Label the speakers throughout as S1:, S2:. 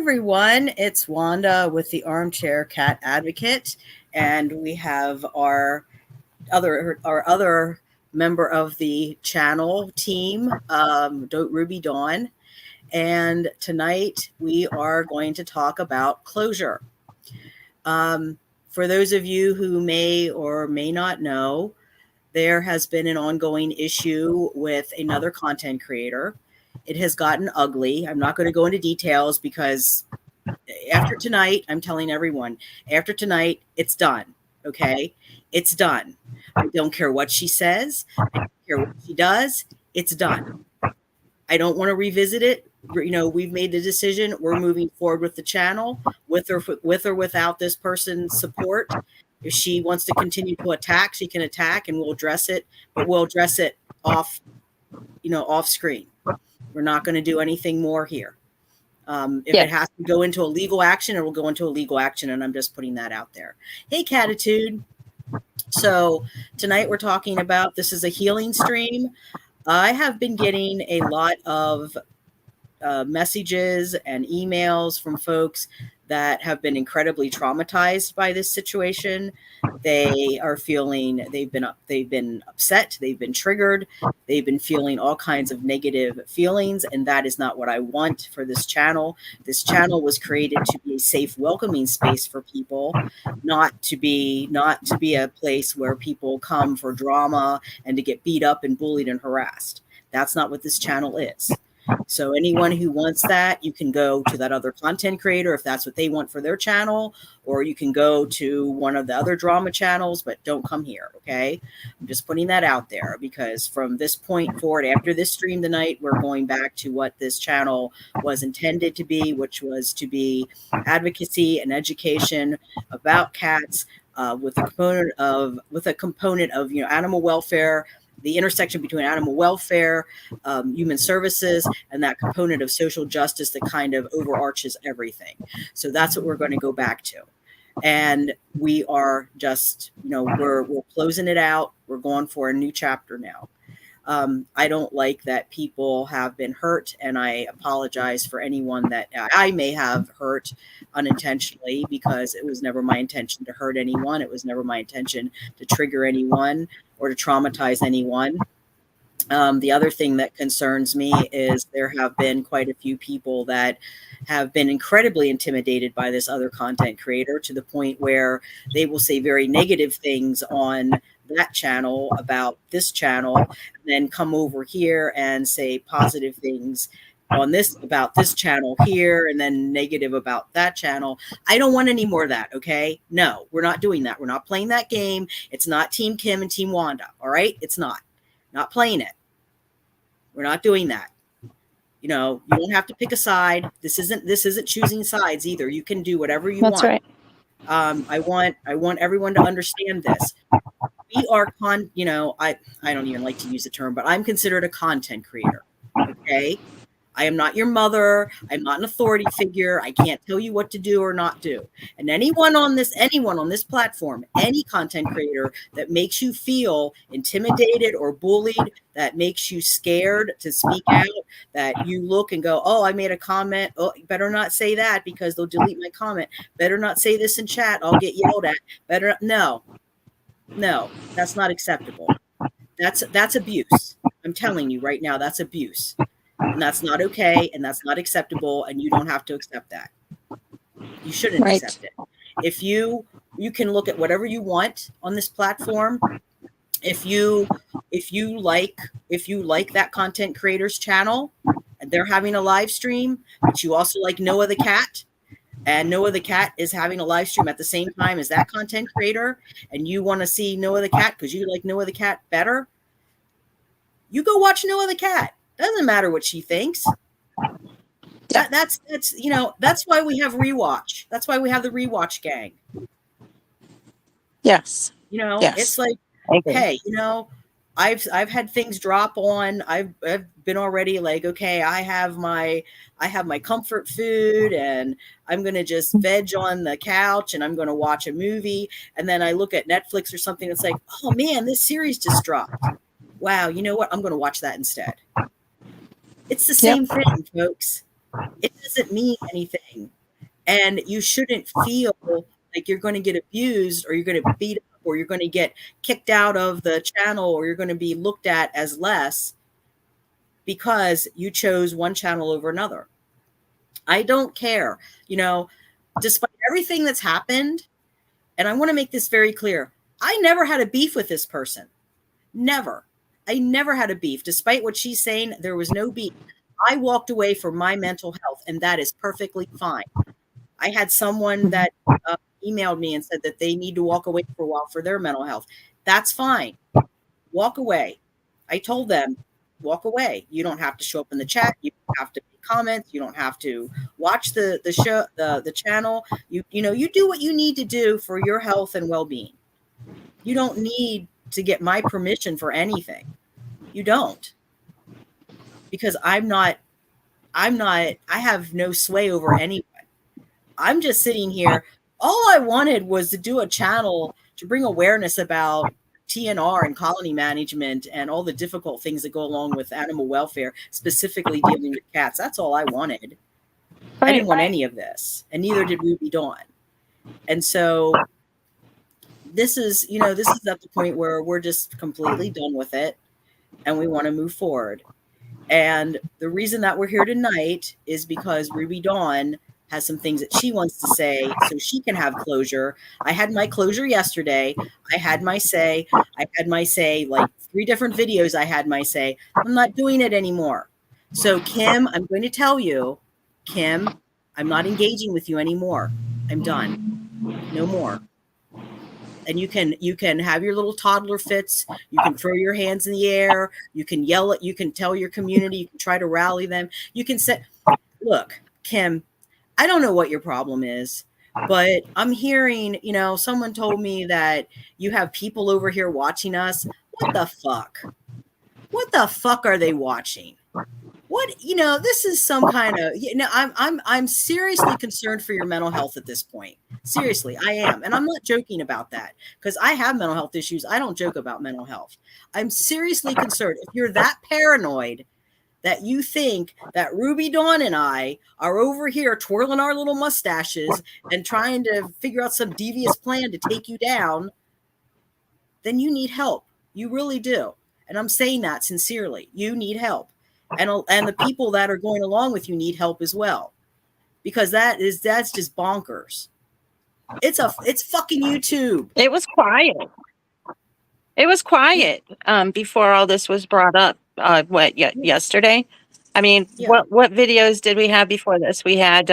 S1: everyone. It's Wanda with the Armchair Cat Advocate, and we have our other member of the channel team, Ruby Dawn. And tonight we are going to talk about closure. For those of you who may or may not know, there has been an ongoing issue with another content creator. It has gotten ugly. I'm not going to go into details because after tonight, I'm telling everyone, after tonight, it's done. Okay? It's done. I don't care what she says. I don't care what she does. It's done. I don't want to revisit it. We've made the decision. We're moving forward with the channel, with or without this person's support. If she wants to continue to attack, she can attack, and we'll address it. But we'll address it off screen. We're not going to do anything more here. If it has to go into a legal action, it will go into a legal action, and I'm just putting that out there. Hey, Catitude. So tonight we're talking about, this is a healing stream. I have been getting a lot of messages and emails from folks that have been incredibly traumatized by this situation. They are feeling they've been upset, they've been triggered, they've been feeling all kinds of negative feelings, and that is not what I want for this channel. This channel was created to be a safe, welcoming space for people, not to be a place where people come for drama and to get beat up and bullied and harassed. That's not what this channel is. So anyone who wants that, you can go to that other content creator if that's what they want for their channel, or you can go to one of the other drama channels, but don't come here, okay? I'm just putting that out there because from this point forward, after this stream tonight, we're going back to what this channel was intended to be, which was to be advocacy and education about cats with a component of animal welfare, the intersection between animal welfare, human services, and that component of social justice that kind of overarches everything. So that's what we're going to go back to. And we are just, we're closing it out. We're going for a new chapter now. I don't like that people have been hurt, and I apologize for anyone that I may have hurt unintentionally, because it was never my intention to hurt anyone. It was never my intention to trigger anyone or to traumatize anyone. The other thing that concerns me is there have been quite a few people that have been incredibly intimidated by this other content creator, to the point where they will say very negative things on that channel about this channel, and then come over here and say positive things about this channel here, and then negative about that channel. I don't want any more of that. Okay. No, we're not doing that. We're not playing that game. It's not Team Kim and Team Wanda. All right. It's not playing it. We're not doing that. You don't have to pick a side. This isn't choosing sides either. You can do whatever you want.
S2: That's right.
S1: I want everyone to understand this. We are I don't even like to use the term, but I'm considered a content creator. Okay. I am not your mother. I'm not an authority figure. I can't tell you what to do or not do. And anyone on this platform, any content creator that makes you feel intimidated or bullied, that makes you scared to speak out, that you look and go, oh, I made a comment. Oh, better not say that because they'll delete my comment. Better not say this in chat. I'll get yelled at. No, that's not acceptable. That's abuse. I'm telling you right now, that's abuse. And that's not okay, and that's not acceptable, and you don't have to accept that. You shouldn't accept it. If you can look at whatever you want on this platform. If you like that content creator's channel and they're having a live stream, but you also like Noah the Cat, and Noah the Cat is having a live stream at the same time as that content creator, and you want to see Noah the Cat because you like Noah the Cat better, you go watch Noah the Cat. Doesn't matter what she thinks. That's why we have Rewatch. That's why we have the Rewatch gang.
S2: Yes.
S1: Yes. It's like, hey, I've had things drop on. I've been already like, okay, I have my comfort food, and I'm gonna just veg on the couch, and I'm gonna watch a movie, and then I look at Netflix or something. It's like, oh man, this series just dropped. Wow, you know what? I'm gonna watch that instead. It's the same thing, folks. It doesn't mean anything. And you shouldn't feel like you're going to get abused or you're going to beat up or you're going to get kicked out of the channel or you're going to be looked at as less because you chose one channel over another. I don't care. You know, despite everything that's happened, and I want to make this very clear, I never had a beef with this person. Never. I never had a beef. Despite what she's saying, there was no beef. I walked away for my mental health, and that is perfectly fine. I had someone that emailed me and said that they need to walk away for a while for their mental health. That's fine. Walk away. I told them, walk away. You don't have to show up in the chat. You don't have to make comments. You don't have to watch the show, the channel. You do what you need to do for your health and well-being. You don't need to get my permission for anything. You don't. Because I have no sway over anyone. I'm just sitting here. All I wanted was to do a channel to bring awareness about TNR and colony management and all the difficult things that go along with animal welfare, specifically dealing with cats. That's all I wanted. Right, I didn't want any of this, and neither did Ruby Dawn. And so this is at the point where we're just completely done with it, and we want to move forward. And the reason that we're here tonight is because Ruby Dawn has some things that she wants to say so she can have closure. I had my closure yesterday. I had my say. Like 3 different videos. I had my say. I'm not doing it anymore. So Kim, I'm going to tell you, Kim, I'm not engaging with you anymore. I'm done. No more. And you can have your little toddler fits. You can throw your hands in the air. You can yell at, you can tell your community, you can try to rally them. You can say, look, Kim, I don't know what your problem is, but I'm hearing, someone told me that you have people over here watching us. What the fuck? What the fuck are they watching? What, this is some kind of, I'm seriously concerned for your mental health at this point. Seriously, I am. And I'm not joking about that because I have mental health issues. I don't joke about mental health. I'm seriously concerned. If you're that paranoid that you think that Ruby Dawn and I are over here twirling our little mustaches and trying to figure out some devious plan to take you down, then you need help. You really do. And I'm saying that sincerely. You need help. And the people that are going along with you need help as well. Because that's just bonkers. It's fucking YouTube.
S2: It was quiet. Before all this was brought up. Yesterday? I mean, yeah. What videos did we have before this? We had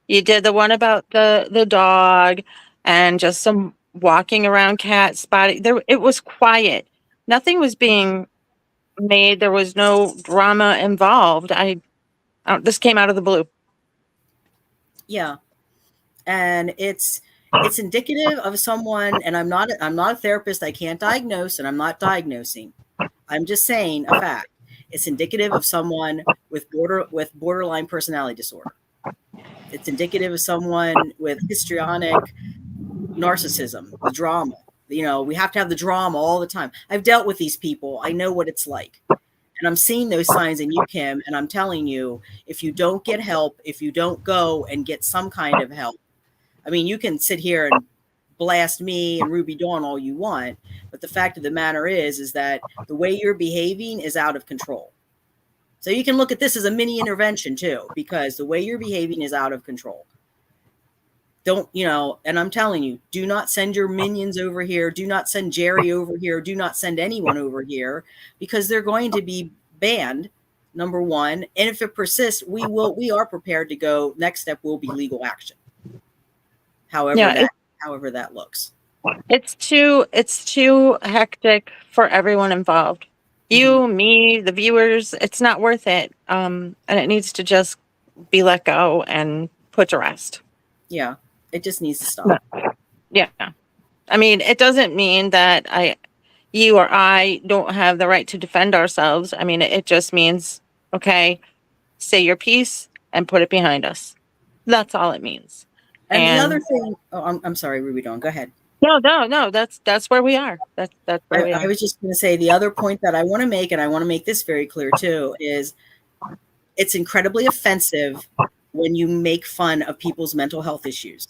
S2: you did the one about the dog and just some walking around cat spotting. It was quiet. Nothing was being made. There was no drama involved. This came out of the blue.
S1: Yeah. And it's indicative of someone, and I'm not a therapist. I can't diagnose, and I'm not diagnosing. I'm just saying a fact. It's indicative of someone with borderline personality disorder. It's indicative of someone with histrionic narcissism, the drama. We have to have the drama all the time. I've dealt with these people. I know what it's like. And I'm seeing those signs in you, Kim, and I'm telling you, if you don't get help, if you don't go and get some kind of help, I mean, you can sit here and blast me and Ruby Dawn all you want, but the fact of the matter is that the way you're behaving is out of control. So you can look at this as a mini intervention too, because the way you're behaving is out of control. Don't, and I'm telling you, do not send your minions over here. Do not send Jerry over here. Do not send anyone over here because they're going to be banned, number one. And if it persists, we are prepared to go. Next step will be legal action. However that looks.
S2: It's too hectic for everyone involved. You, me, the viewers, it's not worth it. And it needs to just be let go and put to rest.
S1: Yeah. It just needs to stop.
S2: Yeah. I mean, it doesn't mean that you or I don't have the right to defend ourselves. I mean, it just means, okay, say your piece and put it behind us. That's all it means.
S1: And the other thing, I'm sorry, Ruby Dawn, go ahead.
S2: No, that's where we are. That's where we are.
S1: I was just going to say the other point that I want to make, and I want to make this very clear too, is It's incredibly offensive when you make fun of people's mental health issues,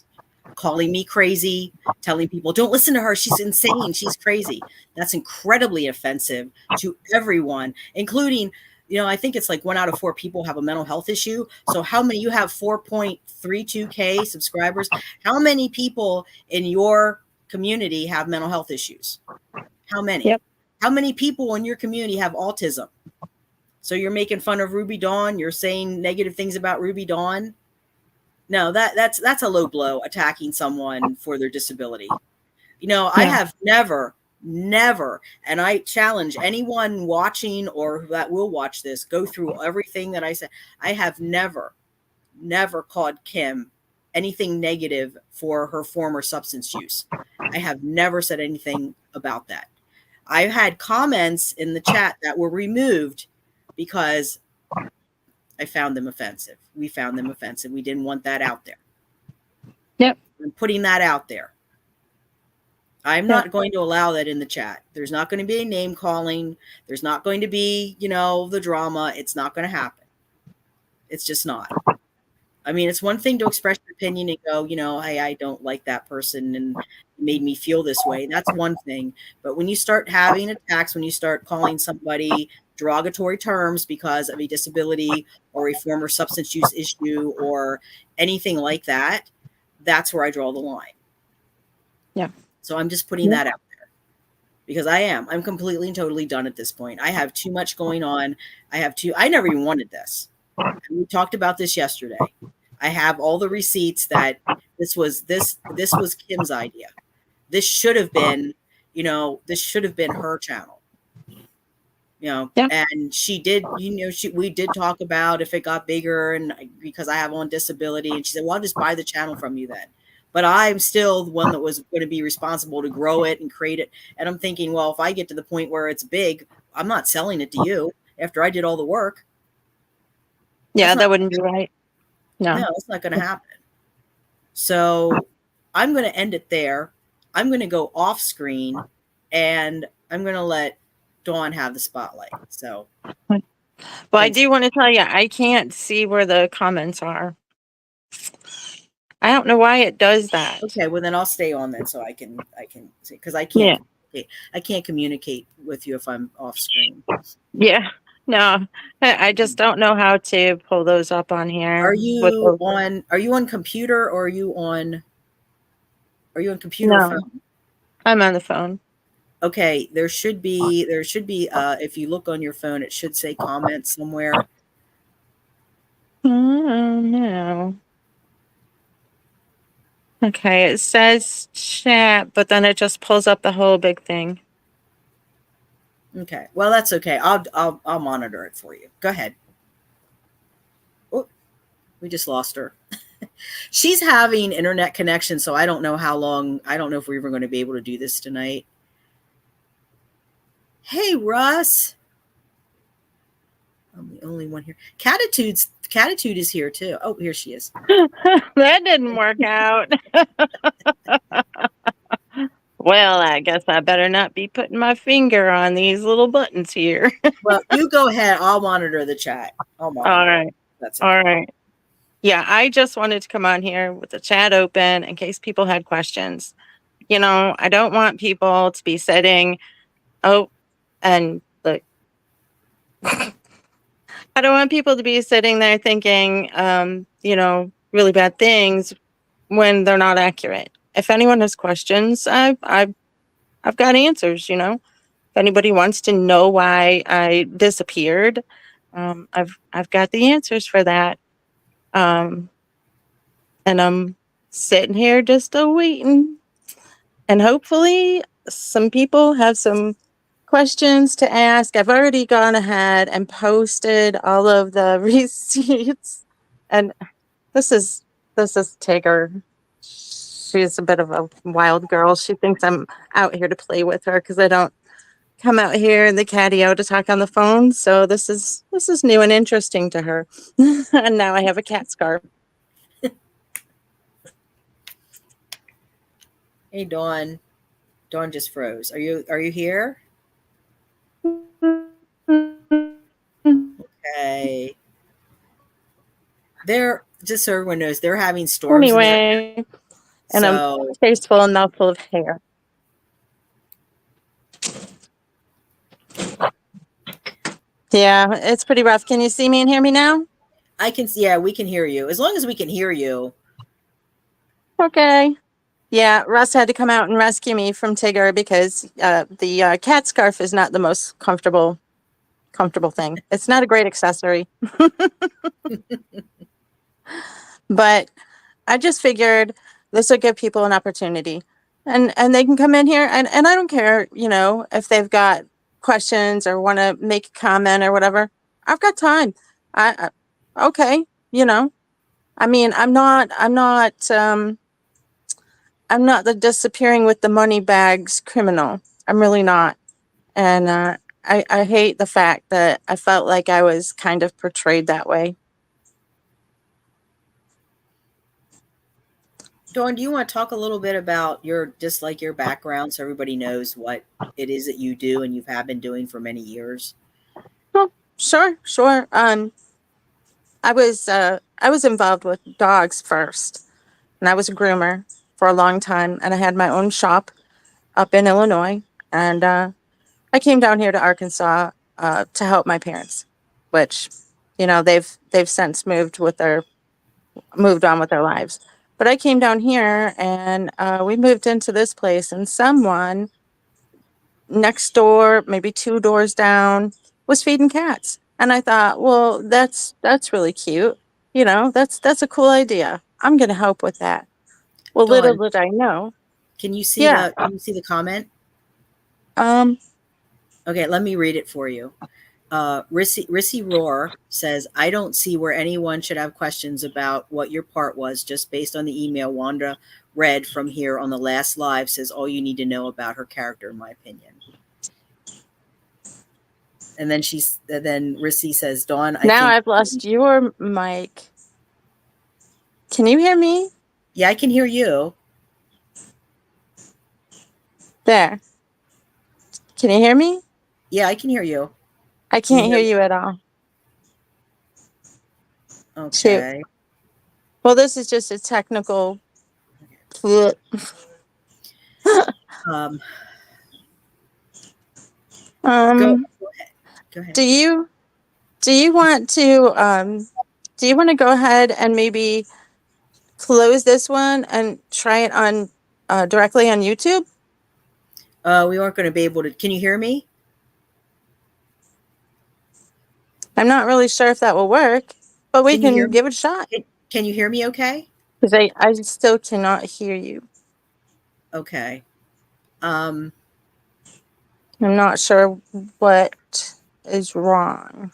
S1: calling me crazy, telling people, don't listen to her. She's insane. She's crazy. That's incredibly offensive to everyone, including, I think it's like 1 out of 4 people have a mental health issue. So how many, you have 4.32K subscribers. How many people in your community have mental health issues? How many?
S2: Yep.
S1: How many people in your community have autism? So you're making fun of Ruby Dawn. You're saying negative things about Ruby Dawn. No, that's a low blow, attacking someone for their disability. I have never, and I challenge anyone watching or that will watch this, go through everything that I said. I have never called Kim anything negative for her former substance use. I have never said anything about that. I've had comments in the chat that were removed because I found them offensive. We found them offensive. We didn't want that out there.
S2: Yep.
S1: I'm putting that out there. I'm not going to allow that in the chat. There's not going to be a name calling. There's not going to be, the drama. It's not going to happen. It's just not. I mean, it's one thing to express your opinion and go, hey, I don't like that person and it made me feel this way. That's one thing. But when you start having attacks, when you start calling somebody derogatory terms because of a disability or a former substance use issue or anything like that, that's where I draw the line.
S2: Yeah.
S1: So I'm just putting that out there because I'm completely and totally done at this point. I have too much going on. I never even wanted this. We talked about this yesterday. I have all the receipts that this was Kim's idea. This should have been, her channel. And she did, we did talk about if it got bigger and because I have on disability, and she said, well, I'll just buy the channel from you then. But I'm still the one that was going to be responsible to grow it and create it. And I'm thinking, well, if I get to the point where it's big, I'm not selling it to you after I did all the work.
S2: Yeah, that wouldn't be right. No,
S1: it's not going to happen. So I'm going to end it there. I'm going to go off screen and I'm going to let Dawn have the spotlight. So,
S2: well, I do want to tell you, I can't see where the comments are. I don't know why it does that.
S1: Okay, well then I'll stay on then so I can see, because I can't communicate with you if I'm off screen.
S2: Yeah. No, I just don't know how to pull those up on here.
S1: Are you on computer or are you on computer or phone?
S2: I'm on the phone.
S1: Okay, there should be if you look on your phone, it should say comments somewhere.
S2: Oh no. Okay, it says chat, but then it just pulls up the whole big thing.
S1: Okay, well that's okay. I'll monitor it for you. Go ahead. Oh, we just lost her. She's having internet connection, so I don't know how long. I don't know if we're even going to be able to do this tonight. Hey, Russ. I'm the only one here. Catitude is here too. Oh, here she is.
S2: That didn't work out. Well, I guess I better not be putting my finger on these little buttons here.
S1: Well, you go ahead. I'll monitor the chat. All
S2: right.
S1: That's
S2: okay. All right. Yeah, I just wanted to come on here with the chat open in case people had questions. I don't want people to be sitting, and look, I don't want people to be sitting there thinking, really bad things when they're not accurate. If anyone has questions, I've got answers. If anybody wants to know why I disappeared, I've got the answers for that. And I'm sitting here just waiting. And hopefully some people have some questions to ask. I've already gone ahead and posted all of the receipts. And this is Tigger. She's a bit of a wild girl. She thinks I'm out here to play with her because I don't come out here in the catio to talk on the phone. So this is new and interesting to her. And now I have a cat scarf.
S1: Hey, Dawn. Dawn just froze. Are you here? Okay. they're just so everyone knows they're having storms in their
S2: Anyway, and a
S1: so
S2: face full and mouthful of hair. Yeah, it's pretty rough. Can you see me and hear me now?
S1: I can see, yeah, we can hear you. As long as we can hear you.
S2: Okay. Yeah, Russ had to come out and rescue me from Tigger because the cat scarf is not the most comfortable thing. It's not a great accessory. But I just figured this would give people an opportunity. And they can come in here and I don't care, if they've got questions or want to make a comment or whatever. I've got time. Okay, I mean, I'm not the disappearing with the money bags criminal. I'm really not. And I hate the fact that I felt like I was kind of portrayed that way.
S1: Dawn, do you want to talk a little bit about your background so everybody knows what it is that you do and have been doing for many years?
S2: Oh, sure. I was involved with dogs first, and I was a groomer for a long time, and I had my own shop up in Illinois, and I came down here to Arkansas to help my parents, which they've since moved on with their lives. But I came down here, and we moved into this place, and someone next door, maybe 2 doors down, was feeding cats. And I thought, well, that's really cute. That's a cool idea. I'm going to help with that. Well, little
S1: Dawn,
S2: did I know.
S1: can you see
S2: Yeah.
S1: the comment? Okay, let me read it for you. Rissy Roar says, I don't see where anyone should have questions about what your part was, just based on the email Wanda read from here on the last live, says all you need to know about her character, in my opinion. And then Rissy says, Dawn,
S2: I've lost your mic. Can you hear me?
S1: Yeah, I can hear you.
S2: There. Can you hear me?
S1: Yeah, I can hear you.
S2: I can't hear you at all.
S1: Okay.
S2: Shoot. Well, this is just a technical.
S1: Go ahead.
S2: Do you want to go ahead and maybe close this one and try it on directly on YouTube?
S1: We aren't going to be able to. Can you hear me?
S2: I'm not really sure if that will work, but we can give it a shot.
S1: Can you hear me okay?
S2: Because I still cannot hear you.
S1: Okay.
S2: I'm not sure what is wrong.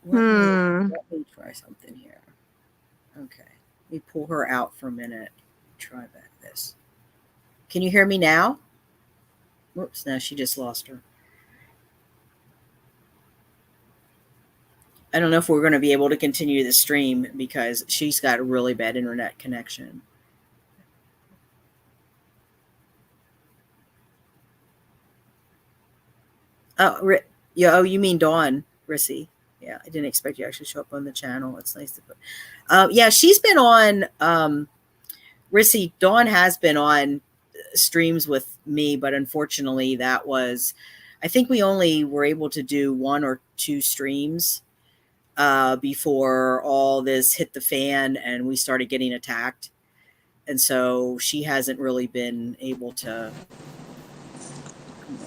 S1: Let me try something here. Okay. Let me pull her out for a minute. Try this. Can you hear me now? Whoops, no, she just lost her. I don't know if we're going to be able to continue the stream because she's got a really bad internet connection. Oh, you mean Dawn, Rissy. Yeah, I didn't expect you to actually show up on the channel. It's nice to put. Yeah, she's been on. Rissy, Dawn has been on streams with me, but unfortunately, I think we only were able to do 1 or 2 streams before all this hit the fan and we started getting attacked, and so she hasn't really been able to.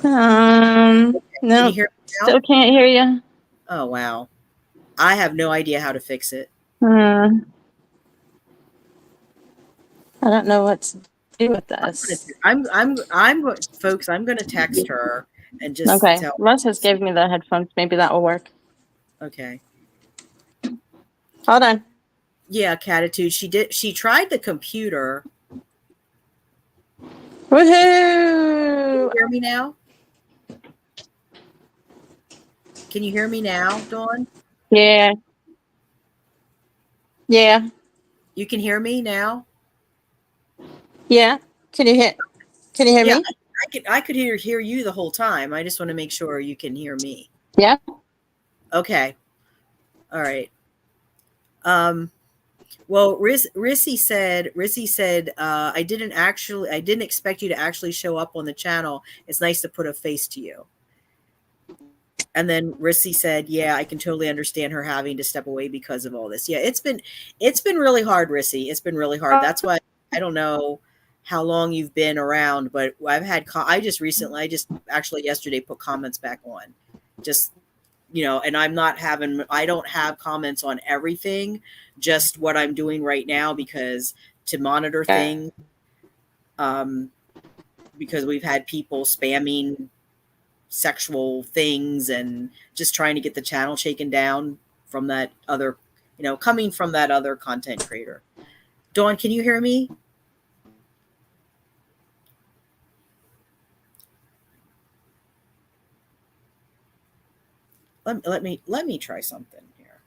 S2: No,
S1: Can you hear me now?
S2: Still can't hear you.
S1: Oh wow, I have no idea how to fix it.
S2: I don't know what to do with this.
S1: Folks, I'm going to text her and just
S2: okay.
S1: tell.
S2: Russ has gave me the headphones. Maybe that will work.
S1: Okay.
S2: Hold on.
S1: Yeah, Catitude. She tried the computer.
S2: Woohoo!
S1: Can you hear me now? Can you hear me now, Dawn?
S2: Yeah. Yeah.
S1: You can hear me now?
S2: Yeah. Can you hear me?
S1: I could hear you the whole time. I just want to make sure you can hear me.
S2: Yeah.
S1: Okay. All right. Well, Rissy said, I didn't expect you to actually show up on the channel. It's nice to put a face to you. And then Rissy said, yeah, I can totally understand her having to step away because of all this. Yeah, it's been really hard, Rissy. It's been really hard. That's why I don't know how long you've been around, but I just actually yesterday put comments back on. Just, and I don't have comments on everything, just what I'm doing right now, because to monitor things, because we've had people spamming sexual things and just trying to get the channel shaken down from that other, coming from that other content creator. Dawn, can you hear me? Let me try something here.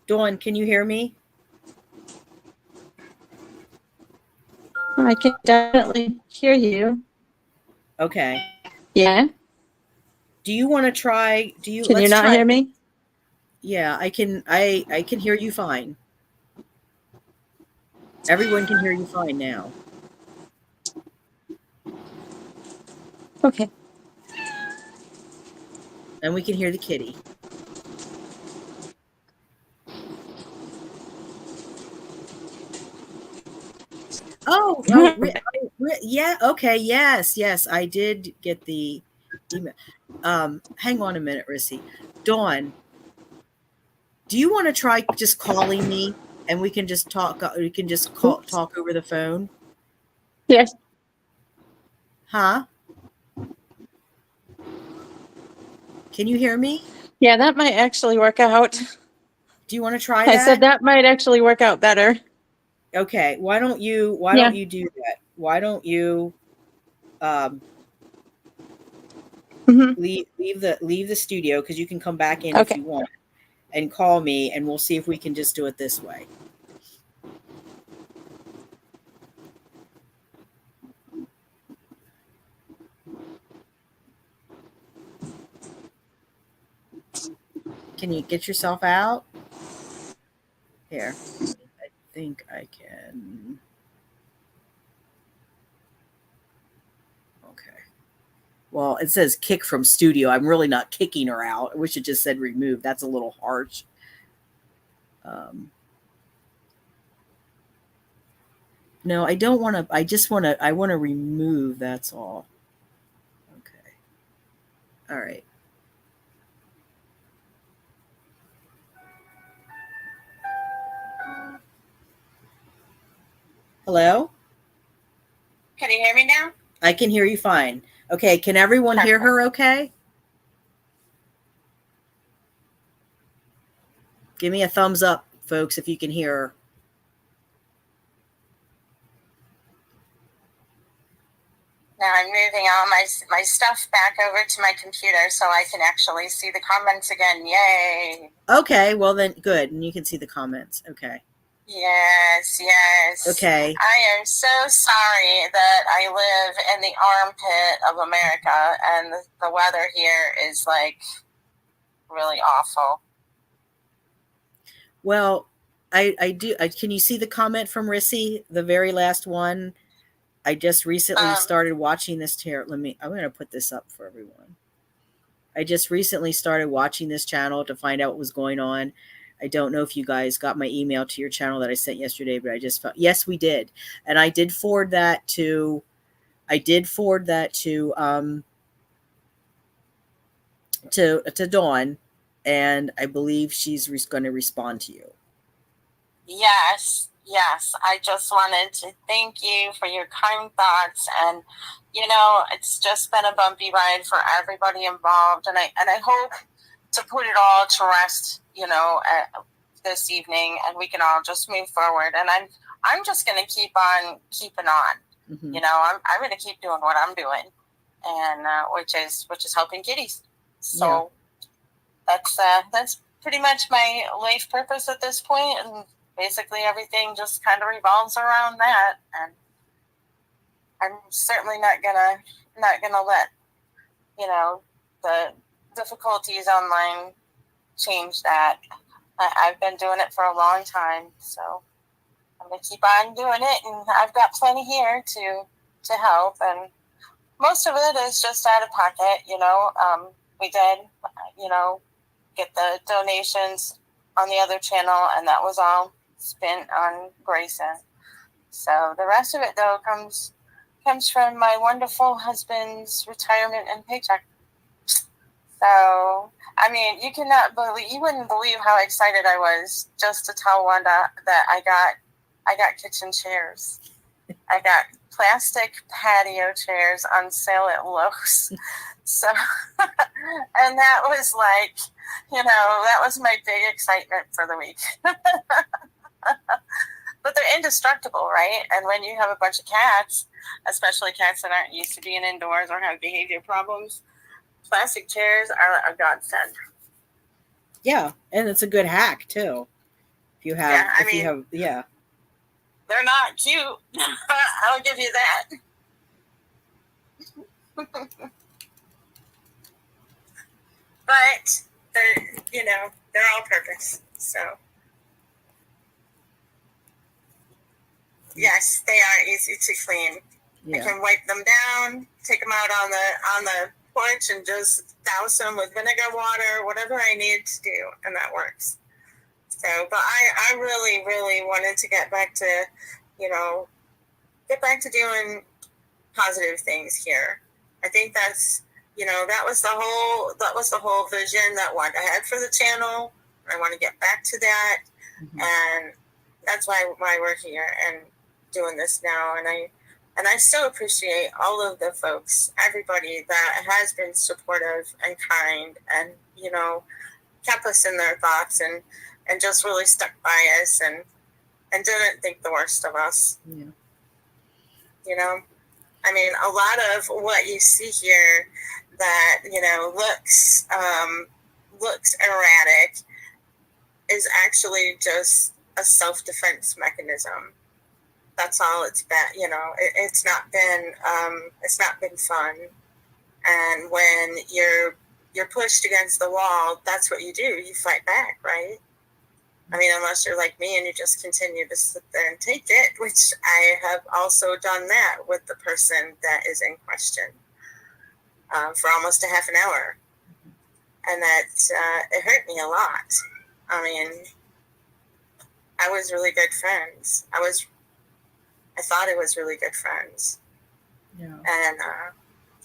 S1: Dawn, can you hear me?
S2: I can definitely hear you.
S1: Okay.
S2: Yeah.
S1: Do you want to try? Can you
S2: not hear me?
S1: Yeah, I can. I can hear you fine. Everyone can hear you fine now.
S2: Okay.
S1: And we can hear the kitty. Oh, yeah. Okay. Yes. I did get the email. Hang on a minute, Rissy. Dawn, do you want to try just calling me and we can just talk? We can just talk over the phone.
S2: Yes.
S1: Huh? Can you hear me?
S2: Yeah, that might actually work out.
S1: Do you want to try that?
S2: I said that might actually work out better.
S1: Okay. Why don't you do that? Why don't you leave the studio, because you can come back in if you want, and call me, and we'll see if we can just do it this way. Can you get yourself out? Here. I think I can. Okay. Well, it says kick from studio. I'm really not kicking her out. I wish it just said remove. That's a little harsh. No, I don't want to. I want to remove. That's all. Okay. All right. Hello?
S3: Can you hear me now?
S1: I can hear you fine. Okay. Can everyone hear her okay? Give me a thumbs up, folks, if you can hear her.
S3: Now I'm moving all my stuff back over to my computer so I can actually see the comments again. Yay.
S1: Okay, well then, good. And you can see the comments. Okay.
S3: Yes.
S1: Okay.
S3: I am so sorry that I live in the armpit of America and the weather here is like really awful.
S1: Well, I do. Can you see the comment from Rissy, the very last one? I just recently started watching this I'm going to put this up for everyone. I just recently started watching this channel to find out what was going on. I don't know if you guys got my email to your channel that I sent yesterday, but I just found, yes, we did. And I did forward that to Dawn, and I believe she's going to respond to you.
S3: Yes. I just wanted to thank you for your kind thoughts, and it's just been a bumpy ride for everybody involved, and I hope to put it all to rest, this evening, and we can all just move forward. And I'm just going to keep on keeping on. Mm-hmm. I'm going to keep doing what I'm doing, and which is helping kitties. So that's pretty much my life purpose at this point, and basically everything just kind of revolves around that. And I'm certainly not gonna let, you know, the difficulties online change that. I've been doing it for a long time, so I'm gonna keep on doing it, and I've got plenty here to help, and most of it is just out of pocket. We did, get the donations on the other channel, and that was all spent on Grayson. So the rest of it, though, comes from my wonderful husband's retirement and paycheck. So, I mean, you wouldn't believe how excited I was just to tell Wanda that I got kitchen chairs. I got plastic patio chairs on sale at Lowe's. So, and that was like, that was my big excitement for the week. But they're indestructible, right? And when you have a bunch of cats, especially cats that aren't used to being indoors or have behavior problems, plastic chairs are a godsend.
S1: Yeah, and it's a good hack too. If you have,
S3: they're not cute. I'll give you that. But they're all purpose. So yes, they are easy to clean. Yeah. I can wipe them down, take them out on the porch, and just douse them with vinegar water, whatever I need to do, and that works. So, but I really, really wanted to get back to doing positive things here. I think that's, that was the whole vision that Wanda had for the channel. I want to get back to that. Mm-hmm. And that's why we're here and doing this now. And I still appreciate all of the folks, everybody that has been supportive and kind and, kept us in their thoughts and just really stuck by us and didn't think the worst of us. Yeah. I mean, a lot of what you see here that, looks erratic is actually just a self-defense mechanism. That's all it's been. It's not been fun. And when you're pushed against the wall, that's what you do. You fight back, right? I mean, unless you're like me and you just continue to sit there and take it, which I have also done that with the person that is in question for almost a half an hour. And that it hurt me a lot. I mean, I was really good friends. I thought it was really good friends. Yeah. And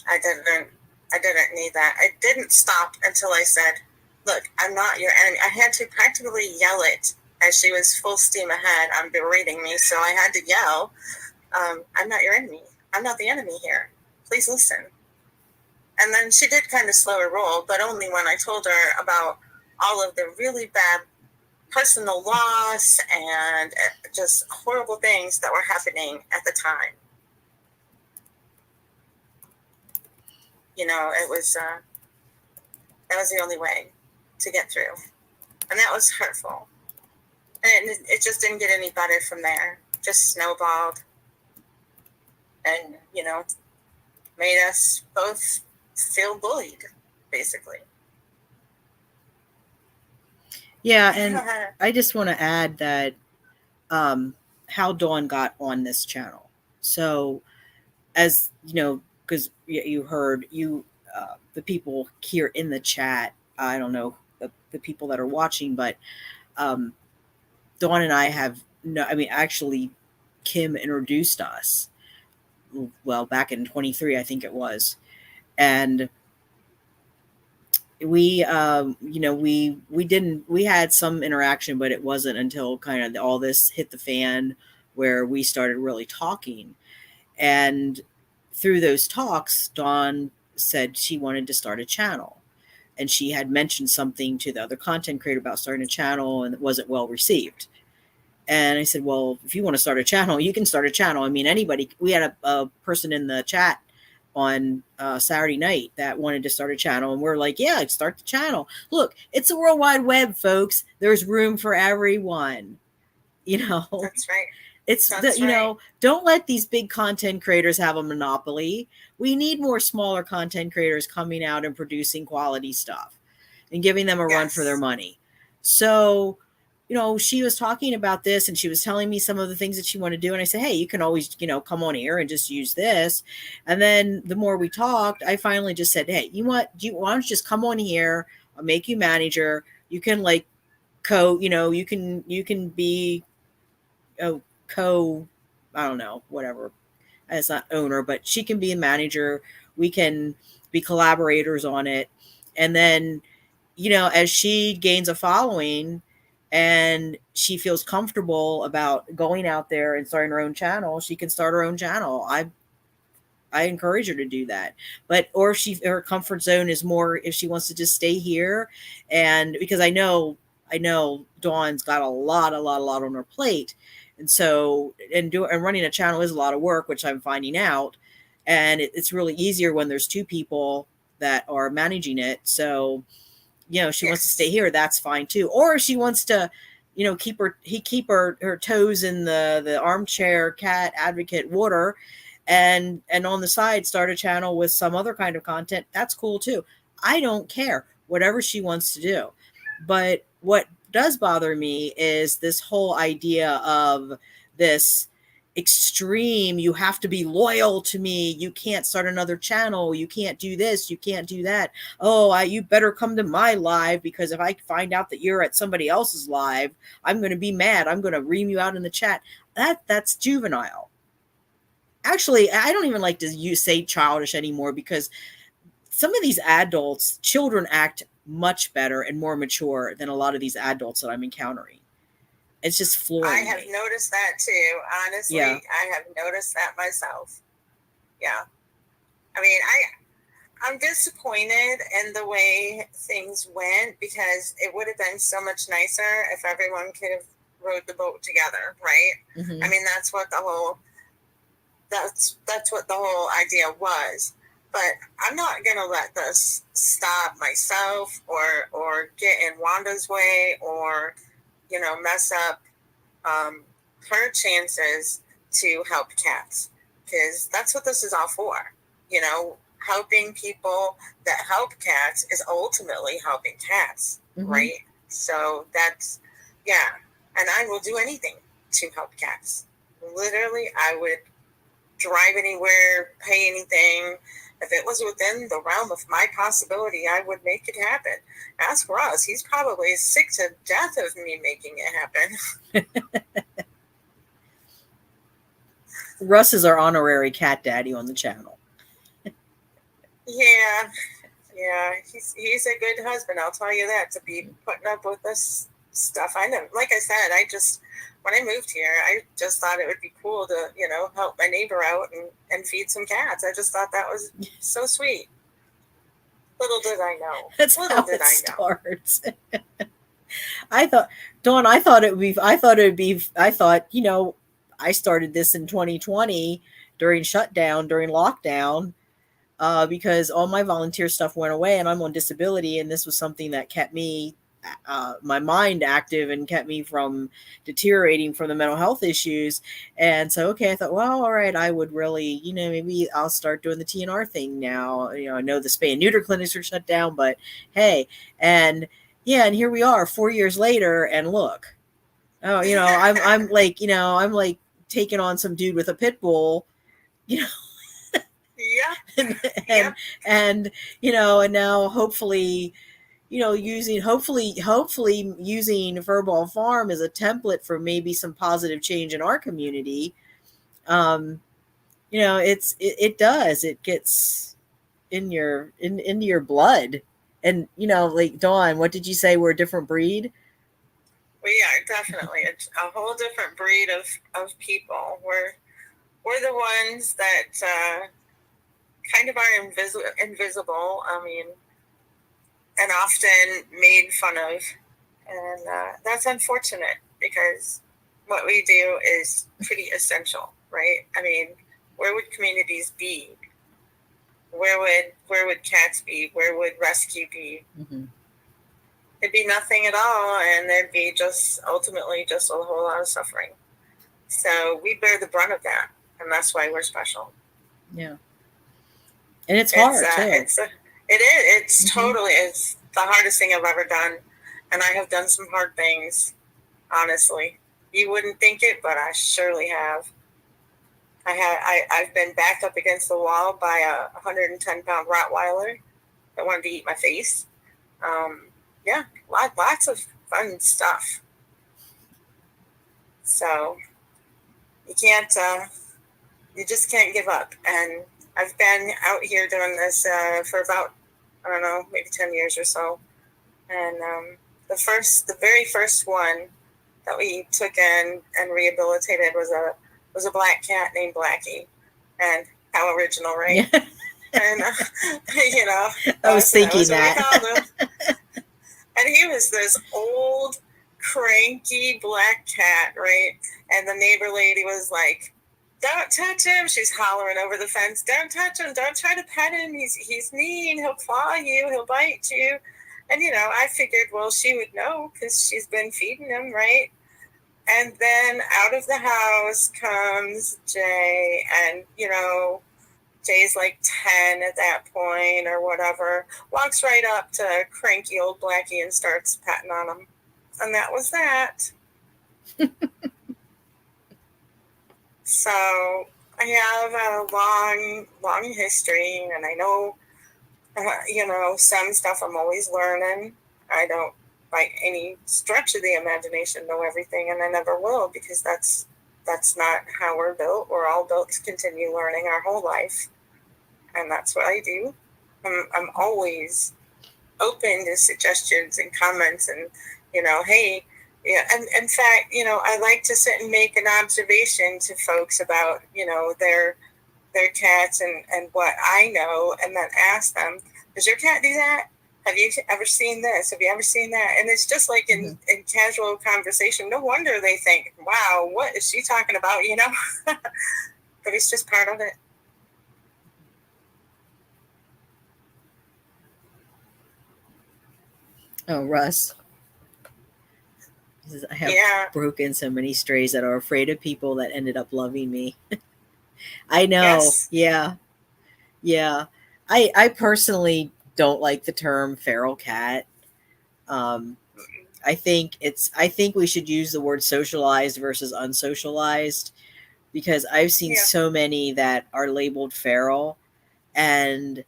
S3: I didn't need that. I didn't stop until I said, look, I'm not your enemy. I had to practically yell it as she was full steam ahead on berating me. So I had to yell, I'm not your enemy. I'm not the enemy here. Please listen. And then she did kind of slow her roll, but only when I told her about all of the really bad personal loss and just horrible things that were happening at the time. It was that was the only way to get through, and that was hurtful. And it just didn't get any better from there. Just snowballed, and made us both feel bullied, basically.
S1: Yeah, and I just want to add that how Dawn got on this channel. So, as because you heard the people here in the chat, I don't know the people that are watching, but Dawn and I have actually Kim introduced us, well, back in 23, I think it was, and we had some interaction, but it wasn't until kind of all this hit the fan where we started really talking. And through those talks, Dawn said she wanted to start a channel, and she had mentioned something to the other content creator about starting a channel, and it wasn't well received. And I said, well, if you want to start a channel, you can start a channel. I mean, anybody. We had a person in the chat on Saturday night that wanted to start a channel, and we're like, yeah, start the channel. Look, it's a World Wide Web, folks. There's room for everyone.
S3: That's right.
S1: It's
S3: That's
S1: you know,
S3: right.
S1: don't let these big content creators have a monopoly. We need more smaller content creators coming out and producing quality stuff and giving them a run for their
S3: Yes.
S1: money. So, you know, she was talking about this and she was telling me some of the things that she wanted to do. And I said, hey, you can always, you know, come on here and just use this. And then the more we talked, I finally just said, hey, you want, why don't you just come on here? I'll make you manager. You can like you know, you can be a co, I don't know, whatever. As not owner, but she can be a manager. We can be collaborators on it. And then, you know, as she gains a following and she feels comfortable about going out there and starting her own channel, she can start her own channel. I encourage her to do that. But or if her comfort zone is more if she wants to just stay here, and because I know Dawn's got a lot on her plate. And so and running a channel is a lot of work, which I'm finding out. And it's really easier when there's two people that are managing it. So, you know, she wants to stay
S3: Yes.
S1: here, that's fine too. Or if she wants to, you know, keep her toes in the armchair cat advocate water, and on the side start a channel with some other kind of content, that's cool too. I don't care, whatever she wants to do. But what does bother me is this whole idea of this extreme, you have to be loyal to me, you can't start another channel, you can't do this, you can't do that. Oh, you better come to my live, because if I find out that you're at somebody else's live, I'm going to be mad, I'm going to ream you out in the chat. That's juvenile. Actually, I don't even like to say childish anymore, because some of these adults, children act much better and more mature than a lot of these adults that I'm encountering. It's just
S3: I
S1: flooring
S3: have
S1: me.
S3: noticed that too. Honestly,
S1: Yeah.
S3: I have noticed that myself. Yeah. I mean, I'm disappointed in the way things went, because it would have been so much nicer if everyone could have rowed the boat together, right?
S1: Mm-hmm.
S3: I mean, that's what the whole idea was. But I'm not gonna let this stop myself or get in Wanda's way, or, you know, mess up her chances to help cats, because that's what this is all for. You know, helping people that help cats is ultimately helping cats,
S1: Mm-hmm.
S3: right? So that's, yeah. And I will do anything to help cats. Literally, I would drive anywhere, pay anything. If it was within the realm of my possibility, I would make it happen. Ask Russ. He's probably sick to death of me making it happen.
S1: Russ is our honorary cat daddy on the channel.
S3: Yeah. He's a good husband, I'll tell you that, to be putting up with this stuff. I know, like I said, when I moved here, I just thought it would be cool to, you know, help my neighbor out and feed some cats. I just thought that was so sweet. Little did I know.
S1: That's
S3: Little
S1: how
S3: did
S1: it
S3: I know.
S1: starts. I thought, Dawn, I thought, you know, I started this in 2020 during shutdown, during lockdown, because all my volunteer stuff went away and I'm on disability. And this was something that kept me, my mind active and kept me from deteriorating from the mental health issues. And so, okay, I thought, well, all right, I would really, you know, maybe I'll start doing the TNR thing now. You know, I know the spay and neuter clinics are shut down, but hey, and yeah, and here we are 4 years later, and look, oh, you know, I'm like, you know, I'm like taking on some dude with a pit bull, you know,
S3: Yeah.
S1: and you know, and now hopefully, you know, hopefully using Furball Farm as a template for maybe some positive change in our community. You know, it does, it gets into your blood. And you know, like, Dawn, what did you say, we're a different breed?
S3: We are definitely a whole different breed of people. We're the ones that kind of are invisible. I mean, and often made fun of, and that's unfortunate, because what we do is pretty essential, right? I mean, where would communities be? Where would cats be? Where would rescue be?
S1: Mm-hmm.
S3: It'd be nothing at all, and there'd be just ultimately just a whole lot of suffering. So we bear the brunt of that, and that's why we're special.
S1: Yeah. And it's hard too.
S3: It is. It's totally. It's the hardest thing I've ever done, and I have done some hard things. Honestly, you wouldn't think it, but I surely have. I've been backed up against the wall by a 110-pound Rottweiler that wanted to eat my face. Yeah, lots of fun stuff. So you can't. You just can't give up. And I've been out here doing this for about, I don't know, maybe 10 years or so. And the very first one that we took in and rehabilitated was a black cat named Blackie. And how original, right?
S1: Yeah.
S3: And you know,
S1: I was thinking that.
S3: And he was this old, cranky black cat, right? And the neighbor lady was like, "Don't touch him." She's hollering over the fence. "Don't touch him. Don't try to pet him. He's mean. He'll claw you. He'll bite you." And, you know, I figured, well, she would know because she's been feeding him, right? And then out of the house comes Jay. And, you know, Jay's like 10 at that point or whatever. Walks right up to cranky old Blackie and starts patting on him. And that was that. So I have a long history, and I know, you know, some stuff I'm always learning. I don't, by any stretch of the imagination, know everything, and I never will, because that's not how we're built. We're all built to continue learning our whole life, and that's what I do. I'm always open to suggestions and comments, and, you know, hey. Yeah, and in fact, you know, I like to sit and make an observation to folks about, you know, their cats and what I know, and then ask them, "Does your cat do that? Have you ever seen this? Have you ever seen that?" And it's just like in casual conversation. No wonder they think, "Wow, what is she talking about?" You know, but it's just part of it.
S1: Oh, Russ. I have broken so many strays that are afraid of people that ended up loving me. I know. Yes. Yeah. Yeah. I personally don't like the term feral cat. I think we should use the word socialized versus unsocialized, because I've seen so many that are labeled feral and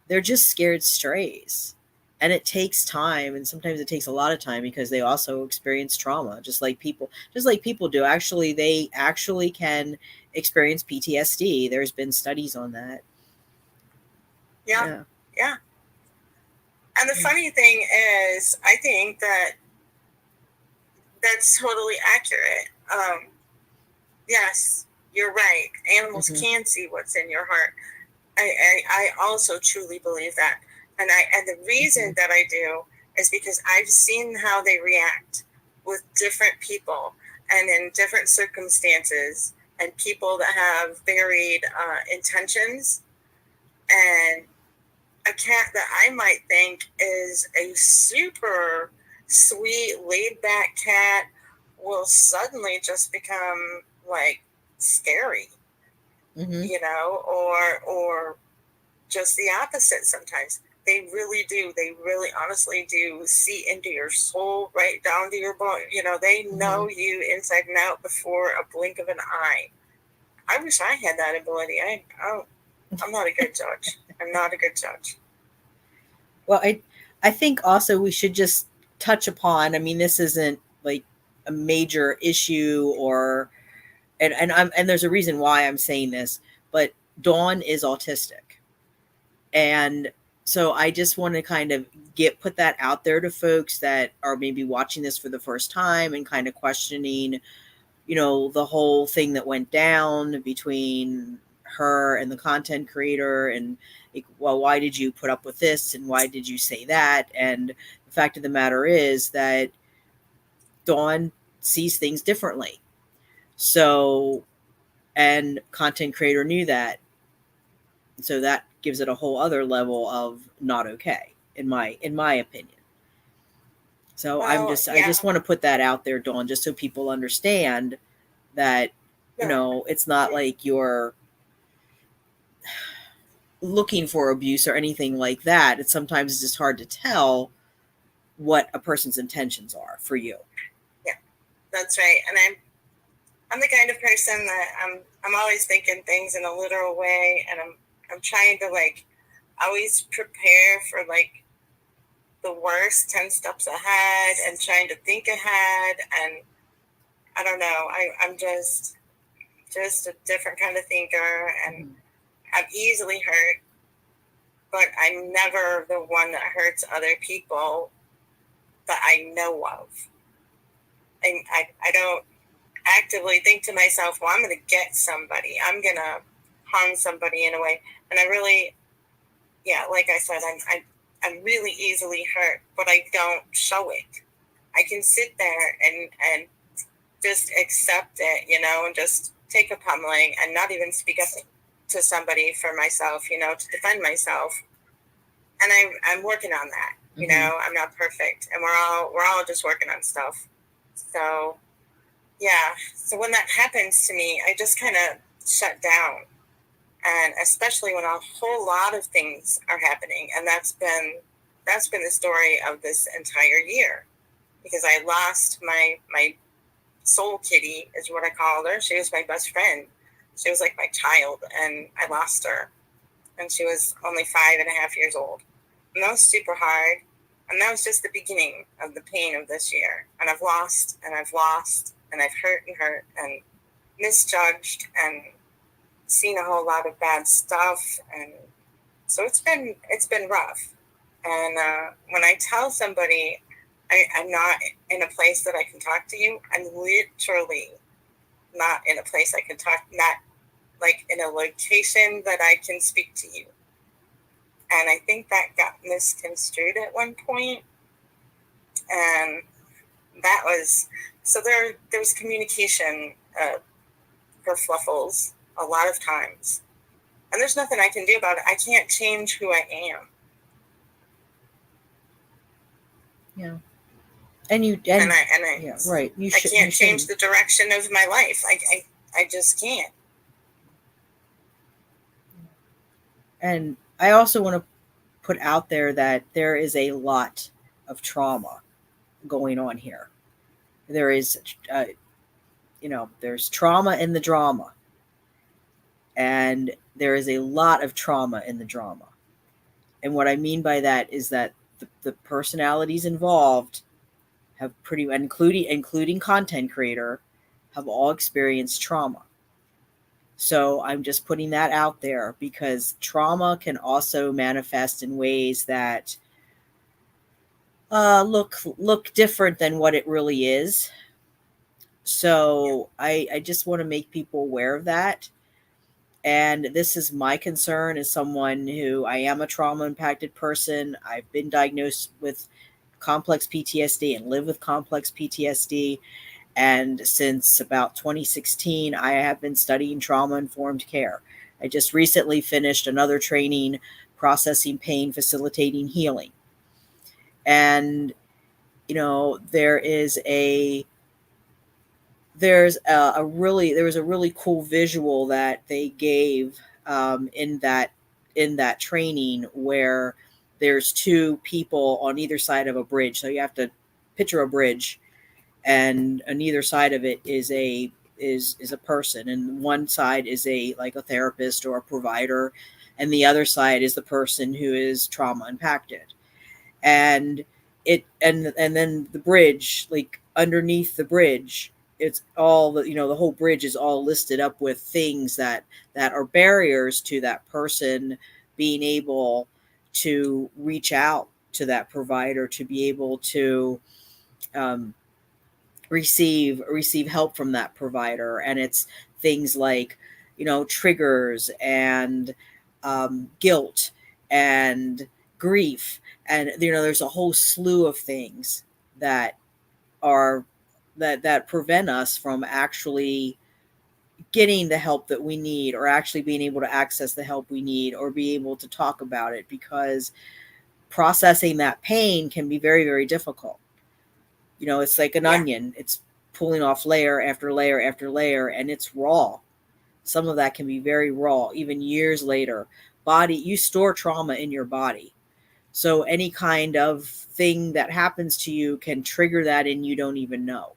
S1: they're just scared strays. And it takes time, and sometimes it takes a lot of time, because they also experience trauma, just like people do. Actually, they actually can experience PTSD. There's been studies on that.
S3: Yeah. And the funny thing is, I think that's totally accurate. Yes, you're right. Animals can see what's in your heart. I also truly believe that. And the reason that I do is because I've seen how they react with different people and in different circumstances, and people that have varied intentions. And a cat that I might think is a super sweet, laid-back cat will suddenly just become like scary, you know, or just the opposite sometimes. They really do. They really honestly do see into your soul, right down to your bone. You know, they know you inside and out before a blink of an eye. I wish I had that ability. I'm not a good judge. I'm not a good judge.
S1: Well, I think also we should just touch upon, I mean, this isn't like a major issue, or and there's a reason why I'm saying this, but Dawn is autistic. And so I just want to kind of put that out there to folks that are maybe watching this for the first time and kind of questioning, you know, the whole thing that went down between her and the content creator, and like, well, why did you put up with this, and why did you say that? And the fact of the matter is that Dawn sees things differently. So, and content creator knew that. So that gives it a whole other level of not okay, in my opinion. So I just want to put that out there, Dawn, just so people understand that You know, it's not like you're looking for abuse or anything like that. It's sometimes just hard to tell what a person's intentions are for you.
S3: Yeah, that's right. And I'm the kind of person that I'm always thinking things in a literal way, and I'm trying to like always prepare for like the worst 10 steps ahead and trying to think ahead. And I don't know, I'm just a different kind of thinker, and I'm easily hurt, but I'm never the one that hurts other people that I know of. I don't actively think to myself, well, I'm going to get somebody, I'm going to harm somebody in a way. And I really, yeah, like I said, I'm really easily hurt, but I don't show it. I can sit there and just accept it, you know, and just take a pummeling and not even speak up to somebody for myself, you know, to defend myself. And I'm working on that. You know, I'm not perfect, and we're all just working on stuff. So yeah. So when that happens to me, I just kind of shut down. And especially when a whole lot of things are happening. And that's been the story of this entire year, because I lost my soul kitty is what I called her. She was my best friend. She was like my child, and I lost her. And she was only 5.5 years old. And that was super hard. And that was just the beginning of the pain of this year. And I've lost, and I've lost, and I've hurt and misjudged and seen a whole lot of bad stuff. And so it's been rough. And when I tell somebody I'm not in a place that I can talk to you, I'm literally not in a place I can talk, not like in a location that I can speak to you. And I think that got misconstrued at one point. And that was, so there was communication kerfluffles a lot of times. And there's nothing I can do about it. I can't change who I am.
S1: Yeah. And I yeah, right.
S3: I can't change the direction of my life. I just can't.
S1: And I also want to put out there that there is a lot of trauma going on here. There is, there's trauma in the drama. And there is a lot of trauma in the drama. And what I mean by that is that the personalities involved have including content creator, have all experienced trauma. So I'm just putting that out there, because trauma can also manifest in ways that look different than what it really is. So I just want to make people aware of that. And this is my concern as someone who, I am a trauma impacted person. I've been diagnosed with complex PTSD and live with complex PTSD. And since about 2016, I have been studying trauma-informed care. I just recently finished another training, processing pain, facilitating healing. And, there was a really cool visual that they gave in that training, where there's two people on either side of a bridge. So you have to picture a bridge, and on either side of it is a person, and one side is a therapist or a provider, and the other side is the person who is trauma impacted. And then the bridge, like underneath the bridge, it's all the whole bridge is all listed up with things that are barriers to that person being able to reach out to that provider, to be able to receive help from that provider. And it's things like triggers and guilt and grief, and there's a whole slew of things that prevent us from actually getting the help that we need, or actually being able to access the help we need, or be able to talk about it, because processing that pain can be very, very difficult. It's like an onion. It's pulling off layer after layer after layer, and it's raw. Some of that can be very raw, even years later. Body, you store trauma in your body. So any kind of thing that happens to you can trigger that and you don't even know.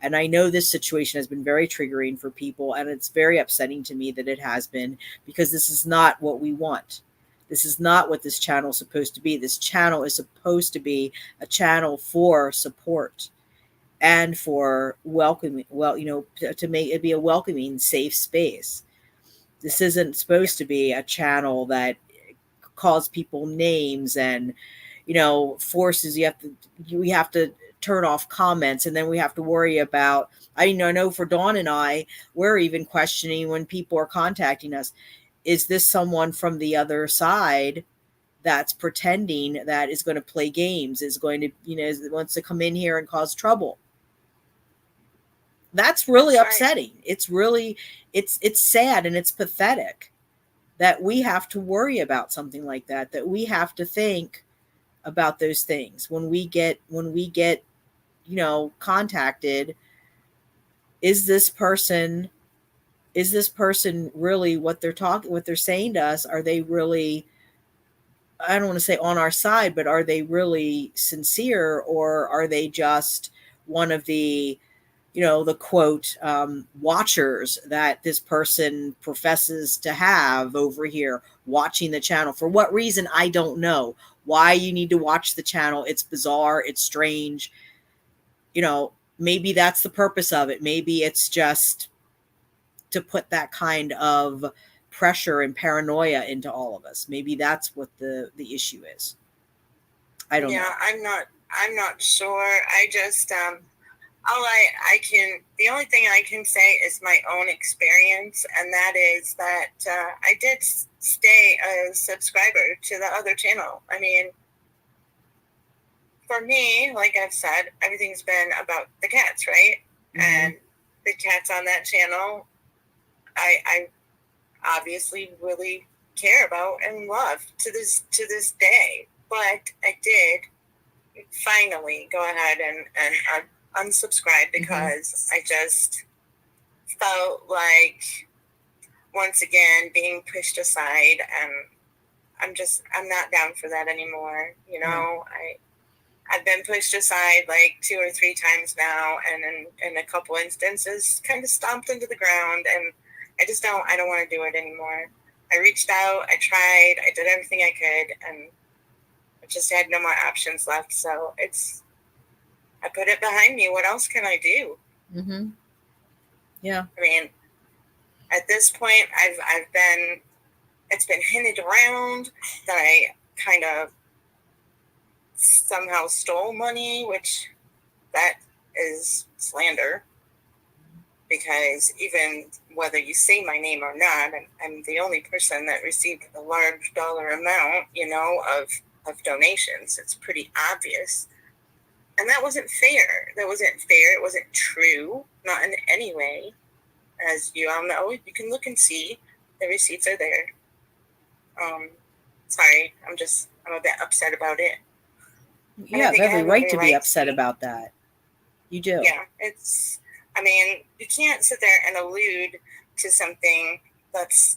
S1: And I know this situation has been very triggering for people, and it's very upsetting to me that it has been, because this is not what we want. This is not what this channel is supposed to be. This channel is supposed to be a channel for support and for welcoming, well, to make it be a welcoming, safe space. This isn't supposed to be a channel that calls people names and, forces we have to turn off comments, and then we have to worry about, I know for Dawn and I, we're even questioning when people are contacting us, is this someone from the other side that's pretending that is going to play games, is going to, wants to come in here and cause trouble? That's really upsetting. It's really, it's sad, and it's pathetic that we have to worry about something like that, that we have to think about those things when we get contacted. Is this person really what they're saying to us? Are they really, I don't want to say on our side, but are they really sincere, or are they just one of the, the quote, watchers that this person professes to have over here watching the channel? For what reason? I don't know why you need to watch the channel. It's bizarre. It's strange. Maybe that's the purpose of it. Maybe it's just to put that kind of pressure and paranoia into all of us. Maybe that's what the issue is. I don't know.
S3: I'm not sure. I just, the only thing I can say is my own experience, and that is that I did stay a subscriber to the other channel. I mean, for me, like I've said, everything's been about the cats, right? Mm-hmm. And the cats on that channel, I obviously really care about and love to this day. But I did finally go ahead and unsubscribe, because I just felt like, once again, being pushed aside, and I'm not down for that anymore. I've been pushed aside like 2 or 3 times now, and in a couple instances kind of stomped into the ground, and I don't want to do it anymore. I reached out, I tried, I did everything I could, and I just had no more options left. So I put it behind me. What else can I do?
S1: Mm-hmm. Yeah.
S3: I mean, at this point, it's been hinted around that I kind of somehow stole money, which that is slander, because even whether you say my name or not, I'm the only person that received a large dollar amount, of donations. It's pretty obvious. And that wasn't fair. It wasn't true, not in any way. As you all know, you can look and see the receipts are there. Sorry, I'm a bit upset about it.
S1: You have every right to be upset about that. You do.
S3: Yeah, you can't sit there and allude to something that's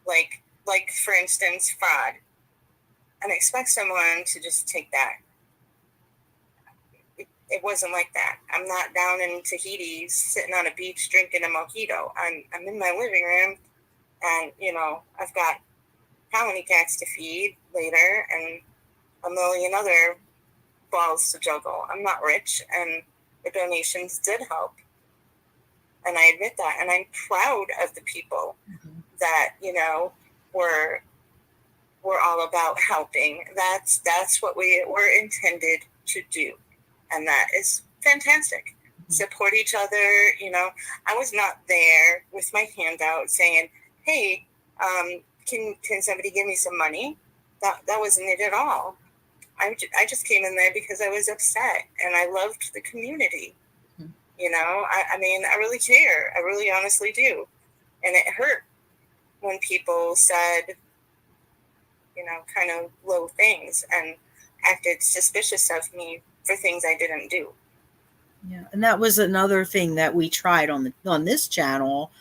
S3: like for instance, fraud, and expect someone to just take that. It wasn't like that. I'm not down in Tahiti sitting on a beach drinking a mojito. I'm in my living room, and I've got how many cats to feed later, and a million other balls to juggle. I'm not rich, and the donations did help, and I admit that, and I'm proud of the people mm-hmm. that we're all about helping. That's what we were intended to do, and that is fantastic. Mm-hmm. Support each other. I was not there with my hand out saying, "Hey, can somebody give me some money?" That wasn't it at all. I just came in there because I was upset, and I loved the community. Mm-hmm. I really care. I really honestly do. And it hurt when people said, kind of low things and acted suspicious of me for things I didn't do.
S1: Yeah, and that was another thing that we tried on this channel.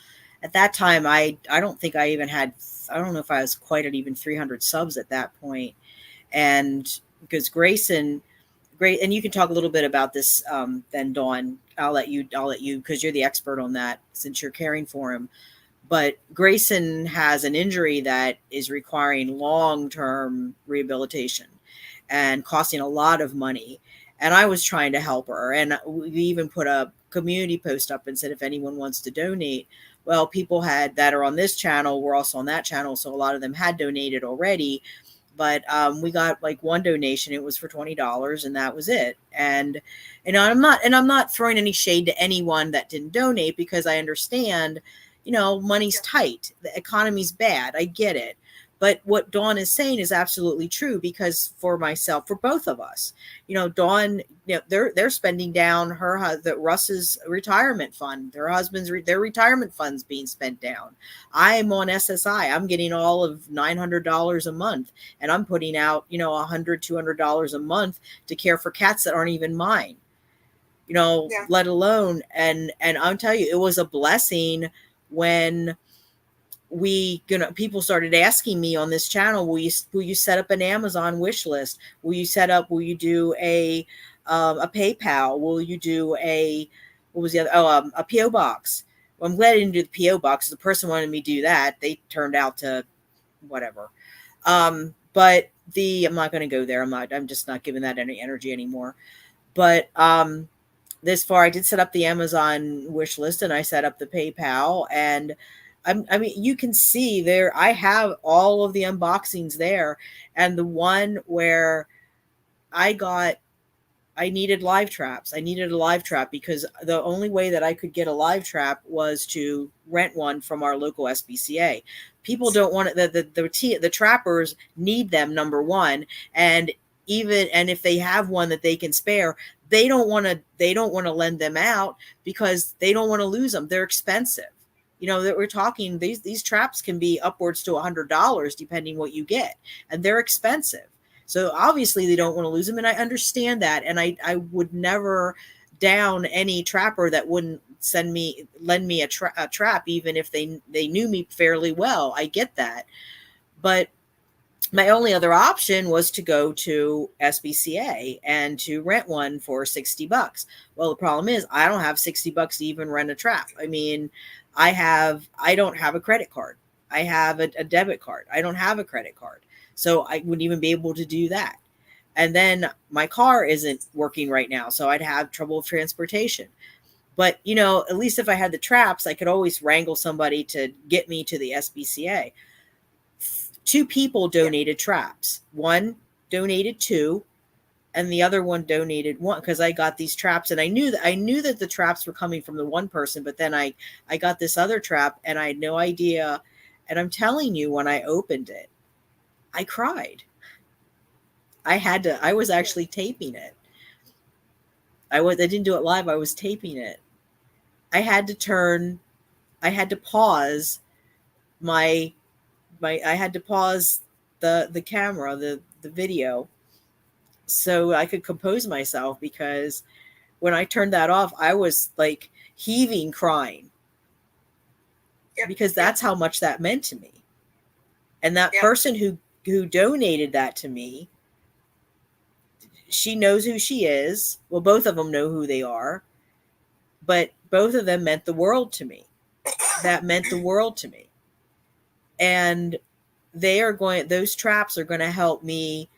S1: At that time, I don't think I even had, I don't know if I was quite at even 300 subs at that point. And because Grayson, great, and you can talk a little bit about this then, Dawn. I'll let you because you're the expert on that since you're caring for him. But Grayson has an injury that is requiring long-term rehabilitation and costing a lot of money. And I was trying to help her. And we even put a community post up and said, if anyone wants to donate, well, people had that are on this channel were also on that channel. So a lot of them had donated already. But we got like one donation. It was for $20, and that was it. And I'm not throwing any shade to anyone that didn't donate, because I understand, money's tight, the economy's bad. I get it. But what Dawn is saying is absolutely true, because for myself, for both of us, Dawn, they're spending down Russ's retirement fund, their husband's their retirement funds being spent down. I'm on SSI. I'm getting all of $900 a month, and I'm putting out, $100, $200 a month to care for cats that aren't even mine, let alone, and I'll tell you, it was a blessing when people started asking me on this channel, will you set up an Amazon wish list? Will you do a PayPal? Will you do what was the other? A PO box. Well, I'm glad I didn't do the PO box. The person wanted me to do that. They turned out to whatever. But I'm not going to go there. I'm just not giving that any energy anymore. But, this far, I did set up the Amazon wish list, and I set up the PayPal, and I mean, you can see there, I have all of the unboxings there. And the one where I needed live traps. I needed a live trap because the only way that I could get a live trap was to rent one from our local SPCA. People don't want it. The trappers need them, number one. And if they have one that they can spare, they don't want to lend them out because they don't want to lose them. They're expensive. That we're talking, these traps can be upwards to $100 depending what you get, and they're expensive. So obviously they don't want to lose them. And I understand that. And I would never down any trapper that wouldn't lend me a trap, even if they knew me fairly well. I get that. But my only other option was to go to SPCA and to rent one for $60. Well, the problem is I don't have $60 to even rent a trap. I mean, I don't have a credit card. I have a debit card. I don't have a credit card. So I wouldn't even be able to do that. And then my car isn't working right now, so I'd have trouble with transportation. But, at least if I had the traps, I could always wrangle somebody to get me to the SPCA. 2 people donated traps. One donated 2, and the other one donated 1, because I got these traps, and I knew that the traps were coming from the one person, but then I got this other trap, and I had no idea. And I'm telling you, when I opened it, I cried. I was actually taping it. I didn't do it live. I was taping it. I had to pause I had to pause the camera, the video, so I could compose myself, because when I turned that off, I was like heaving, crying, because that's how much that meant to me. And that person who donated that to me, she knows who she is. Well, both of them know who they are, but both of them meant the world to me. That meant the world to me. And those traps are going to help me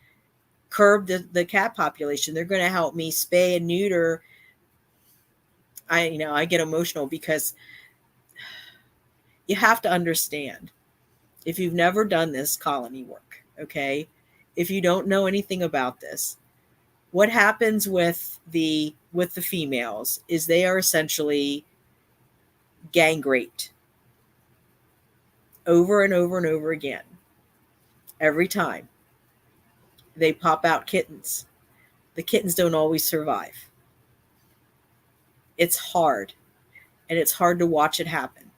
S1: curb the cat population. They're going to help me spay and neuter. I get emotional, because you have to understand, if you've never done this colony work, okay, if you don't know anything about this, what happens with the females is they are essentially gang raped over and over and over again. Every time they pop out kittens, the kittens don't always survive. It's hard, and it's hard to watch it happen.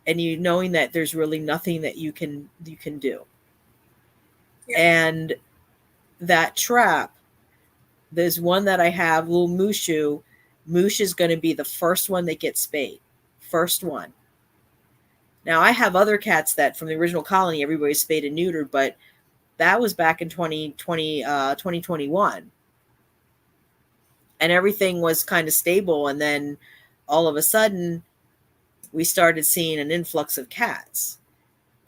S1: And knowing that there's really nothing that you can do. Yeah. And that trap, there's one that I have, little Mushu, Moosh is going to be the first one that gets spayed. First one. Now, I have other cats that from the original colony, everybody's spayed and neutered, but that was back in 2021. And everything was kind of stable. And then all of a sudden, we started seeing an influx of cats.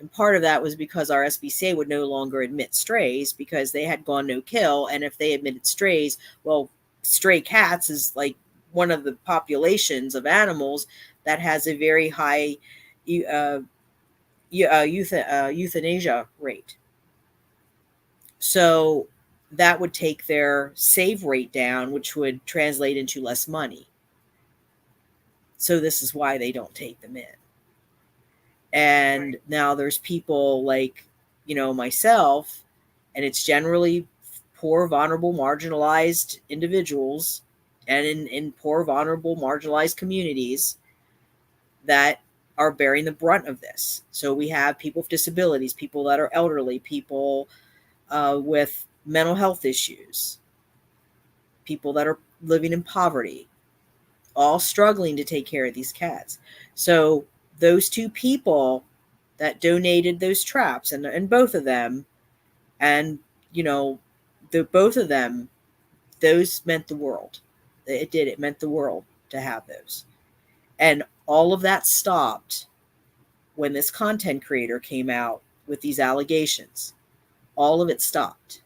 S1: And part of that was because our SPCA would no longer admit strays because they had gone no kill. And if they admitted strays, well, stray cats is like one of the populations of animals that has a very high euthanasia rate. So that would take their save rate down, which would translate into less money. So this is why they don't take them in. And now there's people like, myself, and it's generally poor, vulnerable, marginalized individuals and in poor, vulnerable, marginalized communities that are bearing the brunt of this. So we have people with disabilities, people that are elderly, people with mental health issues, people that are living in poverty, all struggling to take care of these cats. So those two people that donated those traps, and both of them, and both of them, those meant the world. It meant the world to have those. And all of that stopped when this content creator came out with these allegations. All of it stopped.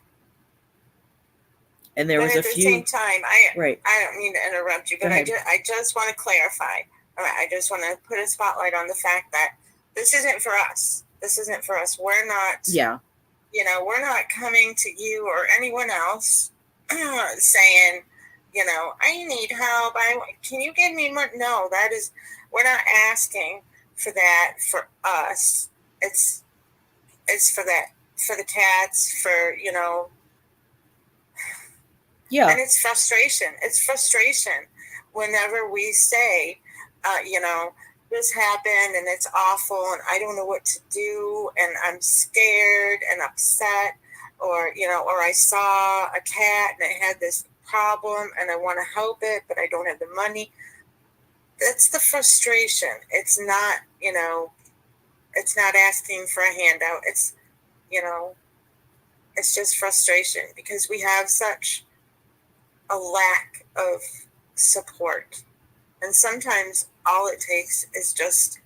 S1: And there was a few. At the
S3: same time, I don't mean to interrupt you, but I just want to clarify. I just want to put a spotlight on the fact that this isn't for us. This isn't for us. We're not. Yeah. We're not coming to you or anyone else saying, I need help. Can you give me money? No, we're not asking for that for us. It's for the cats, yeah. And it's frustration. It's frustration whenever we say, this happened and it's awful and I don't know what to do and I'm scared and upset, or I saw a cat and it had this problem and I want to help it, but I don't have the money. That's the frustration. It's not, it's not asking for a handout. It's, it's just frustration because we have such a lack of support. And sometimes all it takes is just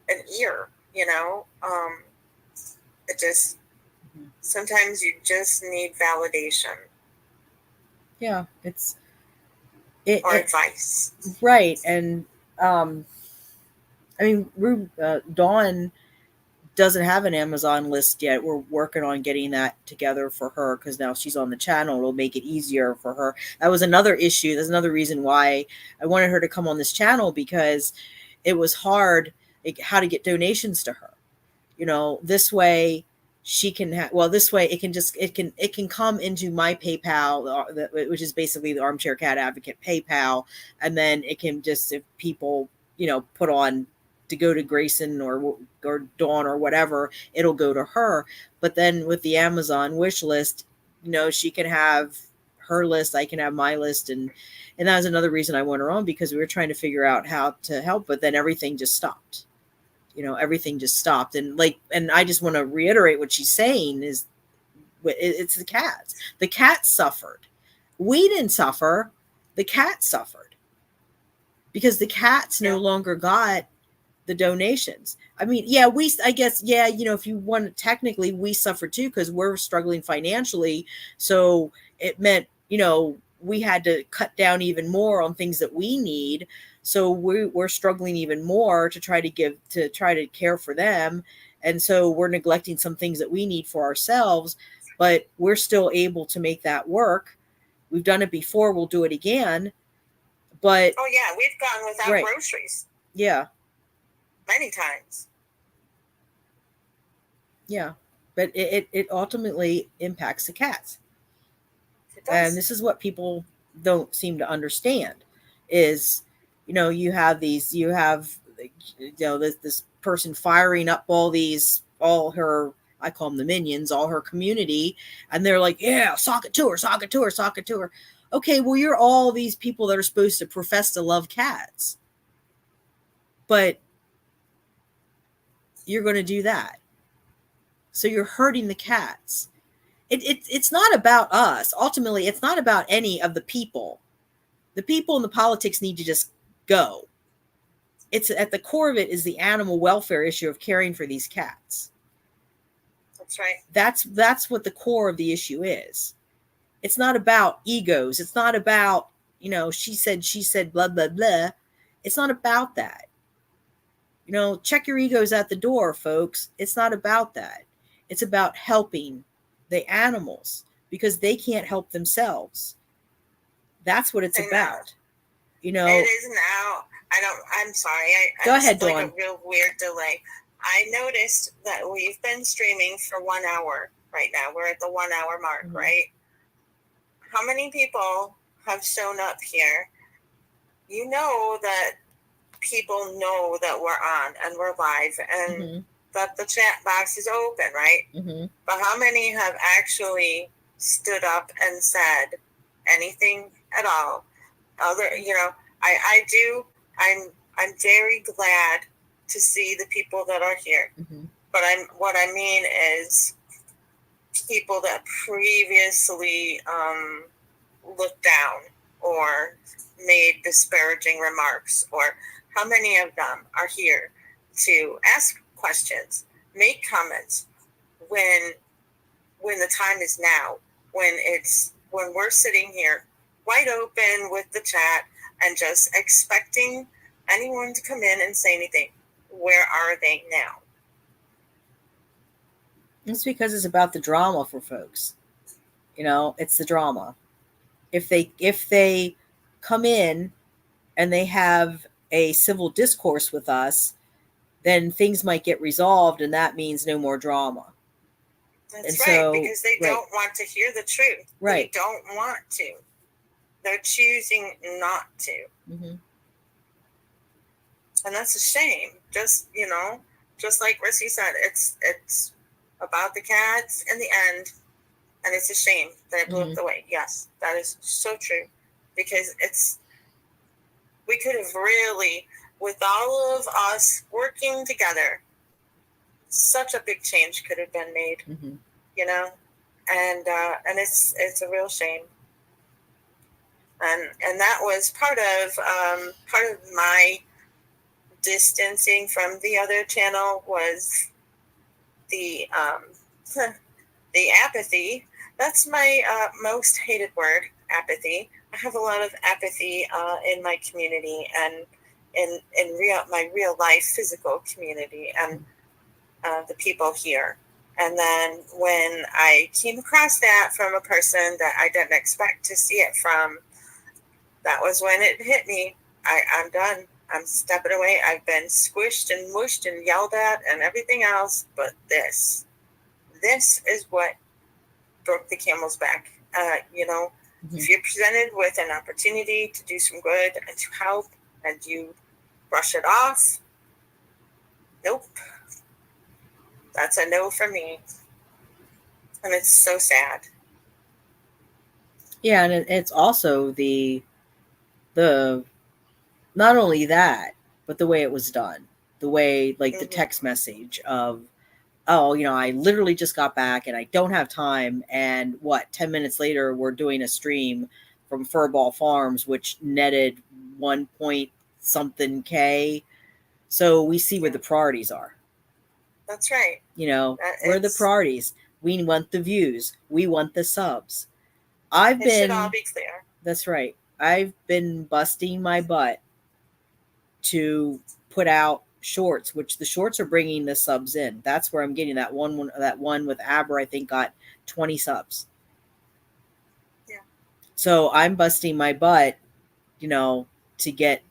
S3: an ear, it just, sometimes you just need validation.
S1: Yeah,
S3: or advice.
S1: Right. And, Dawn doesn't have an Amazon list yet. We're working on getting that together for her because now she's on the channel. It'll make it easier for her. That was another issue. That's another reason why I wanted her to come on this channel, because it was hard how to get donations to her. This way she can this way it can come into my PayPal, which is basically the Armchair Cat Advocate PayPal. And then it can just, if people, put on to go to Grayson or Dawn or whatever, it'll go to her. But then with the Amazon wish list, she can have her list, I can have my list, and that was another reason I went her on, because we were trying to figure out how to help, but then everything just stopped. Everything just stopped. And I just want to reiterate what she's saying is it's the cats. The cats suffered. We didn't suffer. The cats suffered because the cats no longer got the donations. I guess, if you want to, technically we suffered too, because we're struggling financially. So it meant, we had to cut down even more on things that we need. So we're struggling even more to try to care for them. And so we're neglecting some things that we need for ourselves, but we're still able to make that work. We've done it before. We'll do it again. But
S3: oh yeah, we've gone without groceries.
S1: Yeah.
S3: Many times.
S1: Yeah. But it ultimately impacts the cats. And this is what people don't seem to understand is, you have this person firing up all her I call them the minions, all her community, and they're like, yeah, sock it to her, sock it to her, sock it to her. Okay, well, you're all these people that are supposed to profess to love cats, but you're going to do that. So you're hurting the cats. It's not about us. Ultimately, it's not about any of the people. The people and the politics need to just go. It's at the core of it is the animal welfare issue of caring for these cats.
S3: That's right.
S1: That's what the core of the issue is. It's not about egos. It's not about, she said, blah, blah, blah. It's not about that. Check your egos at the door, folks. It's not about that. It's about helping the animals because they can't help themselves. That's what it's about.
S3: It is now. I'm sorry.
S1: Go ahead,
S3: Dawn.
S1: Dawn.
S3: Like a real weird delay. I noticed that we've been streaming for 1 hour right now. We're at the 1 hour mark,
S1: Mm-hmm.
S3: right? How many people have shown up here? You know that people know that we're on and we're live and
S1: Mm-hmm.
S3: that the chat box is open, right?
S1: Mm-hmm.
S3: But how many have actually stood up and said anything at all? I do. I'm very glad to see the people that are here.
S1: Mm-hmm.
S3: But what I mean is people that previously looked down or made disparaging remarks, or how many of them are here to ask questions, make comments when the time is now, when we're sitting here wide open with the chat and just expecting anyone to come in and say anything. Where are they now?
S1: It's because it's about the drama for folks. It's the drama. If they come in and they have a civil discourse with us, then things might get resolved, and that means no more drama.
S3: That's right, because they don't want to hear the truth.
S1: Right.
S3: They don't want to. They're choosing not to.
S1: Mm-hmm.
S3: And that's a shame. Just like Rissy said, it's about the cats in the end, and it's a shame that it blew up the way. Yes, that is so true, because we could have really, with all of us working together, such a big change could have been made.
S1: Mm-hmm.
S3: And it's a real shame. And that was part of my distancing from the other channel was the apathy. That's my most hated word, apathy. I have a lot of apathy in my community and in my real life physical community and the people here. And then when I came across that from a person that I didn't expect to see it from, that was when it hit me. I'm done. I'm stepping away. I've been squished and mushed and yelled at and everything else. But this is what broke the camel's back. If you're presented with an opportunity to do some good and to help and you brush it off, nope. That's a no for me. And it's so sad.
S1: Yeah, and it's also the not only that, but the way it was done. The way, the text message of, I literally just got back and I don't have time. And 10 minutes later, we're doing a stream from Furball Farms, which netted 1 point something K. So we see where the priorities are.
S3: That's right.
S1: Where are the priorities? We want the views. We want the subs.
S3: It should all be clear.
S1: That's right. I've been busting my butt to put out shorts, which the shorts are bringing the subs in. That's where I'm getting that one with Aber, I think, got 20 subs.
S3: Yeah.
S1: So I'm busting my butt, to get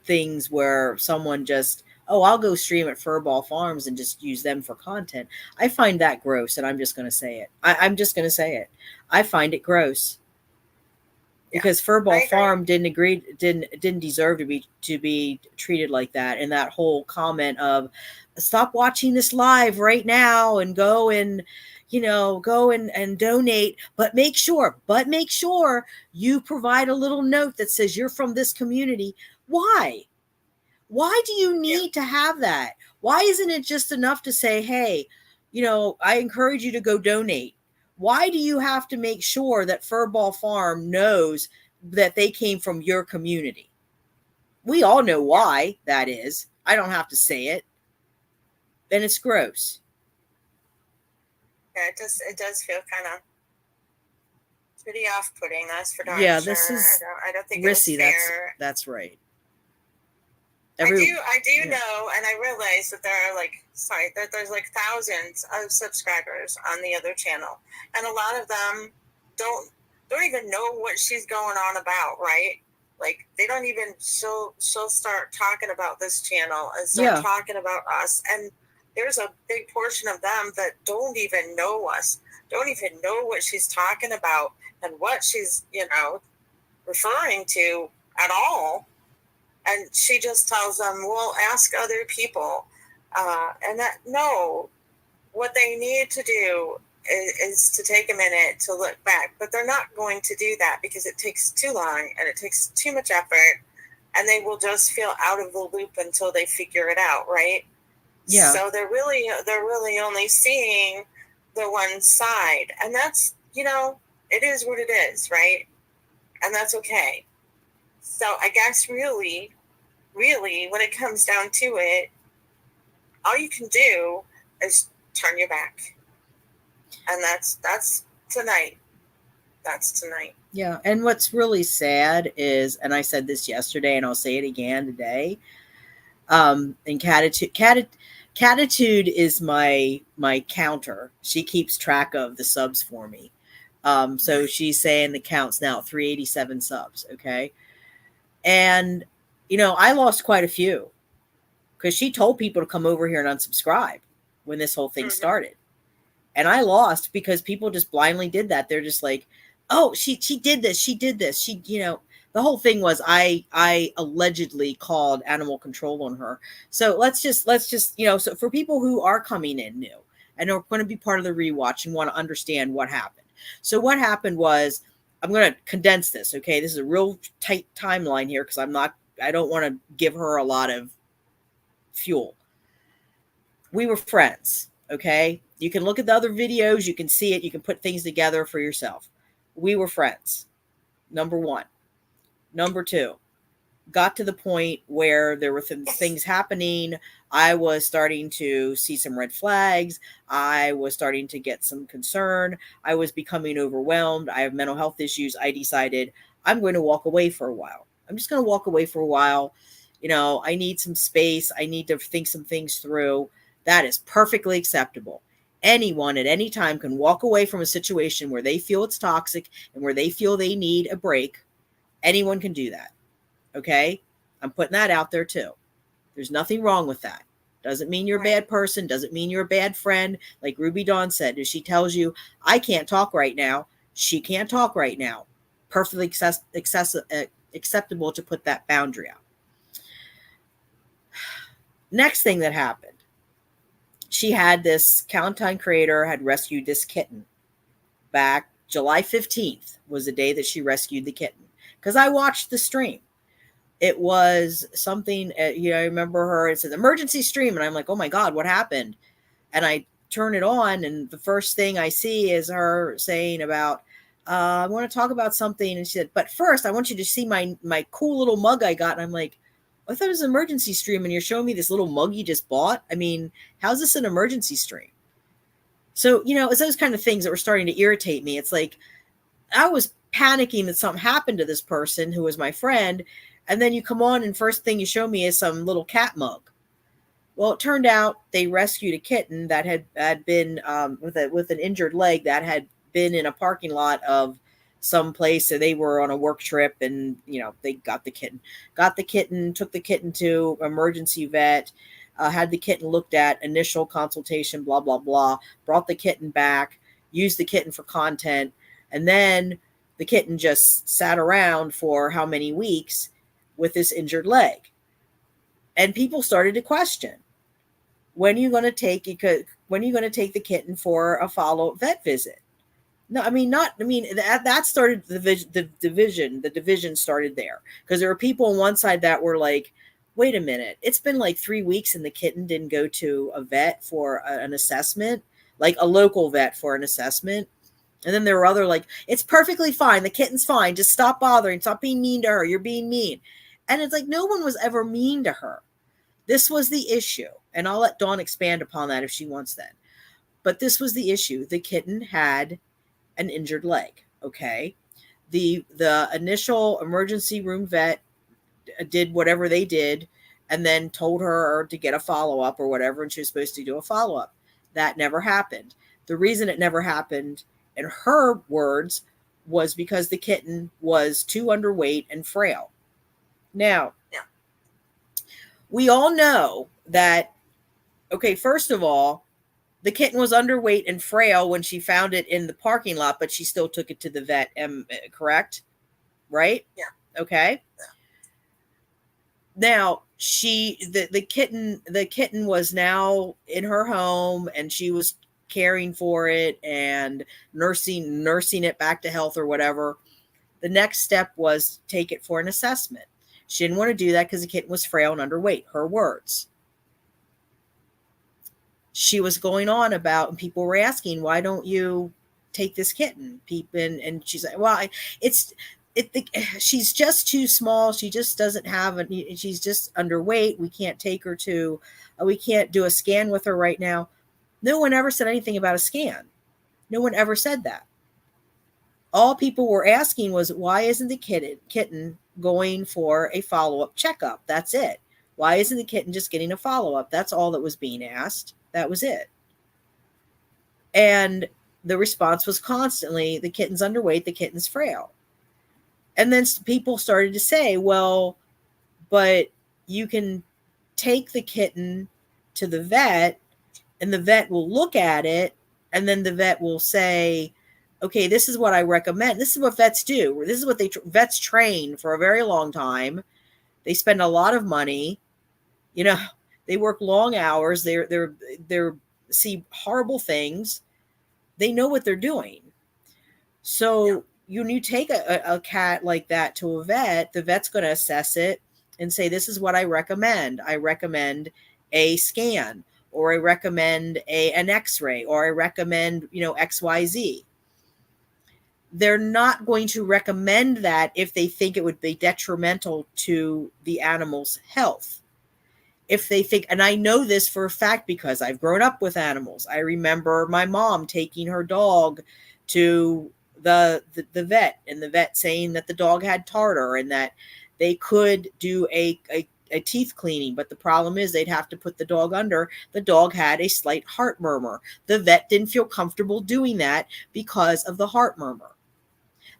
S1: things where someone just, I'll go stream at Furball Farms and just use them for content. I find that gross, and I'm just going to say it. I'm just going to say it. I find it gross. because Furball Farm didn't deserve to be treated like that. And that whole comment of stop watching this live right now and go and donate, but make sure you provide a little note that says you're from this community. Why do you need to have that? Why isn't it just enough to say, hey, I encourage you to go donate? Why do you have to make sure that Furball Farm knows that they came from your community? We all know why that is. I don't have to say it. And it's gross.
S3: Yeah, it does feel kind of pretty off-putting. That's for darn
S1: yeah,
S3: sure.
S1: This is
S3: I don't think
S1: risky.
S3: It was fair.
S1: That's right.
S3: I do know, and I realize that there's like thousands of subscribers on the other channel, and a lot of them don't even know what she's going on about, right? Like they don't even. She'll start talking about this channel and start talking about us, and there's a big portion of them that don't even know us, don't even know what she's talking about and what she's referring to at all. And she just tells them, well, ask other people. What they need to do is to take a minute to look back. But they're not going to do that because it takes too long and it takes too much effort. And they will just feel out of the loop until they figure it out, right?
S1: Yeah.
S3: So they're really only seeing the one side. And that's, it is what it is, right? And that's okay. So I guess really, when it comes down to it, all you can do is turn your back. And that's tonight. That's tonight.
S1: Yeah. And what's really sad is, and I said this yesterday and I'll say it again today, and Catitude is my counter. She keeps track of the subs for me. So she's saying the count's now 387 subs. Okay. And, I lost quite a few because she told people to come over here and unsubscribe when this whole thing started. And I lost because people just blindly did that. They're just like, oh, she did this. She did this. The whole thing was I allegedly called animal control on her. So let's just, so for people who are coming in new and are going to be part of the rewatch and want to understand what happened. So what happened was, I'm going to condense this. Okay. This is a real tight timeline here because I don't want to give her a lot of fuel. We were friends. Okay. You can look at the other videos. You can see it. You can put things together for yourself. We were friends. Number one. Number two, got to the point where there were things happening. I was starting to see some red flags. I was starting to get some concern. I was becoming overwhelmed. I have mental health issues. I decided I'm going to walk away for a while. I'm just going to walk away for a while. I need some space. I need to think some things through. That is perfectly acceptable. Anyone at any time can walk away from a situation where they feel it's toxic and where they feel they need a break. Anyone can do that. Okay. I'm putting that out there too. There's nothing wrong with that. Doesn't mean you're a bad person. Doesn't mean you're a bad friend. Like Ruby Dawn said, if she tells you, I can't talk right now, she can't talk right now. Perfectly acceptable to put that boundary out. Next thing that happened, she had this content creator had rescued this kitten back July 15th was the day that she rescued the kitten. Because I watched the stream. It was something, I remember her, it said emergency stream. And I'm like, oh my God, what happened? And I turn it on. And the first thing I see is her saying about, I want to talk about something. And she said, but first I want you to see my cool little mug I got. And I'm like, I thought it was an emergency stream. And you're showing me this little mug you just bought. I mean, how's this an emergency stream? So, it's those kind of things that were starting to irritate me. It's like, I was panicking that something happened to this person who was my friend. And then you come on and first thing you show me is some little cat mug. Well, it turned out they rescued a kitten that had been with an injured leg that had been in a parking lot of some place. So they were on a work trip and, they got the kitten, took the kitten to emergency vet, had the kitten looked at, initial consultation, blah, blah, blah, brought the kitten back, used the kitten for content. And then the kitten just sat around for how many weeks with this injured leg. And people started to question, when are you going to take the kitten for a follow-up vet visit? No, that started the division started there, because there were people on one side that were like, wait a minute, it's been like 3 weeks and the kitten didn't go to a vet for an assessment, like a local vet for an assessment. And then there were other like, it's perfectly fine, the kitten's fine, just stop bothering, stop being mean to her, you're being mean. And it's like, no one was ever mean to her. This was the issue. And I'll let Dawn expand upon that if she wants that. But this was the issue. The kitten had an injured leg. Okay. The initial emergency room vet did whatever they did and then told her to get a follow-up or whatever, and she was supposed to do a follow-up. That never happened. The reason it never happened, in her words, was because the kitten was too underweight and frail. Now, we all know that, okay, first of all, the kitten was underweight and frail when she found it in the parking lot, but she still took it to the vet, correct? Right?
S3: Yeah.
S1: Okay. Yeah. Now, the kitten was now in her home, and she was caring for it and nursing it back to health or whatever. The next step was take it for an assessment. She didn't want to do that because the kitten was frail and underweight, her words. She was going on about, and people were asking, why don't you take this kitten? And she's like, well, she's just too small. She just doesn't have she's just underweight. We can't take her we can't do a scan with her right now. No one ever said anything about a scan. No one ever said that. All people were asking was, why isn't the kitten going for a follow-up checkup? That's it. Why isn't the kitten just getting a follow-up? That's all that was being asked. That was it. And the response was constantly, the kitten's underweight, the kitten's frail. And then people started to say, well, but you can take the kitten to the vet, and the vet will look at it, and then the vet will say, okay, this is what I recommend. This is what vets do. This is what vets train for a very long time. They spend a lot of money. They work long hours. They're see horrible things. They know what they're doing. So when you take a cat like that to a vet, the vet's going to assess it and say, this is what I recommend. I recommend a scan, or I recommend an x-ray, or I recommend, XYZ. They're not going to recommend that if they think it would be detrimental to the animal's health. If they think, and I know this for a fact because I've grown up with animals. I remember my mom taking her dog to the vet, and the vet saying that the dog had tartar and that they could do a teeth cleaning, but the problem is they'd have to put the dog under. The dog had a slight heart murmur. The vet didn't feel comfortable doing that because of the heart murmur.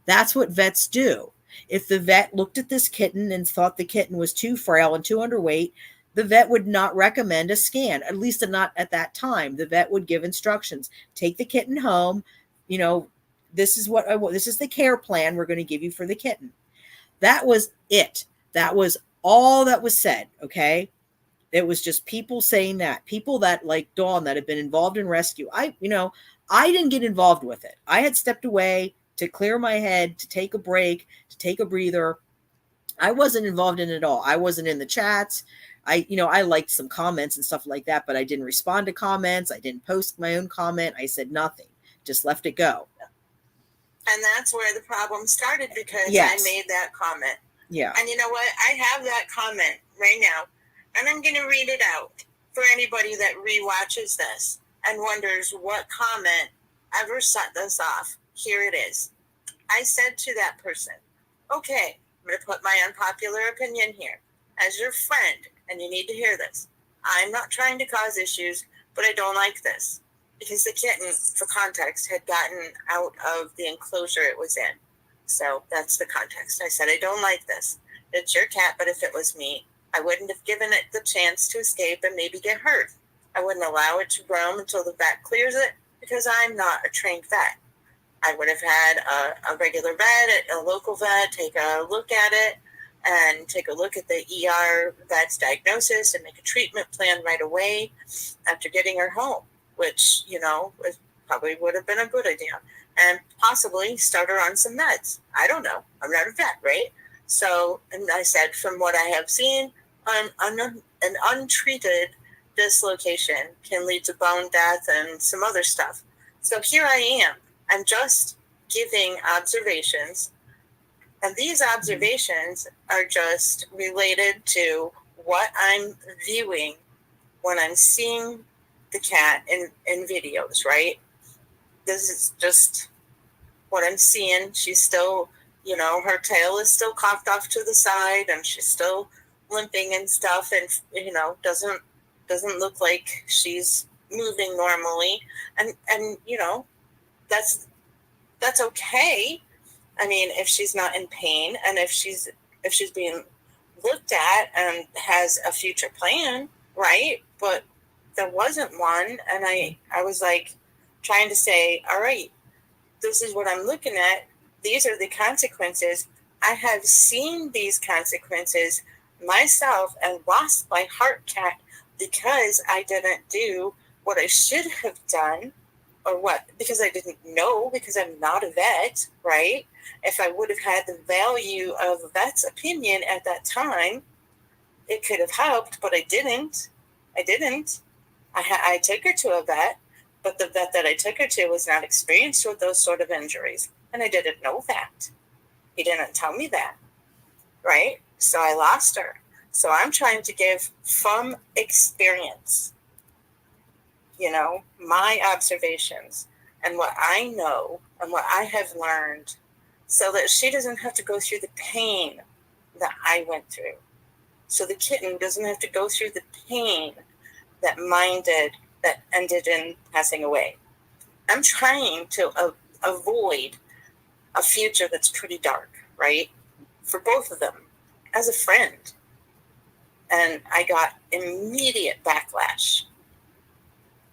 S1: That's what vets do. If the vet looked at this kitten and thought the kitten was too frail and too underweight, the vet would not recommend a scan, at least not at that time. The vet would give instructions. Take the kitten home. This is the care plan we're going to give you for the kitten. That was it. That was all that was said. Okay. It was just people saying that. People that, like Dawn, that had been involved in rescue. I didn't get involved with it. I had stepped away to clear my head, to take a break, to take a breather. I wasn't involved in it at all. I wasn't in the chats. I liked some comments and stuff like that, but I didn't respond to comments. I didn't post my own comment. I said nothing, just left it go.
S3: And that's where the problem started, because
S1: Yes.
S3: I made that comment.
S1: Yeah.
S3: And you know what? I have that comment right now, and I'm going to read it out for anybody that rewatches this and wonders what comment ever set this off. Here it is. I said to that person, okay, I'm going to put my unpopular opinion here. As your friend, and you need to hear this, I'm not trying to cause issues, but I don't like this. Because the kitten, for context, had gotten out of the enclosure it was in. So that's the context. I said, I don't like this. It's your cat, but if it was me, I wouldn't have given it the chance to escape and maybe get hurt. I wouldn't allow it to roam until the vet clears it, because I'm not a trained vet. I would have had a regular vet, a local vet, take a look at it and take a look at the ER vet's diagnosis and make a treatment plan right away after getting her home, which, probably would have been a good idea. And possibly start her on some meds. I don't know. I'm not a vet, right? So, and I said, from what I have seen, an untreated dislocation can lead to bone death and some other stuff. So here I am. I'm just giving observations. And these observations are just related to what I'm viewing when I'm seeing the cat in videos, right? This is just what I'm seeing. She's still, her tail is still cocked off to the side and she's still limping and stuff, and, doesn't look like she's moving normally. And that's okay. I mean, if she's not in pain and if she's being looked at and has a future plan, right? But there wasn't one. And I was like trying to say, all right, this is what I'm looking at. These are the consequences. I have seen these consequences myself and lost my heart cat because I didn't do what I should have done, or what, because I didn't know, because I'm not a vet, right? If I would have had the value of a vet's opinion at that time, it could have helped, but I didn't. I took her to a vet, but the vet that I took her to was not experienced with those sort of injuries. And I didn't know that. He didn't tell me that, right? So I lost her. So I'm trying to give from experience, my observations and what I know and what I have learned, so that she doesn't have to go through the pain that I went through. So the kitten doesn't have to go through the pain that mine did, that ended in passing away. I'm trying to avoid a future that's pretty dark, right? For both of them, as a friend. And I got immediate backlash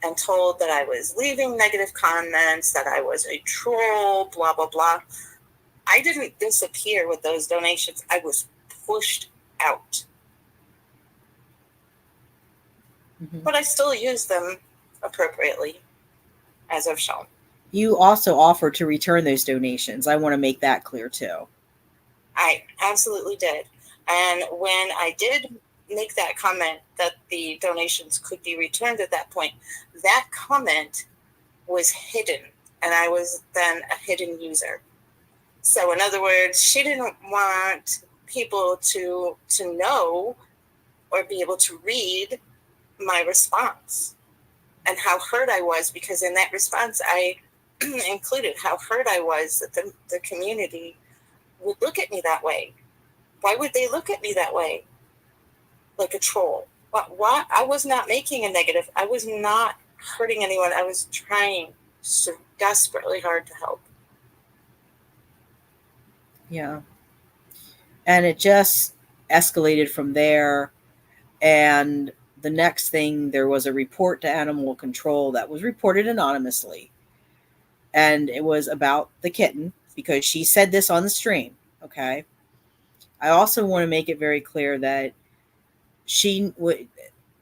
S3: and told that I was leaving negative comments, that I was a troll, blah, blah, blah. I didn't disappear with those donations. I was pushed out. Mm-hmm. But I still use them appropriately, as I've shown.
S1: You also offered to return those donations. I want to make that clear too.
S3: I absolutely did. And when I did make that comment that the donations could be returned at that point, that comment was hidden, and I was then a hidden user. So in other words, she didn't want people to know or be able to read my response and how hurt I was, because in that response I included how hurt I was that the community would look at me that way. Why would they look at me that way? Like a troll. What? I was not making a negative. I was not hurting anyone. I was trying so desperately hard to help.
S1: Yeah. And it just escalated from there. And the next thing, there was a report to animal control that was reported anonymously. And it was about the kitten, because she said this on the stream. Okay. I also want to make it very clear that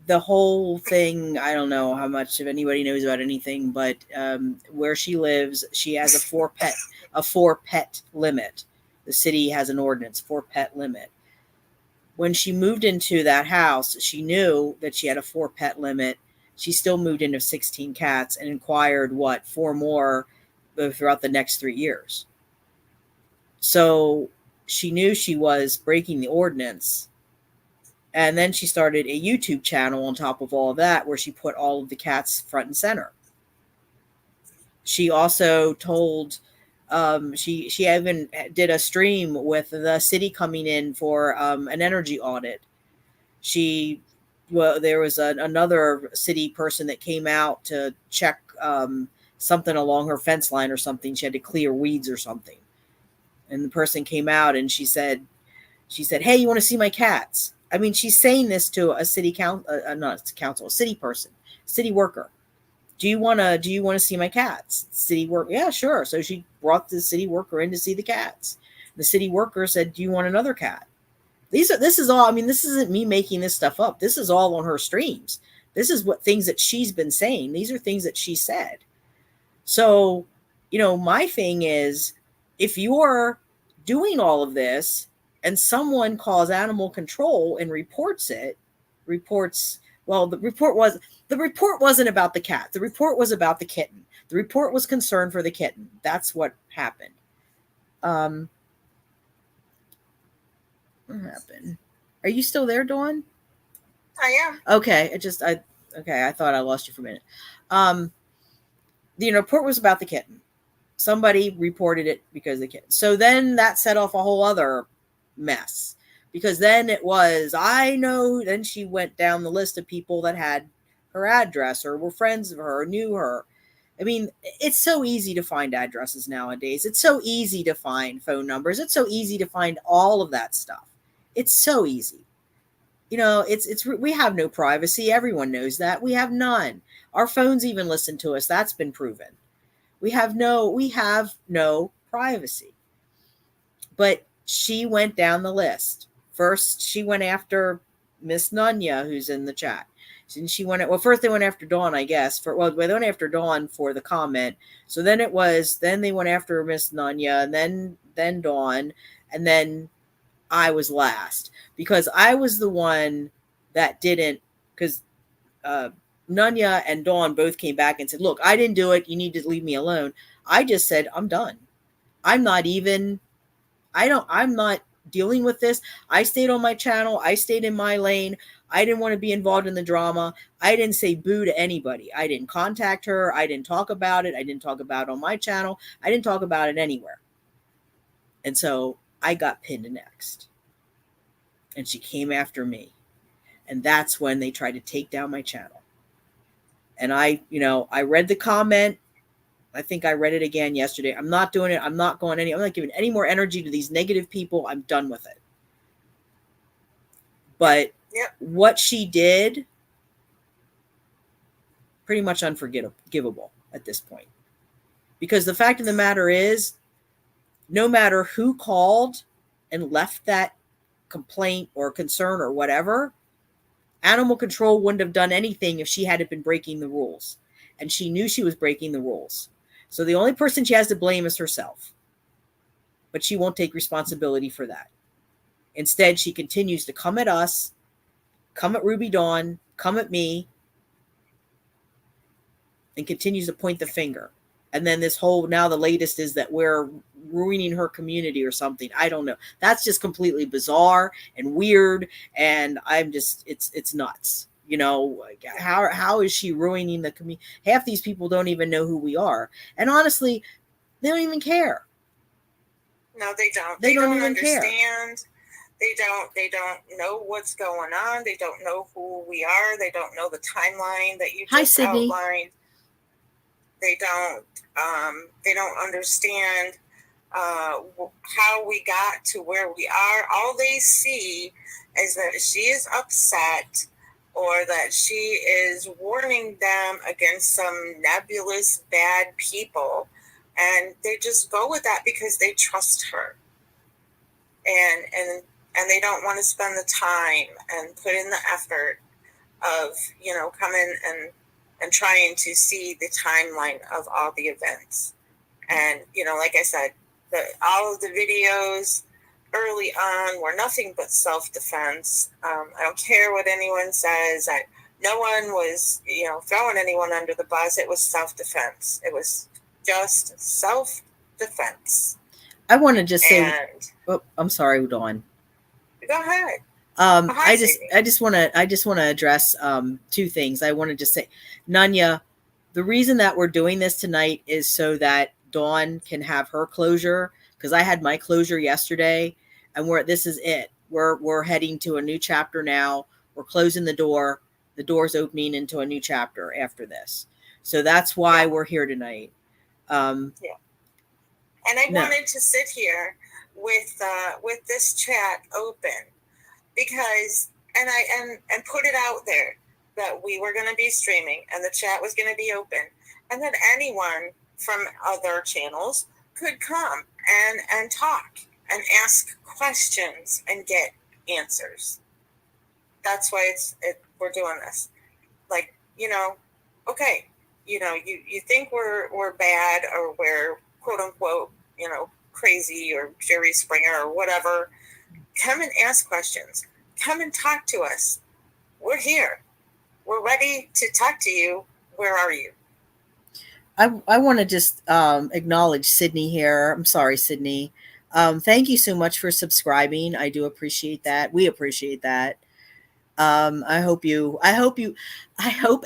S1: the whole thing, I don't know how much of anybody knows about anything, but where she lives, she has a four pet limit. The city has an ordinance, 4-pet limit. When she moved into that house, she knew that she had a 4-pet limit. She still moved into 16 cats and inquired 4 more throughout the next 3 years. So she knew she was breaking the ordinance. And then she started a YouTube channel on top of all of that, where she put all of the cats front and center. She also told, she even did a stream with the city coming in for an energy audit. There was another city person that came out to check something along her fence line or something. She had to clear weeds or something. And the person came out and she said, "Hey, you want to see my cats?" I mean, she's saying this to a city council, a city person, city worker. do you want to see my cats? City work, yeah, sure. So she brought the city worker in to see the cats. The city worker said, do you want another cat? This is all, I mean, this isn't me making this stuff up. This is all on her streams. This is what things that she's been saying. These are things that she said. So, my thing is, if you're doing all of this and someone calls animal control and well, the report wasn't about the cat. The report was about the kitten. The report was concerned for the kitten. That's what happened. What happened? Are you still there, Dawn?
S3: I am.
S1: Okay. I thought I lost you for a minute. The report was about the kitten. Somebody reported it because of the kitten. So then that set off a whole other mess, because then it was, then she went down the list of people that had her address or were friends of her or knew her. I mean, it's so easy to find addresses nowadays. It's so easy to find phone numbers. It's so easy to find all of that stuff. It's so easy. We have no privacy. Everyone knows that. We have none. Our phones even listen to us. That's been proven. We have no privacy. But she went down the list. First, she went after Miss Nunya, who's in the chat. First they went after Dawn, I guess. They went after Dawn for the comment. So then they went after Miss Nunya, and then Dawn, and then I was last, because I was the one that didn't, because Nunya and Dawn both came back and said, look, I didn't do it. You need to leave me alone. I just said, I'm done. I'm not dealing with this. I stayed on my channel. I stayed in my lane. I didn't want to be involved in the drama. I didn't say boo to anybody. I didn't contact her. I didn't talk about it. I didn't talk about it on my channel. I didn't talk about it anywhere. And so I got pinned next. And she came after me. And that's when they tried to take down my channel. And I read the comment. I think I read it again yesterday. I'm not doing it. I'm not giving any more energy to these negative people. I'm done with it. But What she did, pretty much unforgivable at this point. Because the fact of the matter is, no matter who called and left that complaint or concern or whatever, animal control wouldn't have done anything if she hadn't been breaking the rules. And she knew she was breaking the rules. So the only person she has to blame is herself. But she won't take responsibility for that. Instead, she continues to come at us, come at Ruby Dawn, come at me, and continues to point the finger. And then now the latest is that we're ruining her community or something. I don't know. That's just completely bizarre and weird. And it's nuts. How is she ruining the community? Half these people don't even know who we are. And honestly, they don't even care.
S3: No, they don't.
S1: They don't even
S3: understand.
S1: Care.
S3: They don't know what's going on. They don't know who we are. They don't know the timeline that you just outlined. They don't understand how we got to where we are. All they see is that she is upset, or that she is warning them against some nebulous bad people, and they just go with that because they trust her, and they don't want to spend the time and put in the effort of coming and trying to see the timeline of all the events. And like I said, all of the videos early on were nothing but self-defense. I don't care what anyone says. No one was, throwing anyone under the bus. It was self-defense. It was just self-defense.
S1: I want to just say, I'm sorry, Dawn.
S3: Go ahead.
S1: I just want to address two things. I want to just say, Nunya, the reason that we're doing this tonight is so that Dawn can have her closure, because I had my closure yesterday, and this is it. We're heading to a new chapter now. We're closing the door. The door's opening into a new chapter after this. So that's why we're here tonight.
S3: And I wanted to sit here with this chat open, because and put it out there, that we were going to be streaming and the chat was going to be open, and that anyone from other channels could come and talk and ask questions and get answers. That's why we're doing this. Like, okay, you think we're bad, or we're quote unquote, crazy, or Jerry Springer or whatever. Come and ask questions. Come and talk to us. We're here. We're ready to talk to you. Where are you?
S1: I want to just acknowledge Sydney here. I'm sorry, Sydney. Thank you so much for subscribing. I do appreciate that. We appreciate that. I hope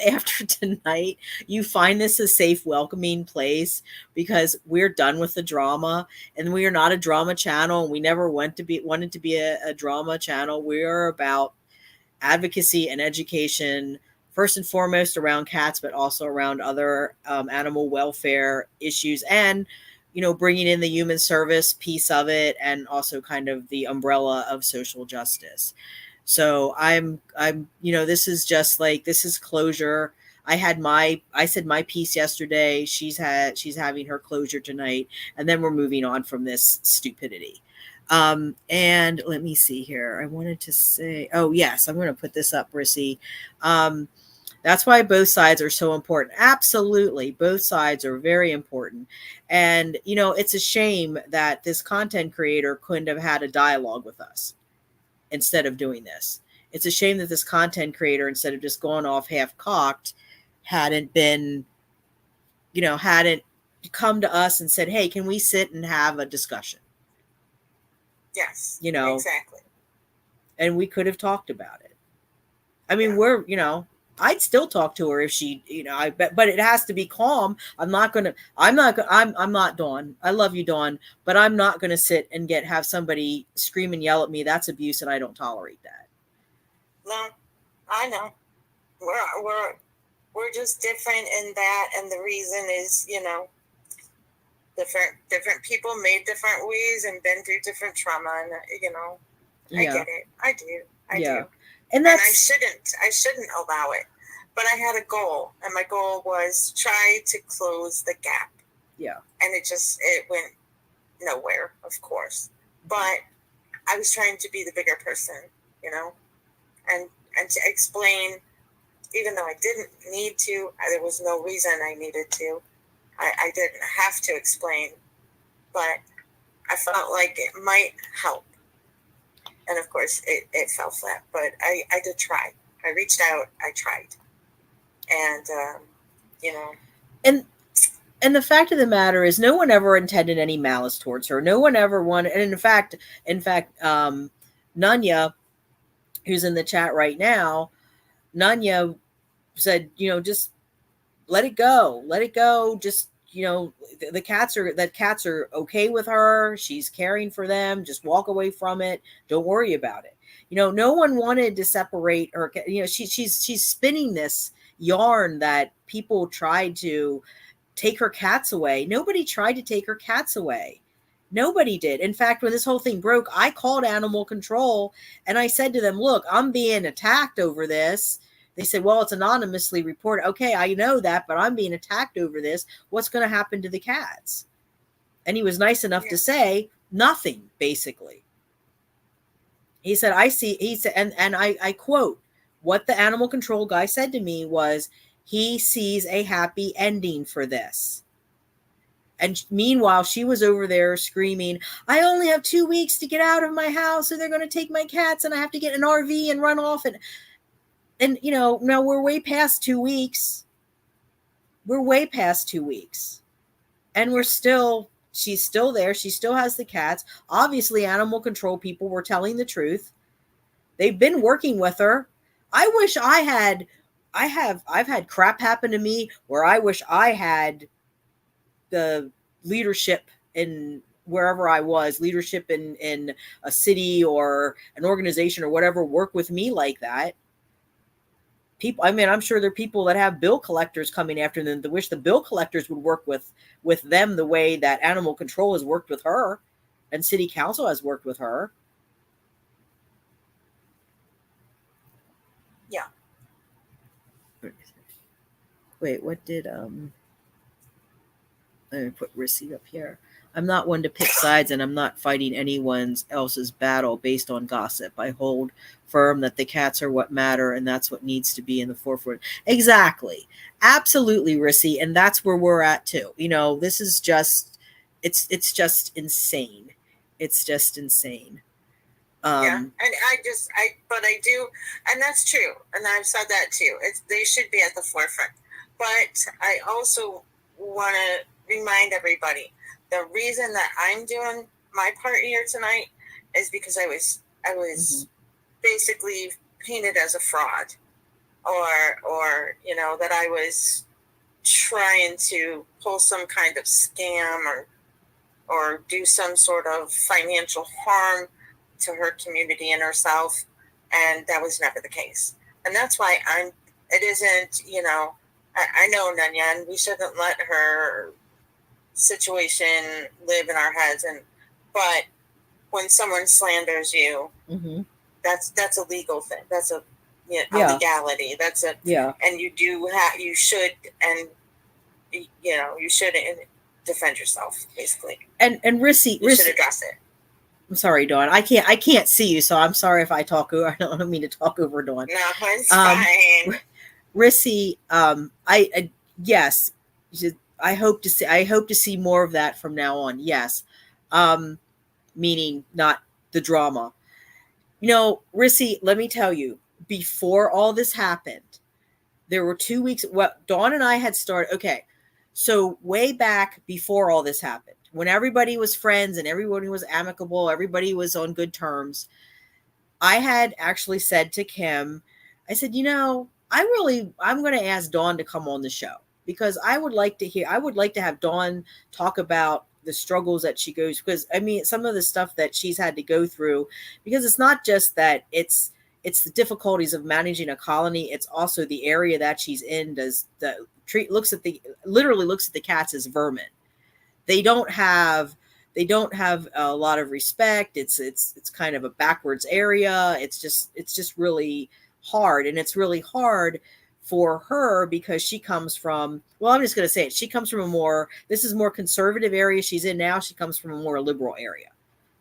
S1: after tonight you find this a safe, welcoming place, because we're done with the drama, and we are not a drama channel. We never wanted to be a drama channel. We are about advocacy and education, first and foremost around cats, but also around other animal welfare issues, and bringing in the human service piece of it, and also kind of the umbrella of social justice. So I'm this is just like, this is closure. I said my piece yesterday. She's having her closure tonight, and then we're moving on from this stupidity. And let me see here. I wanted to say, oh yes, I'm going to put this up, Rissy. That's why both sides are so important. Absolutely. Both sides are very important. And, it's a shame that this content creator couldn't have had a dialogue with us instead of doing this. It's a shame that this content creator, instead of just going off half cocked, hadn't come to us and said, hey, can we sit and have a discussion?
S3: Yes, exactly.
S1: And we could have talked about it. I mean, I'd still talk to her if she, but it has to be calm. I'm not Dawn. I love you, Dawn, but I'm not going to sit and have somebody scream and yell at me. That's abuse, and I don't tolerate that.
S3: No, I know. We're just different in that, and the reason is, different people made different ways and been through different trauma, and I get it. I do. I do. And I shouldn't allow it. But I had a goal, and my goal was try to close the gap.
S1: Yeah. And
S3: it went nowhere, of course. But I was trying to be the bigger person, and to explain, even though I didn't need to, there was no reason I needed to. I didn't have to explain, but I felt like it might help. And of course, it fell flat, but I did try. I reached out. I tried. And,
S1: And the fact of the matter is, no one ever intended any malice towards her. No one ever wanted. And in fact, Nanya, who's in the chat right now, Nanya said, just let it go. Let it go. Just, the cats are okay with her. She's caring for them. Just walk away from it. Don't worry about it. No one wanted to separate her. She's spinning this yarn that people tried to take her cats away. Nobody tried to take her cats away. Nobody did. In fact, when this whole thing broke, I called animal control and I said to them, look, I'm being attacked over this. They said, well, it's anonymously reported. Okay, I know that, but I'm being attacked over this. What's going to happen to the cats? And he was nice enough to say nothing, basically. He said, and I quote, what the animal control guy said to me was, he sees a happy ending for this. And meanwhile, she was over there screaming, I only have 2 weeks to get out of my house, or they're going to take my cats, and I have to get an RV and run off. And now we're way past 2 weeks. We're way past 2 weeks. And she's still there. She still has the cats. Obviously, animal control people were telling the truth. They've been working with her. I wish I've had crap happen to me where I wish I had the leadership in wherever I was, leadership in a city or an organization or whatever, work with me like that. People, I'm sure there are people that have bill collectors coming after them that wish the bill collectors would work with them the way that animal control has worked with her and city council has worked with her.
S3: Yeah.
S1: Wait, what did let me put Rissy up here. I'm not one to pick sides, and I'm not fighting anyone else's battle based on gossip. I hold firm that the cats are what matter, and that's what needs to be in the forefront. Exactly. Absolutely, Rissy. And that's where we're at too. This is just it's just insane. It's just insane.
S3: Yeah, and but I do, and that's true, and I've said that too. They should be at the forefront, but I also want to remind everybody the reason that I'm doing my part here tonight is because I was basically painted as a fraud, or that I was trying to pull some kind of scam or do some sort of financial harm to her community and herself, and that was never the case. And that's why it isn't, I know Nanya, and we shouldn't let her situation live in our heads, but when someone slanders you, that's a legal thing. That's a legality. That's and you should defend yourself, basically.
S1: And Rissy,
S3: you should address it.
S1: I'm sorry, Dawn. I can't see you, so I'm sorry if I talk over. I don't mean to talk over Dawn.
S3: No, it's fine.
S1: Rissy, yes, I hope to see more of that from now on. Yes, meaning not the drama. Rissy, let me tell you. Before all this happened, there were 2 weeks. What Dawn and I had started. Okay, so way back before all this happened, when everybody was friends and everybody was amicable, everybody was on good terms, I had actually said to Kim, I said, I'm going to ask Dawn to come on the show because I would like to have Dawn talk about the struggles that she goes, because some of the stuff that she's had to go through, because it's not just that it's the difficulties of managing a colony. It's also the area that she's in looks at the cats as vermin. They don't have a lot of respect. It's kind of a backwards area. It's just really hard, and it's really hard for her because she comes from, well, I'm just going to say it. She comes from this is more conservative area she's in now. She comes from a more liberal area.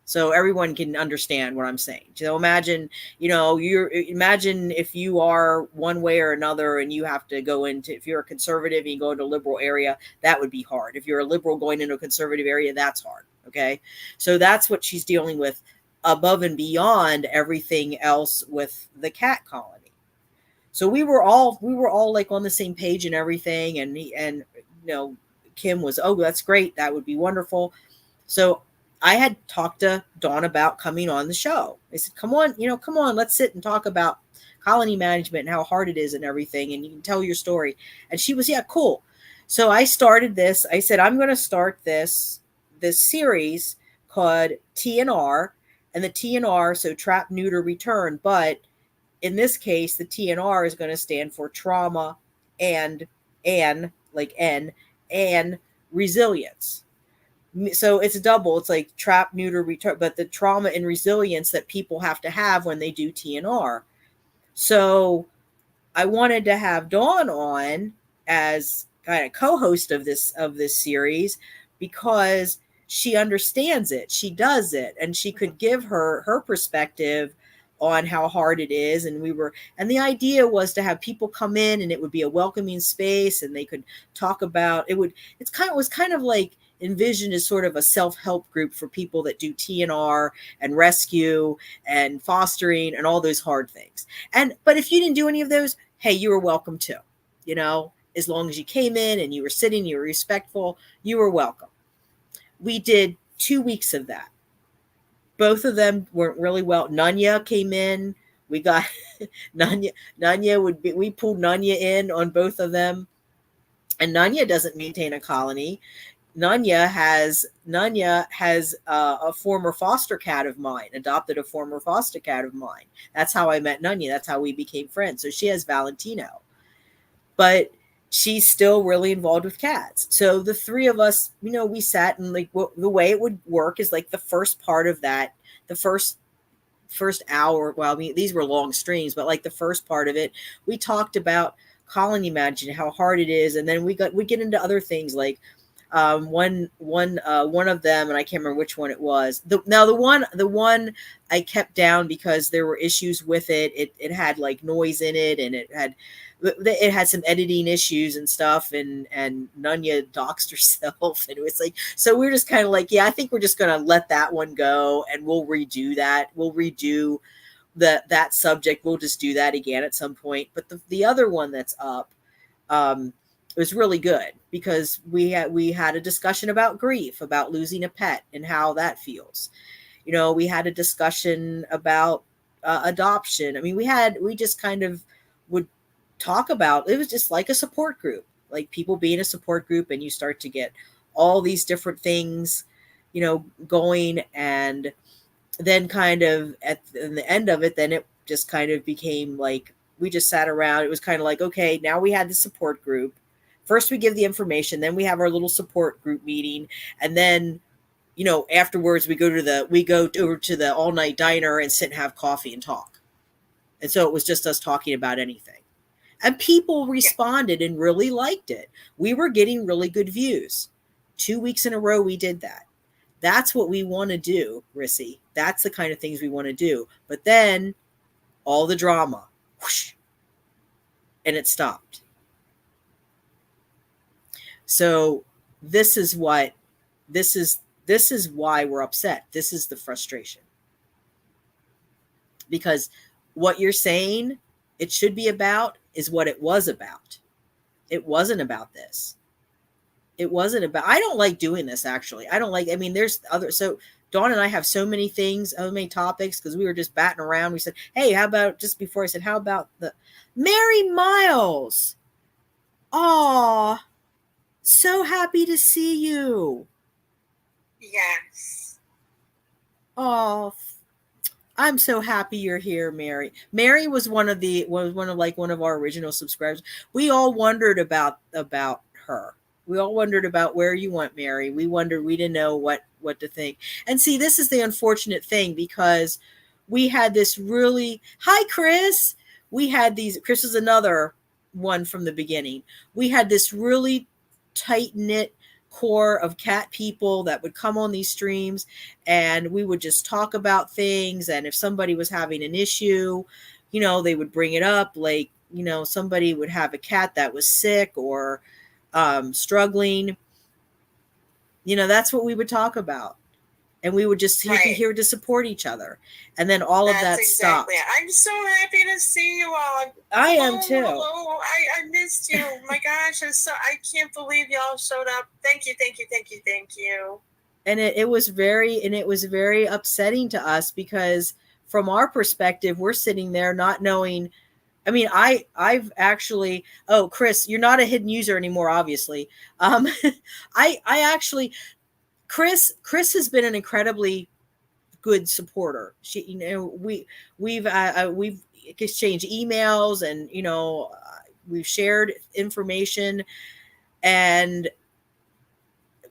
S1: So everyone can understand what I'm saying. Imagine, imagine if you are one way or another and you have to go if you're a conservative and you go into a liberal area, that would be hard. If you're a liberal going into a conservative area, that's hard. Okay. So that's what she's dealing with above and beyond everything else with the cat colony. So we were all like on the same page and everything. And Kim was, oh, that's great. That would be wonderful. So I had talked to Dawn about coming on the show. I said, come on, let's sit and talk about colony management and how hard it is and everything. And you can tell your story. And she was, yeah, cool. So I started this. I said, I'm going to start this series called TNR, and the TNR, so trap, neuter, return. But in this case, the TNR is going to stand for trauma and resilience. So it's double. It's like trap, neuter, return, but the trauma and resilience that people have to have when they do TNR. So I wanted to have Dawn on as kind of co-host of this series because she understands it. She does it, and she could give her perspective on how hard it is. And the idea was to have people come in, and it would be a welcoming space, and they could talk about it. It was kind of like envisioned as sort of a self-help group for people that do TNR and rescue and fostering and all those hard things. But if you didn't do any of those, hey, you were welcome too. As long as you came in and you were sitting, you were respectful, you were welcome. We did 2 weeks of that. Both of them weren't really well. Nanya came in. We got Nanya we pulled Nanya in on both of them. And Nanya doesn't maintain a colony. Nanya has a former foster cat of mine, adopted a former foster cat of mine. That's how I met Nanya. That's how we became friends. So she has Valentino, but she's still really involved with cats. So the three of us, we sat, and the way it would work is like the first part of that, the first hour. Well, these were long streams, but like the first part of it, we talked about Colin imagined how hard it is. And then we get into other things like one of them, and I can't remember which one it was. The one I kept down because there were issues with it. It had like noise in it, and it had some editing issues and stuff, and Nunya doxed herself, and it was like, so we're just kind of like, yeah, I think we're just gonna let that one go, and we'll redo that. We'll redo that subject. We'll just do that again at some point. But the other one that's up, it was really good because we had a discussion about grief, about losing a pet and how that feels. You know, we had a discussion about adoption. I mean, we just kind of would talk about, it was just like a support group, like people being a support group, and you start to get all these different things, you know, going. And then kind of in the end of it, then it just kind of became like, we just sat around. It was kind of like, okay, now we had the support group. First we give the information, then we have our little support group meeting, and then, you know, afterwards we go over to the all night diner and sit and have coffee and talk. And so it was just us talking about anything. And people responded and really liked it. We were getting really good views. 2 weeks in a row we did that. That's what we want to do, Rissy. That's the kind of things we want to do. But then all the drama, whoosh, and it stopped. So this is why we're upset. This is the frustration. Because what you're saying it should be about is what it was about. It wasn't about this. It wasn't about, I don't like doing this, actually. I don't like, I mean, there's other, so Dawn and I have so many things, so many topics, because we were just batting around. We said, hey, how about, just before I said, how about the Mary Miles? Aw, so happy to see you.
S3: Yes.
S1: Oh, I'm so happy you're here, Mary. Mary was one of our original subscribers. We all wondered about her. We all wondered about where you went, Mary. We didn't know what to think. And see, this is the unfortunate thing, because we had this really, hi, Chris. Chris is another one from the beginning. We had this really tight-knit core of cat people that would come on these streams, and we would just talk about things. And if somebody was having an issue, you know, they would bring it up. Like, you know, somebody would have a cat that was sick or struggling. You know, that's what we would talk about. And we would just be here to support each other. And then all of that stopped.
S3: I'm so happy to see you all.
S1: I am too.
S3: Hello. I missed you. My gosh, I can't believe y'all showed up. Thank you. And
S1: it was very upsetting to us, because from our perspective, we're sitting there not knowing. I mean, I've actually, oh, Chris, you're not a hidden user anymore, obviously. I actually, Chris has been an incredibly good supporter. She, you know, we've exchanged emails, and, you know, we've shared information. And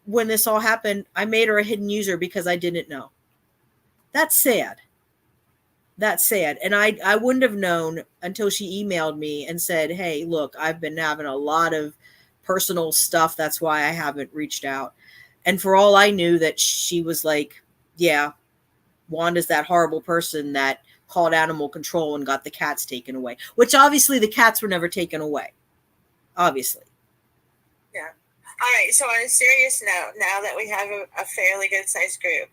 S1: when this all happened, I made her a hidden user because I didn't know. That's sad. And I wouldn't have known until she emailed me and said, hey, look, I've been having a lot of personal stuff. That's why I haven't reached out. And for all I knew, that she was like, yeah, Wanda's that horrible person that called animal control and got the cats taken away, which obviously the cats were never taken away. Obviously.
S3: Yeah. All right. So on a serious note, now that we have a fairly good sized group,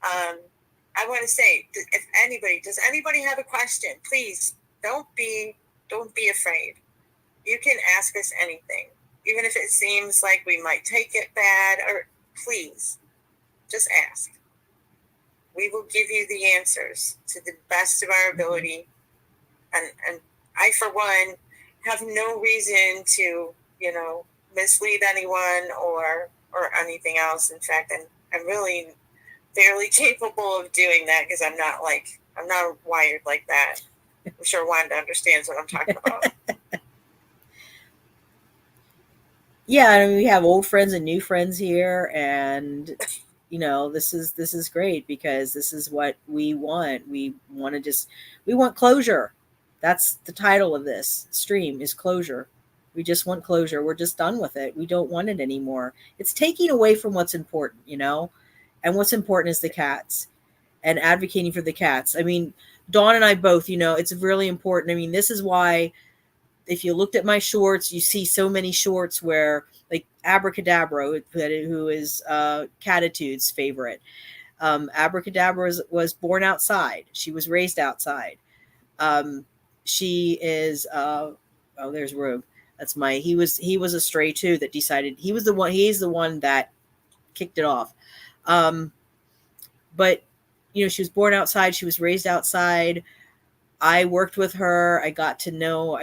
S3: I want to say, does anybody have a question? Please don't be afraid. You can ask us anything, even if it seems like we might take it bad, or please just ask. We will give you the answers to the best of our ability. And I, for one, have no reason to, you know, mislead anyone or anything else. In fact, I'm really fairly capable of doing that, because I'm not wired like that. I'm sure Wanda understands what I'm talking about.
S1: Yeah, I mean, we have old friends and new friends here, and you know, this is great, because this is what we want. We want closure. That's the title of this stream, is closure. We just want closure. We're just done with it. We don't want it anymore. It's taking away from what's important, you know? And what's important is the cats and advocating for the cats. I mean, Dawn and I both, you know, it's really important. I mean, this is why if you looked at my shorts, you see so many shorts where, like, Abracadabra, who is Catitude's favorite. Abracadabra was born outside. She was raised outside. She is there's Rogue. That's he was a stray too that decided he's the one that kicked it off. But you know, she was born outside, she was raised outside. I worked with her. I got to know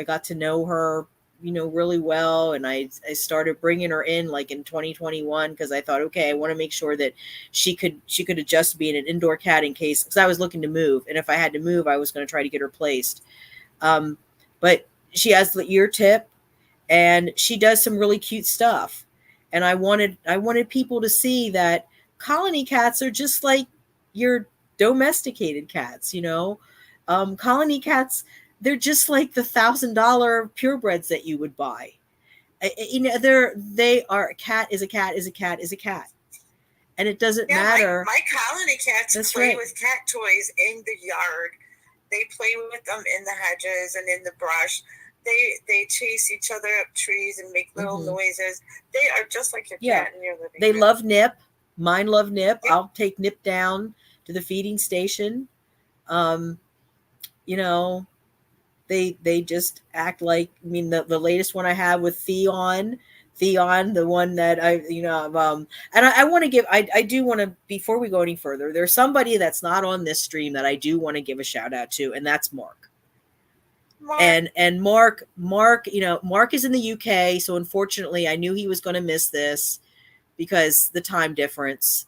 S1: her, you know, really well. And I started bringing her in like in 2021 because I thought, okay, I want to make sure that she could adjust to being an indoor cat in case, because I was looking to move. And if I had to move, I was going to try to get her placed. But she has the ear tip and she does some really cute stuff. And I wanted people to see that colony cats are just like your domesticated cats, you know. Colony cats, they're just like the $1,000 purebreds that you would buy. You know, they are, a cat is a cat is a cat is a cat, and it doesn't matter.
S4: My colony cats play with cat toys in the yard. They play with them in the hedges and in the brush. They chase each other up trees and make little noises. They are just like your cat in your living room.
S1: They love Nip. Mine love Nip. Yeah. I'll take Nip down to the feeding station. You know, they just act like, I mean, the latest one I have with Theon, the one that and I want to give, I do want to, before we go any further, there's somebody that's not on this stream that I do want to give a shout out to, and that's Mark. And Mark, you know, Mark is in the UK. So unfortunately I knew he was going to miss this because the time difference.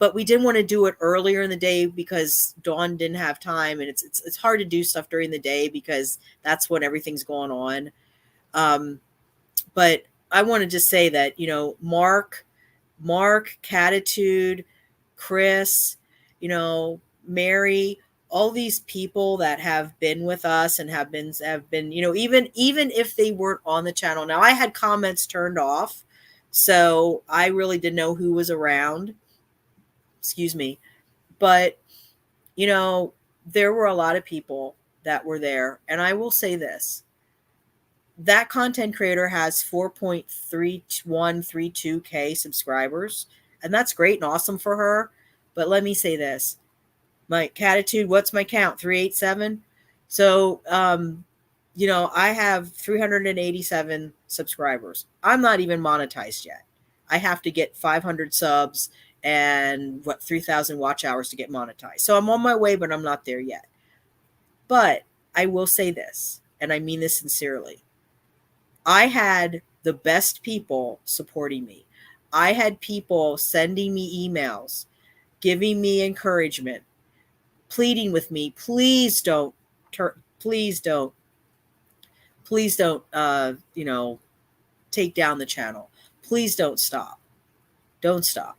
S1: But we didn't want to do it earlier in the day because Dawn didn't have time, and it's hard to do stuff during the day because that's when everything's going on. But I want to just say that, you know, Mark, Catitude, Chris, you know, Mary, all these people that have been with us and have been, you know, even if they weren't on the channel. Now I had comments turned off, so I really didn't know who was around. Excuse me. But, you know, there were a lot of people that were there. And I will say this, that content creator has 4.3132K subscribers. And that's great and awesome for her. But let me say this, my Catitude, what's my count? 387. So, you know, I have 387 subscribers. I'm not even monetized yet. I have to get 500 subs and 3,000 watch hours to get monetized. So I'm on my way, but I'm not there yet. But I will say this, and I mean this sincerely. I had the best people supporting me. I had people sending me emails, giving me encouragement, pleading with me, please don't, you know, take down the channel. Please don't stop. Don't stop.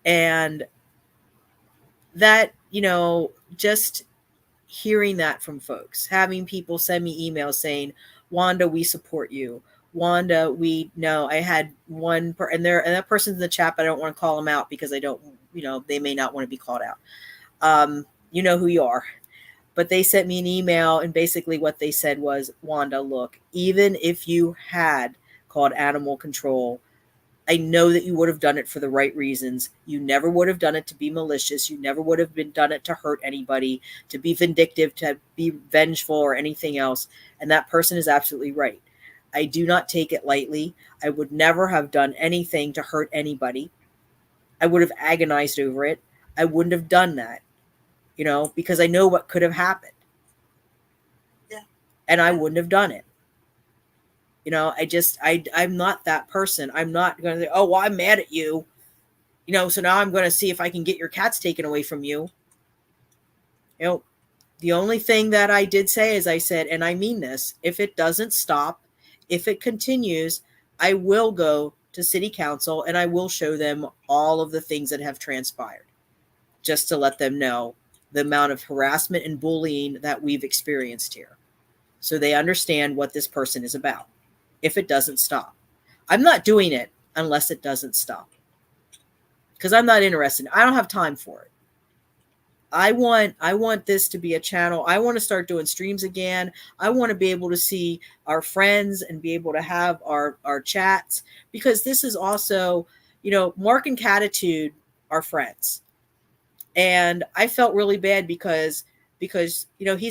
S1: And that, you know, just hearing that from folks, having people send me emails saying, Wanda, we support you. Wanda, we know. I had one, and that person's in the chat, but I don't want to call them out because I don't, you know, they may not want to be called out. You know who you are. But they sent me an email, and basically what they said was, Wanda, look, even if you had called animal control, I know that you would have done it for the right reasons. You never would have done it to be malicious. You never would have done it to hurt anybody, to be vindictive, to be vengeful or anything else. And that person is absolutely right. I do not take it lightly. I would never have done anything to hurt anybody. I would have agonized over it. I wouldn't have done that, you know, because I know what could have happened.
S4: Yeah.
S1: And I wouldn't have done it. You know, I'm not that person. I'm not going to say, oh, well, I'm mad at you. You know, so now I'm going to see if I can get your cats taken away from you. You know, the only thing that I did say is I said, and I mean this, if it doesn't stop, if it continues, I will go to city council and I will show them all of the things that have transpired just to let them know the amount of harassment and bullying that we've experienced here. So they understand what this person is about if it doesn't stop. I'm not doing it unless it doesn't stop. Because I'm not interested. I don't have time for it. I want this to be a channel. I want to start doing streams again. I want to be able to see our friends and be able to have our chats, because this is also, Mark and Catitude are friends. And I felt really bad because he's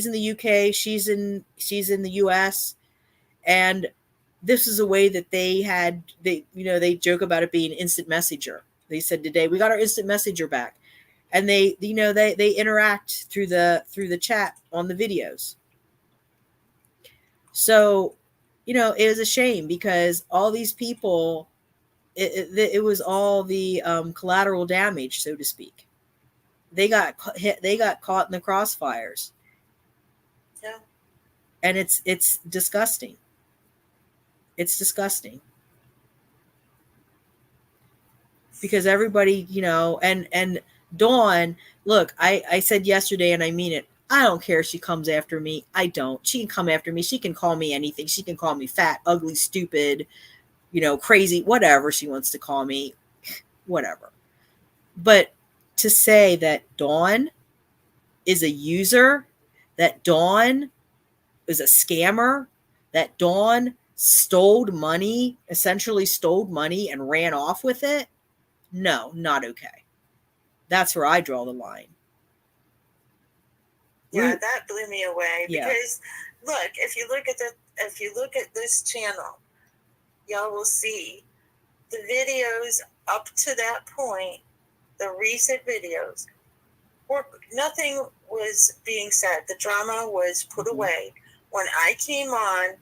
S1: in the UK, she's in the US, and this is a way that they joke about it being instant messenger. They said today we got our instant messenger back. And they interact through the chat on the videos. So, it was a shame because all these people, it was all the collateral damage, so to speak. They got hit. They got caught in the crossfires.
S4: Yeah.
S1: And it's disgusting. It's disgusting. Because everybody, and Dawn, look, I said yesterday, and I mean it, I don't care if she comes after me. I don't. She can come after me. She can call me anything. She can call me fat, ugly, stupid, crazy, whatever she wants to call me, whatever. But to say that Dawn is a user, that Dawn is a scammer, that Dawn essentially stole money and ran off with it, no, not okay. That's where I draw the line.
S4: Yeah, that blew me away.
S1: Yeah.
S4: Because look, if you look at this channel, y'all will see the videos up to that point, the recent videos, nothing was being said. The drama was put away. When I came on,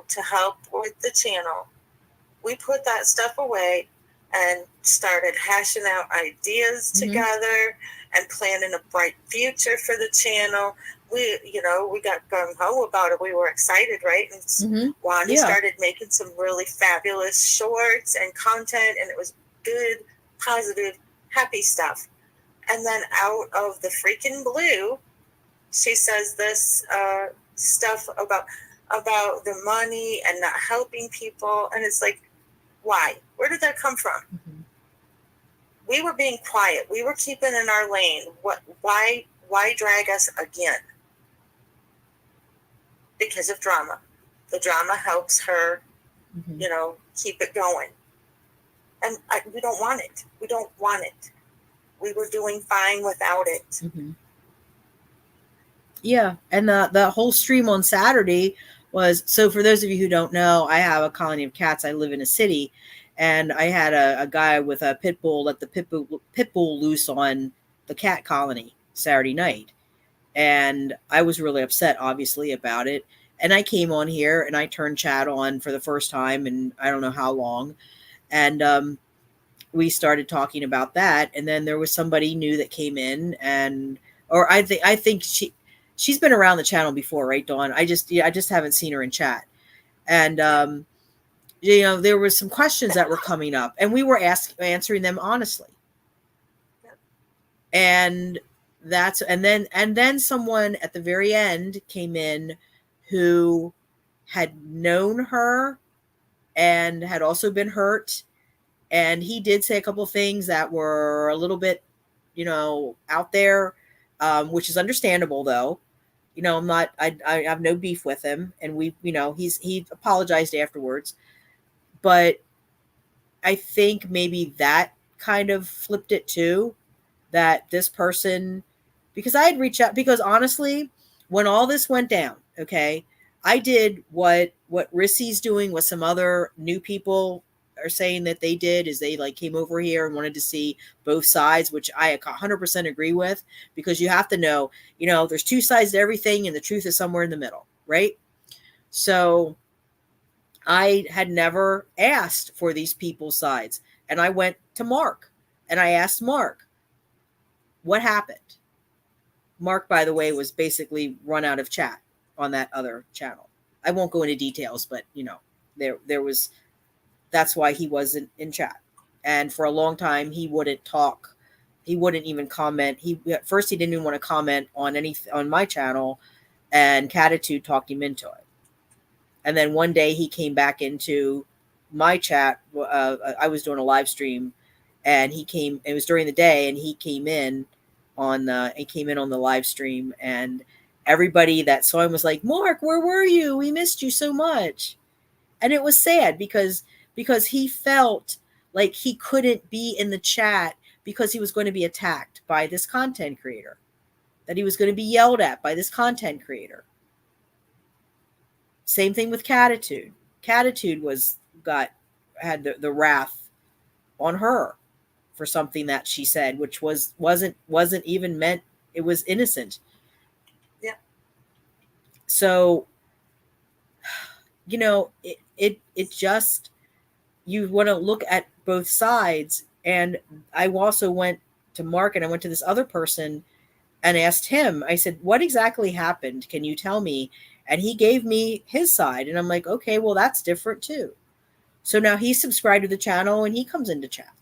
S4: to help with the channel, we put that stuff away and started hashing out ideas together and planning a bright future for the channel. We got gung-ho about it. We were excited, right? And Wanda started making some really fabulous shorts and content, and it was good, positive, happy stuff. And then out of the freaking blue, she says this stuff about the money and not helping people. And it's like, why? Where did that come from? We were being quiet. We were keeping in our lane. Why drag us again? Because of drama. The drama helps her, keep it going. And we don't want it. We don't want it. We were doing fine without it.
S1: Yeah. And the whole stream on Saturday was, so for those of you who don't know, I have a colony of cats. I live in a city, and I had a guy with a pit bull let the pit bull loose on the cat colony Saturday night. And I was really upset, obviously, about it. And I came on here and I turned chat on for the first time in I don't know how long. And we started talking about that. And then there was somebody new that came in, or I think she's been around the channel before, right, Dawn? I just haven't seen her in chat. And there was some questions that were coming up, and we were answering them honestly. And then someone at the very end came in who had known her and had also been hurt. And he did say a couple of things that were a little bit, out there, which is understandable though. I have no beef with him, and he apologized afterwards. But I think maybe that kind of flipped it too, that this person, because I had reached out, because honestly, when all this went down, okay, I did what Rissy's doing with some other new people are saying that they did, is they came over here and wanted to see both sides, which I 100% agree with, because you have to know, there's two sides to everything, and the truth is somewhere in the middle, right? So I had never asked for these people's sides, and I went to Mark and I asked Mark, what happened? Mark, by the way, was basically run out of chat on that other channel. I won't go into details, but there was, that's why he wasn't in chat. And for a long time, he wouldn't talk. he wouldn't even comment. At first he didn't even want to comment on my channel, and Catitude talked him into it. And then one day he came back into my chat. I was doing a live stream, and it was during the day, and he came in on the live stream, and everybody that saw him was like, "Mark, where were you? We missed you so much." And it was sad because he felt like he couldn't be in the chat because he was going to be attacked by this content creator, that he was going to be yelled at by this content creator. Same thing with Catitude. Catitude had the wrath on her for something that she said, which wasn't even meant. It was innocent.
S4: Yeah.
S1: So, it just, you want to look at both sides. And I also went to Mark, and I went to this other person and asked him, I said, what exactly happened? Can you tell me? And he gave me his side. And I'm like, okay, well, that's different too. So now he's subscribed to the channel and he comes into chat.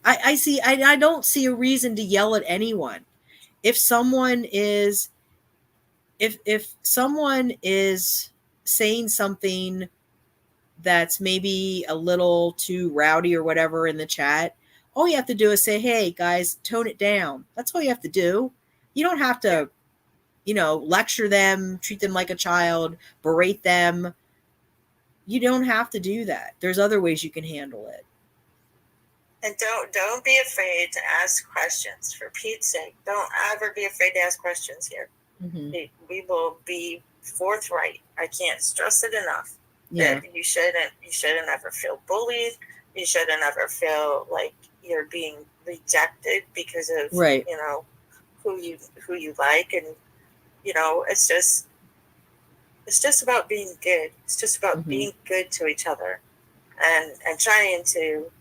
S1: I don't see a reason to yell at anyone. If someone is saying something that's maybe a little too rowdy or whatever in the chat, all you have to do is say, hey guys, tone it down. That's all you have to do. You don't have to, lecture them, treat them like a child, berate them. You don't have to do that. There's other ways you can handle it.
S4: And don't be afraid to ask questions. For Pete's sake, don't ever be afraid to ask questions here.
S1: Mm-hmm.
S4: We will be forthright. I can't stress it enough.
S1: Yeah.
S4: That you shouldn't ever feel bullied. You shouldn't ever feel like you're being rejected because of
S1: right.
S4: Who you like, and it's just about being good. It's just about
S1: mm-hmm.
S4: being good to each other, and trying to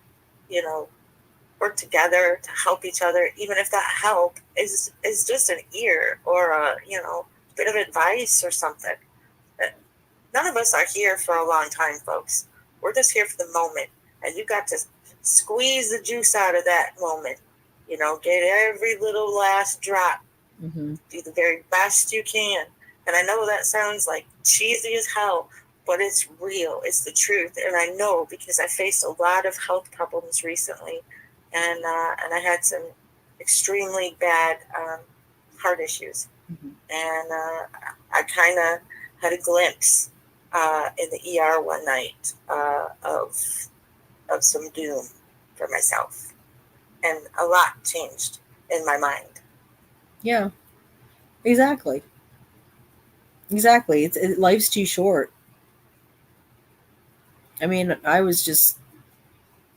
S4: work together to help each other, even if that help is just an ear or a bit of advice or something. None of us are here for a long time, folks. We're just here for the moment, and you got to squeeze the juice out of that moment. Get every little last drop.
S1: Mm-hmm.
S4: Do the very best you can. And I know that sounds like cheesy as hell, but it's real. It's the truth. And I know because I faced a lot of health problems recently, and I had some extremely bad heart issues.
S1: Mm-hmm.
S4: And I kind of had a glimpse in the ER one night of some doom for myself. And a lot changed in my mind.
S1: Yeah, exactly. Life's too short. I mean, I don't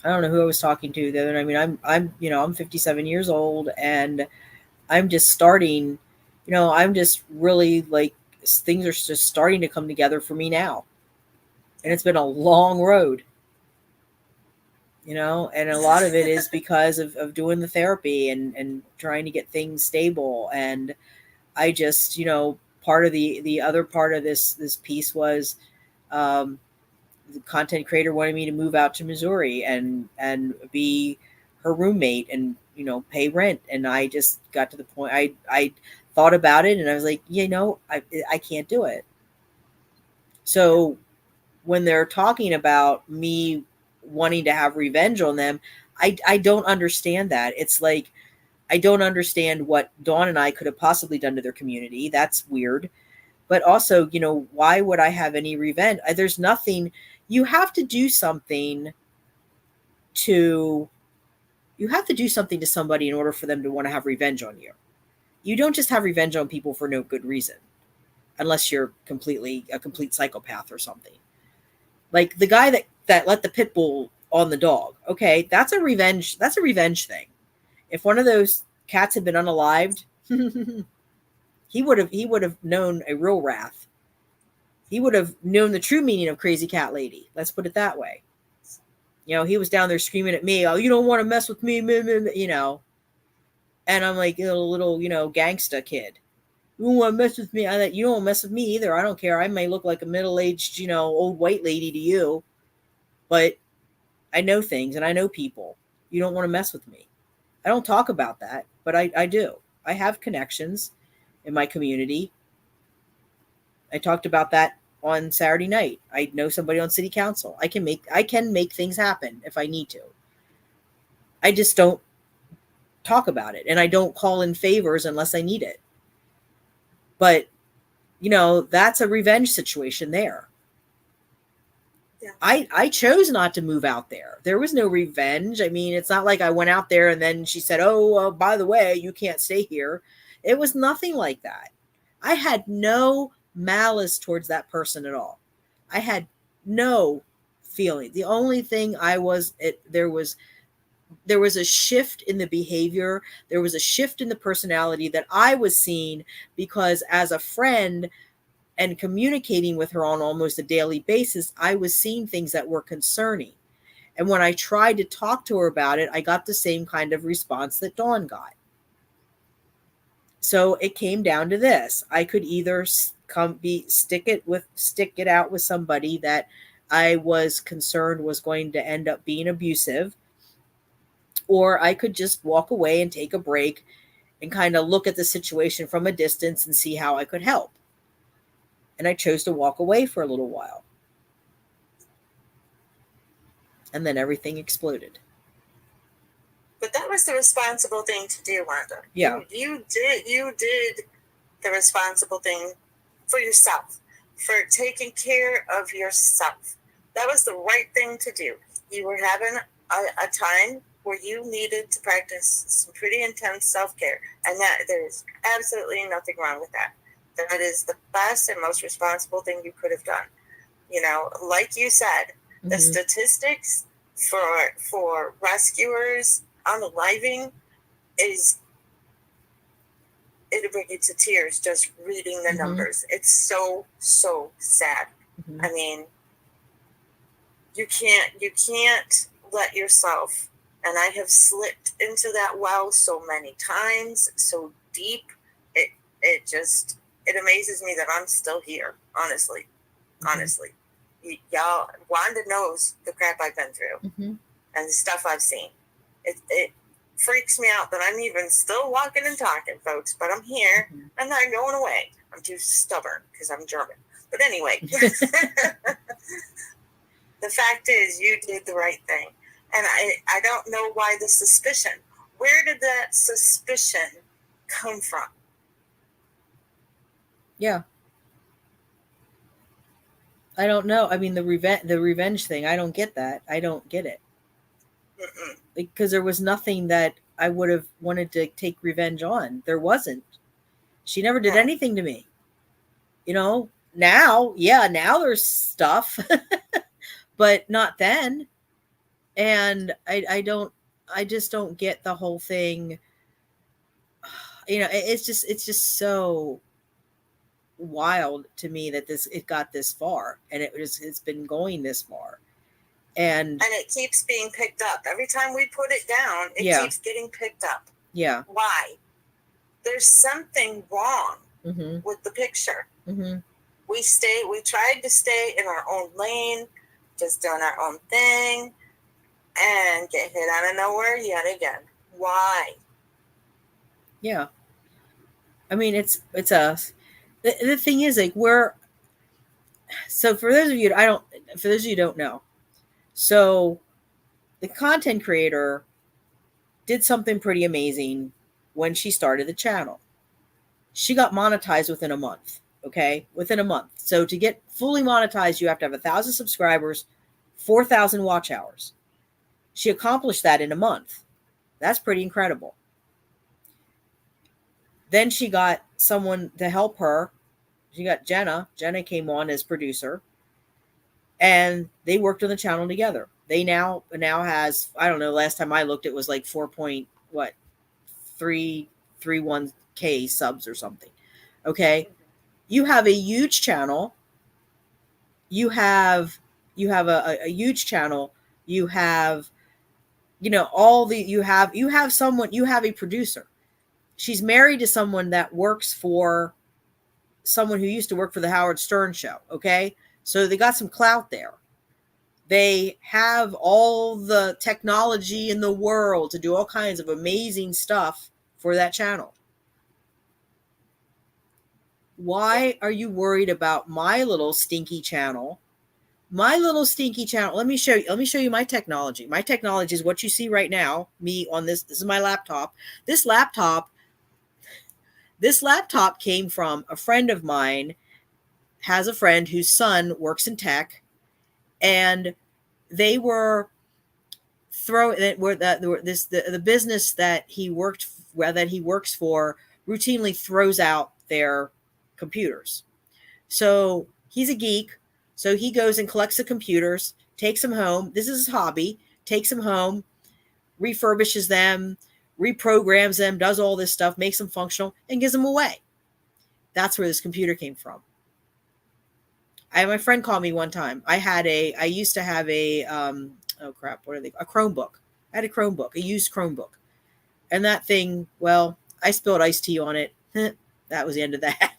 S1: know who I was talking to the other. I mean, I'm 57 years old, and I'm just starting, I'm just really like, things are just starting to come together for me now. And it's been a long road, and a lot of it is because of doing the therapy and trying to get things stable. And I just, part of the other part of this piece was, the content creator wanted me to move out to Missouri and be her roommate and, pay rent. And I just got to the point, I thought about it and I was like, I can't do it. So when they're talking about me wanting to have revenge on them, I don't understand that. It's like, I don't understand what Dawn and I could have possibly done to their community. That's weird. But also, why would I have any revenge? There's nothing. You have to do something to somebody in order for them to want to have revenge on you. You don't just have revenge on people for no good reason, unless you're a complete psychopath or something. Like the guy that let the pit bull on the dog. Okay, that's a revenge thing. If one of those cats had been unalived, he would have known a real wrath. He would have known the true meaning of crazy cat lady. Let's put it that way. He was down there screaming at me, "Oh, you don't want to mess with me," And I'm like, a little, gangsta kid. You don't want to mess with me. You don't want to mess with me either. I don't care. I may look like a middle-aged, old white lady to you, but I know things and I know people. You don't want to mess with me. I don't talk about that, but I do. I have connections in my community. I talked about that on Saturday night. I know somebody on city council. I can make things happen if I need to. I just don't talk about it, and I don't call in favors unless I need it. But that's a revenge situation there.
S4: Yeah.
S1: I chose not to move out there. There was no revenge. I mean, it's not like I went out there and then she said, "Oh, by the way, you can't stay here." It was nothing like that. I had no malice towards that person at all. I had no feeling. The only thing there was a shift in the behavior. There was a shift in the personality that I was seeing, because as a friend and communicating with her on almost a daily basis, I was seeing things that were concerning. And when I tried to talk to her about it, I got the same kind of response that Dawn got. So it came down to this. I could either stick it out with somebody that I was concerned was going to end up being abusive, or I could just walk away and take a break and kind of look at the situation from a distance and see how I could help. And I chose to walk away for a little while. And then everything exploded.
S4: But that was the responsible thing to do, Wanda.
S1: Yeah.
S4: You did the responsible thing for yourself, for taking care of yourself. That was the right thing to do. You were having a time where you needed to practice some pretty intense self-care. And that there's absolutely nothing wrong with that. That is the best and most responsible thing you could have done. Like you said, the statistics for rescuers unaliving it'll bring you to tears just reading the numbers. It's so sad. I mean, you can't let yourself, and I have slipped into that well so many times, so deep. It amazes me that I'm still here, honestly. Y'all, Wanda knows the crap I've been through and the stuff I've seen. It freaks me out that I'm even still walking and talking, folks, but I'm here. I'm not going away. I'm too stubborn because I'm German. But anyway, the fact is you did the right thing. And I don't know why the suspicion. Where did that suspicion come from?
S1: Yeah. I don't know. I mean, the revenge thing, I don't get that. I don't get it. Because there was nothing that I would have wanted to take revenge on. There wasn't. She never did anything to me. Now there's stuff, but not then. And I just don't get the whole thing. It's just so wild to me that it got this far, and it's been going this far. And
S4: it keeps being picked up. Every time we put it down, it keeps getting picked up.
S1: Yeah.
S4: Why? There's something wrong with the picture. We tried to stay in our own lane, just doing our own thing, and get hit out of nowhere yet again. Why?
S1: Yeah. I mean, the thing is, like, so for those of you who don't know, so the content creator did something pretty amazing when she started the channel. She got monetized within a month. Okay. Within a month. So to get fully monetized, you have to have 1,000 subscribers, 4,000 watch hours. She accomplished that in a month. That's pretty incredible. Then she got someone to help her. She got Jenna. Jenna came on as producer, and they worked on the channel together. They now has, I don't know, last time I looked, it was like 4.331K subs or something. Okay. You have a huge channel. You have a huge channel. You have, you have a producer. She's married to someone that works for someone who used to work for the Howard Stern show. Okay. So they got some clout there. They have all the technology in the world to do all kinds of amazing stuff for that channel. Why are you worried about my little stinky channel? My little stinky channel. Let me show you my technology. My technology is what you see right now. Me on this. This is my laptop. This laptop came from a friend of mine. Has a friend whose son works in tech, and they were the business that he works for routinely throws out their computers. So he's a geek. So he goes and collects the computers, takes them home. This is his hobby. Takes them home, refurbishes them, reprograms them, does all this stuff, makes them functional, and gives them away. That's where this computer came from. My friend called me one time. I used to have a Chromebook. I had a Chromebook, a used Chromebook. And that thing, well, I spilled iced tea on it. That was the end of that.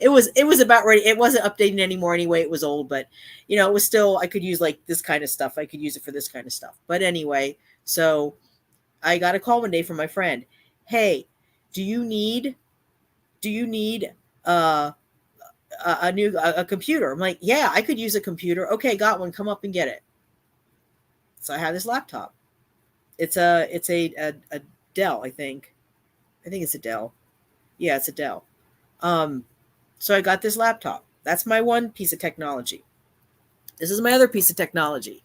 S1: It was about ready. It wasn't updating anymore anyway. It was old, but it was still, I could use like this kind of stuff. I could use it for this kind of stuff. But anyway, so I got a call one day from my friend. Hey, do you need a computer? I'm like, yeah, I could use a computer. Okay, got one. Come up and get it. So I have this laptop. It's a Dell, I think. I think it's a Dell. Yeah, it's a Dell. So I got this laptop. That's my one piece of technology. This is my other piece of technology.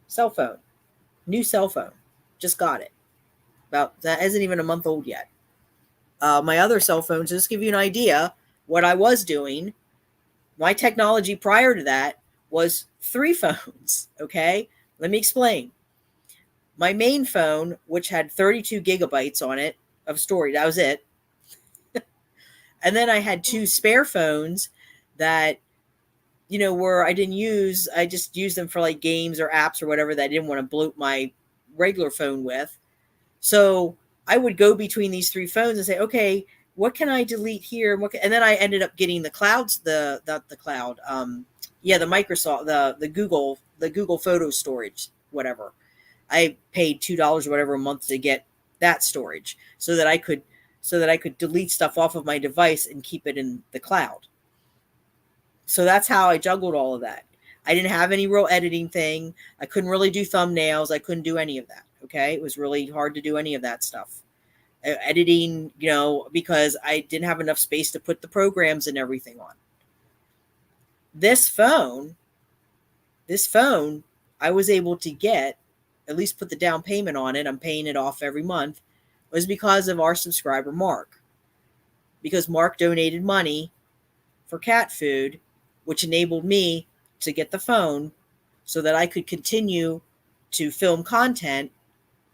S1: Cell phone. New cell phone. Just got it. That isn't even a month old yet. My other cell phone, just to give you an idea what I was doing, my technology prior to that was 3 phones. Okay? Let me explain. My main phone, which had 32 gigabytes on it of storage, that was it. And then I had 2 spare phones that, where I didn't use. I just used them for like games or apps or whatever that I didn't want to bloat my regular phone with. So I would go between these 3 phones and say, okay, what can I delete here? And then I ended up getting the clouds, the Microsoft, the Google photo storage, whatever. I paid $2 or whatever a month to get that storage so that I could delete stuff off of my device and keep it in the cloud. So that's how I juggled all of that. I didn't have any real editing thing. I couldn't really do thumbnails. I couldn't do any of that. Okay. It was really hard to do any of that stuff. Editing, because I didn't have enough space to put the programs and everything on. This phone, I was able to get, at least put the down payment on it. I'm paying it off every month. Was because of our subscriber, Mark. Because Mark donated money for cat food, which enabled me to get the phone so that I could continue to film content,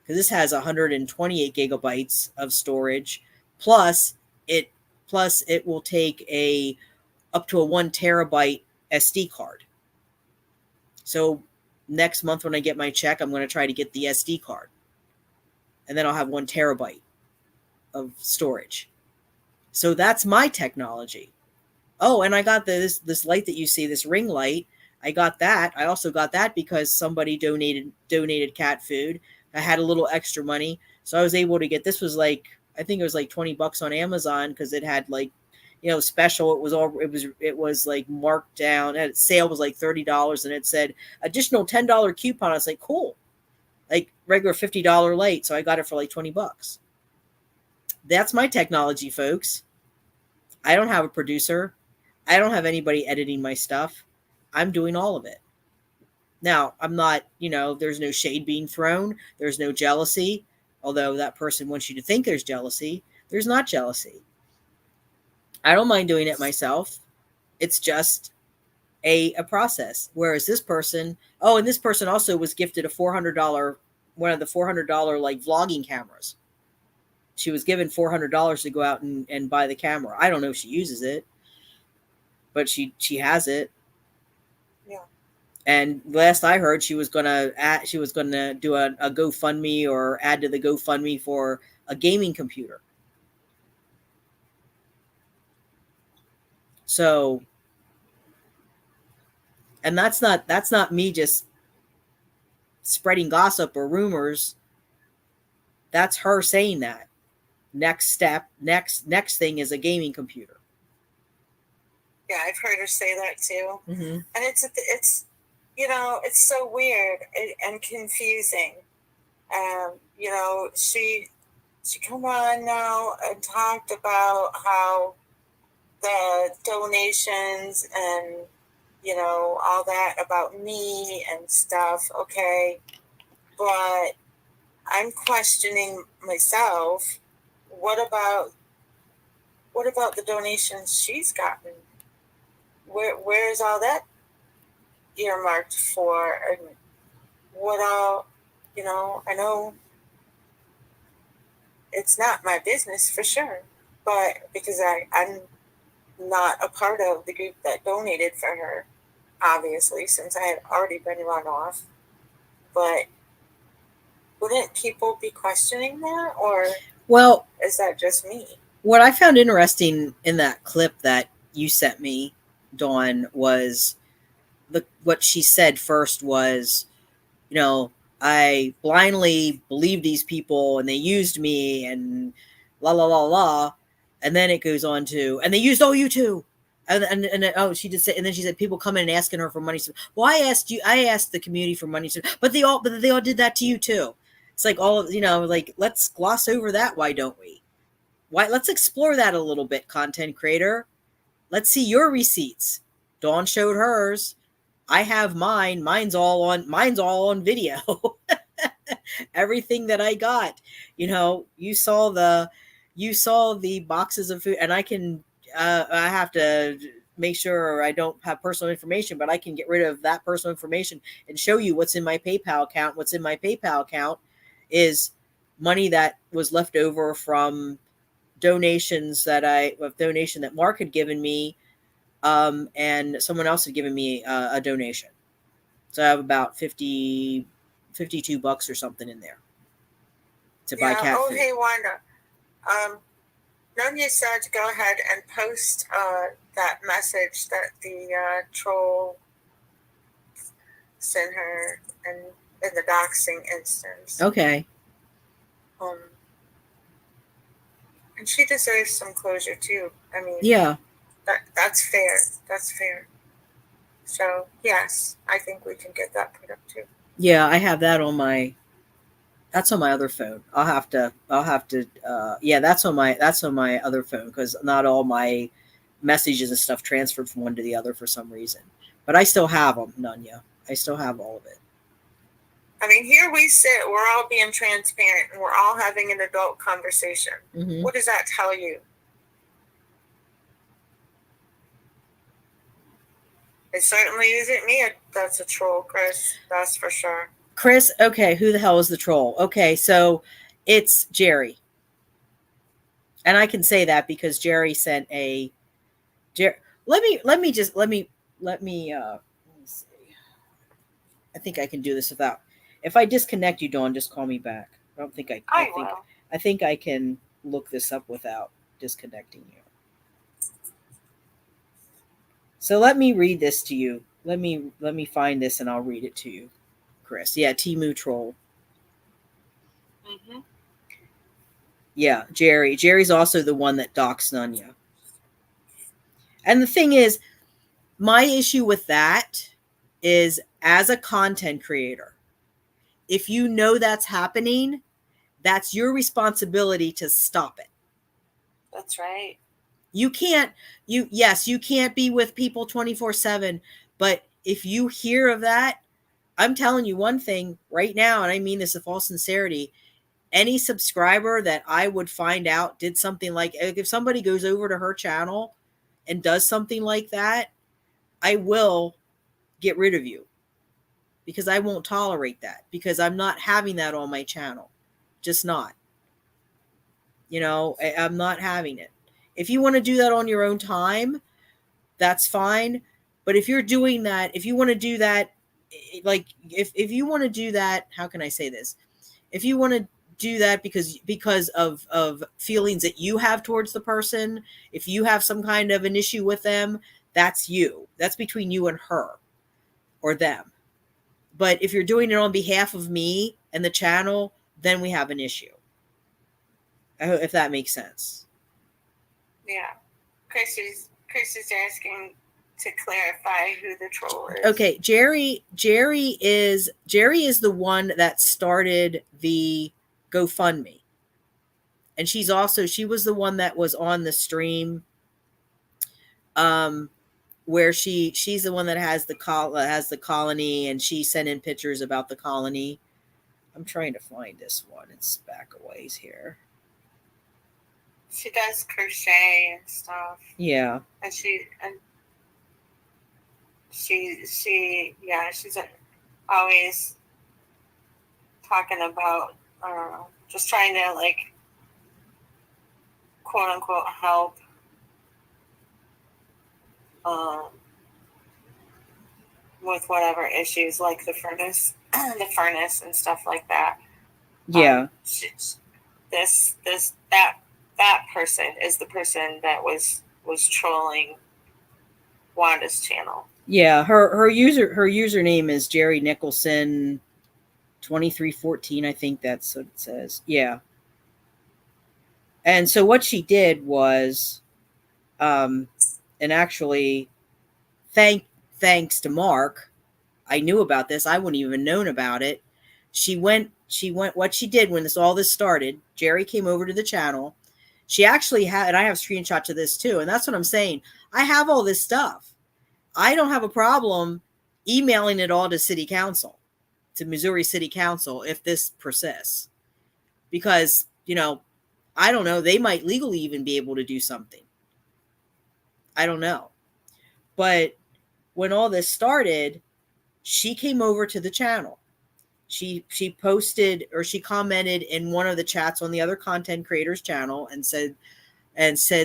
S1: because this has 128 gigabytes of storage, plus it will take up to a 1 terabyte SD card. So next month when I get my check, I'm going to try to get the SD card. And then I'll have 1 terabyte of storage. So that's my technology. Oh, and I got this light that you see, this ring light. I got that. I also got that because somebody donated cat food. I had a little extra money. So I was able to get, this was like, I think it was like $20 on Amazon because it had like, special. It was like marked down. And sale was like $30 and it said additional $10 coupon. I was like, cool. Like regular $50 light. So I got it for like $20. That's my technology, folks. I don't have a producer. I don't have anybody editing my stuff. I'm doing all of it. Now, I'm not, there's no shade being thrown. There's no jealousy. Although that person wants you to think there's jealousy. There's not jealousy. I don't mind doing it myself. It's just a process. Whereas this person, and this person also was gifted a $400, one of the $400 like vlogging cameras. She was given $400 to go out and buy the camera. I don't know if she uses it, but she has it.
S4: Yeah.
S1: And last I heard, she was gonna do a GoFundMe or add to the GoFundMe for a gaming computer. So And that's not me just spreading gossip or rumors. That's her saying that. Next step, next thing is a gaming computer.
S4: Yeah, I've heard her say that too.
S1: Mm-hmm.
S4: And it's you know, it's so weird and confusing. You know, she come on now and talked about how the donations and, you know, all that about me and stuff. Okay. But I'm questioning myself. What about the donations she's gotten? Where's all that earmarked for? And what all, you know, I know it's not my business for sure, but because I'm not a part of the group that donated for her, obviously, since I had already been run off. But wouldn't people be questioning that, or
S1: well,
S4: is that just me?
S1: What I found interesting in that clip that you sent me, Dawn, was what she said first was, you know, I blindly believed these people and they used me and la la la la, and then it goes on to, and they used OU too. And oh, she did say, and then she said people come in and asking her for money. Well, I asked the community for money, but they all did that to you too. It's like all of, you know, like, let's gloss over that. Why don't we? Why? Let's explore that a little bit, content creator. Let's see your receipts. Dawn showed hers. I have mine. Mine's all on video. Everything that I got, you know, you saw the boxes of food, and I can, I have to make sure I don't have personal information, but I can get rid of that personal information and show you what's in my PayPal account. What's in my PayPal account is money that was left over from donation that Mark had given me, and someone else had given me a donation. So I have about $52 or something in there to buy cat food.
S4: Hey, Wanda. Nunya said to go ahead and post that message that the troll sent her in the doxing instance.
S1: Okay.
S4: And she deserves some closure too. I mean,
S1: yeah,
S4: that's fair. That's fair. So yes, I think we can get that put up too.
S1: Yeah, I have that on my. That's on my other phone. I'll have to. Yeah, that's on my other phone, because not all my messages and stuff transferred from one to the other for some reason. But I still have them, Nunya. I still have all of it.
S4: I mean, here we sit. We're all being transparent, and we're all having an adult conversation.
S1: Mm-hmm.
S4: What does that tell you? It certainly isn't me that's a troll, Chris. That's for sure.
S1: Chris, okay, who the hell is the troll? Okay, so it's Jerry. And I can say that because Jerry sent a let me see. I think I can do this without. If I disconnect you, Dawn, just call me back. I don't think I think I can look this up without disconnecting you. So let me read this to you. Let me find this and I'll read it to you, Chris. Yeah, Temu troll.
S4: Mm-hmm.
S1: Yeah, Jerry. Jerry's also the one that doxed Nunya. And the thing is, my issue with that is, as a content creator, if you know that's happening, that's your responsibility to stop it.
S4: That's right.
S1: You can't be with people 24/7, but if you hear of that, I'm telling you one thing right now, and I mean this with all sincerity, any subscriber that I would find out did something like, if somebody goes over to her channel and does something like that, I will get rid of you, because I won't tolerate that, because I'm not having that on my channel. Just not. You know, I'm not having it. If you want to do that on your own time, that's fine. But if you're doing that, if you want to do that, like if you want to do that, how can I say this? If you want to do that because of feelings that you have towards the person, if you have some kind of an issue with them, that's you. That's between you and her. or them. But if you're doing it on behalf of me and the channel, then we have an issue. I hope if that makes sense.
S4: Yeah. Chris is asking to clarify who the troll is.
S1: Okay, Jerry is the one that started the GoFundMe. And she was the one that was on the stream where she's the one that has the colony, and she sent in pictures about the colony. I'm trying to find this one. It's back a ways here.
S4: She does crochet and stuff.
S1: Yeah.
S4: And she's always talking about just trying to, like, quote unquote help with whatever issues, like the furnace and stuff like that.
S1: Yeah.
S4: That person is the person that was trolling Wanda's channel.
S1: Yeah, her username is Jerry Nicholson 2314. I think that's what it says. Yeah. And so what she did was, and actually, thanks to Mark, I knew about this. I wouldn't even known about it. She went. What she did when all this started, Jerry came over to the channel. She actually had, and I have screenshots of this too. And that's what I'm saying. I have all this stuff. I don't have a problem emailing it all to City Council, to Missouri City Council, if this persists, because, I don't know, they might legally even be able to do something. I don't know. But when all this started, she came over to the channel. She posted, or she commented in one of the chats on the other content creators channel and said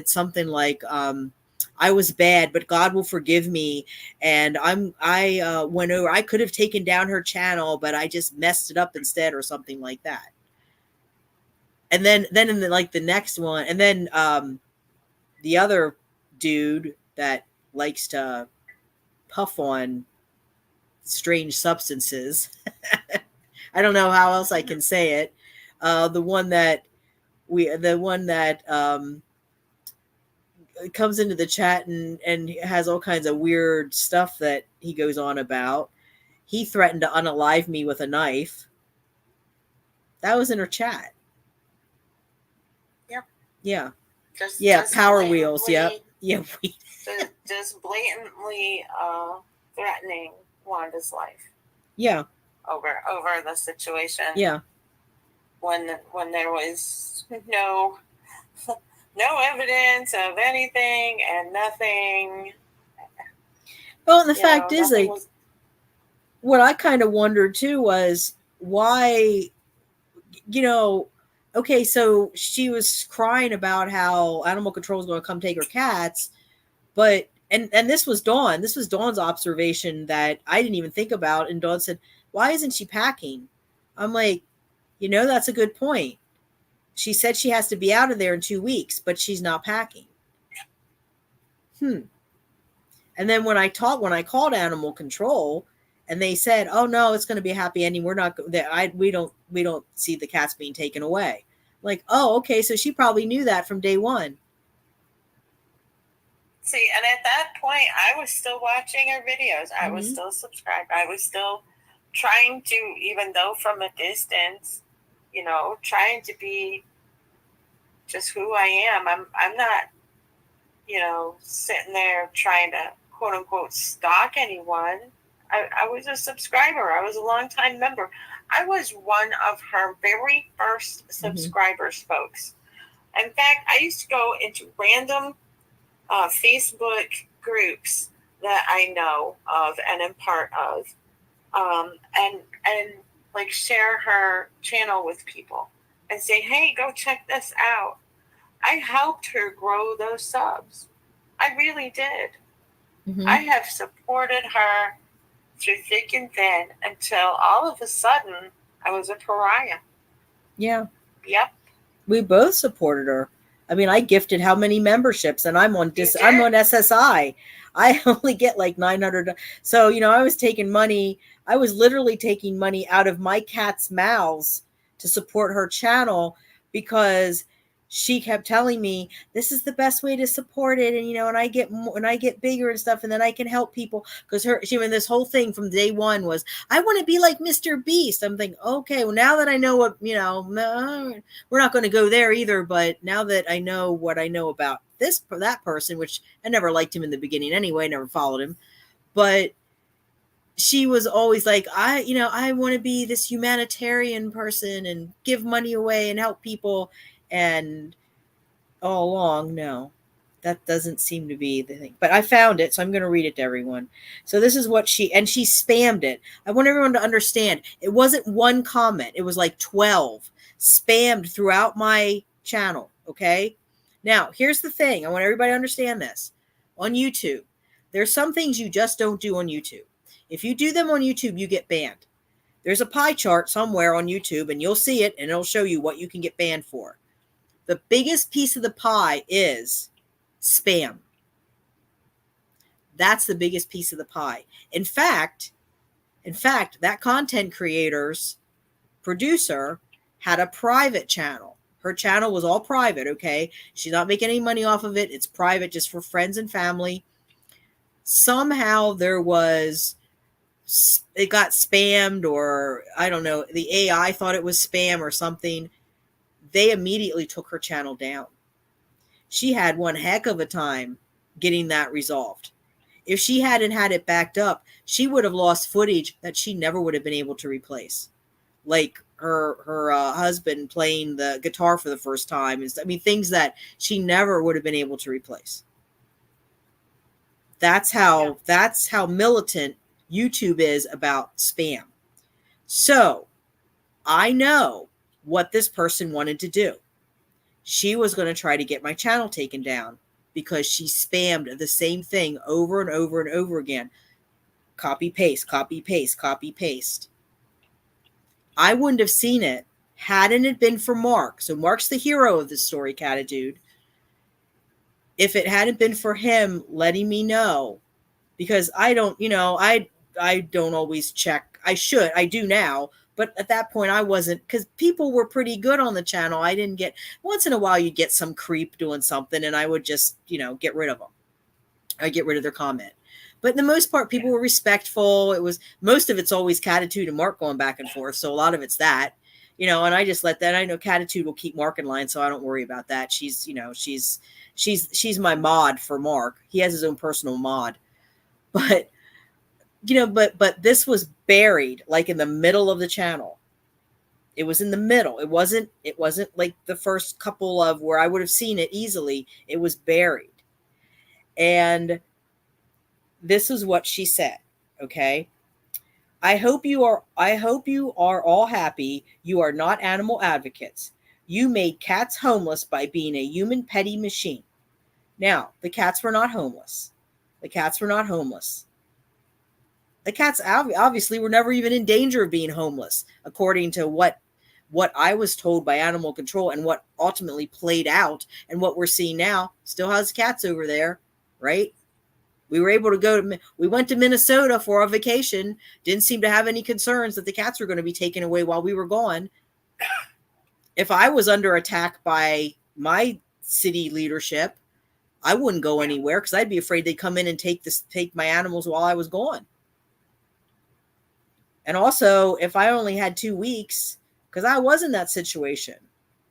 S1: something like, I was bad, but God will forgive me. And I went over, I could have taken down her channel, but I just messed it up instead, or something like that. And then in the next one, and then the other dude that likes to puff on strange substances. I don't know how else I can say it. The one that comes into the chat and has all kinds of weird stuff that he goes on about. He threatened to unalive me with a knife. That was in her chat.
S4: Yep.
S1: Yeah.
S4: Just
S1: Power Wheels. Yep. Yeah.
S4: Just blatantly threatening Wanda's life.
S1: Yeah.
S4: Over the situation.
S1: Yeah.
S4: When there was no evidence of anything and nothing.
S1: Well, and the fact is, like, what I kind of wondered too was why, okay, so she was crying about how animal control is going to come take her cats, but and this was Dawn. This was Dawn's observation that I didn't even think about. And Dawn said, "Why isn't she packing?" I'm like, that's a good point. She said she has to be out of there in 2 weeks, but she's not packing. And then when I called animal control, and they said, "Oh no, it's going to be a happy ending. We're not. We don't see the cats being taken away." Like, oh, okay, so she probably knew that from day one.
S4: See, and at that point, I was still watching her videos. I was still subscribed. I was still trying to, even though from a distance, trying to be just who I am. I'm not, sitting there trying to quote unquote stalk anyone. I was a subscriber. I was a longtime member. I was one of her very first subscribers, folks. In fact, I used to go into random Facebook groups that I know of and am part of, and like share her channel with people and say, "Hey, go check this out." I helped her grow those subs. I really did. I have supported her through thick and thin until all of a sudden I was a pariah.
S1: Yeah.
S4: Yep.
S1: We both supported her. I mean, I gifted how many memberships, and I'm on SSI. I only get like 900. So, I was taking money. I was literally taking money out of my cat's mouths to support her channel because she kept telling me this is the best way to support it. And, and I get more, and I get bigger and stuff, and then I can help people, because this whole thing from day one was, I want to be like Mr. Beast. I'm thinking, okay, well, now that I know what, we're not going to go there either. But now that I know what I know about that person, which I never liked him in the beginning anyway, never followed him, but she was always like, I want to be this humanitarian person and give money away and help people. And all along, no, that doesn't seem to be the thing. But I found it, so I'm going to read it to everyone. So this is what she spammed it. I want everyone to understand, it wasn't one comment. It was like 12 spammed throughout my channel, okay? Now, here's the thing. I want everybody to understand this. On YouTube, there's some things you just don't do on YouTube. If you do them on YouTube, you get banned. There's a pie chart somewhere on YouTube, and you'll see it, and it'll show you what you can get banned for. The biggest piece of the pie is spam. That's the biggest piece of the pie. In fact, that content creator's producer had a private channel. Her channel was all private, okay? She's not making any money off of it. It's private, just for friends and family. Somehow it got spammed, or I don't know, the AI thought it was spam or something. They immediately took her channel down. She had one heck of a time getting that resolved. If she hadn't had it backed up, she would have lost footage that she never would have been able to replace. Like her husband playing the guitar for the first time. Things that she never would have been able to replace. That's how militant YouTube is about spam. So I know what this person wanted to do. She was going to try to get my channel taken down because she spammed the same thing over and over and over again. Copy, paste, copy, paste, copy, paste. I wouldn't have seen it hadn't it been for Mark. So Mark's the hero of this story, Catadude. If it hadn't been for him letting me know, because I don't always check. I do now. But at that point, I wasn't, because people were pretty good on the channel. I didn't get, once in a while, you'd get some creep doing something, and I would just, get rid of them. I get rid of their comment. But in the most part, people were respectful. Most of it's always Catadude and Mark going back and forth. So a lot of it's that, and I just let that. I know Catadude will keep Mark in line, so I don't worry about that. She's my mod for Mark. He has his own personal mod. But but this was buried like in the middle of the channel. It was in the middle. It wasn't like the first couple of where I would have seen it easily. It was buried. And this is what she said. Okay. I hope you are all happy. You are not animal advocates. You made cats homeless by being a human petty machine. Now, the cats were not homeless. The cats obviously were never even in danger of being homeless, according to what I was told by animal control and what ultimately played out, and what we're seeing now. Still has cats over there, right? We were able to we went to Minnesota for a vacation. Didn't seem to have any concerns that the cats were going to be taken away while we were gone. If I was under attack by my city leadership, I wouldn't go anywhere because I'd be afraid they'd come in and take my animals while I was gone. And also, if I only had 2 weeks, because I was in that situation,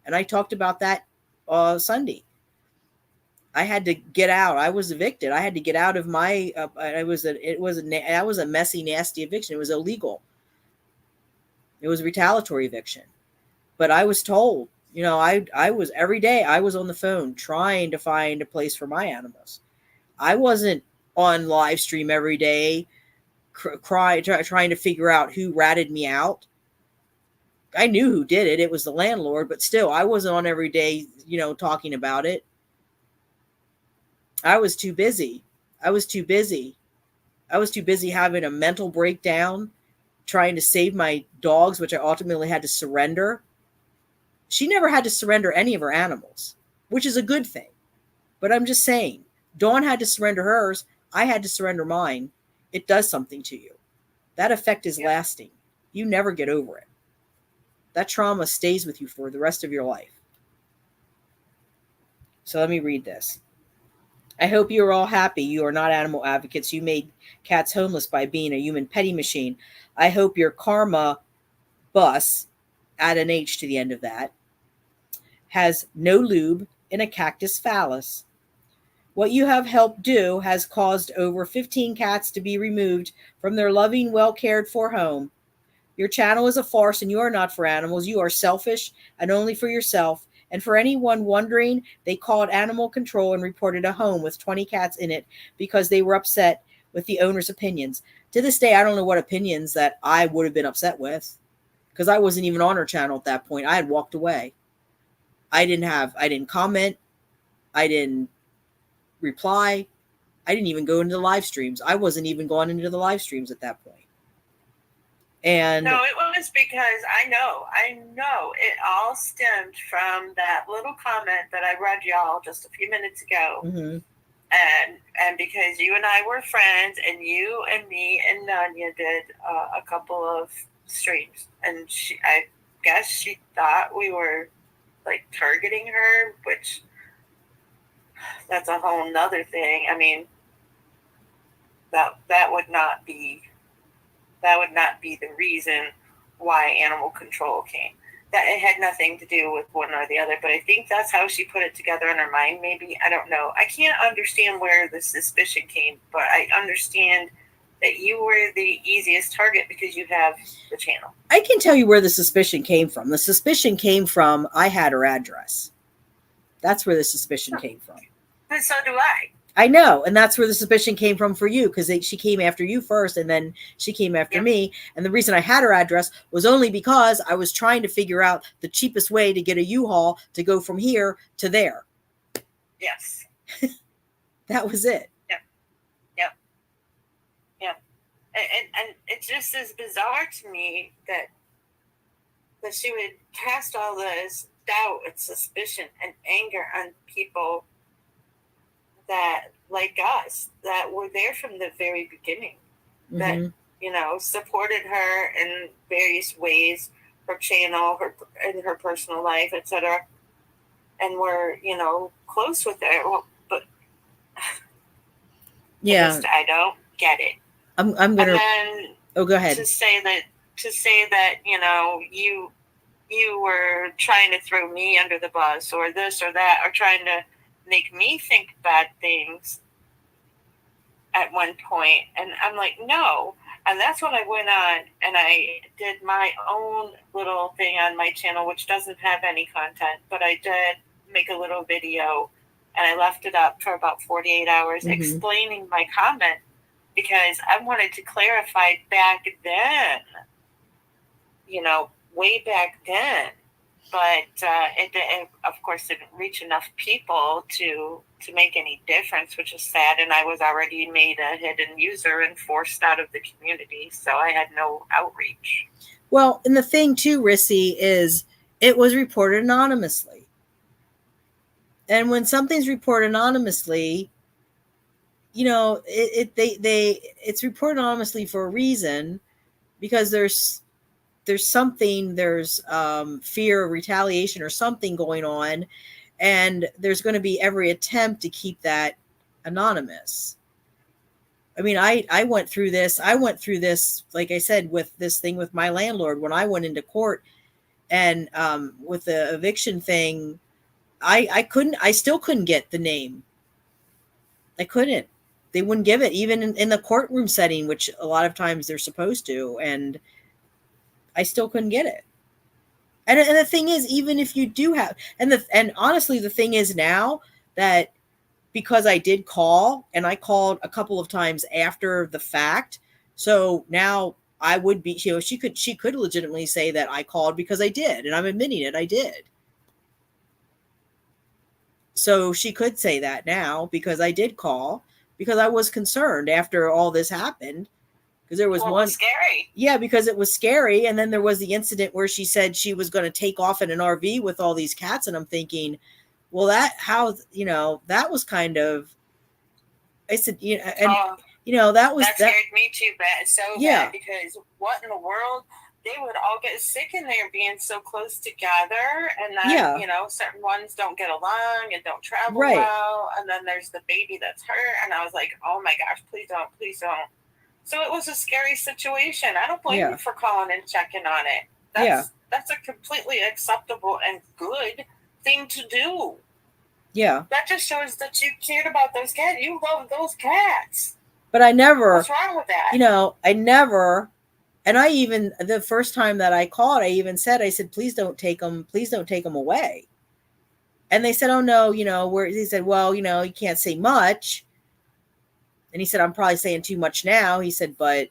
S1: and I talked about that Sunday. I had to get out. I was evicted. I had to get out of my. That was a messy, nasty eviction. It was illegal. It was a retaliatory eviction. But I was told, I was every day. I was on the phone trying to find a place for my animals. I wasn't on live stream every day, trying to figure out who ratted me out. I knew who did it. It was the landlord, but still, I wasn't on every day, talking about it. I was too busy. I was too busy having a mental breakdown, trying to save my dogs, which I ultimately had to surrender. She never had to surrender any of her animals. which is a good thing. But I'm just saying, Dawn had to surrender hers. I had to surrender mine. It does something to you. That effect is lasting. You never get over it. That trauma stays with you for the rest of your life. So let me read this. I hope you are all happy you are not animal advocates. You made cats homeless by being a human petty machine. I hope your karma bus, add an H to the end of that, has no lube in a cactus phallus. What you have helped do has caused over 15 cats to be removed from their loving, well-cared for home. Your channel is a farce and you are not for animals. You are selfish and only for yourself. And for anyone wondering, they called animal control and reported a home with 20 cats in it because they were upset with the owner's opinions. To this day, I don't know what opinions that I would have been upset with, because I wasn't even on her channel at that point. I had walked away. I didn't comment. I didn't reply. I didn't even go into the live streams. I wasn't even going into the live streams at that point. And
S4: no, it was because I know it all stemmed from that little comment that I read y'all just a few minutes ago.
S1: Mm-hmm.
S4: And because you and I were friends, and you and me and Nanya did a couple of streams, and I guess she thought we were like targeting her, which that's a whole nother thing. I mean, that would not be the reason why animal control came. That it had nothing to do with one or the other, but I think that's how she put it together in her mind. Maybe, I don't know. I can't understand where the suspicion came, but I understand that you were the easiest target because you have the channel.
S1: I can tell you where the suspicion came from. The suspicion came from I had her address. That's where the suspicion came from.
S4: But so do I.
S1: I know, and that's where the suspicion came from for you, because she came after you first, and then she came after me. And the reason I had her address was only because I was trying to figure out the cheapest way to get a U-Haul to go from here to there.
S4: Yes.
S1: That was it.
S4: And it just is bizarre to me that she would cast all this doubt and suspicion and anger on people that, like us, that were there from the very beginning, that, supported her in various ways, her channel, in her personal life, etc., and were, close with her. Well, but I don't get it.
S1: I'm gonna. Go ahead.
S4: To say that you were trying to throw me under the bus, or this or that, or trying to make me think bad things at one point, and I'm like, no. And that's when I went on and I did my own little thing on my channel, which doesn't have any content, but I did make a little video, and I left it up for about 48 hours explaining my comment, because I wanted to clarify back then, way back then. But it, of course, didn't reach enough people to make any difference, which is sad. And I was already made a hidden user and forced out of the community, so I had no outreach.
S1: Well, and the thing too, Rissy, is it was reported anonymously. And when something's reported anonymously, it's reported anonymously for a reason, because there's fear of retaliation or something going on, and there's going to be every attempt to keep that anonymous. I mean, I went through this, like I said, with this thing with my landlord, when I went into court, and with the eviction thing, I still couldn't get the name. I couldn't. They wouldn't give it, even in the courtroom setting, which a lot of times they're supposed to, and I still couldn't get it. And the thing is, even if you do have, and honestly, the thing is now that, because I did call, and I called a couple of times after the fact, so now I would be, she could legitimately say that I called because I did, and I'm admitting it, I did. So she could say that now because I did call, because I was concerned after all this happened. Because there was one,
S4: it was scary.
S1: Yeah, because it was scary. And then there was the incident where she said she was going to take off in an RV with all these cats. And I'm thinking, Well, that was kind of, I said, that was
S3: that scared me too bad, so
S1: Yeah.
S3: bad, because what in the world? They would all get sick in there being so close together, and then
S1: Yeah.
S3: certain ones don't get along and don't travel
S1: Right.
S3: well, and then there's the baby that's hurt, and I was like, oh my gosh, please don't, please don't. So it was a scary situation. I don't blame
S1: Yeah.
S3: you for calling and checking on it. That's a completely acceptable and good thing to do.
S1: Yeah.
S3: That just shows that you cared about those cats. You love those cats.
S1: But I never,
S3: What's wrong with that?
S1: I never, and I even, the first time that I called, I even said, please don't take them away. And they said, oh no, he said, well, you can't say much. And he said, I'm probably saying too much now. He said, but,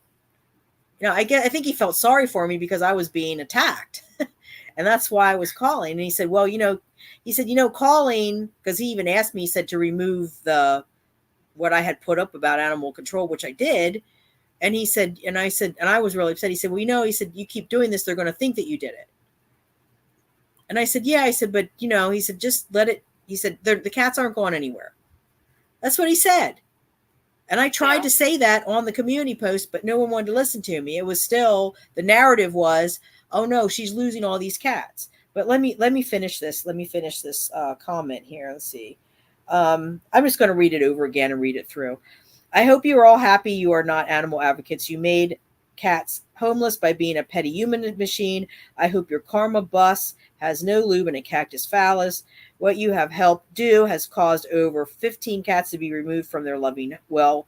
S1: I think he felt sorry for me because I was being attacked. And that's why I was calling. And he said, well, calling, because he even asked me, he said, to remove what I had put up about animal control, which I did. And he said, and I said, and I was really upset. He said, well, he said, you keep doing this, they're going to think that you did it. And I said, yeah, I said, but, he said, just let it, he said, the cats aren't going anywhere. That's what he said. And I tried to say that on the community post, but no one wanted to listen to me. It was still, the narrative was, oh no, she's losing all these cats. But let me finish this. Let me finish this comment here. Let's see. I'm just going to read it over again and read it through. I hope you are all happy you are not animal advocates. You made cats homeless by being a petty human machine. I hope your karma bus has no lube and a cactus phallus. What you have helped do has caused over 15 cats to be removed from their loving, well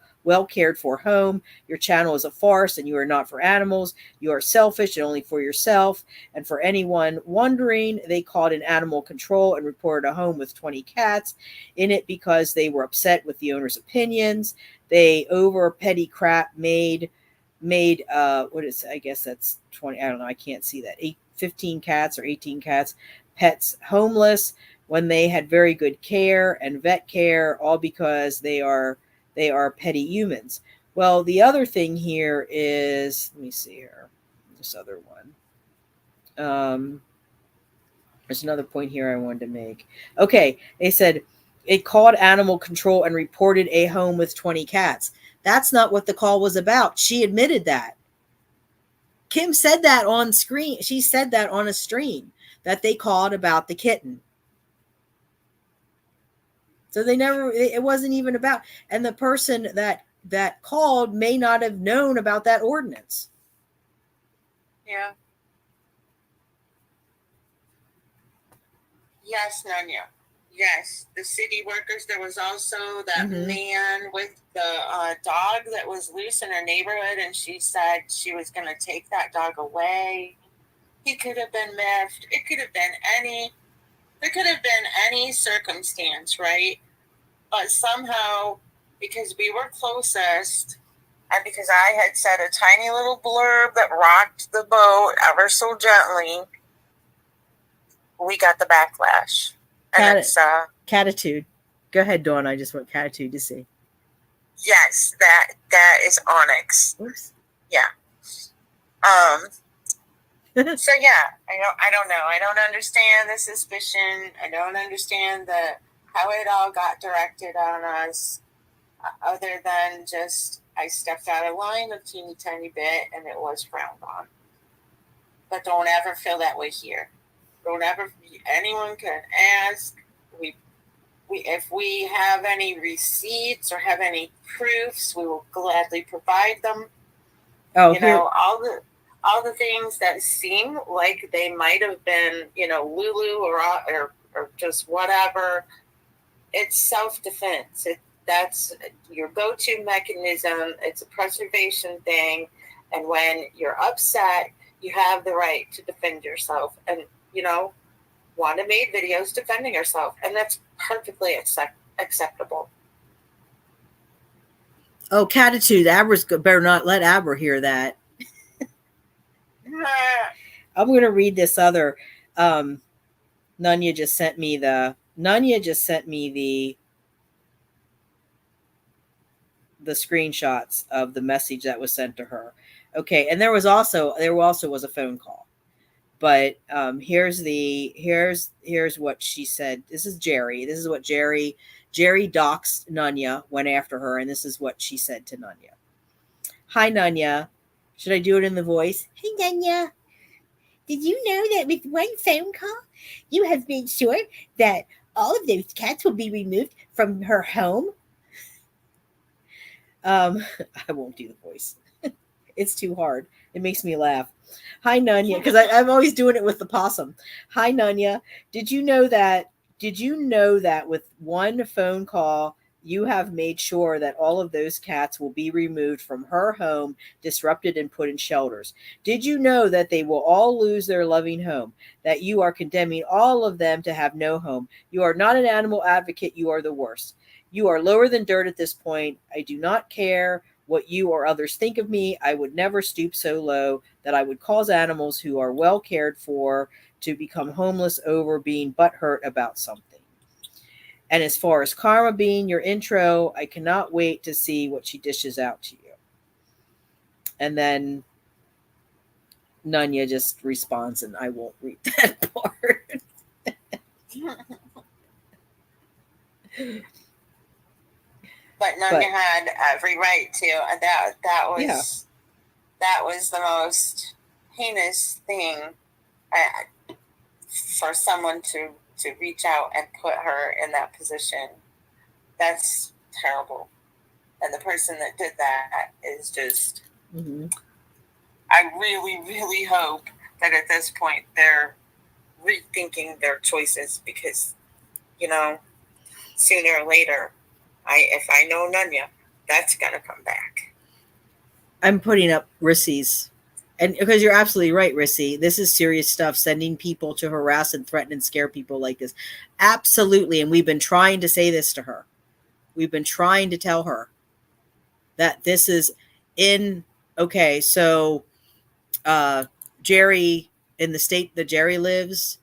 S1: cared for home. Your channel is a farce and you are not for animals. You are selfish and only for yourself. And for anyone wondering, they called in animal control and reported a home with 20 cats in it because they were upset with the owner's opinions. They over petty crap made I guess that's 20, I don't know, I can't see that, 15 cats or 18 cats, pets homeless when they had very good care and vet care, all because they are petty humans. Well, the other thing here is, let me see here, this other one. There's another point here I wanted to make. Okay, they said it called animal control and reported a home with 20 cats. That's not what the call was about. She admitted that. Kim said that on screen. She said that on a stream, that they called about the kitten. So it wasn't even about, and the person that called may not have known about that ordinance.
S3: Yeah. Yes, Nanya. Yes, the city workers. There was also that man with the dog that was loose in her neighborhood, and she said she was going to take that dog away. He could have been miffed. It could have been there could have been any circumstance, right? But somehow, because we were closest, and because I had said a tiny little blurb that rocked the boat ever so gently, we got the backlash. And it's
S1: catitude. Go ahead, Dawn. I just want catitude to see.
S4: Yes, that is Onyx.
S1: Oops.
S4: Yeah. So yeah, I don't know. I don't understand the suspicion. I don't understand how it all got directed on us, other than just I stepped out of line a teeny tiny bit and it was frowned on. But don't ever feel that way here. Don't ever. Anyone can ask. If we have any receipts or have any proofs, we will gladly provide them.
S1: Oh,
S3: all the things that seem like they might have been, Lulu or just whatever. It's self-defense. That's your go-to mechanism. It's a preservation thing, and when you're upset, you have the right to defend yourself. And Wanda made videos defending herself, and that's perfectly acceptable.
S1: Oh, catitude. Abra's better not let Abra hear that. I'm going to read this other. Nunya just sent me the screenshots of the message that was sent to her. Okay, and there also was a phone call. But here's what she said. This is Jerry. This is what Jerry doxed Nunya, went after her, and this is what she said to Nunya. Hi, Nunya. Should I do it in the voice? Hey, Nunya. Did you know that with one phone call, you have made sure that all of those cats will be removed from her home? I won't do the voice. It's too hard. It makes me laugh. Hi, Nunya, because I'm always doing it with the possum. Hi, Nunya. Did you know that with one phone call, you have made sure that all of those cats will be removed from her home, disrupted, and put in shelters? Did you know that they will all lose their loving home, that you are condemning all of them to have no home? You are not an animal advocate. You are the worst. You are lower than dirt at this point. I do not care what you or others think of me. I would never stoop so low that I would cause animals who are well cared for to become homeless over being butthurt about something. And as far as Karma being your intro, I cannot wait to see what she dishes out to you. And then Nunya just responds, and I won't read that part.
S3: But Nunya had every right to. That was the most heinous thing for someone to reach out and put her in that position. That's terrible. And the person that did that is just... Mm-hmm. I really, really hope that at this point they're rethinking their choices, because, sooner or later, if I know Nunya, that's going to come back.
S1: I'm putting up Rissy's. And because you're absolutely right, Rissy, this is serious stuff, sending people to harass and threaten and scare people like this. Absolutely. And we've been trying to say this to her. We've been trying to tell her that this is okay. So Jerry, in the state that Jerry lives,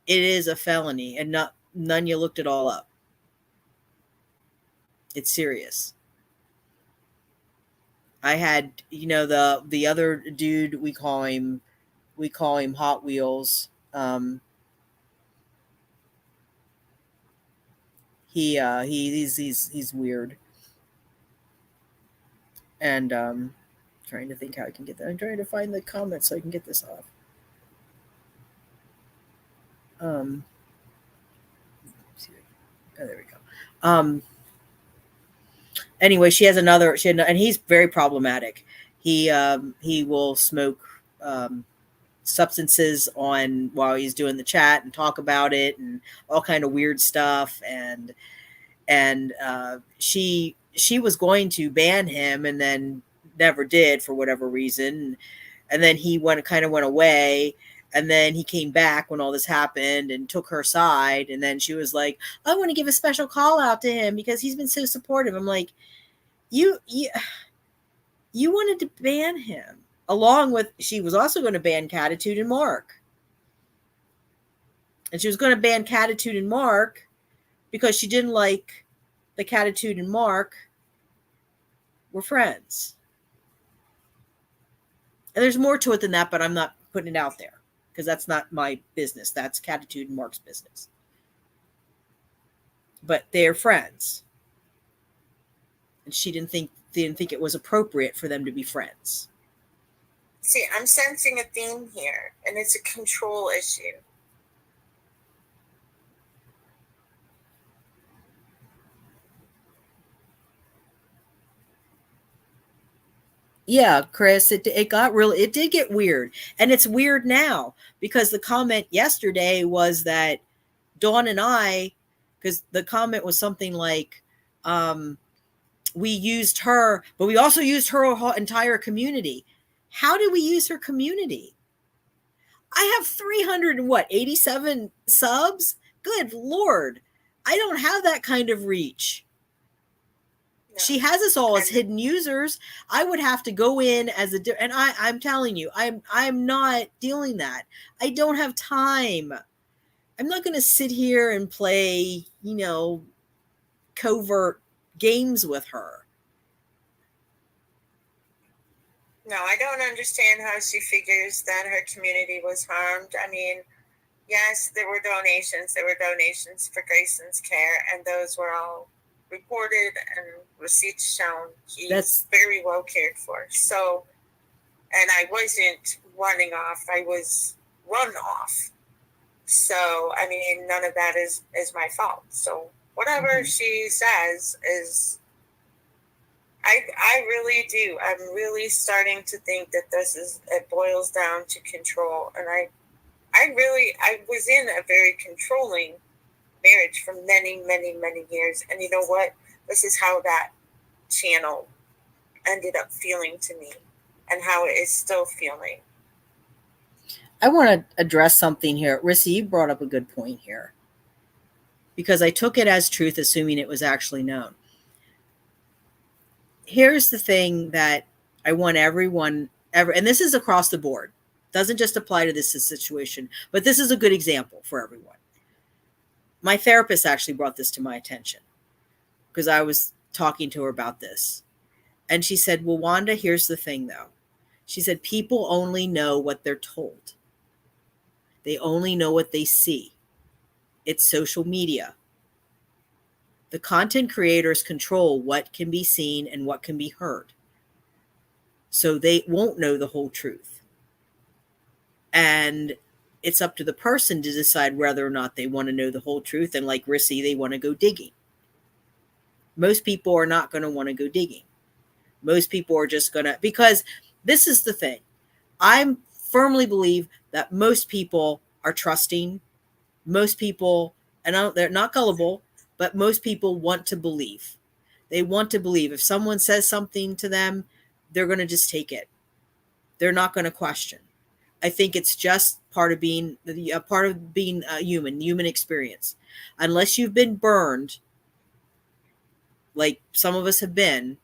S1: it is a felony, and Nunya looked it all up. It's serious. I had, the other dude, we call him Hot Wheels. He's weird. And trying to think how I can get that. I'm trying to find the comments so I can get this off. Oh, there we go. Anyway, she had, and he's very problematic. He will smoke substances while he's doing the chat and talk about it and all kind of weird stuff. And she was going to ban him and then never did for whatever reason. And then he went away. And then he came back when all this happened and took her side. And then she was like, I want to give a special call out to him because he's been so supportive. I'm like, you wanted to ban him, along with, she was also going to ban Catitude and Mark. And she was going to ban Catitude and Mark because she didn't like the Catitude and Mark were friends. And there's more to it than that, but I'm not putting it out there because that's not my business. That's Catitude and Mark's business. But they're friends. And she didn't think it was appropriate for them to be friends.
S4: See, I'm sensing a theme here, and it's a control issue.
S1: Yeah, Chris, it did get weird. And it's weird now because the comment yesterday was that Dawn and I, because the comment was something like, we used her, but we also used her whole entire community. How did we use her community? I have 387 subs. Good Lord. I don't have that kind of reach. No. She has us all as hidden users. I would have to go in as and I'm telling you, I'm not dealing that. I don't have time. I'm not going to sit here and play, covert games with her.
S4: No, I don't understand how she figures that her community was harmed. I mean, yes, there were donations. There were donations for Grayson's care, and those were all reported and receipts shown. He's very well cared for. So, and I wasn't running off. I was run off. So, I mean, none of that is my fault. So, whatever she says is, I really do. I'm really starting to think that it boils down to control. And I was in a very controlling marriage for many, many, many years. And you know what? This is how that channel ended up feeling to me and how it is still feeling.
S1: I want to address something here. Rissy, you brought up a good point here, because I took it as truth, assuming it was actually known. Here's the thing that I want everyone and this is across the board, doesn't just apply to this situation, but this is a good example for everyone. My therapist actually brought this to my attention because I was talking to her about this. And she said, well, Wanda, here's the thing though. She said, people only know what they're told. They only know what they see. It's social media. The content creators control what can be seen and what can be heard. So they won't know the whole truth. And it's up to the person to decide whether or not they want to know the whole truth. And like Rissy, they want to go digging. Most people are not going to want to go digging. Most people are just going to, because this is the thing. I firmly believe that most people are trusting. Most people, and they're not gullible, but most people want to believe. They want to believe. If someone says something to them, they're going to just take it. They're not going to question. I think it's just part of being human experience. Unless you've been burned, like some of us have been,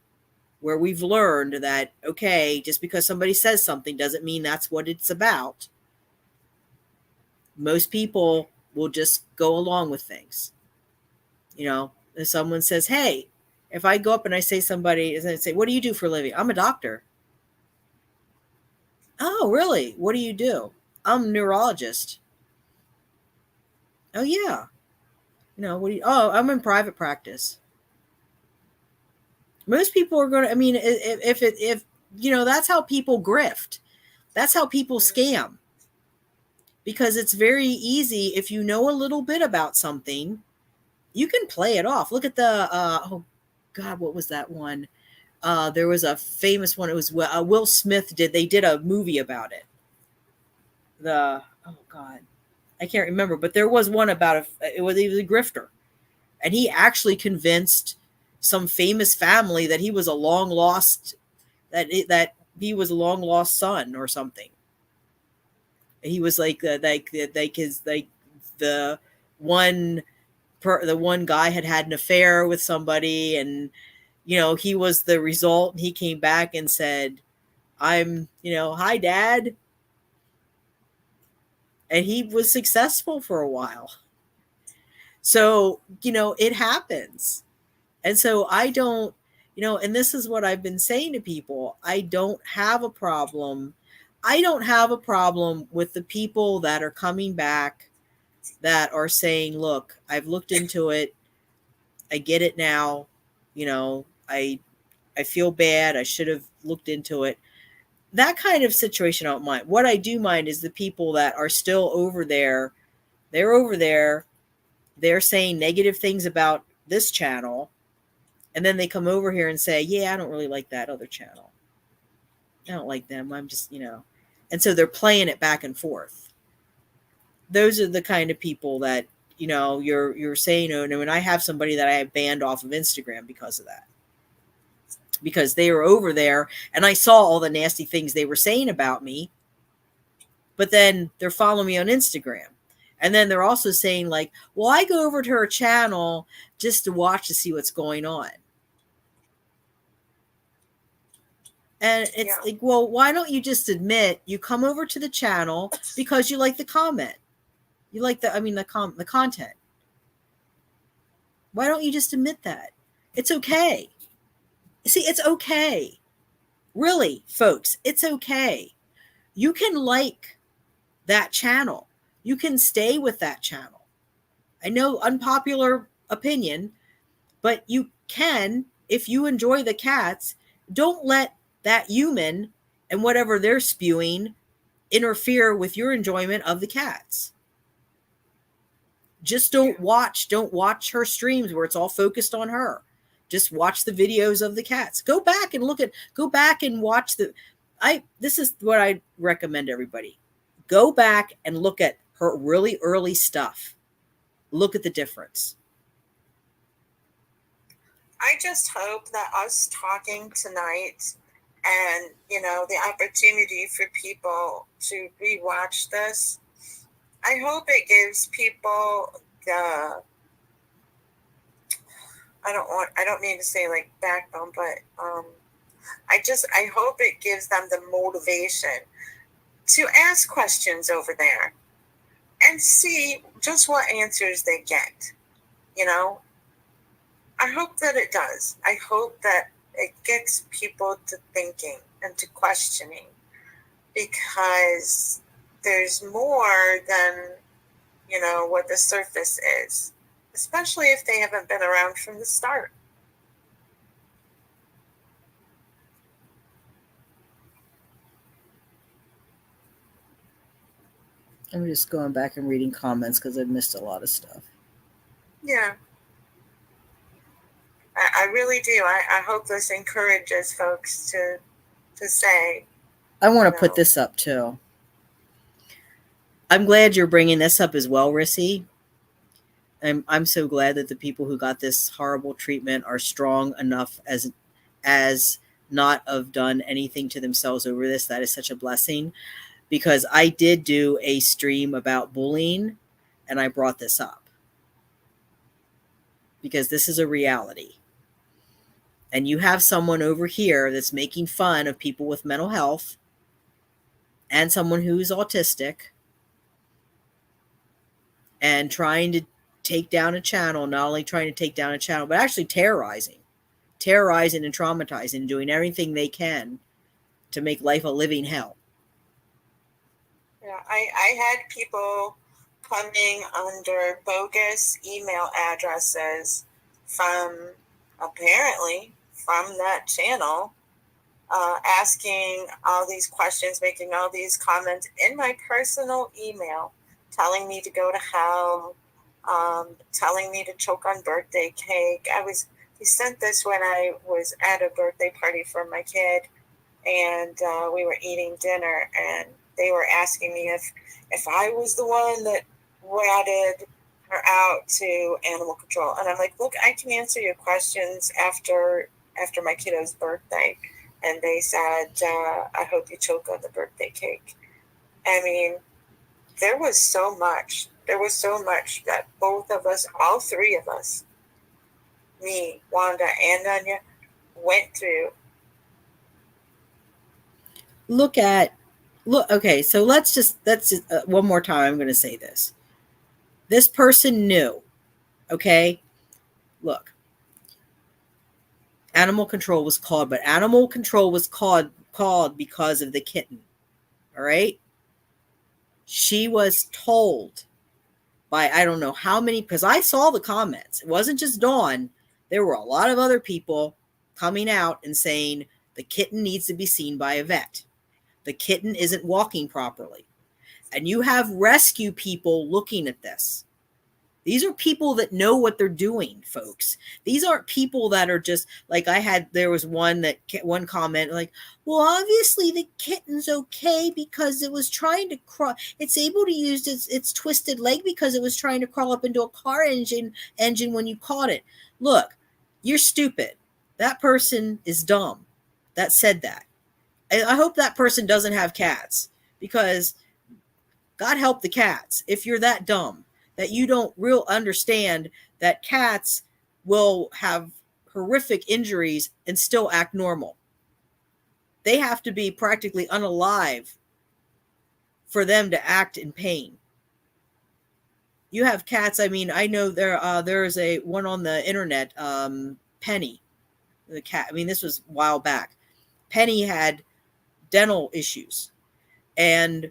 S1: where we've learned that, okay, just because somebody says something doesn't mean that's what it's about. Most people will just go along with things. You know, if someone says, hey, if I go up and I say somebody, and I say, what do you do for a living? I'm a doctor. Oh, really? What do you do? I'm a neurologist. Oh, yeah. You know, I'm in private practice. Most people are going to, I mean, if you know, that's how people grift. That's how people scam. Because it's very easy. If you know a little bit about something, you can play it off. Look at the, oh God, what was that one? There was a famous one. It was Will Smith they did a movie about it. Oh God, I can't remember, but there was one about he was a grifter, and he actually convinced some famous family that he was a long lost, that he was a long lost son or something. He was the one guy had an affair with somebody, and you know, he was the result. And he came back and said, I'm, you know, hi, Dad. And he was successful for a while. So, you know, it happens. And so I don't, you know, and this is what I've been saying to people. I don't have a problem. I don't have a problem with the people that are coming back that are saying, look, I've looked into it. I get it now. You know, I feel bad. I should have looked into it. That kind of situation I don't mind. What I do mind is the people that are still over there. They're over there. They're saying negative things about this channel. And then they come over here and say, yeah, I don't really like that other channel. I don't like them. I'm just, you know. And so they're playing it back and forth. Those are the kind of people that, you know, you're saying, oh, no, and I have somebody that I have banned off of Instagram because of that. Because they were over there and I saw all the nasty things they were saying about me. But then they're following me on Instagram. And then they're also saying like, well, I go over to her channel just to watch to see what's going on. And it's like, well, why don't you just admit you come over to the channel because you like the comment? You like the content. Why don't you just admit that? It's okay. See, it's okay. Really, folks, it's okay. You can like that channel. You can stay with that channel. I know, unpopular opinion, but you can, if you enjoy the cats, don't let that human and whatever they're spewing interfere with your enjoyment of the cats. Just don't watch her streams where it's all focused on her. Just watch the videos of the cats. Go back and watch this is what I recommend everybody. Go back and look at her really early stuff. Look at the difference.
S4: I just hope that us talking tonight and, the opportunity for people to rewatch this, I hope it gives people I don't mean to say like backbone, but I hope it gives them the motivation to ask questions over there and see just what answers they get. I hope that it does. I hope that it gets people to thinking and to questioning, because there's more than, what the surface is, especially if they haven't been around from the start.
S1: I'm just going back and reading comments because I've missed a lot of stuff.
S4: Yeah. I really do. I hope this encourages folks to say.
S1: I want to put this up too. I'm glad you're bringing this up as well, Rissy. I'm so glad that the people who got this horrible treatment are strong enough as not have done anything to themselves over this. That is such a blessing, because I did do a stream about bullying and I brought this up because this is a reality. And you have someone over here that's making fun of people with mental health and someone who's autistic and trying to take down a channel, not only trying to take down a channel, but actually terrorizing and traumatizing and doing everything they can to make life a living hell.
S4: Yeah, I had people coming under bogus email addresses apparently from that channel, asking all these questions, making all these comments in my personal email, telling me to go to hell, telling me to choke on birthday cake. He sent this when I was at a birthday party for my kid, and we were eating dinner, and they were asking me if I was the one that ratted her out to animal control. And I'm like, look, I can answer your questions after my kiddo's birthday. And they said, I hope you choke on the birthday cake. I mean, there was so much that both of us, all three of us, me, Wanda, and Anya, went through.
S1: Okay, so let's just one more time, I'm going to say this. This person knew, okay? Look, animal control was called, but animal control was called because of the kitten, all right? She was told by I don't know how many, because I saw the comments. It wasn't just Dawn. There were a lot of other people coming out and saying the kitten needs to be seen by a vet. The kitten isn't walking properly. And you have rescue people looking at this. These are people that know what they're doing, folks. These aren't people that are just like there was one comment like, well, obviously the kitten's okay because it was trying to crawl. It's able to use its twisted leg because it was trying to crawl up into a car engine when you caught it. Look, you're stupid. That person is dumb that said that. I hope that person doesn't have cats, because God help the cats if you're that dumb that you don't real understand that cats will have horrific injuries and still act normal. They have to be practically unalive for them to act in pain. You have cats. I mean, I know there is a one on the internet, Penny, the cat. I mean, this was a while back. Penny had dental issues. And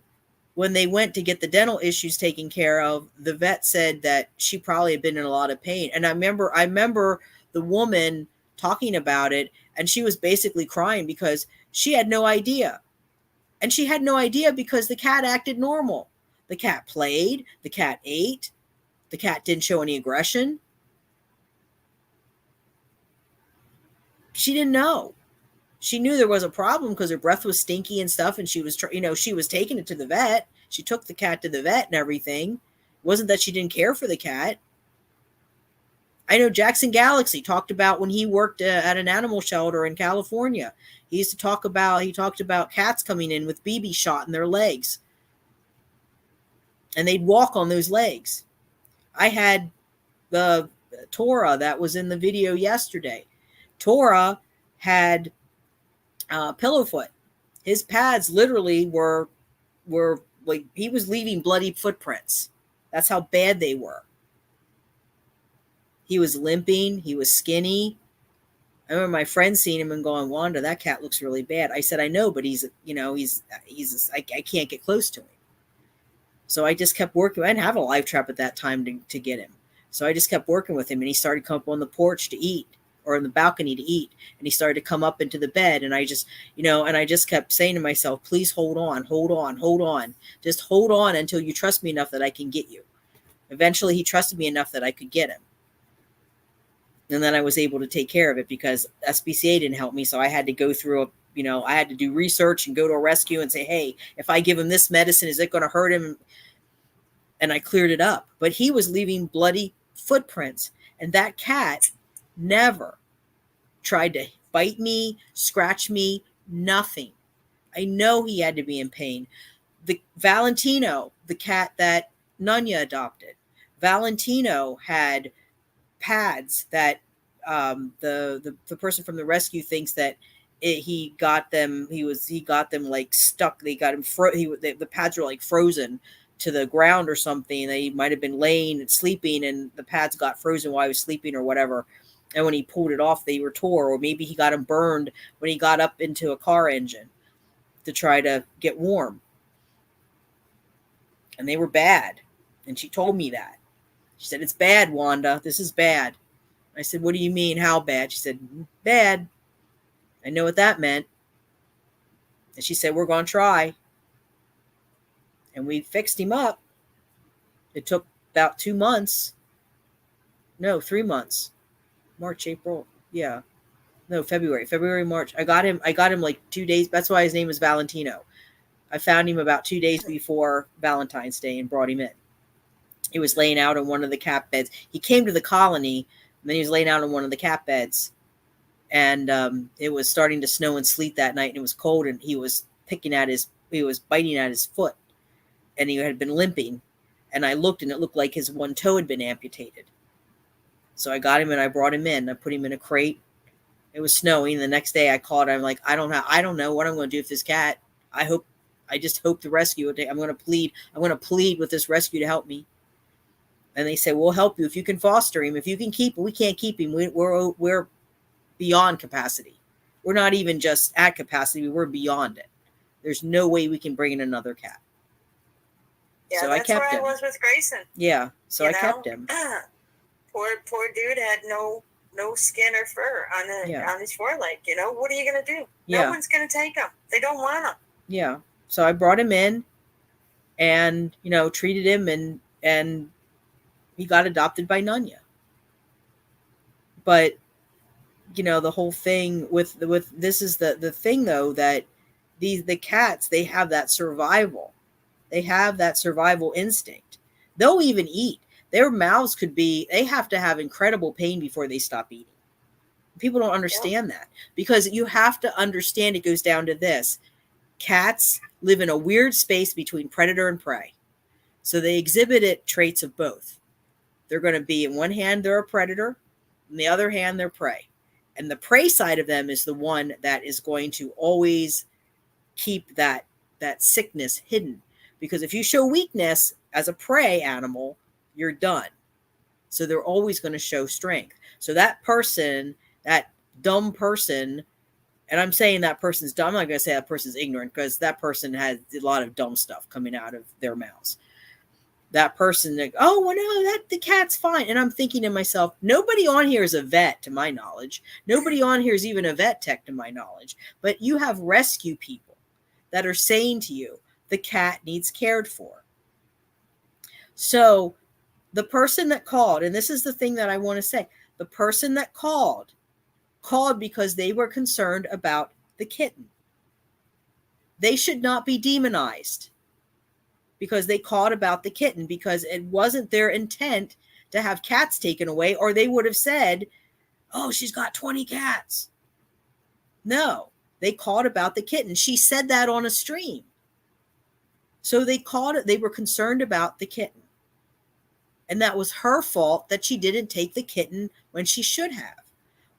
S1: when they went to get the dental issues taken care of, the vet said that she probably had been in a lot of pain. And I remember the woman talking about it, and she was basically crying because she had no idea. And she had no idea because the cat acted normal. The cat played, the cat ate, the cat didn't show any aggression. She didn't know. She knew there was a problem because her breath was stinky and stuff, and she was, she was taking it to the vet. She took the cat to the vet and everything. It wasn't that she didn't care for the cat. I know Jackson Galaxy talked about when he worked at an animal shelter in California. He talked about cats coming in with BB shot in their legs, and they'd walk on those legs. I had the Tora that was in the video yesterday. Tora had Pillowfoot. His pads literally were like, he was leaving bloody footprints. That's how bad they were. He was limping. He was skinny. I remember my friend seeing him and going, Wanda, that cat looks really bad. I said, I know, but I can't get close to him. So I just kept working. I didn't have a live trap at that time to get him. So I just kept working with him, and he started to come up on the porch to eat, or in the balcony to eat. And he started to come up into the bed. And I just, and I just kept saying to myself, please hold on. Just hold on until you trust me enough that I can get you. Eventually he trusted me enough that I could get him. And then I was able to take care of it because SPCA didn't help me. So I had to go through I had to do research and go to a rescue and say, hey, if I give him this medicine, is it going to hurt him? And I cleared it up. But he was leaving bloody footprints. And that cat never tried to bite me, scratch me, nothing. I know he had to be in pain. The Valentino, the cat that Nunya adopted, Valentino had pads that the person from the rescue thinks that he got them like stuck. They got him the pads were like frozen to the ground or something. They might have been laying and sleeping, and the pads got frozen while he was sleeping or whatever. And when he pulled it off, they were tore, or maybe he got them burned when he got up into a car engine to try to get warm. And they were bad. And she told me that. She said, it's bad, Wanda. This is bad. I said, what do you mean? How bad? She said, bad. I know what that meant. And she said, we're going to try. And we fixed him up. It took about 2 months. No, 3 months. March, April. Yeah. No, February, March. I got him like 2 days. That's why his name is Valentino. I found him about 2 days before Valentine's Day and brought him in. He was laying out on one of the cat beds. He came to the colony, and then he was laying out on one of the cat beds. And it was starting to snow and sleet that night, and it was cold, and he was biting at his foot, and he had been limping. And I looked, and it looked like his one toe had been amputated. So I got him, and I brought him in. I put him in a crate. It was snowing. The next day I called. I'm like, I don't know what I'm going to do with this cat. I just hope the rescue. I'm going to plead with this rescue to help me. And they said, we'll help you if you can foster him. If you can keep him, we can't keep him. We're beyond capacity. We're not even just at capacity. We're beyond it. There's no way we can bring in another cat.
S4: Yeah,
S1: so
S4: that's
S1: I kept
S4: where
S1: him.
S4: I was with Grayson.
S1: Yeah, so I kept him.
S4: Poor dude had no skin or fur on his foreleg. What are you going to do?
S1: Yeah.
S4: No one's going to take him. They don't want him.
S1: Yeah. So I brought him in and, treated him and he got adopted by Nunya. But, the whole thing with this is the thing though, that the cats, they have that survival. They have that survival instinct. They'll even eat. Their mouths they have to have incredible pain before they stop eating. People don't understand that, because you have to understand, it goes down to this. Cats live in a weird space between predator and prey. So they exhibit traits of both. They're going to be, in one hand, they're a predator. In the other hand, they're prey. And the prey side of them is the one that is going to always keep that sickness hidden. Because if you show weakness as a prey animal, you're done. So they're always going to show strength. So that person, that dumb person, And I'm saying that person's dumb. I'm not going to say that person's ignorant, because that person has a lot of dumb stuff coming out of their mouths. That person, like, oh, well, no, that the cat's fine. And I'm thinking to myself, nobody on here is a vet, to my knowledge. Nobody on here is even a vet tech, to my knowledge. But you have rescue people that are saying to you, the cat needs cared for. So the person that called, and this is the thing that I want to say, the person that called because they were concerned about the kitten. They should not be demonized because they called about the kitten, because it wasn't their intent to have cats taken away, or they would have said, oh, she's got 20 cats. No, they called about the kitten. She said that on a stream. So they called it, they were concerned about the kitten. And that was her fault that she didn't take the kitten when she should have.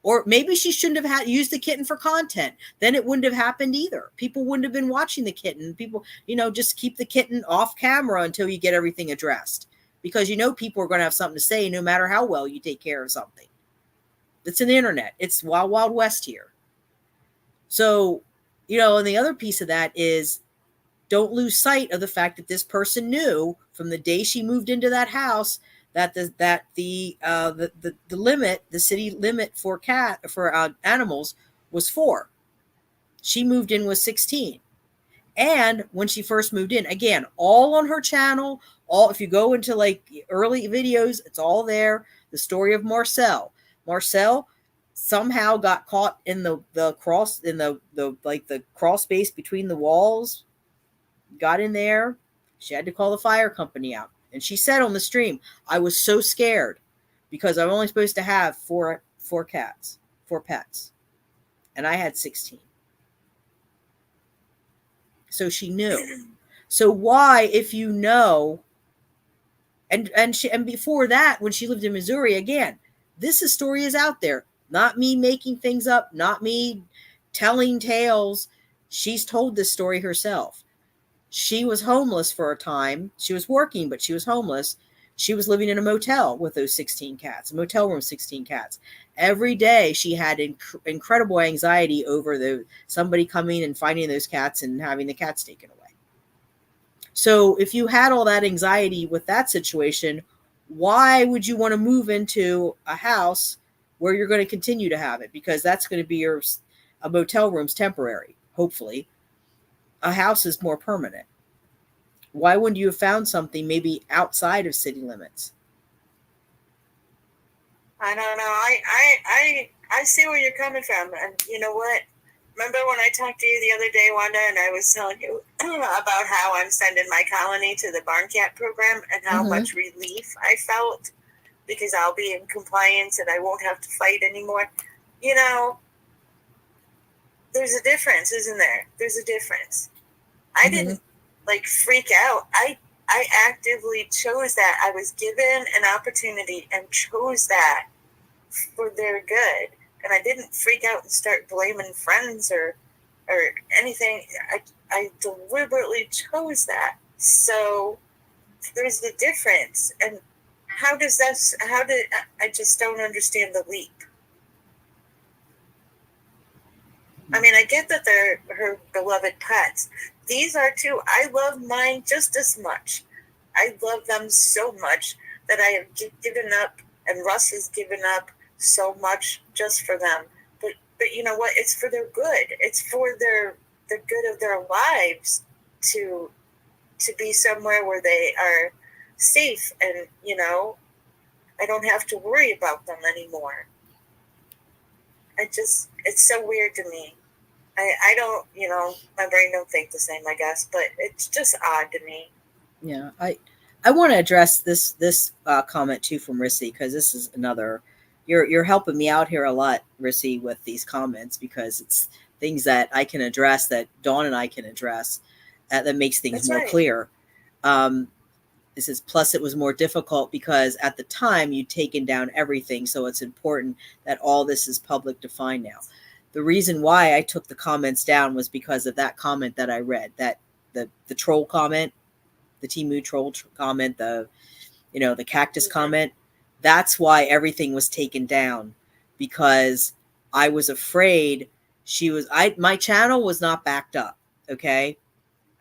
S1: Or maybe she shouldn't have used the kitten for content. Then it wouldn't have happened either. People wouldn't have been watching the kitten. People, just keep the kitten off camera until you get everything addressed. Because people are going to have something to say no matter how well you take care of something. It's an internet. It's wild, wild west here. So, and the other piece of that is, don't lose sight of the fact that this person knew from the day she moved into that house that the limit, the city limit for animals was 4. She moved in with 16. And when she first moved in, again, all on her channel, if you go into like early videos, it's all there. The story of Marcel. Marcel somehow got caught in the crawl space between the walls, got in there. She had to call the fire company out. And she said on the stream, I was so scared because I'm only supposed to have four pets, and I had 16. So she knew. So why, if you know, and before that, when she lived in Missouri, again, this story is out there. Not me making things up, not me telling tales. She's told this story herself. She was homeless for a time. She was working, but she was homeless. She was living in a motel with those 16 cats, a motel room, 16 cats. Every day she had incredible anxiety over somebody coming and finding those cats and having the cats taken away. So if you had all that anxiety with that situation, why would you want to move into a house where you're going to continue to have it? Because that's going to be a motel room's temporary, hopefully. A house is more permanent. Why wouldn't you have found something maybe outside of city limits?
S4: I don't know. I see where you're coming from. And you know what? Remember when I talked to you the other day, Wanda, and I was telling you about how I'm sending my colony to the Barn Cat program and how much relief I felt because I'll be in compliance and I won't have to fight anymore. There's a difference, isn't there? There's a difference. I didn't freak out. I actively chose that. I was given an opportunity and chose that for their good. And I didn't freak out and start blaming friends or anything. I deliberately chose that. So there's the difference. And I just don't understand the leap. I mean, I get that they're her beloved pets. These are too. I love mine just as much. I love them so much that I have given up, and Russ has given up so much just for them. But you know what? It's for their good. It's for the good of their lives to be somewhere where they are safe, and I don't have to worry about them anymore. It's so weird to me. I don't, my brain don't think the same, I guess, but it's just odd to me.
S1: Yeah, I want to address this comment too from Rissy, because this is another. You're helping me out here a lot, Rissy, with these comments, because it's things that I can address, that Dawn and I can address, that makes things more clear. This is, plus it was more difficult because at the time you'd taken down everything, so it's important that all this is public to find now. The reason why I took the comments down was because of that comment that I read, that the troll comment, the Temu troll comment, the cactus comment. That's why everything was taken down, because I was afraid My channel was not backed up. Okay.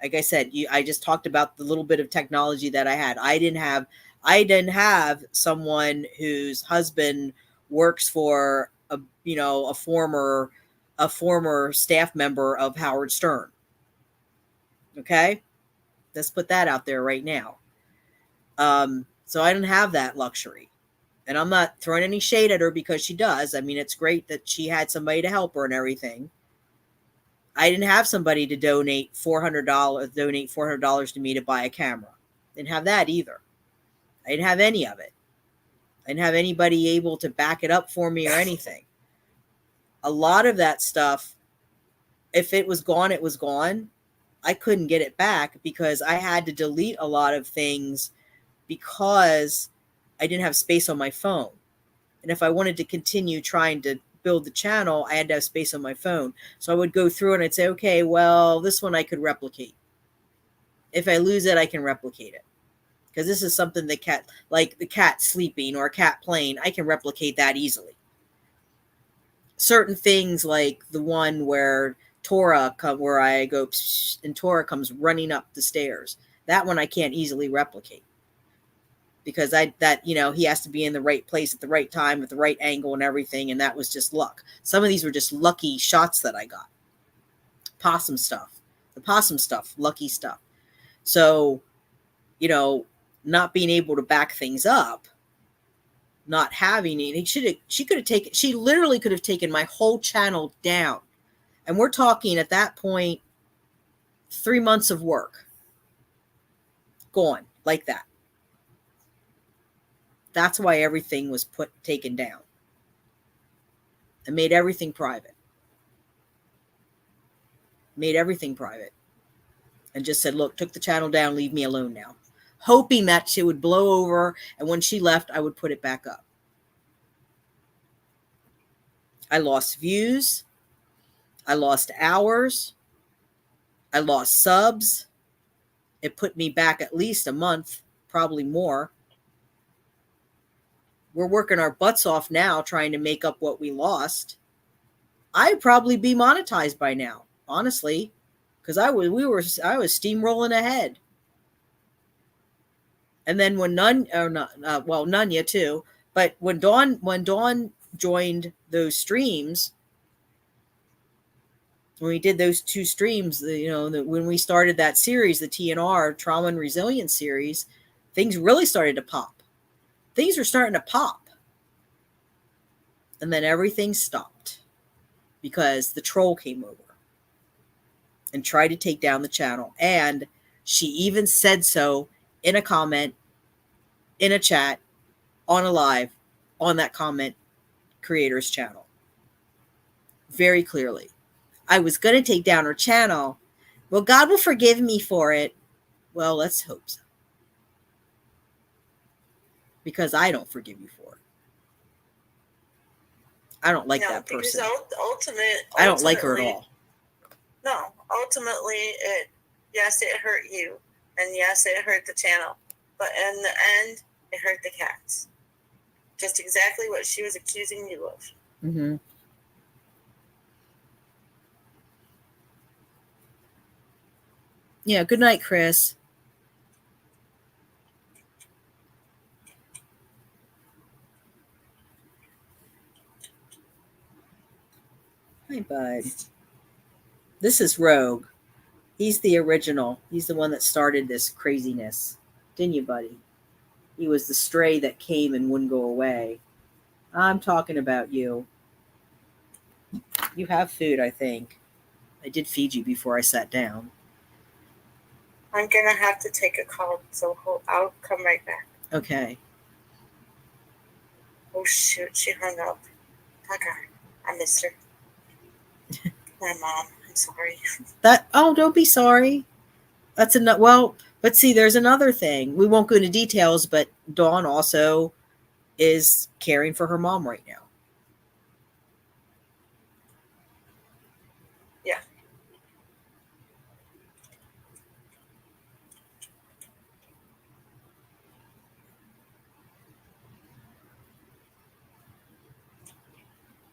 S1: Like I said, I just talked about the little bit of technology that I had. I didn't have someone whose husband works for a former staff member of Howard Stern. Okay. Let's put that out there right now. So I didn't have that luxury. And I'm not throwing any shade at her because she does. I mean, it's great that she had somebody to help her and everything. I didn't have somebody to donate $400 to me to buy a camera. Didn't have that either. I didn't have any of it. I didn't have anybody able to back it up for me or anything. A lot of that stuff, if it was gone, it was gone. I couldn't get it back because I had to delete a lot of things because I didn't have space on my phone. And if I wanted to continue trying to build the channel, I had to have space on my phone. So I would go through and I'd say, okay, well, this one I could replicate. If I lose it, I can replicate it. Because this is something like the cat sleeping or a cat playing, I can replicate that easily. Certain things like the one where where I go and Tora comes running up the stairs. That one I can't easily replicate. Because he has to be in the right place at the right time with the right angle and everything. And that was just luck. Some of these were just lucky shots that I got. The possum stuff, lucky stuff. So, not being able to back things up, not having it, she literally could have taken my whole channel down. And we're talking at that point, 3 months of work gone like that. That's why everything was taken down. I made everything private. And just said, look, took the channel down, leave me alone now. Hoping that she would blow over, and when she left, I would put it back up. I lost views. I lost hours. I lost subs. It put me back at least a month, probably more. We're working our butts off now trying to make up what we lost. I'd probably be monetized by now, honestly, because I was steamrolling ahead. And then when Nunya too, but when Dawn joined those streams, when we did those 2 streams, when we started that series, the TNR Trauma and Resilience series, things really started to pop. Things were starting to pop. And then everything stopped because the troll came over and tried to take down the channel. And she even said so in a comment, in a chat, on a live, on that comment creator's channel. Very clearly. I was going to take down her channel. Well, God will forgive me for it. Well, let's hope so. Because I don't forgive you for it. I don't like that person. I don't like her at all.
S4: No, ultimately, yes, it hurt you. And yes, it hurt the channel. But in the end, it hurt the cats. Just exactly what she was accusing you of.
S1: Mm-hmm. Yeah, good night, Chris. Hi, bud. This is Rogue. He's the original. He's the one that started this craziness. Didn't you, buddy? He was the stray that came and wouldn't go away. I'm talking about you. You have food, I think. I did feed you before I sat down.
S4: I'm going to have to take a call, so I'll come right back.
S1: Okay.
S4: Oh, shoot. She hung up. Okay. I missed her. My mom. I'm sorry.
S1: Don't be sorry. That's enough. Well, but see, there's another thing. We won't go into details, but Dawn also is caring for her mom right now.
S4: Yeah.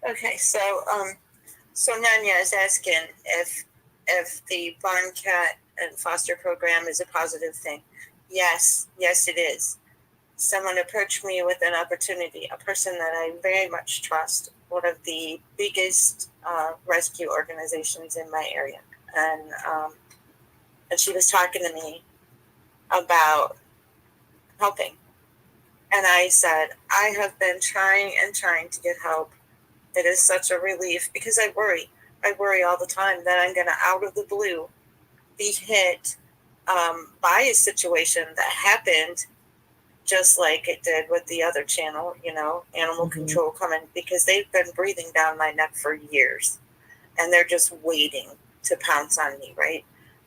S4: Okay, so So Nanya is asking if the barn cat and foster program is a positive thing. Yes, it is. Someone approached me with an opportunity, a person that I very much trust, one of the biggest rescue organizations in my area, and she was talking to me about helping, and I said, I have been trying to get help. It is such a relief because I worry all the time that I'm going to, out of the blue, be hit by a situation that happened just like it did with the other channel, animal control coming, because they've been breathing down my neck for years and they're just waiting to pounce on me, right?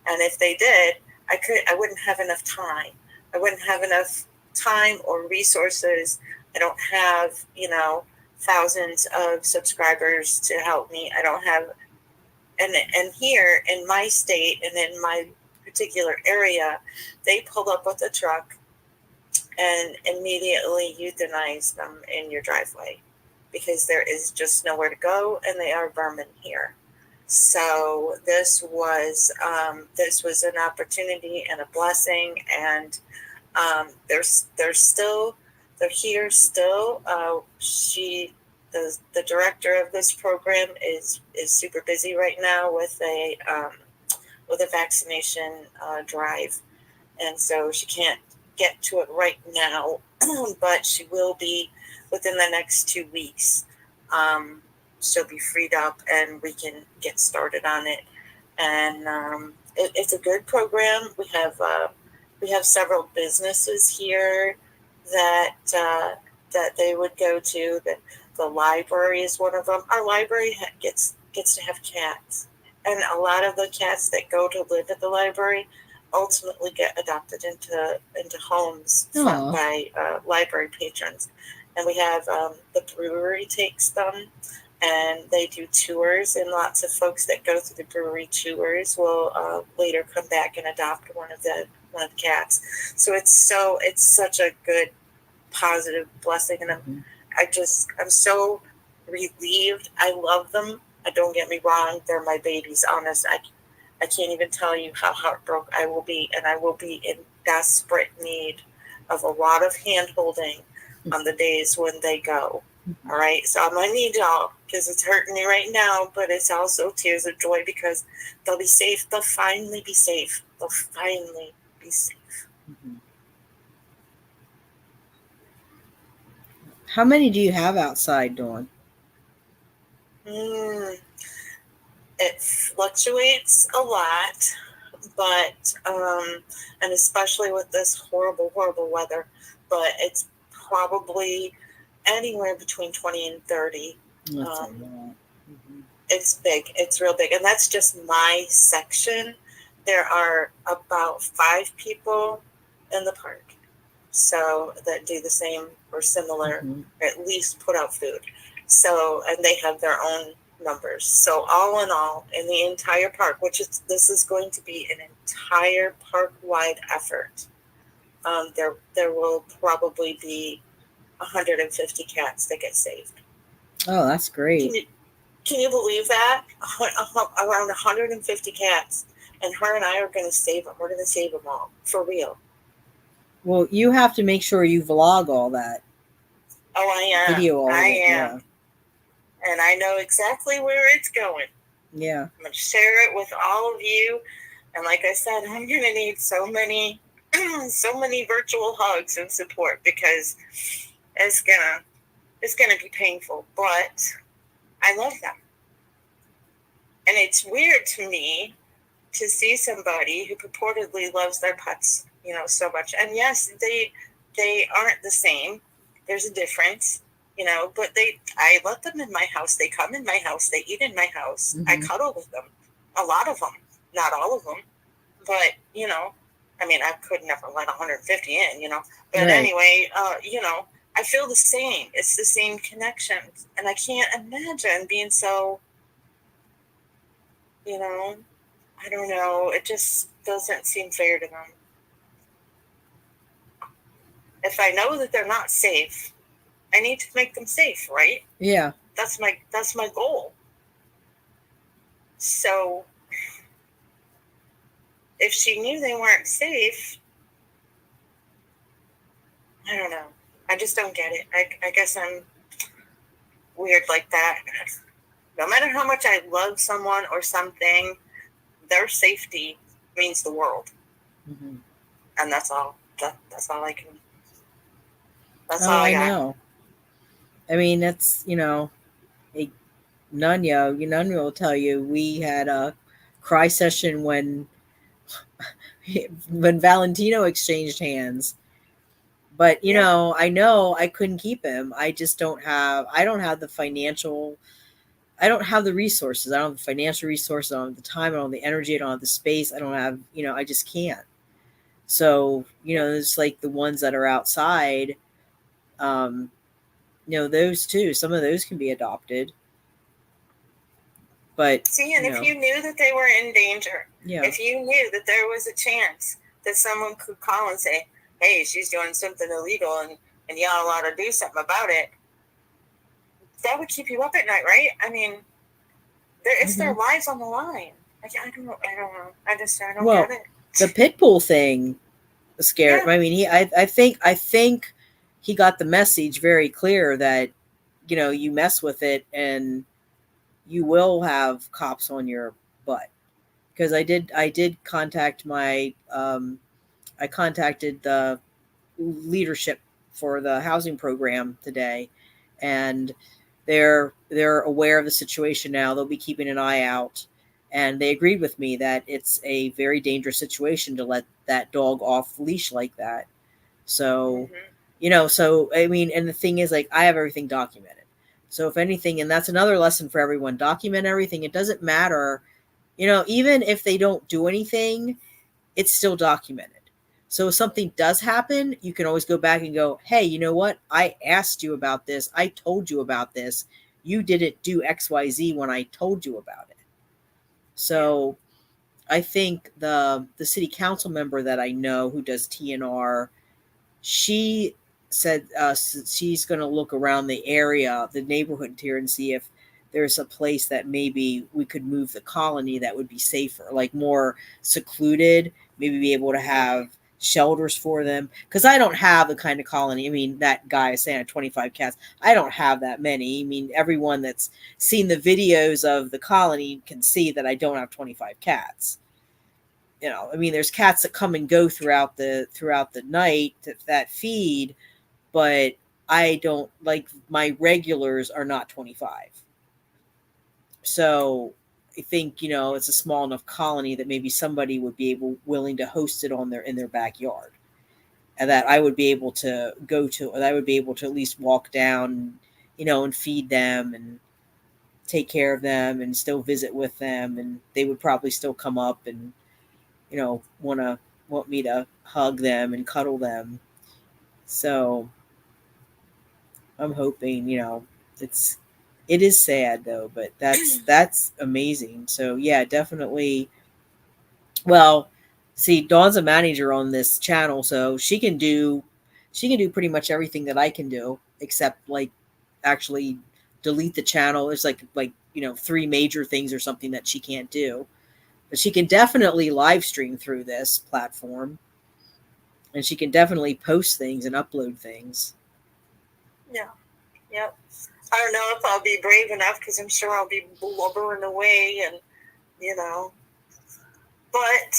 S4: And if they did, I wouldn't have enough time. I wouldn't have enough time or resources. I don't have, thousands of subscribers to help me. I don't have, and here in my state and in my particular area, they pulled up with a truck and immediately euthanize them in your driveway because there is just nowhere to go and they are vermin here. So this was an opportunity and a blessing, and they're here still. The director of this program is super busy right now with a vaccination drive, and so she can't get to it right now, but she will be within the next 2 weeks. She'll be freed up and we can get started on it. And it's a good program. We have several businesses here that they would go to. The library is one of them. Our library gets to have cats, and a lot of the cats that go to live at the library ultimately get adopted into homes by library patrons. And we have the brewery takes them, and they do tours, and lots of folks that go through the brewery tours will later come back and adopt one of the cats. So it's such a good positive blessing, and I'm so relieved. I love them. Don't get me wrong, they're my babies. Honest, I can't even tell you how heartbroken I will be, and I will be in desperate need of a lot of hand-holding on the days when they go. All right, so I'm going to need y'all because it's hurting me right now, but it's also tears of joy because they'll be safe. They'll finally be safe. They'll finally be safe.
S1: How many do you have outside, Dawn?
S4: It fluctuates a lot, but and especially with this horrible weather, but it's probably anywhere between 20 and 30. It's big. It's real big, and that's just my section. There are about 5 people in the park, so that do the same or similar, or at least put out food. So, and they have their own numbers. So all in all, in the entire park, this is going to be an entire park-wide effort, there will probably be 150 cats that get saved.
S1: Oh, that's great.
S4: Can you believe that? Around 150 cats, and her and I are going to save them. We're going to save them all, for real.
S1: Well, you have to make sure you vlog all that.
S4: Oh, I am.
S1: Video all
S4: I
S1: it,
S4: am.
S1: Yeah.
S4: And I know exactly where it's going.
S1: Yeah.
S4: I'm going to share it with all of you. And like I said, I'm going to need so many virtual hugs and support because it's gonna be painful, but I love them. And it's weird to me to see somebody who purportedly loves their pets, so much. And yes, they aren't the same. There's a difference. But I let them in my house. They come in my house. They eat in my house. I cuddle with them. A lot of them, not all of them, but I could never let 150 in, but right. Anyway, I feel the same. It's the same connection, and I can't imagine being so, I don't know. It just doesn't seem fair to them. If I know that they're not safe, I need to make them safe, right?
S1: Yeah.
S4: That's my goal. So if she knew they weren't safe, I don't know. I just don't get it. I guess I'm weird like that. No matter how much I love someone or something, their safety means the world.
S1: Mm-hmm.
S4: And that's all. That's all I can. That's
S1: Oh,
S4: all
S1: I
S4: got.
S1: know. I mean, that's, Nunya will tell you we had a cry session when Valentino exchanged hands. But I know I couldn't keep him. I just don't have the financial, I don't have the resources. I don't have the financial resources. I don't have the time. I don't have the energy. I don't have the space. I don't have, I just can't. So, it's like the ones that are outside, those too, some of those can be adopted. But
S4: see, and if you knew that they were in danger, if you knew that there was a chance that someone could call and say, hey, she's doing something illegal and y'all ought to do something about it, that would keep you up at night, right? I mean, it's their lives on the line. I don't know. I don't get it.
S1: The pit bull thing scared. Yeah. I mean, I think he got the message very clear that, you mess with it and you will have cops on your butt. Because I did contact I contacted the leadership for the housing program today, and they're aware of the situation now. They'll be keeping an eye out, and they agreed with me that it's a very dangerous situation to let that dog off leash like that. So, so I mean, and the thing is, like, I have everything documented. So if anything, and that's another lesson for everyone, document everything. It doesn't matter, even if they don't do anything, it's still documented. So if something does happen, you can always go back and go, hey, you know what? I asked you about this. I told you about this. You didn't do XYZ when I told you about it. So I think the city council member that I know who does TNR, she said she's going to look around the area, the neighborhood here, and see if there's a place that maybe we could move the colony that would be safer, like more secluded, maybe be able to have shelters for them. Because I don't have the kind of colony. I mean, that guy is saying 25 cats. I don't have that many. I mean, everyone that's seen the videos of the colony can see that I don't have 25 cats. I mean, there's cats that come and go throughout the night that feed, but I don't, like, my regulars are not 25. So I think, it's a small enough colony that maybe somebody would be willing to host it in their backyard, and that I would be able to go to, and I would be able to at least walk down, and feed them and take care of them and still visit with them. And they would probably still come up and, want me to hug them and cuddle them. So I'm hoping, it is sad though, but that's amazing. So yeah, definitely. Well, see, Dawn's a manager on this channel, so she can do pretty much everything that I can do, except like actually delete the channel. There's like 3 major things or something that she can't do. But she can definitely live stream through this platform. And she can definitely post things and upload things.
S4: Yeah. Yep. I don't know if I'll be brave enough, because I'm sure I'll be blubbering away and, But,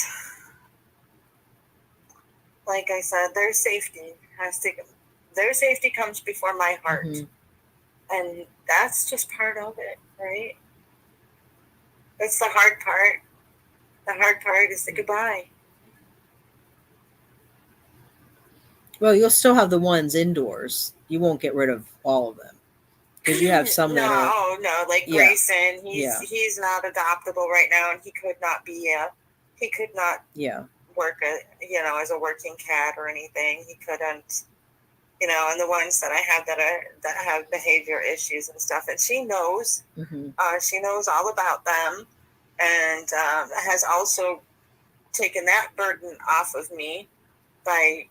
S4: like I said, their safety comes before my heart. Mm-hmm. And that's just part of it, right? It's the hard part. The hard part is the goodbye.
S1: Well, you'll still have the ones indoors. You won't get rid of all of them, because you have some that are.
S4: Oh no, like Grayson. He's not adoptable right now, and he could not work as a working cat or anything. He couldn't. And the ones that I have that have behavior issues and stuff, and she knows. Mm-hmm. She knows all about them. And has also taken that burden off of me by,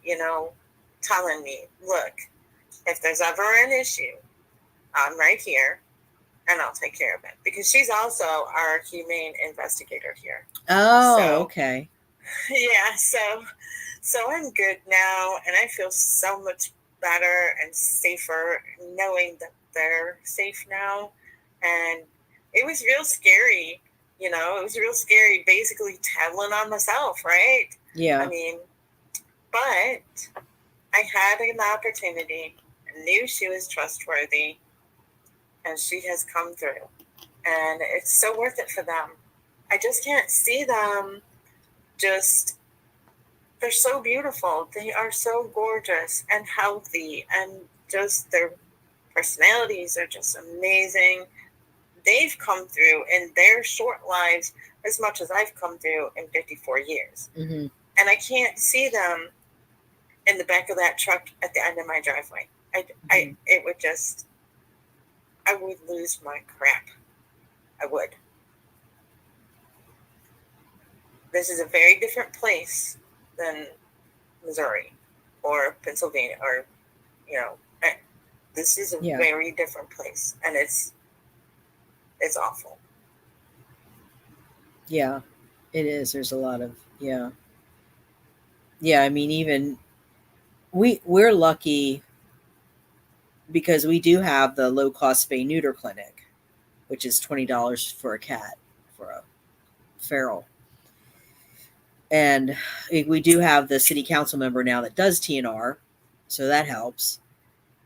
S4: telling me, look, if there's ever an issue, I'm right here. and I'll take care of it, because she's also our humane investigator here.
S1: Oh,
S4: So,
S1: okay.
S4: Yeah, so I'm good now, and I feel so much better and safer knowing that they're safe now. And it was real scary, it was real scary basically telling on myself, right?
S1: Yeah.
S4: I mean, but I had an opportunity, I knew she was trustworthy, and she has come through, and it's so worth it for them. I just can't see them just, they're so beautiful. They are so gorgeous and healthy, and just their personalities are just amazing. They've come through in their short lives as much as I've come through in 54 years.
S1: Mm-hmm.
S4: And I can't see them in the back of that truck at the end of my driveway. It would just, I would lose my crap. I would. This is a very different place than Missouri or Pennsylvania, or this is a very different place, and it's awful.
S1: Yeah, it is. There's a lot of I mean, even we're lucky because we do have the low cost spay neuter clinic, which is $20 for a cat, for a feral. And we do have the city council member now that does TNR, so that helps.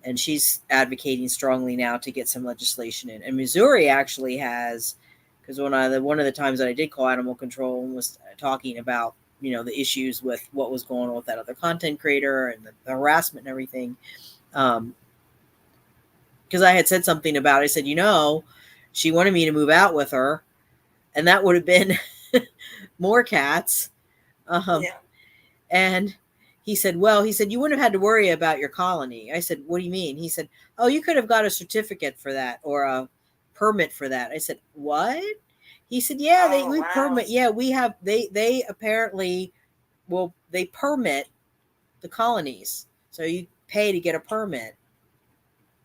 S1: And she's advocating strongly now to get some legislation in. And Missouri actually has, because one of the times that I did call animal control and was talking about, the issues with what was going on with that other content creator and the harassment and everything. Because I had said something about it. I said, she wanted me to move out with her, and that would have been more cats. And he said, you wouldn't have had to worry about your colony. I said, what do you mean? He said, oh, you could have got a certificate for that or a permit for that. I said, what? He said, yeah, we permit. Yeah, we have, they apparently, they permit the colonies. So you pay to get a permit.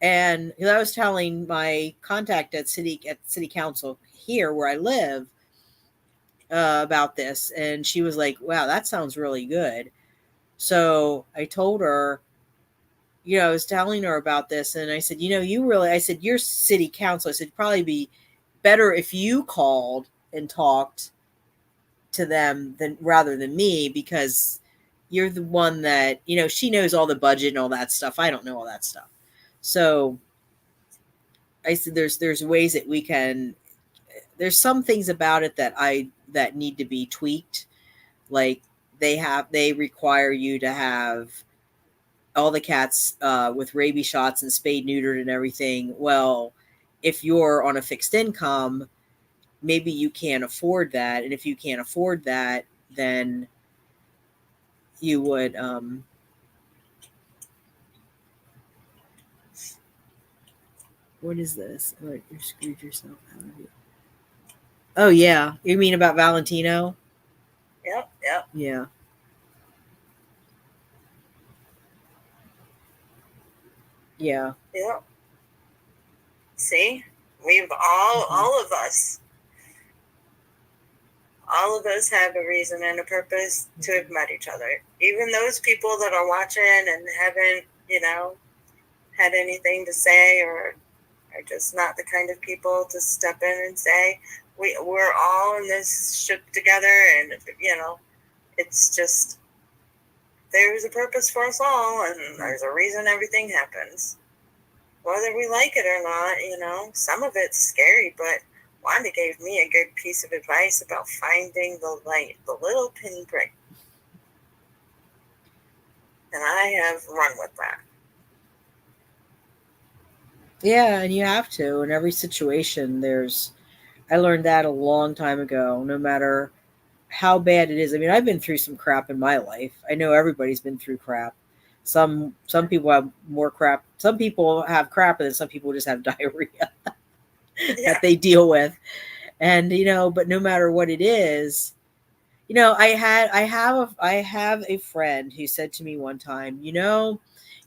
S1: And I was telling my contact at city council here where I live, about this, and she was like, wow, that sounds really good. So I told her, I was telling her about this, and I said, I said, your city council, I said, it'd probably be better if you called and talked to them rather than me, because you're the one that, she knows all the budget and all that stuff. I don't know all that stuff. So I said, there's ways that we can, there's some things about it that need to be tweaked. Like they require you to have all the cats with rabies shots and spayed, neutered and everything. Well, if you're on a fixed income, maybe you can't afford that. And if you can't afford that, then you would, what is this? Oh, you screwed yourself out of it. Oh, yeah. You mean about Valentino?
S4: Yep.
S1: Yeah. Yeah.
S4: Yep. See, we've all of us have a reason and a purpose to have met each other. Even those people that are watching and haven't, had anything to say, or are just not the kind of people to step in and say, we're all in this ship together, and it's just, there's a purpose for us all, and there's a reason everything happens, whether we like it or not. Some of it's scary, but Wanda gave me a good piece of advice about finding the light, the little pinprick, and I have run with that.
S1: Yeah, and you have to. In every situation, I learned that a long time ago, no matter how bad it is. I mean, I've been through some crap in my life. I know everybody's been through crap. Some people have more crap. Some people have crap, and then some people just have diarrhea that they deal with. And, but no matter what it is, I have a friend who said to me one time,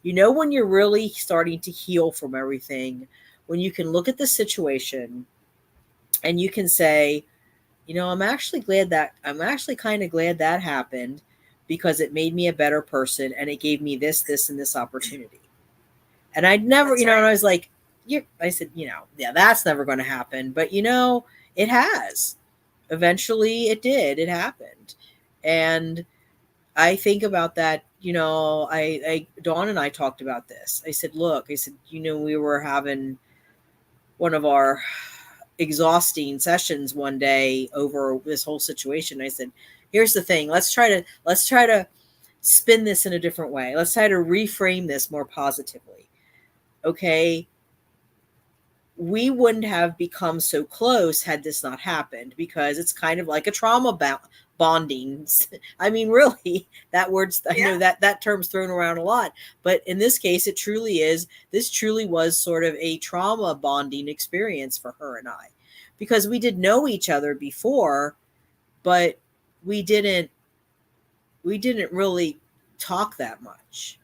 S1: when you're really starting to heal from everything, when you can look at the situation and you can say, I'm actually kind of glad that happened, because it made me a better person and it gave me this, and this opportunity. And I'd never,
S4: That's
S1: and
S4: right.
S1: I was like, I said, yeah, that's never going to happen. But, it has. Eventually it did. It happened. And I think about that, Dawn and I talked about this. I said, look, we were having one of our exhausting sessions one day over this whole situation. I said, here's the thing. Let's try to spin this in a different way. Let's try to reframe this more positively. Okay. We wouldn't have become so close had this not happened, because it's kind of like a trauma bonding. I mean, really, that word's, I know that term's thrown around a lot, but in this case, this truly was sort of a trauma bonding experience for her and I, because we did know each other before, but we didn't really talk that much.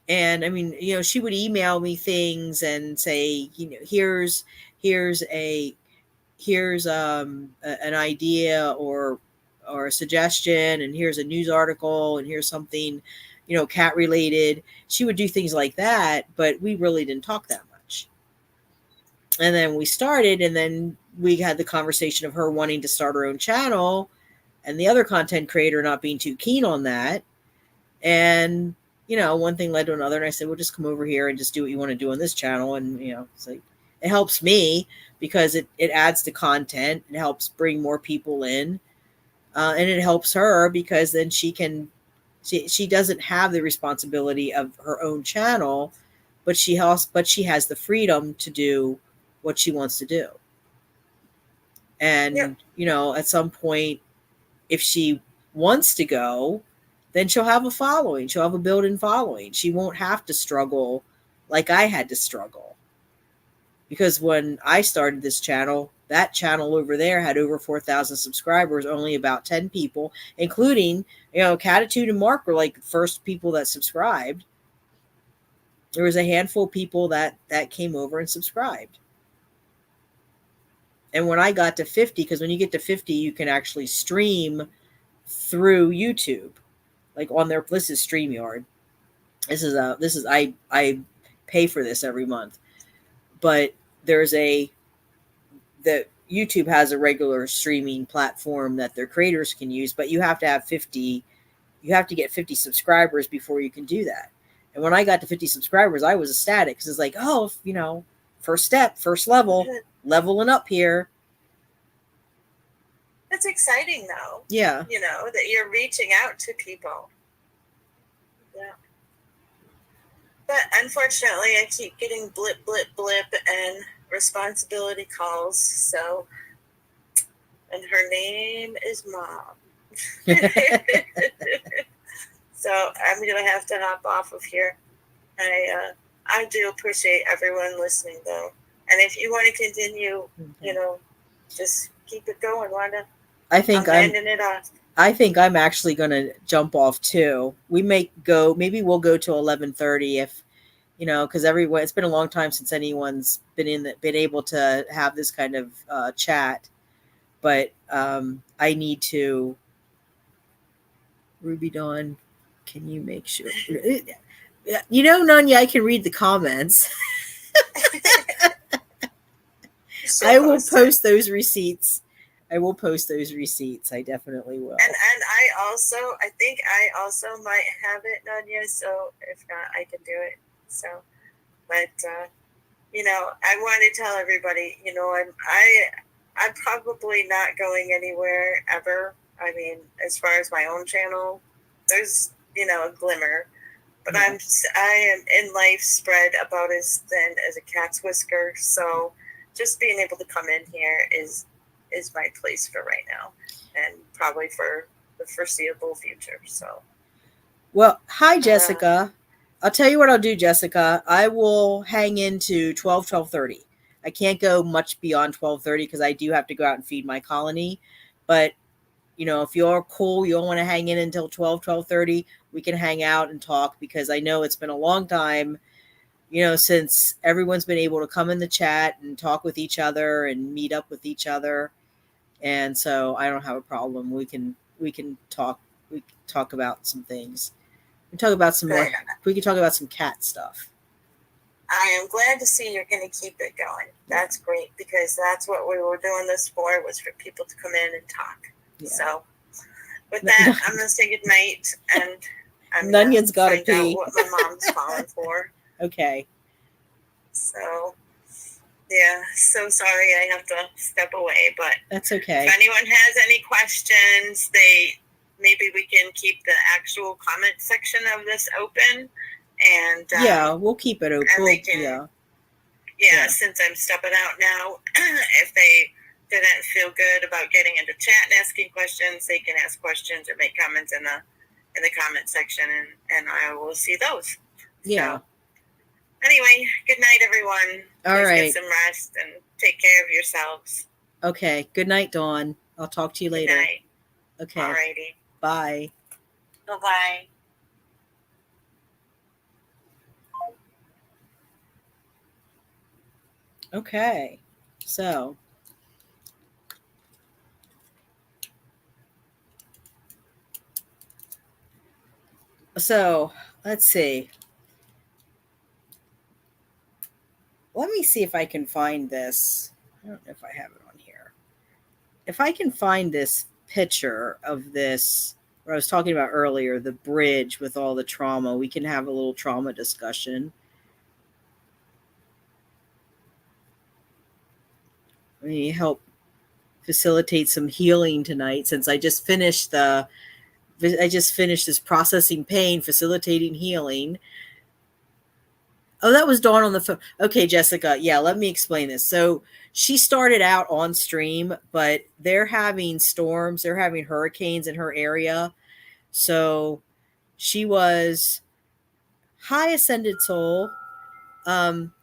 S1: And I mean, she would email me things and say, here's an idea or a suggestion, and here's a news article, and here's something, cat related. She would do things like that, but we really didn't talk that much. And then we started, and then we had the conversation of her wanting to start her own channel and the other content creator not being too keen on that. And one thing led to another, and I said, well, just come over here and just do what you want to do on this channel. And, it's like, it helps me because it adds to content. It helps bring more people in. And it helps her because then she doesn't have the responsibility of her own channel, but she has the freedom to do what she wants to do. And, at some point, if she wants to go, then she'll have a following. She'll have a built-in following. She won't have to struggle like I had to struggle. Because when I started this channel, that channel over there had over 4,000 subscribers, only about 10 people, including, Catitude and Mark were like the first people that subscribed. There was a handful of people that came over and subscribed. And when I got to 50, because when you get to 50, you can actually stream through YouTube. Like on their, this is StreamYard. I pay for this every month, but that YouTube has a regular streaming platform that their creators can use, but you have to have 50, you have to get 50 subscribers before you can do that. And when I got to 50 subscribers, I was ecstatic because it's like, oh, first step, first level, leveling up here.
S4: It's exciting though.
S1: Yeah.
S4: That you're reaching out to people. Yeah. But unfortunately, I keep getting blip, and responsibility calls. So, and her name is Mom. So I'm going to have to hop off of here. I do appreciate everyone listening though. And if you want to continue, just keep it going, Wanda.
S1: I think I'm actually going to jump off too. Maybe we'll go to 11:30 if, because it's been a long time since anyone's been able to have this kind of chat. But I need to. Ruby Dawn, can you make sure? Nanya, I can read the comments. I will post those receipts. I definitely will.
S4: And I think I also might have it, Nadia. So if not, I can do it. So, but I want to tell everybody, I'm probably not going anywhere ever. I mean, as far as my own channel, there's a glimmer, but I am in life spread about as thin as a cat's whisker. So, just being able to come in here is my place for right now, and probably for the foreseeable future. So,
S1: well, hi Jessica. I'll tell you what I'll do, Jessica. I will hang into 12:30. I can't go much beyond 12:30 because I do have to go out and feed my colony. But if you're cool, you don't want to hang in until 12:30, we can hang out and talk, because I know it's been a long time since everyone's been able to come in the chat and talk with each other and meet up with each other. And so I don't have a problem. We can talk about some things. We can talk about some more, we can talk about some cat stuff.
S4: I am glad to see you're going to keep it going. That's great, because that's what we were doing this for, was for people to come in and talk. Yeah. So with that, I'm going to say good night, and I'm
S1: Nunyan's got to pee.
S4: Out what my mom's calling for.
S1: Okay.
S4: So yeah, so sorry I have to step away, but
S1: that's okay.
S4: If anyone has any questions, maybe we can keep the actual comment section of this open, and
S1: yeah, we'll keep it open.
S4: And they can, yeah, since I'm stepping out now, if they didn't feel good about getting into chat and asking questions, they can ask questions or make comments in the comment section, and I will see those.
S1: Yeah.
S4: So, anyway, good night, everyone.
S1: All right.
S4: Get some rest and take care of yourselves.
S1: Okay. Good night, Dawn. I'll talk to you later.
S4: Good night.
S1: Okay.
S4: Alrighty.
S1: Bye.
S3: Bye-bye.
S1: Okay. So let's see. Let me see if I can find this. I don't know if I have it on here. If I can find this picture of this, what I was talking about earlier, the bridge with all the trauma, we can have a little trauma discussion. Let me help facilitate some healing tonight, since I just finished this processing pain, facilitating healing. Oh, that was Dawn on the phone. Okay, Jessica. Yeah, let me explain this. So she started out on stream, but they're having storms. They're having hurricanes in her area. So she was high ascended soul.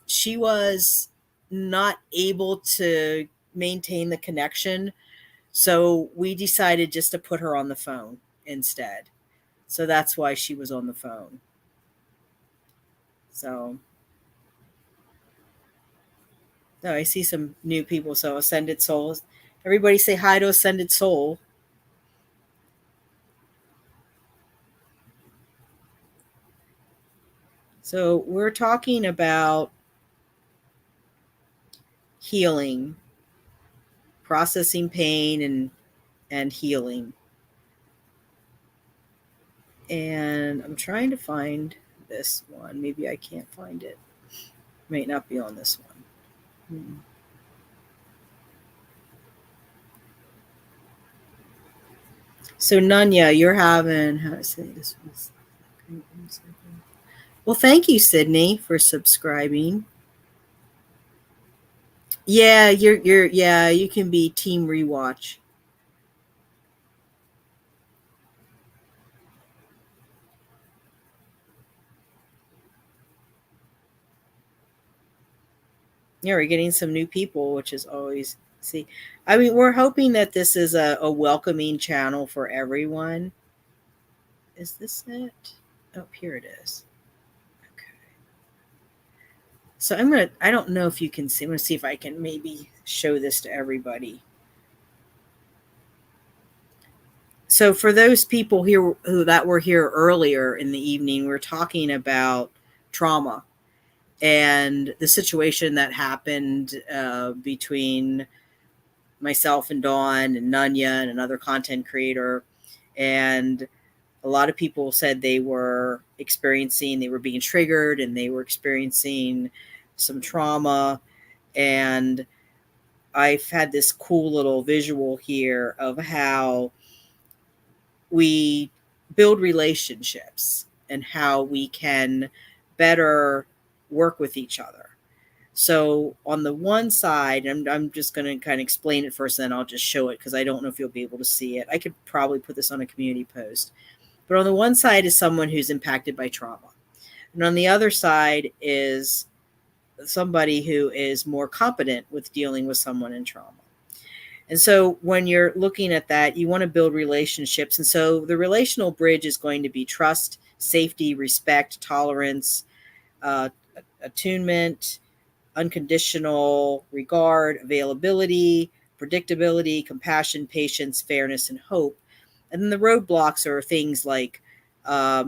S1: She was not able to maintain the connection. So we decided just to put her on the phone instead. So that's why she was on the phone. So, no, I see some new people. So Ascended Souls. Everybody say hi to Ascended Soul. So we're talking about healing, processing pain and healing. And I'm trying to find this one. Maybe I can't find it. Might not be on this one. So Nunya, you're having, how do I say this? Well, thank you, Sydney, for subscribing. Yeah, you can be Team Rewatch. Yeah, we're getting some new people, which is always I mean, we're hoping that this is a welcoming channel for everyone. Is this it? Oh, here it is. Okay. So I don't know if you can see. I'm going to see if I can maybe show this to everybody. So for those people here that were here earlier in the evening, we're talking about trauma and the situation that happened between myself and Dawn and Nunya and another content creator. And a lot of people said they were being triggered and they were experiencing some trauma. And I've had this cool little visual here of how we build relationships and how we can better work with each other. So on the one side, I'm just going to kind of explain it first, and then I'll just show it because I don't know if you'll be able to see it. I could probably put this on a community post. But on the one side is someone who's impacted by trauma. And on the other side is somebody who is more competent with dealing with someone in trauma. And so when you're looking at that, you want to build relationships. And so the relational bridge is going to be trust, safety, respect, tolerance, attunement, unconditional regard, availability, predictability, compassion, patience, fairness, and hope. And then the roadblocks are things like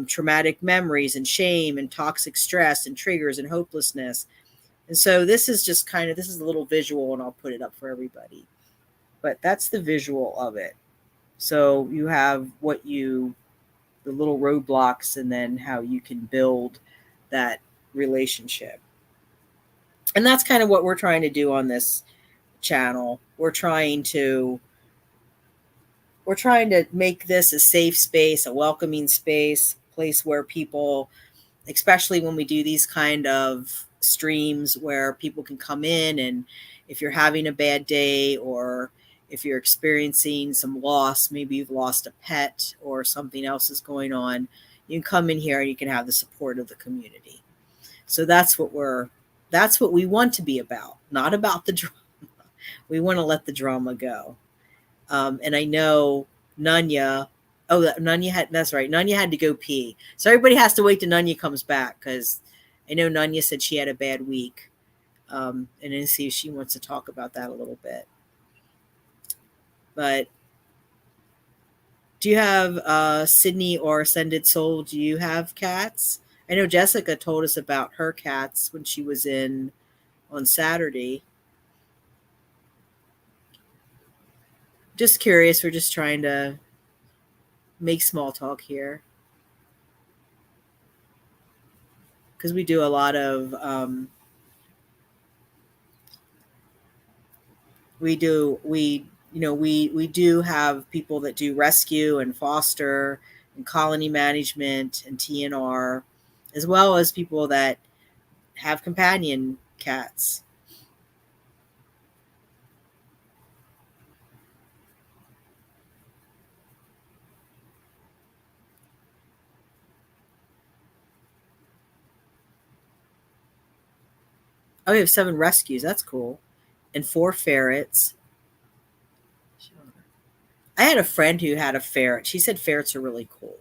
S1: traumatic memories and shame and toxic stress and triggers and hopelessness. And so this is just kind of, this is a little visual, and I'll put it up for everybody. But that's the visual of it. So you have the little roadblocks, and then how you can build that relationship. And that's kind of what we're trying to do on this channel. We're trying to make this a safe space, a welcoming space, place where people, especially when we do these kind of streams, where people can come in, and if you're having a bad day, or if you're experiencing some loss, maybe you've lost a pet or something else is going on, you can come in here and you can have the support of the community. So that's what we want to be about, not about the drama. We want to let the drama go. And I know Nanya, that's right. Nanya had to go pee. So everybody has to wait till Nanya comes back, because I know Nanya said she had a bad week. And then see if she wants to talk about that a little bit. But do you have Sydney or Ascended Soul? Do you have cats? I know Jessica told us about her cats when she was in on Saturday. Just curious. We're just trying to make small talk here, because we do a lot of we do have people that do rescue and foster and colony management and TNR, as well as people that have companion cats. Oh, we have 7 rescues. That's cool. And 4 ferrets. I had a friend who had a ferret. She said ferrets are really cool.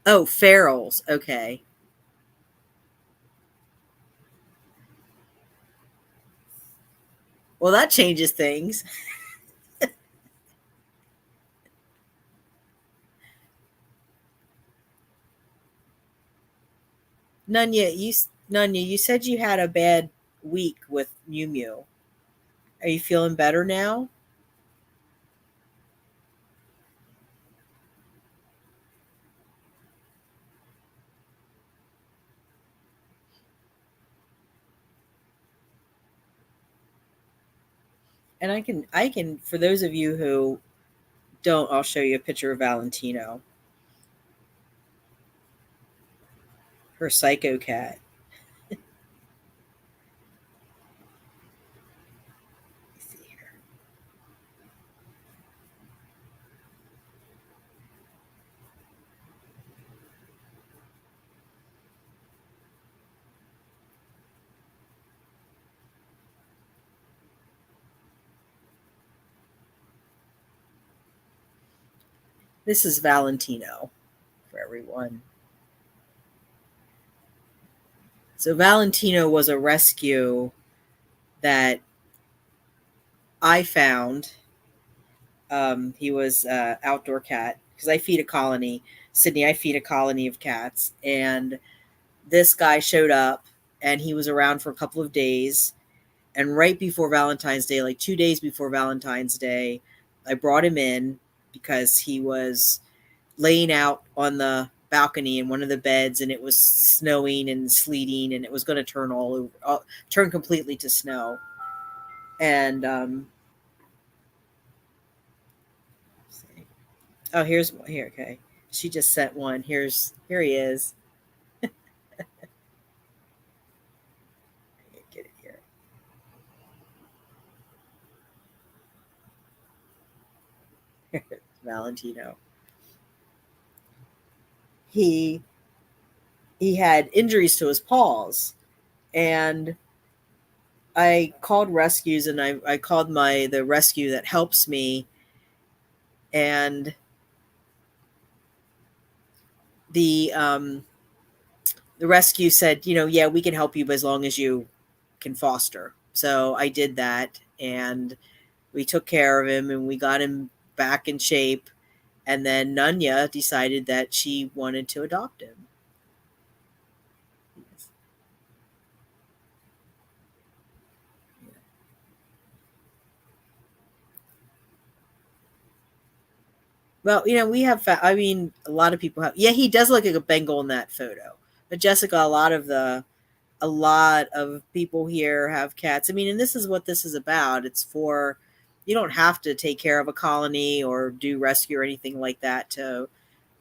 S1: Oh, ferals. Okay. Well, that changes things. Nanya, you said you had a bad week with Mew Mew. Are you feeling better now? And I can, for those of you who don't, I'll show you a picture of Valentino, her psycho cat. This is Valentino for everyone. So Valentino was a rescue that I found. He was an outdoor cat, because I feed a colony. Sydney, I feed a colony of cats. And this guy showed up, and he was around for a couple of days. And right before Valentine's Day, like 2 days before Valentine's Day, I brought him in because he was laying out on the balcony in one of the beds, and it was snowing and sleeting, and it was going to turn completely to snow. And oh, here's one here. Okay, she just sent one. Here he is. Get it here. Valentino. He had injuries to his paws, and I called rescues, and I called the rescue that helps me, And the rescue said, yeah, we can help you as long as you can foster. So I did that, and we took care of him, and we got him back in shape. And then Nunya decided that she wanted to adopt him. Well, we have, a lot of people have, he does look like a Bengal in that photo. But Jessica, a lot of people here have cats. And this is what this is about. It's for, you don't have to take care of a colony or do rescue or anything like that to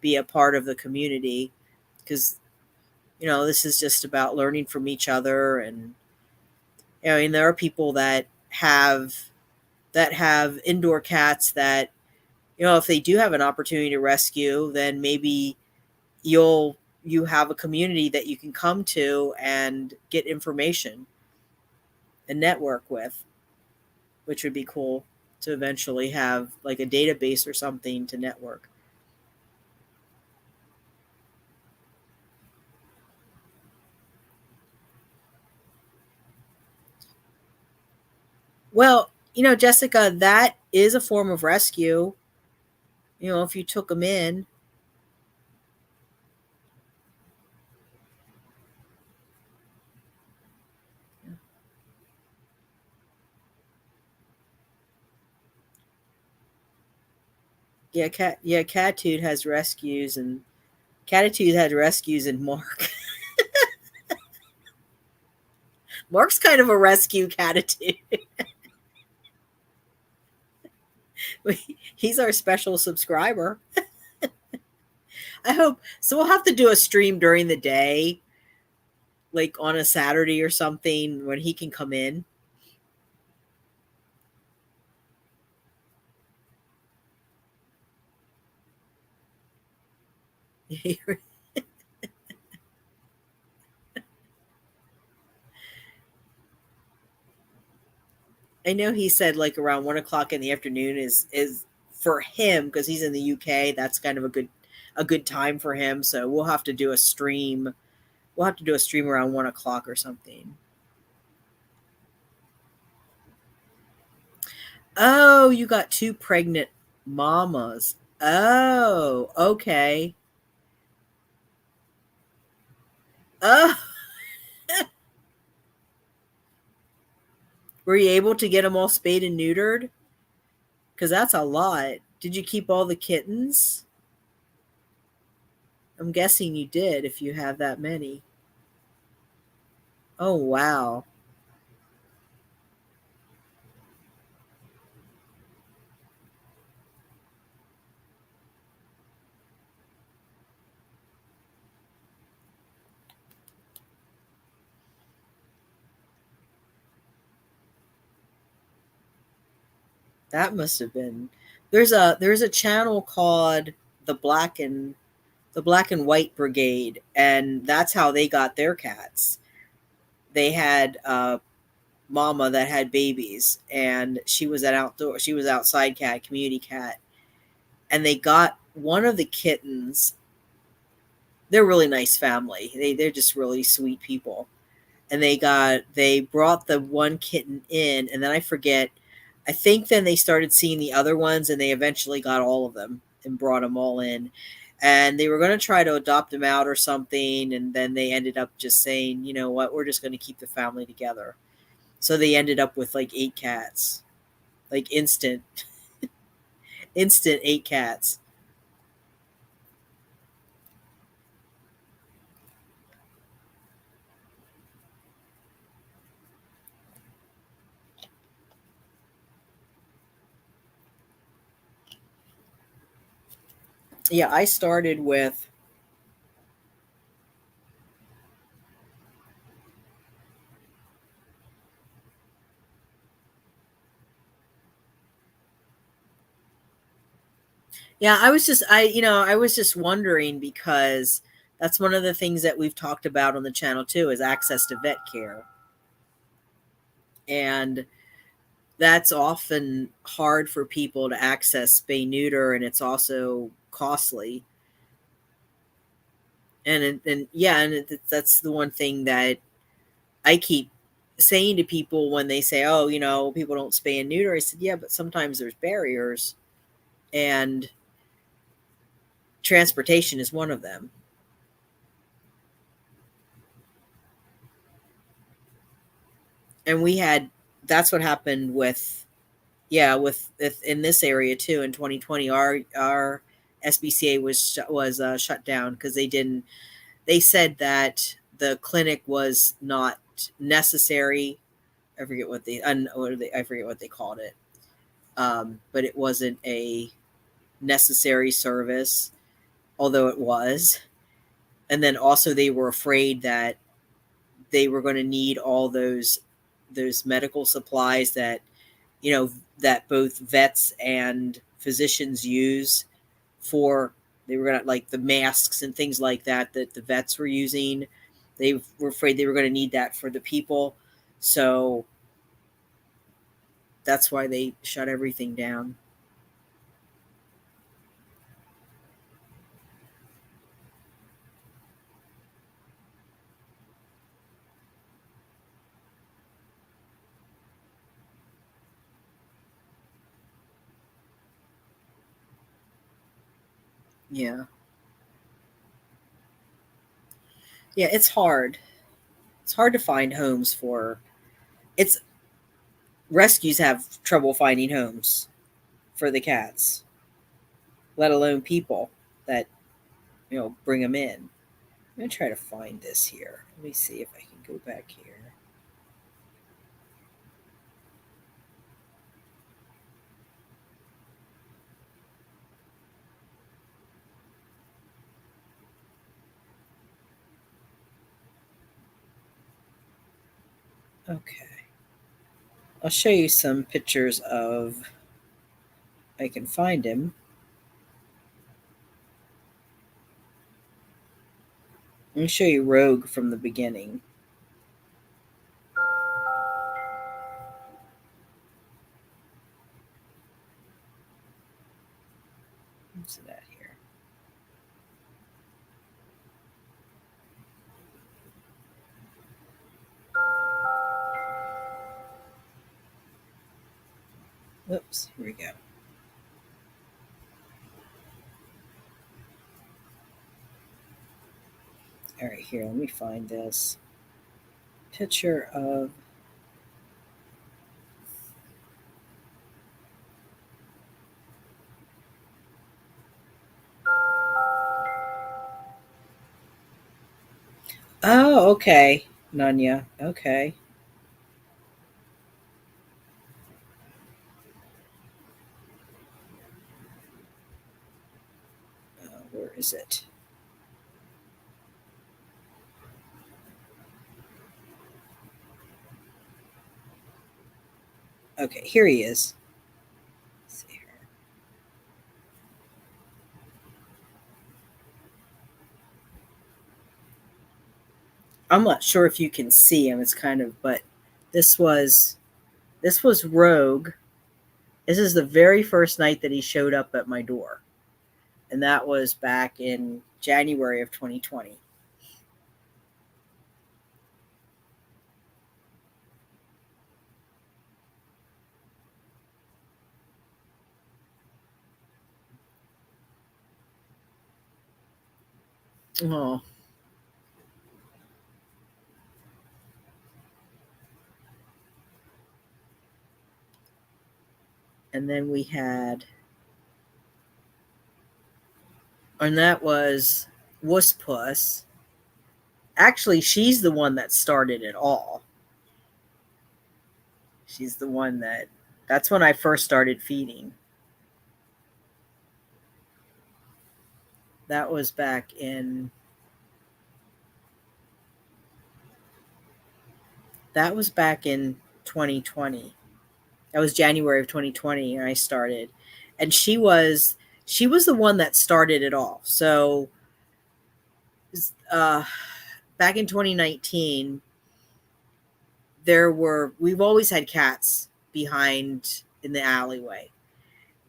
S1: be a part of the community. Because, this is just about learning from each other. And, there are people that have indoor cats that, if they do have an opportunity to rescue, then maybe you have a community that you can come to and get information and network with, which would be cool to eventually have like a database or something to network. Well, Jessica, that is a form of rescue. If you took them in. Catitude has rescues, and Catitude had rescues in Mark. Mark's kind of a rescue Catitude. He's our special subscriber. I hope so. We'll have to do a stream during the day, like on a Saturday or something, when he can come in. I know he said like around 1:00 in the afternoon is for him, because he's in the UK. That's kind of a good time for him. So we'll have to do a stream. We'll have to do a stream around 1:00 or something. Oh, you got 2 pregnant mamas. Oh, okay. Oh, were you able to get them all spayed and neutered? Because that's a lot. Did you keep all the kittens? I'm guessing you did if you have that many. Oh, wow. That must have been. There's a channel called the Black and White Brigade, and that's how they got their cats. They had a mama that had babies, and she was outside cat, community cat, and they got one of the kittens. They're a really nice family. They're just really sweet people. And they brought the one kitten in, and then I think then they started seeing the other ones, and they eventually got all of them and brought them all in. And they were going to try to adopt them out or something, and then they ended up just saying, you know what, we're just going to keep the family together. So they ended up with like 8 cats, like instant 8 cats. Yeah, I started with Yeah, I was just wondering, because that's one of the things that we've talked about on the channel too, is access to vet care. And that's often hard for people to access spay neuter, and it's also costly. And that's the one thing that I keep saying to people when they say, "Oh, people don't spay and neuter." I said, "Yeah, but sometimes there's barriers, and transportation is one of them." And that's what happened with in this area too in 2020. Our SBCA was shut down because they said that the clinic was not necessary. I forget what they called it, but it wasn't a necessary service, although it was. And then also they were afraid that they were going to need all those medical supplies that that both vets and physicians use for. They were going to, like, the masks and things like that the vets were using. They were afraid they were going to need that for the people. So that's why they shut everything down. Yeah. Yeah, it's hard. It's hard to find homes for it's rescues have trouble finding homes for the cats, let alone people that bring them in. I'm going to try to find this here. Let me see if I can go back here. Okay. I'll show you some pictures of, I can find him. Let me show you Rogue from the beginning. What's that here? Oops, here we go. All right, here, let me find this picture of. Oh, okay, Nanya. Okay. Where is it? Okay, here he is. Let's see here. I'm not sure if you can see him. It's kind of, but this was Rogue. This is the very first night that he showed up at my door. And that was back in January of 2020. Oh. And then we had, and that was Wuss Puss. Actually, she's the one that started it all. She's the one that's when I first started feeding. That was back in 2020. That was January of 2020, and I started. And she was the one that started it all. So back in 2019, we've always had cats behind in the alleyway.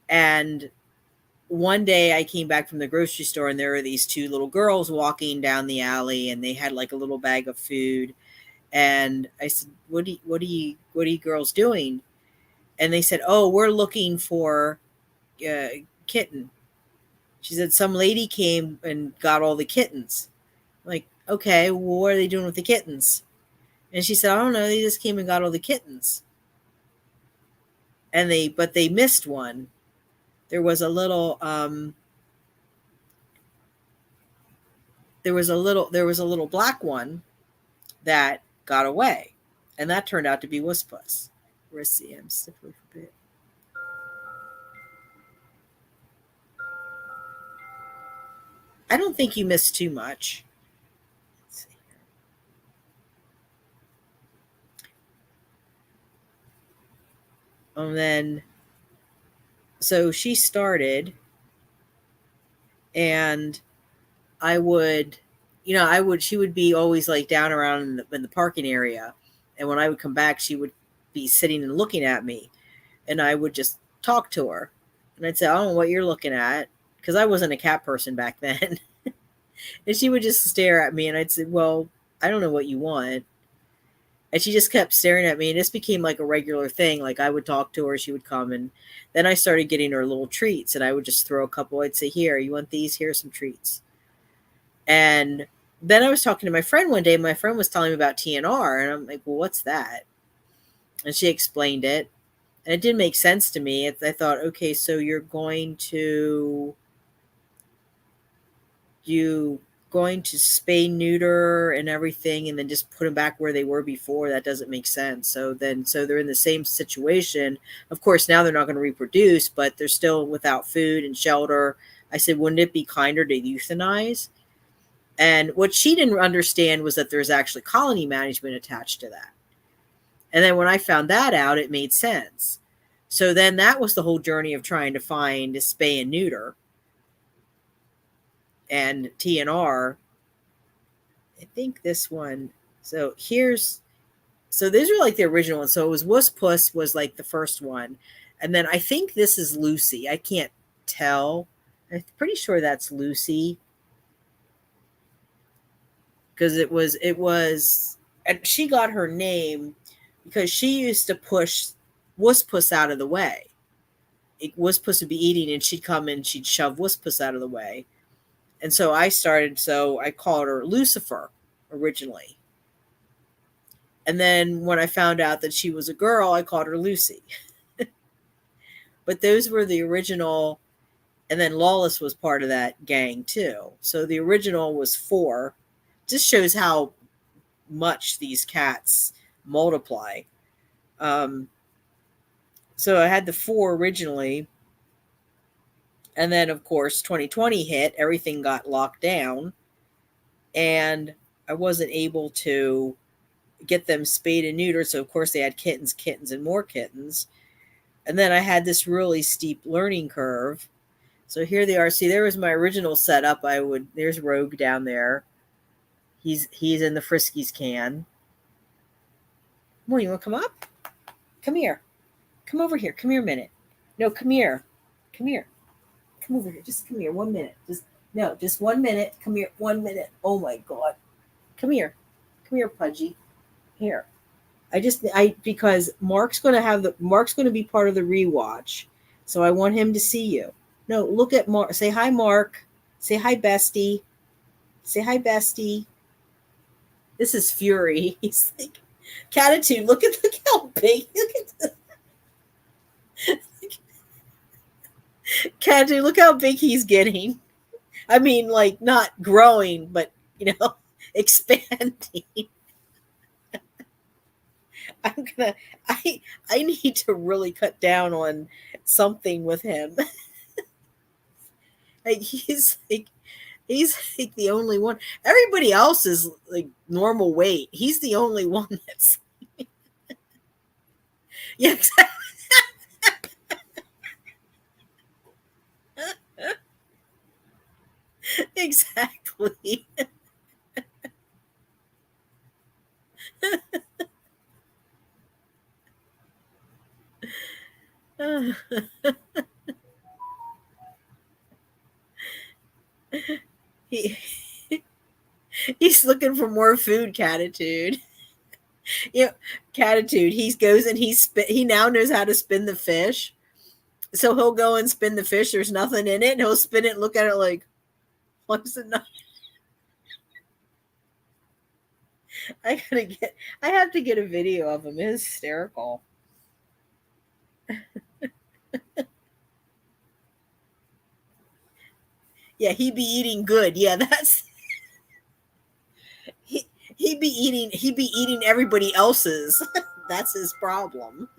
S1: And one day I came back from the grocery store and there were these two little girls walking down the alley and they had like a little bag of food. And I said, what are you girls doing? And they said, oh, we're looking for kitten. She said, some lady came and got all the kittens. I'm like, okay, well, what are they doing with the kittens? And she said, I don't know. They just came and got all the kittens. But they missed one. There was a little, there was a little black one that got away. And that turned out to be Wusspuss. Rissy, I'm stiffly for bit. I don't think you missed too much. Let's see here. And then, so she started, and she would be always like down around in the parking area. And when I would come back, she would be sitting and looking at me, and I would just talk to her. And I'd say, I don't know what you're looking at, because I wasn't a cat person back then. And she would just stare at me, and I'd say, well, I don't know what you want. And she just kept staring at me, and this became like a regular thing. Like I would talk to her, she would come, and then I started getting her little treats, and I would just throw a couple. I'd say, here, you want these? Here's some treats. And then I was talking to my friend one day. My friend was telling me about TNR, and I'm like, well, what's that? And she explained it, and it didn't make sense to me. I thought, okay, so you're going to spay, neuter, and everything, and then just put them back where they were before. That doesn't make sense. So they're in the same situation. Of course, now they're not going to reproduce, but they're still without food and shelter. I said, wouldn't it be kinder to euthanize? And what she didn't understand was that there's actually colony management attached to that. And then when I found that out, it made sense. So then that was the whole journey of trying to find a spay and neuter. And TNR, I think this one. So these are like the original ones. So it was Wusspuss was like the first one. And then I think this is Lucy. I can't tell. I'm pretty sure that's Lucy. Because it was, and she got her name because she used to push Wusspuss out of the way. Wusspuss would be eating and she'd come and she'd shove Wusspuss out of the way. And so I called her Lucifer originally. And then when I found out that she was a girl, I called her Lucy. But those were the original. And then Lawless was part of that gang too. So the original was 4. Just shows how much these cats multiply. So I had the 4 originally. And then, of course, 2020 hit. Everything got locked down. And I wasn't able to get them spayed and neutered. So, of course, they had kittens, and more kittens. And then I had this really steep learning curve. So here they are. See, there was my original setup. There's Rogue down there. He's in the Friskies can. Come on, you want to come up? Come here. Come over here. Come here a minute. No, come here. Come here. Come over here. Just come here. 1 minute. Just 1 minute. Come here. 1 minute. Oh my God. Come here. Come here, Pudgy. Here. Because Mark's going to be part of the rewatch. So I want him to see you. No, look at Mark. Say hi, Mark. Say hi, Bestie. Say hi, Bestie. This is Fury. He's like, Catitude, look how big. Look at Catitude, look how big he's getting. I mean, like, not growing, but, expanding. I need to really cut down on something with him. He's like the only one. Everybody else is like normal weight. He's the only one that's yeah, exactly. he, he's looking for more food, Catitude. Yeah, Catitude. He goes and he now knows how to spin the fish. So he'll go and spin the fish. There's nothing in it, and he'll spin it and look at it like, what's it not? I have to get a video of him. It's hysterical. Yeah, he be eating good. Yeah, that's he be eating everybody else's. That's his problem.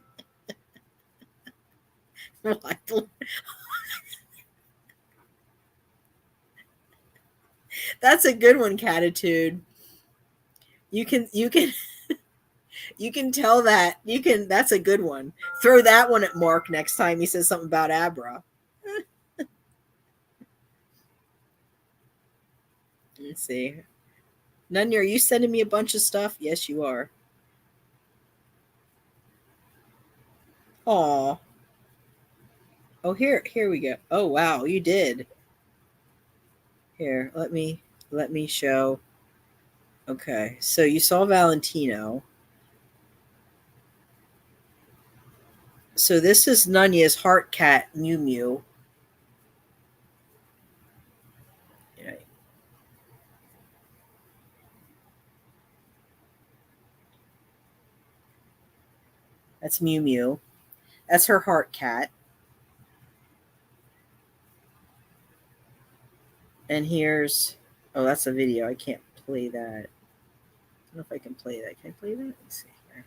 S1: That's a good one, Catitude. You can you can tell that. That's a good one. Throw that one at Mark next time he says something about Abra. Let's see. Nunya, are you sending me a bunch of stuff? Yes, you are. Aw. Oh, here we go. Oh, wow, you did. Here, let me show. Okay, so you saw Valentino. So this is Nunya's heart cat, Mew Mew. Yeah. That's Mew Mew. That's her heart cat. And here's, oh, that's a video. I can't play that. I don't know if I can play that. Can I play that? Let's see here.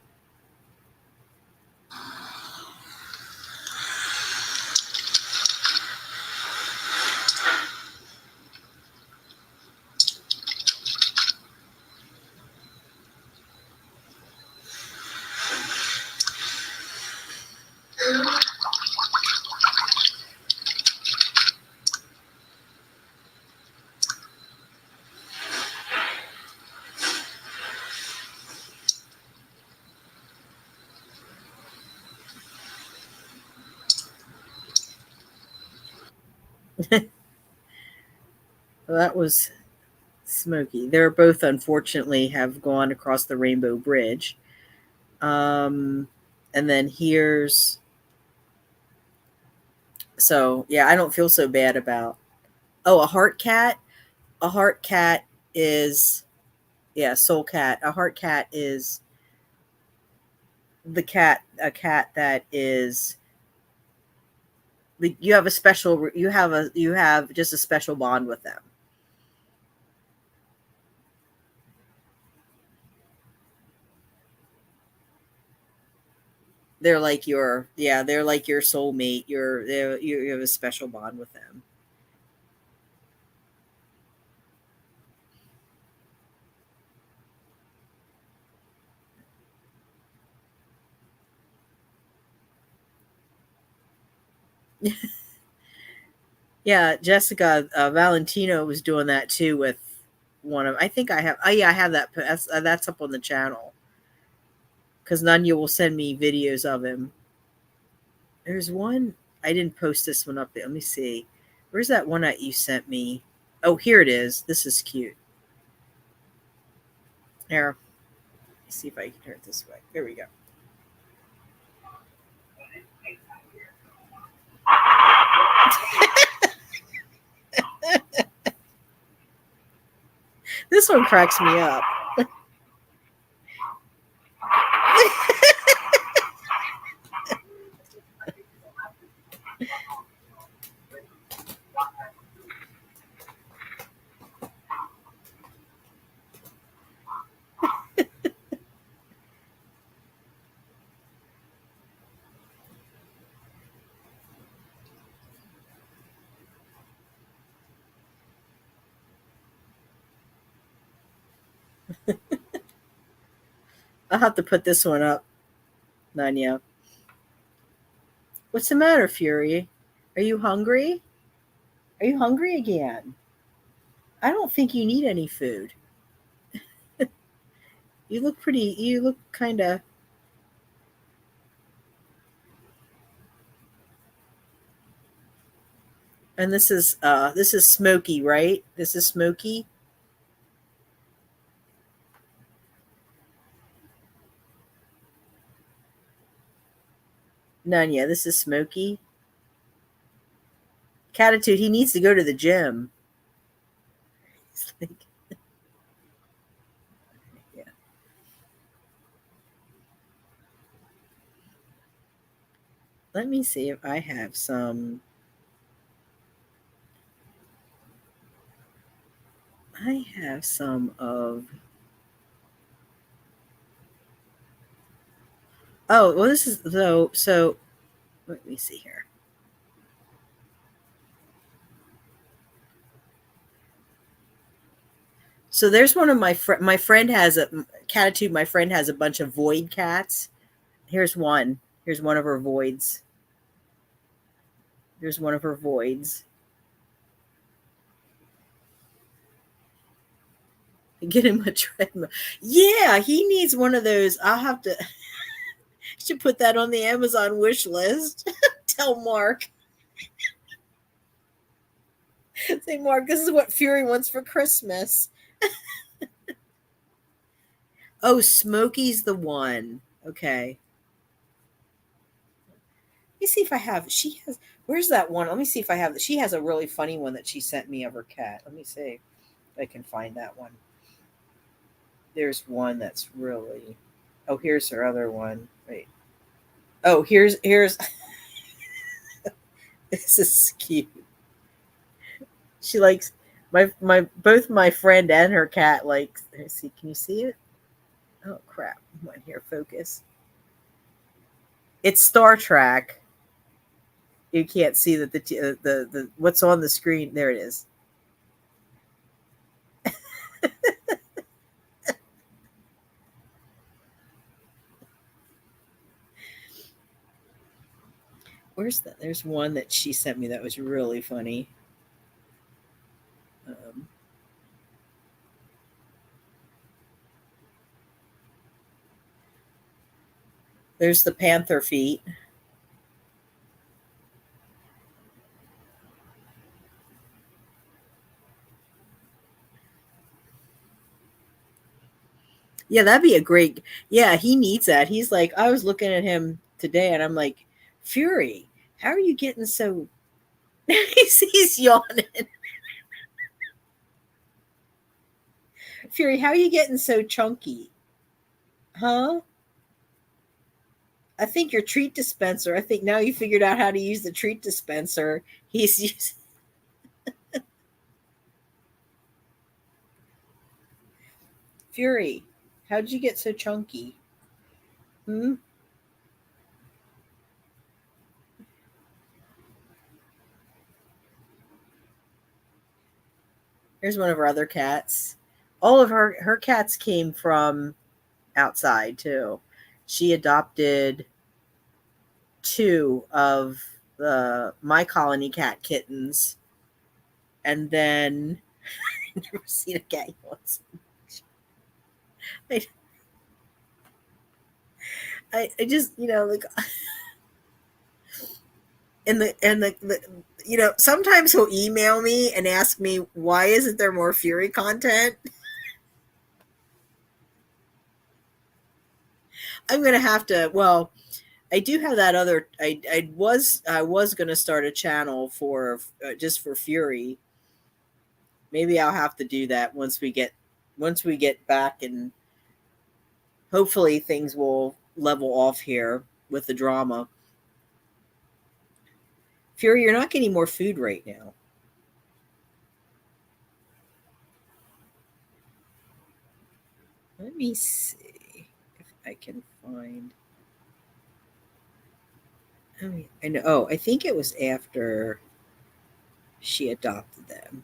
S1: Well, that was Smokey. They're both unfortunately have gone across the Rainbow Bridge. And then here's, so yeah, I don't feel so bad about, oh, a heart cat. A heart cat is, yeah, soul cat. A heart cat is a cat that is, you have just a special bond with them. They're like your soulmate. You have a special bond with them. Yeah, Jessica Valentino was doing that too with one of. I think I have. Oh yeah, I have that. That's up on the channel. Because Nunya will send me videos of him. There's one. I didn't post this one up there. Let me see. Where's that one that you sent me? Oh, here it is. This is cute. Here. Let's see if I can turn it this way. Here we go. This one cracks me up. I'll have to put this one up, Nunya. What's the matter, Fury? Are you hungry? Are you hungry again? I don't think you need any food. You look kind of... And this is Smokey, right? This is Smokey. None, yeah, this is Smokey. Catitude, he needs to go to the gym. It's like, yeah. Let me see if I have some. I have some of. Oh, well, this is though. So let me see here. So there's one of my friend has a Catitude. My friend has a bunch of void cats. Here's one. Here's one of her voids. Here's one of her voids. Get him a treadmill. Yeah, he needs one of those. I'll have to. Should put that on the Amazon wish list. Tell Mark. Say, Mark, this is what Fury wants for Christmas. Oh, Smokey's the one. Okay. Let me see if I have. She has. Where's that one? Let me see if I have. She has a really funny one that she sent me of her cat. Let me see if I can find that one. There's one that's really. Oh, here's her other one. Wait. Oh, here's. This is cute. She likes my both my friend and her cat likes. Let's see, can you see it? Oh crap! Come on here, focus. It's Star Trek. You can't see that the what's on the screen. There it is. Where's that? There's one that she sent me that was really funny. There's the panther feet. Yeah, that'd be a great. Yeah, he needs that. He's like, I was looking at him today, and I'm like, Fury, how are you getting so? He's yawning. Fury, how are you getting so chunky? Huh? I think your treat dispenser. I think now you figured out how to use the treat dispenser. He's using. Fury, how did you get so chunky? Hmm? Here's one of her other cats. All of her cats came from outside too. She adopted 2 of the My Colony cat kittens, and then I've never seen a cat once. I just like and the sometimes he'll email me and ask me why isn't there more Fury content. I'm gonna have to. Well, I do have that other. I was gonna start a channel for just for Fury. Maybe I'll have to do that once we get back, and hopefully things will level off here with the drama. Fury, you're not getting more food right now. Let me see if I can find. I know. Oh, I think it was after she adopted them.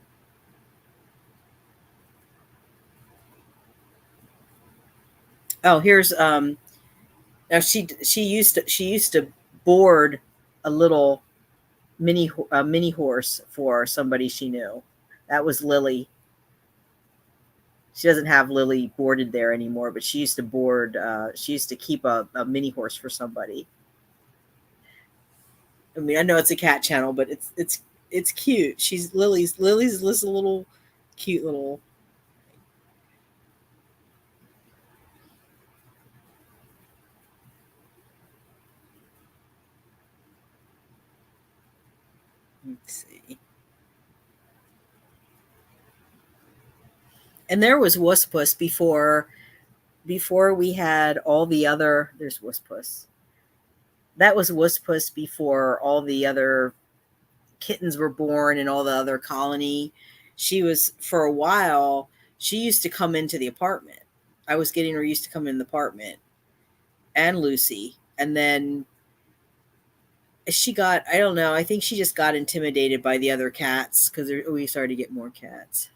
S1: Oh, here's now she used to board a little mini horse for somebody she knew. That was Lily. She doesn't have Lily boarded there anymore, but she used to board. She used to keep a mini horse for somebody. I mean, I know it's a cat channel, but it's It's cute. She's Lily's this little cute little. Let's see. And there was Wusspuss before we had all the other. There's Wusspuss. That was Wusspuss before all the other kittens were born and all the other colony. She was, for a while, she used to come into the apartment. I was getting her used to come in the apartment, and Lucy. And then she got, I don't know, I think she just got intimidated by the other cats because we started to get more cats.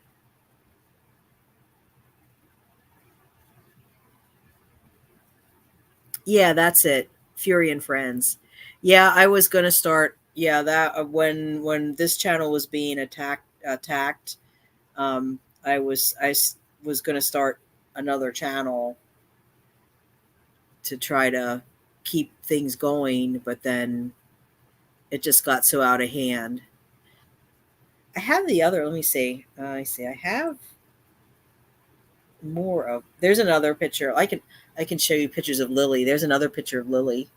S1: Yeah, that's it. Fury and Friends. Yeah, I was gonna start. Yeah, that when this channel was being attacked, I was gonna start another channel to try to keep things going, but then it just got so out of hand. I have the other. Let me see. I see. I have more of. There's another picture. I can show you pictures of Lily. There's another picture of Lily.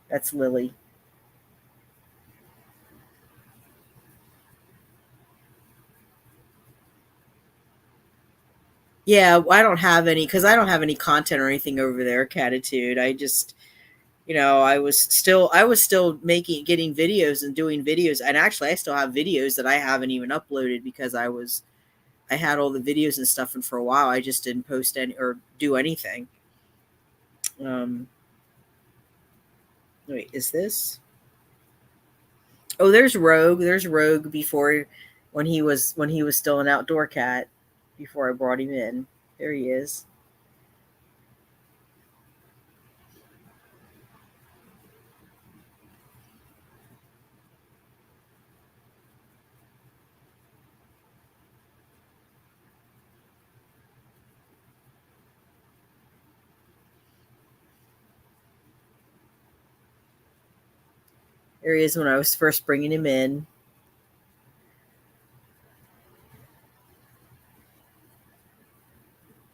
S1: That's Lily. Yeah, I don't have any because I don't have any content or anything over there, Catitude. I just, I was still getting videos and doing videos, and actually, I still have videos that I haven't even uploaded because I had all the videos and stuff, and for a while, I just didn't post any or do anything. Um, wait, is this? Oh, there's Rogue. There's Rogue before when he was still an outdoor cat before I brought him in. There he is. There he is when I was first bringing him in.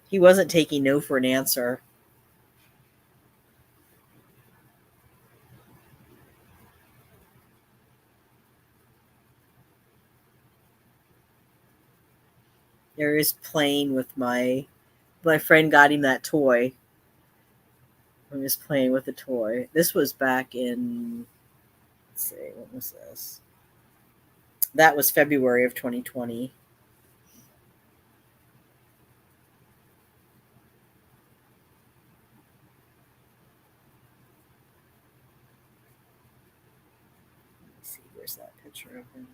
S1: He wasn't taking no for an answer. There is playing with my friend got him that toy. I'm just playing with the toy. This was back in, let's see, what was this? That was February of 2020. Let's see, where's that picture of him?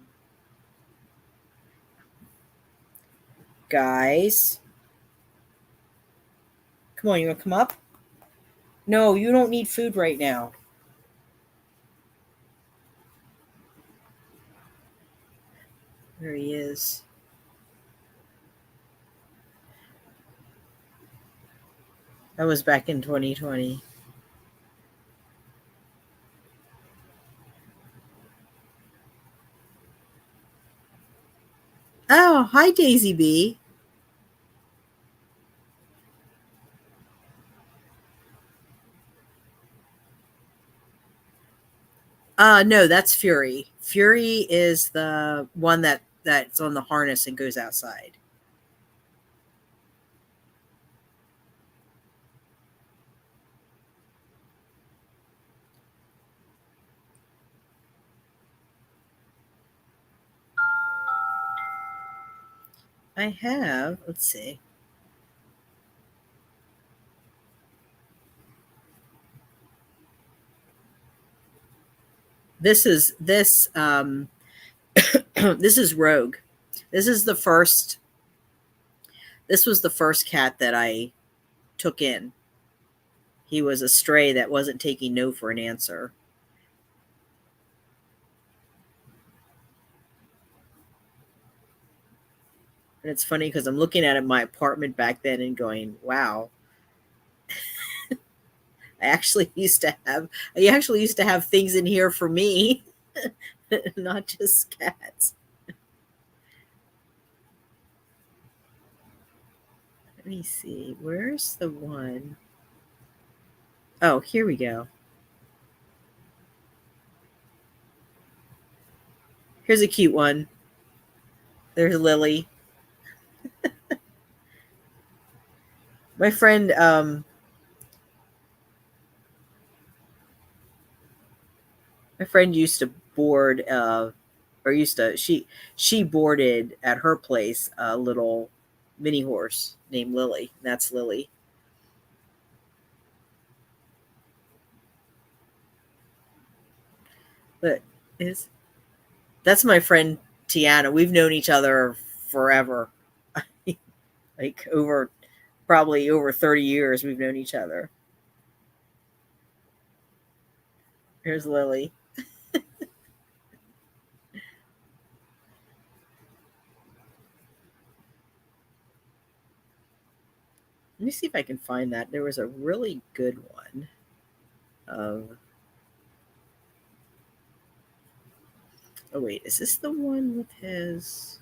S1: Guys. Come on, you want to come up? No, you don't need food right now. There he is. That was back in 2020. Oh, hi, Daisy B. No, that's Fury. Fury is the one that's on the harness and goes outside. I have, let's see. This is this this is Rogue. This is the first this was the first cat that I took in. He was a stray that wasn't taking no for an answer. And it's funny because I'm looking at my apartment back then and going, wow. I actually used to have things in here for me, not just cats. Let me see. Where's the one? Oh, here we go. Here's a cute one. There's Lily. My friend used to board she boarded at her place a little mini horse named Lily. That's Lily. But that's my friend Tiana. We've known each other forever. Like probably over 30 years we've known each other. Here's Lily. Let me see if I can find that. There was a really good one of. Oh, wait. Is this the one with his.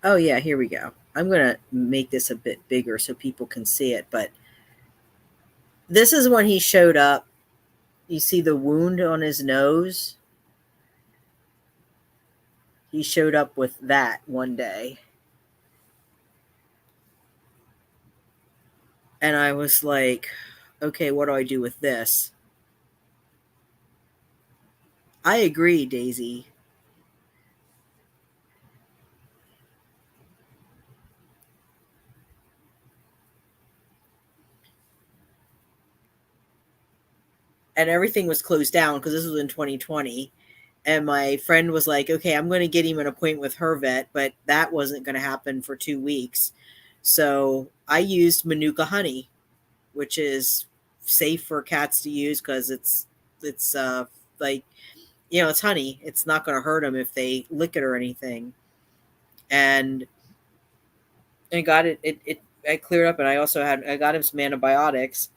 S1: Oh, yeah. Here we go. I'm going to make this a bit bigger so people can see it. But this is when he showed up. You see the wound on his nose? He showed up with that one day. And I was like, okay, what do I do with this? I agree, Daisy. And everything was closed down because this was in 2020. And my friend was like, okay, I'm going to get him an appointment with her vet, but that wasn't going to happen for 2 weeks. So I used Manuka honey, which is safe for cats to use because it's like, it's honey. It's not going to hurt them if they lick it or anything. And I got it. I cleared up, and I got him some antibiotics,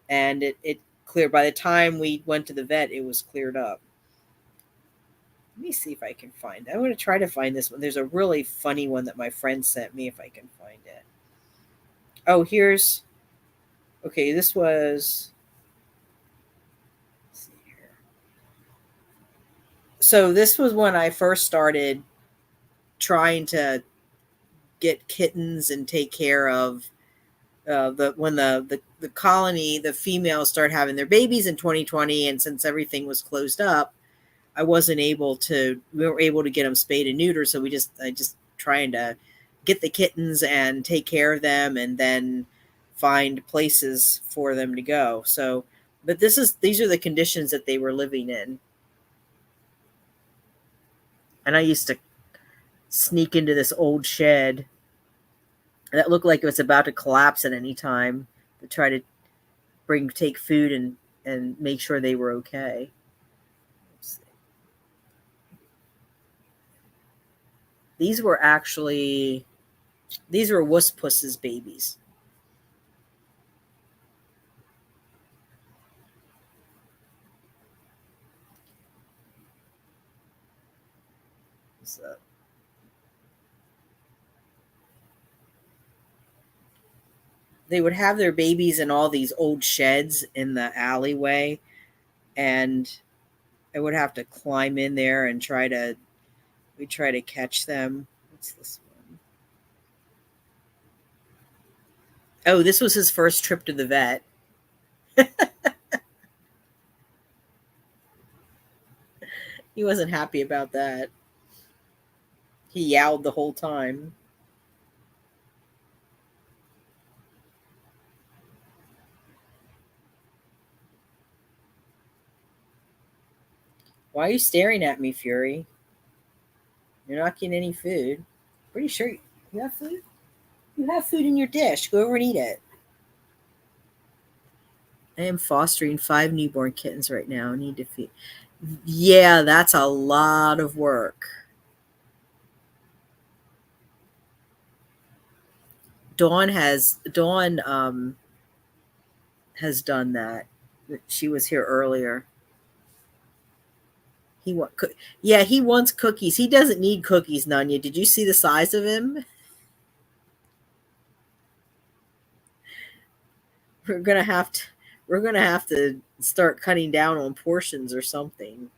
S1: and it cleared. By the time we went to the vet, it was cleared up. Let me see if I can find it. I'm going to try to find this one. There's a really funny one that my friend sent me if I can find it. Oh, okay, this was, let's see here. So this was when I first started trying to get kittens and take care of when the colony, the females started having their babies in 2020. And since everything was closed up, we weren't able to get them spayed and neutered. So I just trying to get the kittens and take care of them and then find places for them to go. So, but these are the conditions that they were living in. And I used to sneak into this old shed that looked like it was about to collapse at any time to try to take food and make sure they were okay. These were Wuss-Puss's babies. So, they would have their babies in all these old sheds in the alleyway, and I would have to climb in there and try to catch them. What's this one? Oh, this was his first trip to the vet. He wasn't happy about that. He yowled the whole time. Why are you staring at me, Fury? You're not getting any food. Pretty sure you have food? You have food in your dish. Go over and eat it. I am fostering 5 newborn kittens right now. I need to feed. Yeah, that's a lot of work. Dawn has done that. She was here earlier. He wants cookies. He doesn't need cookies, Nanya. Did you see the size of him? We're gonna have to start cutting down on portions or something.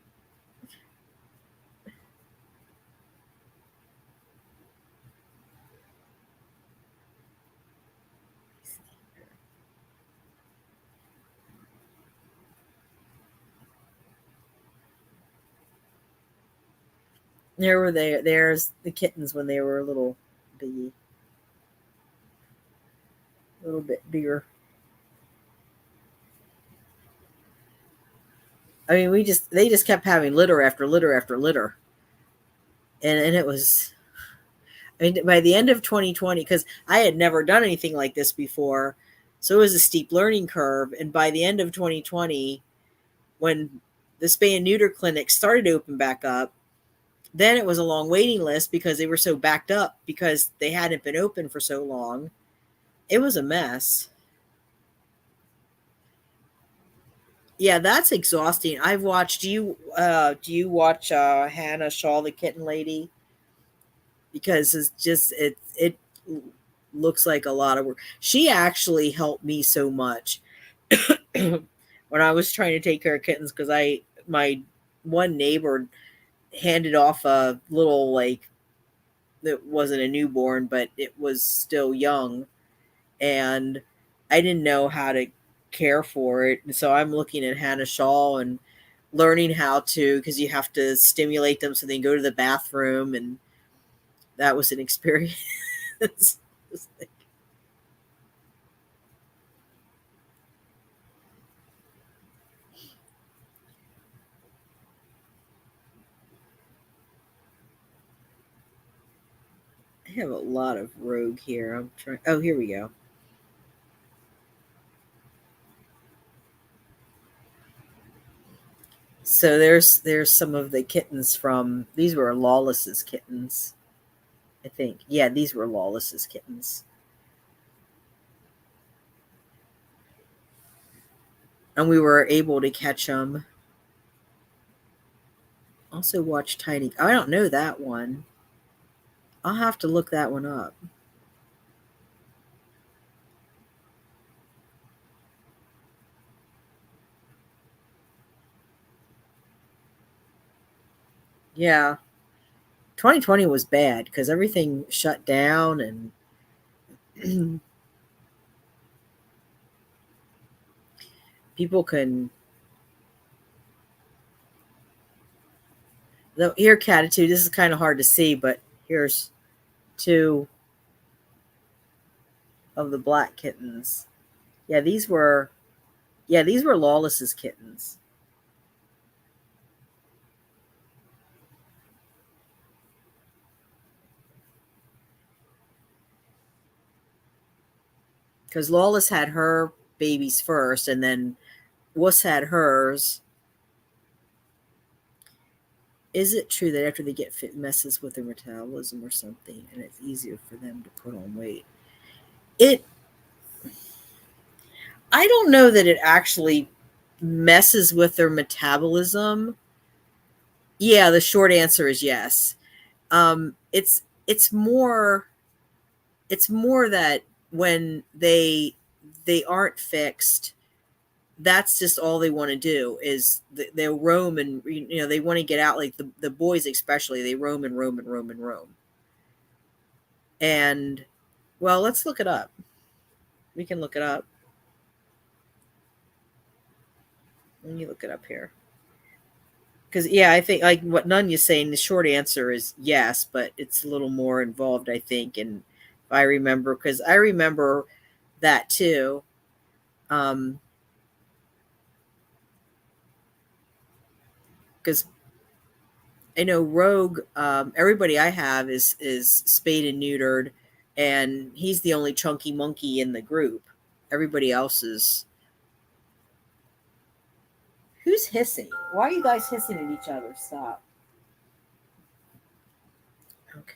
S1: There's the kittens when they were a little bit bigger. I mean, they just kept having litter after litter after litter. And it was, I mean, by the end of 2020, because I had never done anything like this before, so it was a steep learning curve. And by the end of 2020, when the spay and neuter clinic started to open back up, then it was a long waiting list because they were so backed up because they hadn't been open for so long. It was a mess. Yeah, that's exhausting. I've watched. Do you watch Hannah Shaw, the kitten lady? Because it looks like a lot of work. She actually helped me so much when I was trying to take care of kittens, because my one neighbor handed off a little, like, that wasn't a newborn, but it was still young, and I didn't know how to care for it. And so I'm looking at Hannah Shaw and learning how to, because you have to stimulate them so they can go to the bathroom, and that was an experience. I have a lot of Rogue here. I'm trying. Oh, here we go. So there's some of the kittens from, these were Lawless's kittens, I think. Yeah, these were Lawless's kittens. And we were able to catch them. Also watch Tiny. I don't know that one. I'll have to look that one up. Yeah. 2020 was bad because everything shut down, and people can. Here, Catitude, this is kind of hard to see, but here's two of the black kittens. Yeah, these were Lawless's kittens. Because Lawless had her babies first, and then Wuss had hers. Is it true that after they get fit, messes with their metabolism or something, and it's easier for them to put on weight? I don't know that it actually messes with their metabolism. Yeah, the short answer is yes. It's more that when they aren't fixed, that's just all they want to do is they'll roam, and they want to get out, like the boys especially. They roam and roam and roam and roam. And well, let's look it up. We can look it up. Let me look it up here. Because yeah, I think like what Nunya's saying, the short answer is yes, but it's a little more involved, I think. And if I remember, because I remember that too. Because I know Rogue, everybody I have is spayed and neutered, and he's the only chunky monkey in the group. Everybody else is. Who's hissing? Why are you guys hissing at each other? Stop. Okay.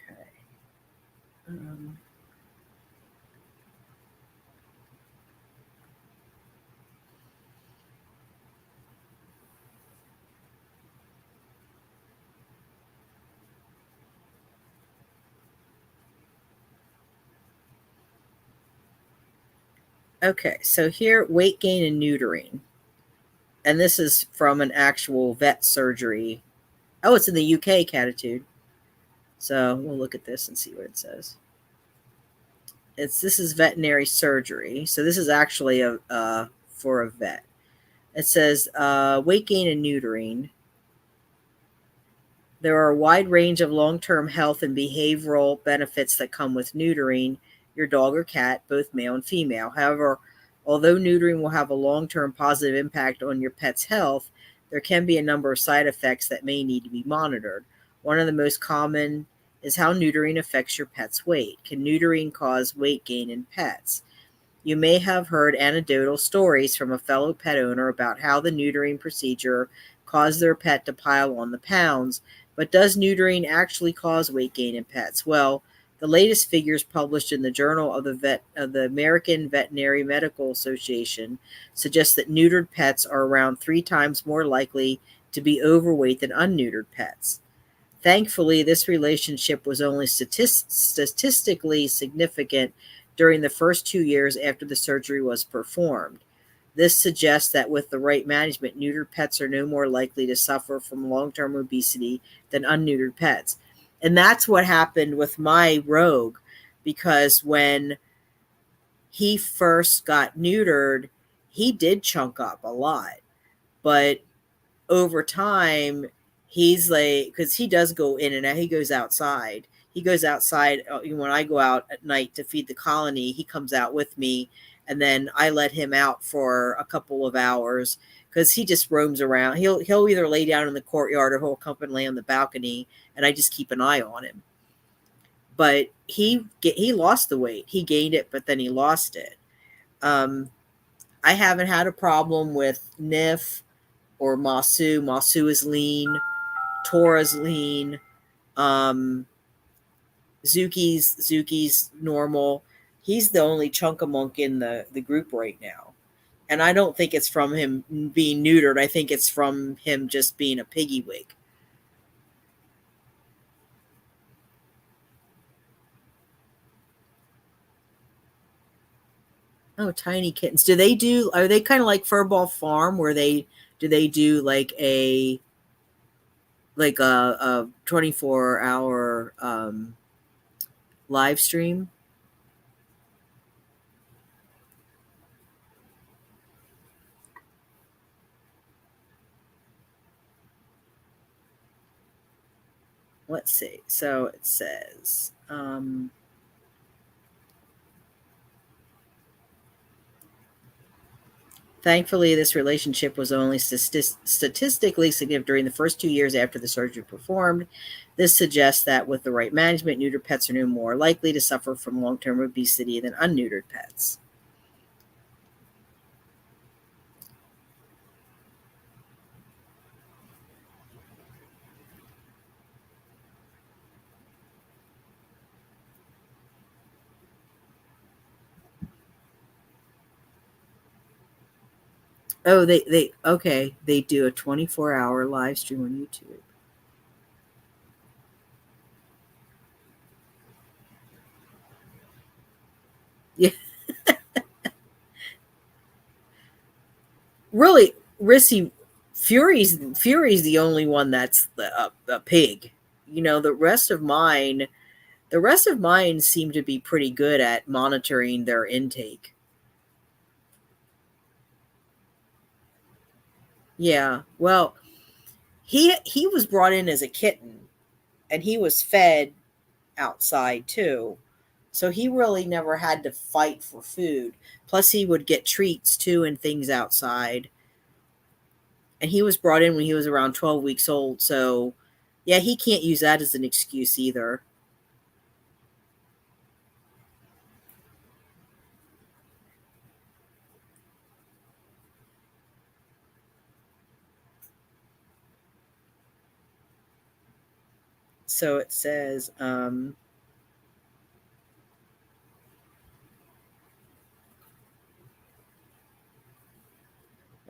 S1: Okay, so here, weight gain and neutering. And this is from an actual vet surgery. Oh, it's in the UK, Catitude. So we'll look at this and see what it says. This is veterinary surgery. So this is actually for a vet. It says weight gain and neutering. There are a wide range of long-term health and behavioral benefits that come with neutering your dog or cat, both male and female. However, although neutering will have a long-term positive impact on your pet's health, there can be a number of side effects that may need to be monitored. One of the most common is how neutering affects your pet's weight. Can neutering cause weight gain in pets? You may have heard anecdotal stories from a fellow pet owner about how the neutering procedure caused their pet to pile on the pounds. But does neutering actually cause weight gain in pets? Well, the latest figures published in the Journal of the American Veterinary Medical Association suggest that neutered pets are around 3 times more likely to be overweight than unneutered pets. Thankfully, this relationship was only statistically significant during the first 2 years after the surgery was performed. This suggests that with the right management, neutered pets are no more likely to suffer from long-term obesity than unneutered pets. And that's what happened with my Rogue, because when he first got neutered, he did chunk up a lot. But over time, he's like, because he does go in and out, he goes outside. He goes outside when I go out at night to feed the colony. He comes out with me, and then I let him out for a couple of hours because he just roams around. He'll either lay down in the courtyard or he'll come and lay on the balcony, and I just keep an eye on him. But he lost the weight. He gained it, but then he lost it. I haven't had a problem with Nif or Masu. Masu is lean. Tora's lean. Zuki's normal. He's the only chunk-a-monk in the group right now. And I don't think it's from him being neutered. I think it's from him just being a piggy wig. Oh, tiny kittens. Are they kind of like Furball Farm where do they do like a 24-hour live stream? Let's see. So it says, thankfully, this relationship was only statistically significant during the first 2 years after the surgery performed. This suggests that with the right management, neutered pets are no more likely to suffer from long-term obesity than unneutered pets. Oh, they do a 24-hour live stream on YouTube. Yeah. Really, Rissy, Fury's the only one that's a pig. The rest of mine seem to be pretty good at monitoring their intake. Yeah, well, he was brought in as a kitten, and he was fed outside too. So he really never had to fight for food. Plus he would get treats too and things outside. And he was brought in when he was around 12 weeks old. So yeah, he can't use that as an excuse either. So it says,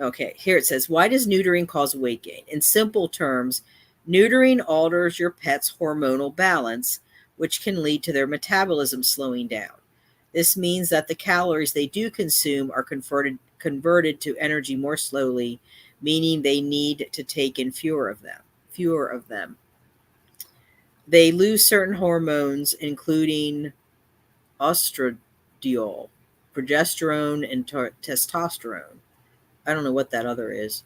S1: okay, here it says, why does neutering cause weight gain? In simple terms, neutering alters your pet's hormonal balance, which can lead to their metabolism slowing down. This means that the calories they do consume are converted to energy more slowly, meaning they need to take in fewer of them. They lose certain hormones, including estradiol, progesterone, and testosterone. I don't know what that other is.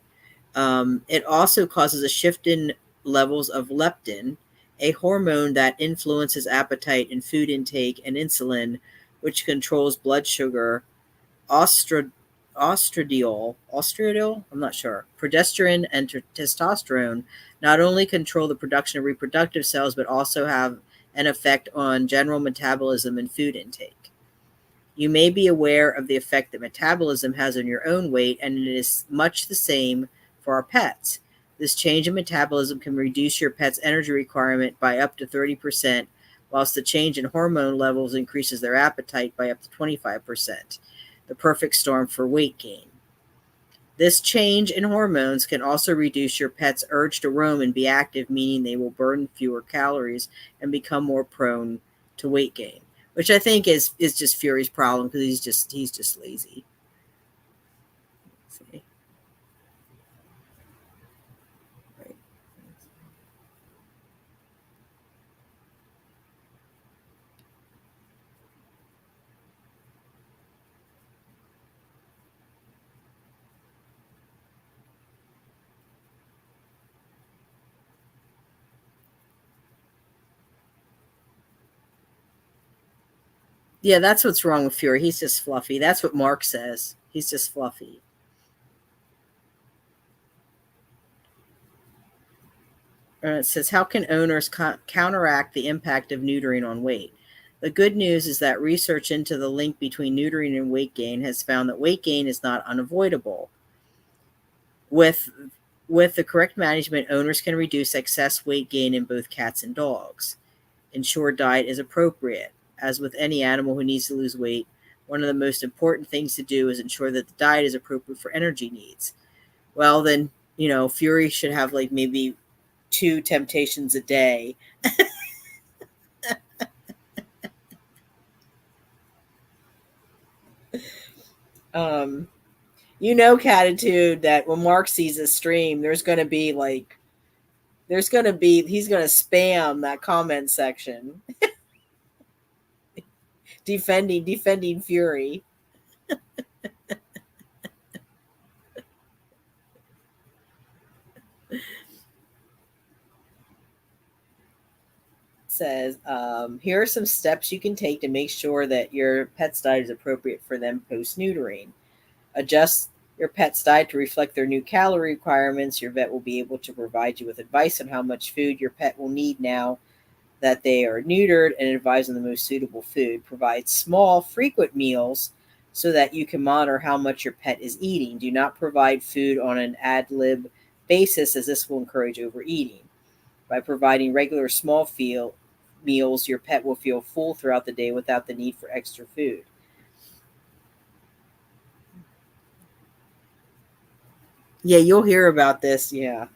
S1: It also causes a shift in levels of leptin, a hormone that influences appetite and food intake, and insulin, which controls blood sugar. Ostradiol, I'm not sure. Progesterone and testosterone not only control the production of reproductive cells, but also have an effect on general metabolism and food intake. You may be aware of the effect that metabolism has on your own weight, and it is much the same for our pets. This change in metabolism can reduce your pet's energy requirement by up to 30%, whilst the change in hormone levels increases their appetite by up to 25%. The perfect storm for weight gain. This change in hormones can also reduce your pet's urge to roam and be active, meaning they will burn fewer calories and become more prone to weight gain, which I think is just Fury's problem, because he's just lazy. Let's see. Right. Yeah, that's what's wrong with Fury. He's just fluffy. That's what Mark says. He's just fluffy. It says, how can owners counteract the impact of neutering on weight? The good news is that research into the link between neutering and weight gain has found that weight gain is not unavoidable. With the correct management, owners can reduce excess weight gain in both cats and dogs. Ensure diet is appropriate. As with any animal who needs to lose weight, one of the most important things to do is ensure that the diet is appropriate for energy needs. Well, then, Fury should have like maybe 2 temptations a day. Catitude, that when Mark sees a stream, he's going to spam that comment section. defending Fury. Says, here are some steps you can take to make sure that your pet's diet is appropriate for them post-neutering. Adjust your pet's diet to reflect their new calorie requirements. Your vet will be able to provide you with advice on how much food your pet will need now that they are neutered, and advise on the most suitable food. Provide small, frequent meals so that you can monitor how much your pet is eating. Do not provide food on an ad lib basis, as this will encourage overeating. By providing regular small meals, your pet will feel full throughout the day without the need for extra food. Yeah, you'll hear about this. Yeah.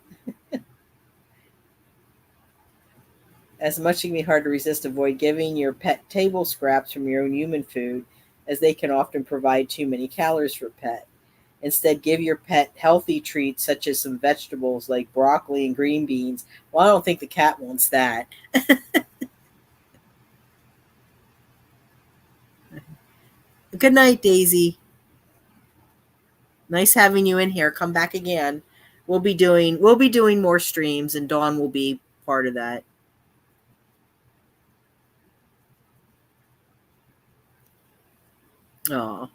S1: As much as it can be hard to resist, avoid giving your pet table scraps from your own human food, as they can often provide too many calories for pet. Instead, give your pet healthy treats such as some vegetables like broccoli and green beans. Well, I don't think the cat wants that. Good night, Daisy. Nice having you in here. Come back again. We'll be doing more streams, and Dawn will be part of that. Oh.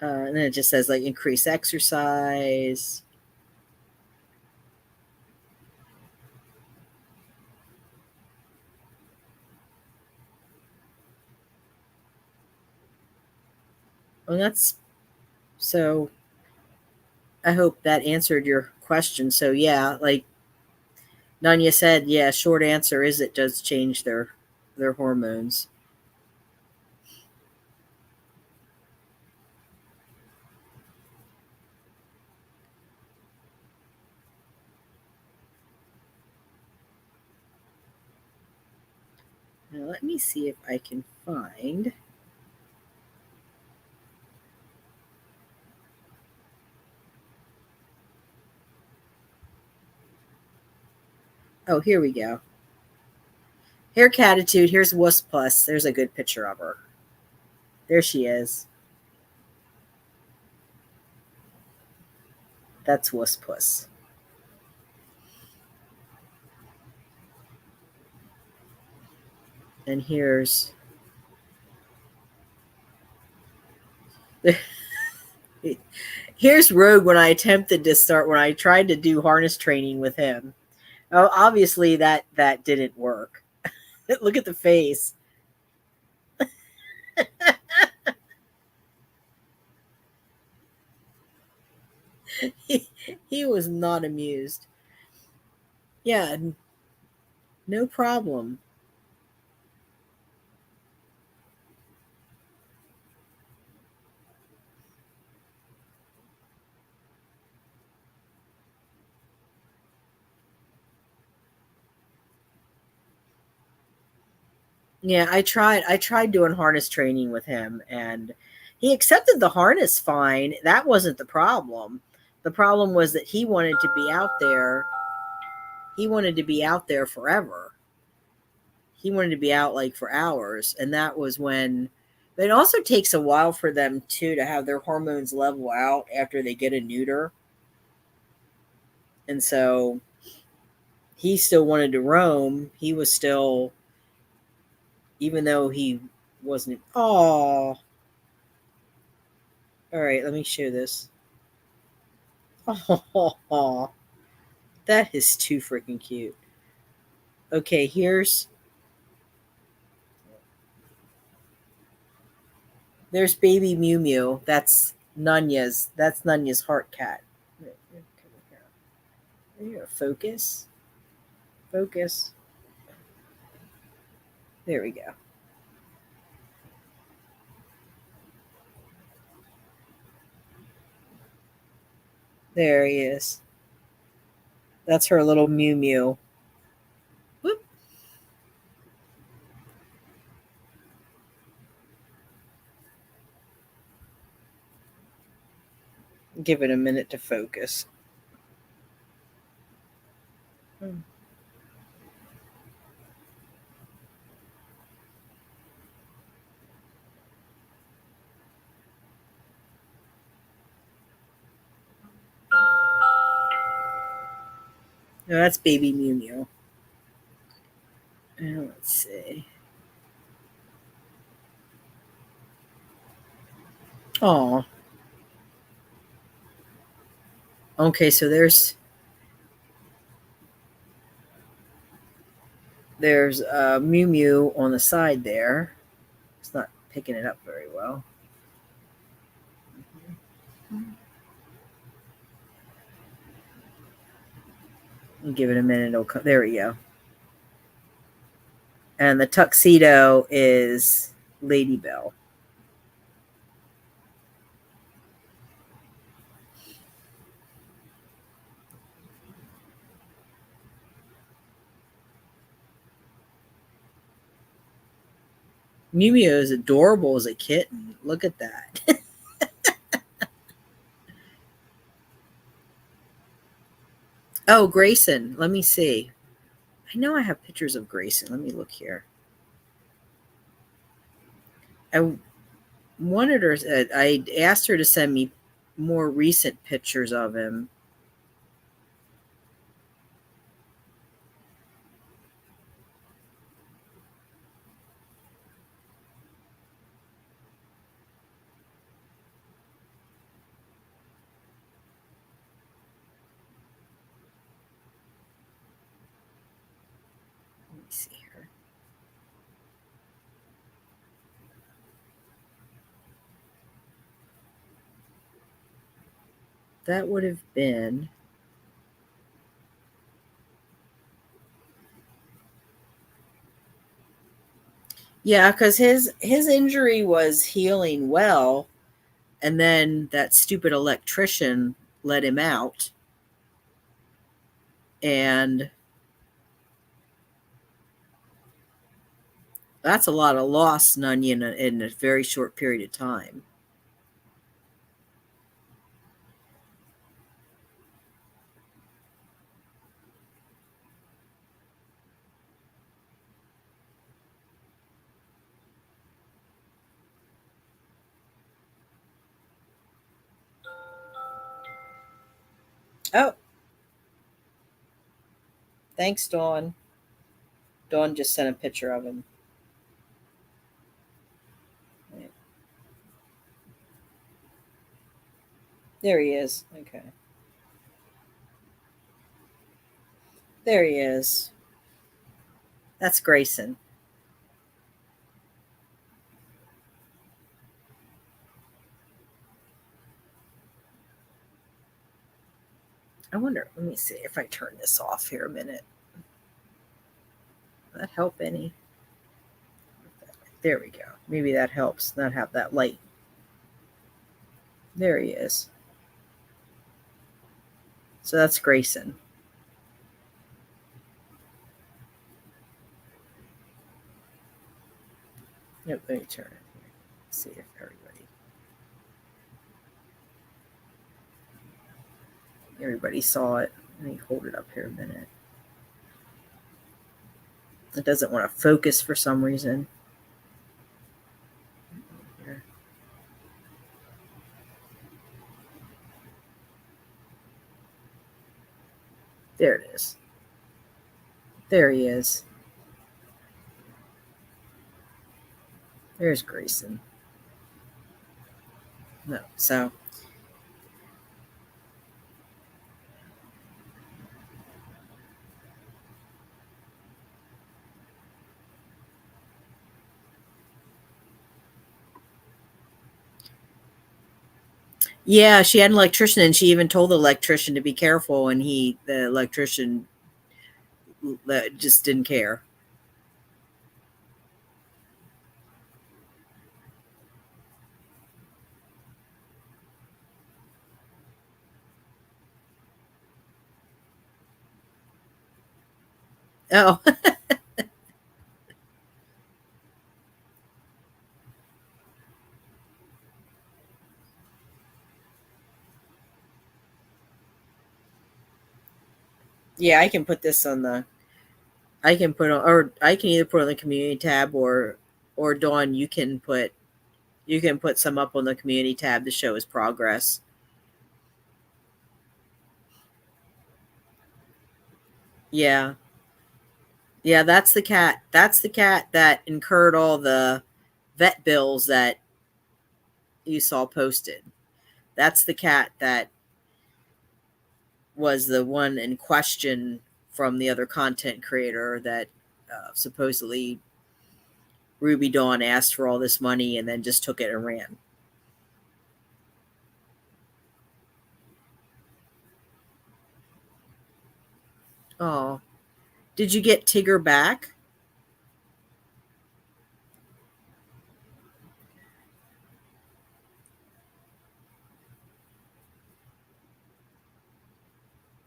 S1: And then it just says like increase exercise. Well, so I hope that answered your question. So yeah, like Nanya said, yeah, short answer is it does change their hormones. Now let me see if I can find. Oh, here we go. Hair Catitude. Here's Wuss Plus. There's a good picture of her. There she is. That's Wuss Puss. And here's here's Rogue when I tried to do harness training with him. Oh, obviously that didn't work. Look at the face. he was not amused. Yeah, no problem. Yeah, I tried doing harness training with him, and he accepted the harness fine. That wasn't the problem. The problem was that he wanted to be out there. He wanted to be out there forever. He wanted to be out like for hours, and that was when. But it also takes a while for them too to have their hormones level out after they get a neuter, and so he still wanted to roam. He was still, even though he wasn't. Oh, all right. Let me show this. Oh, that is too freaking cute. Okay, there's baby Mew Mew. That's Nanya's heart cat. Here, focus. Focus. There we go. There he is. That's her little Mew Mew. Whoop. Give it a minute to focus. No, that's baby Mew Mew. Let's see. Oh. Okay, so there's Mew Mew on the side there. It's not picking it up very well. Give it a minute. There we go. And the tuxedo is Lady Bell. Mew Mew is adorable as a kitten. Look at that. Oh, Grayson. Let me see. I know I have pictures of Grayson. Let me look here. I wanted her. I asked her to send me more recent pictures of him. Let me see here. That would have been Yeah, because his injury was healing well, and then that stupid electrician let him out, and that's a lot of loss, Nunyon, in a very short period of time. Oh, thanks, Dawn. Dawn just sent a picture of him. There he is. Okay. There he is. That's Grayson. I wonder, let me see if I turn this off here a minute. Will that help any? There we go. Maybe that helps not have that light. There he is. So that's Grayson. Yep, let me turn it here. See if everybody saw it. Let me hold it up here a minute. It doesn't want to focus for some reason. Here. There it is. There he is. There's Grayson. No, so yeah, she had an electrician, and she even told the electrician to be careful, and the electrician just didn't care. Oh. Yeah, I can put this on the I can put on, or I can either put on the community tab, or Dawn, you can put some up on the community tab to show his progress. Yeah. Yeah, that's the cat. That's the cat that incurred all the vet bills that you saw posted. That's the cat that was the one in question from the other content creator that supposedly Ruby Dawn asked for all this money and then just took it and ran. Oh, did you get Tigger back?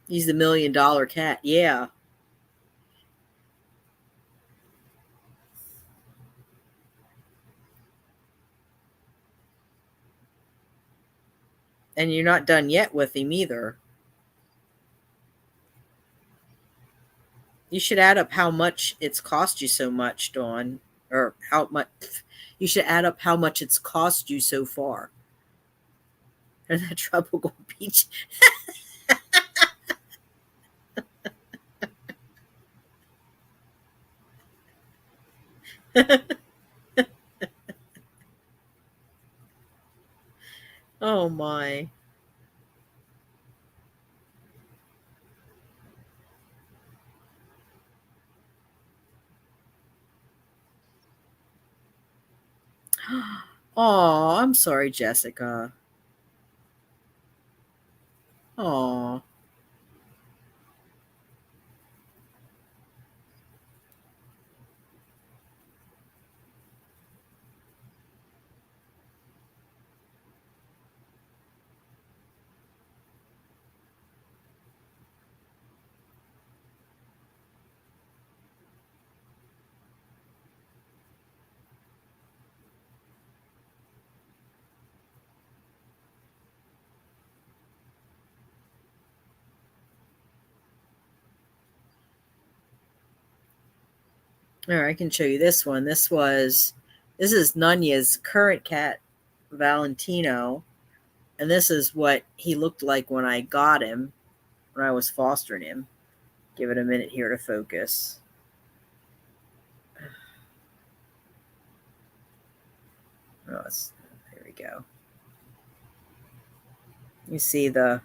S1: He's the $1 million cat. Yeah. And you're not done yet with him either. You should add up how much it's cost you so much, Dawn. Or how much you should add up how much it's cost you so far. And that Tropical Beach. Oh my. Oh, I'm sorry, Jessica. Oh. Or I can show you this one. This is Nunya's current cat, Valentino. And this is what he looked like when I got him, when I was fostering him. Give it a minute here to focus. Oh, there we go. You see the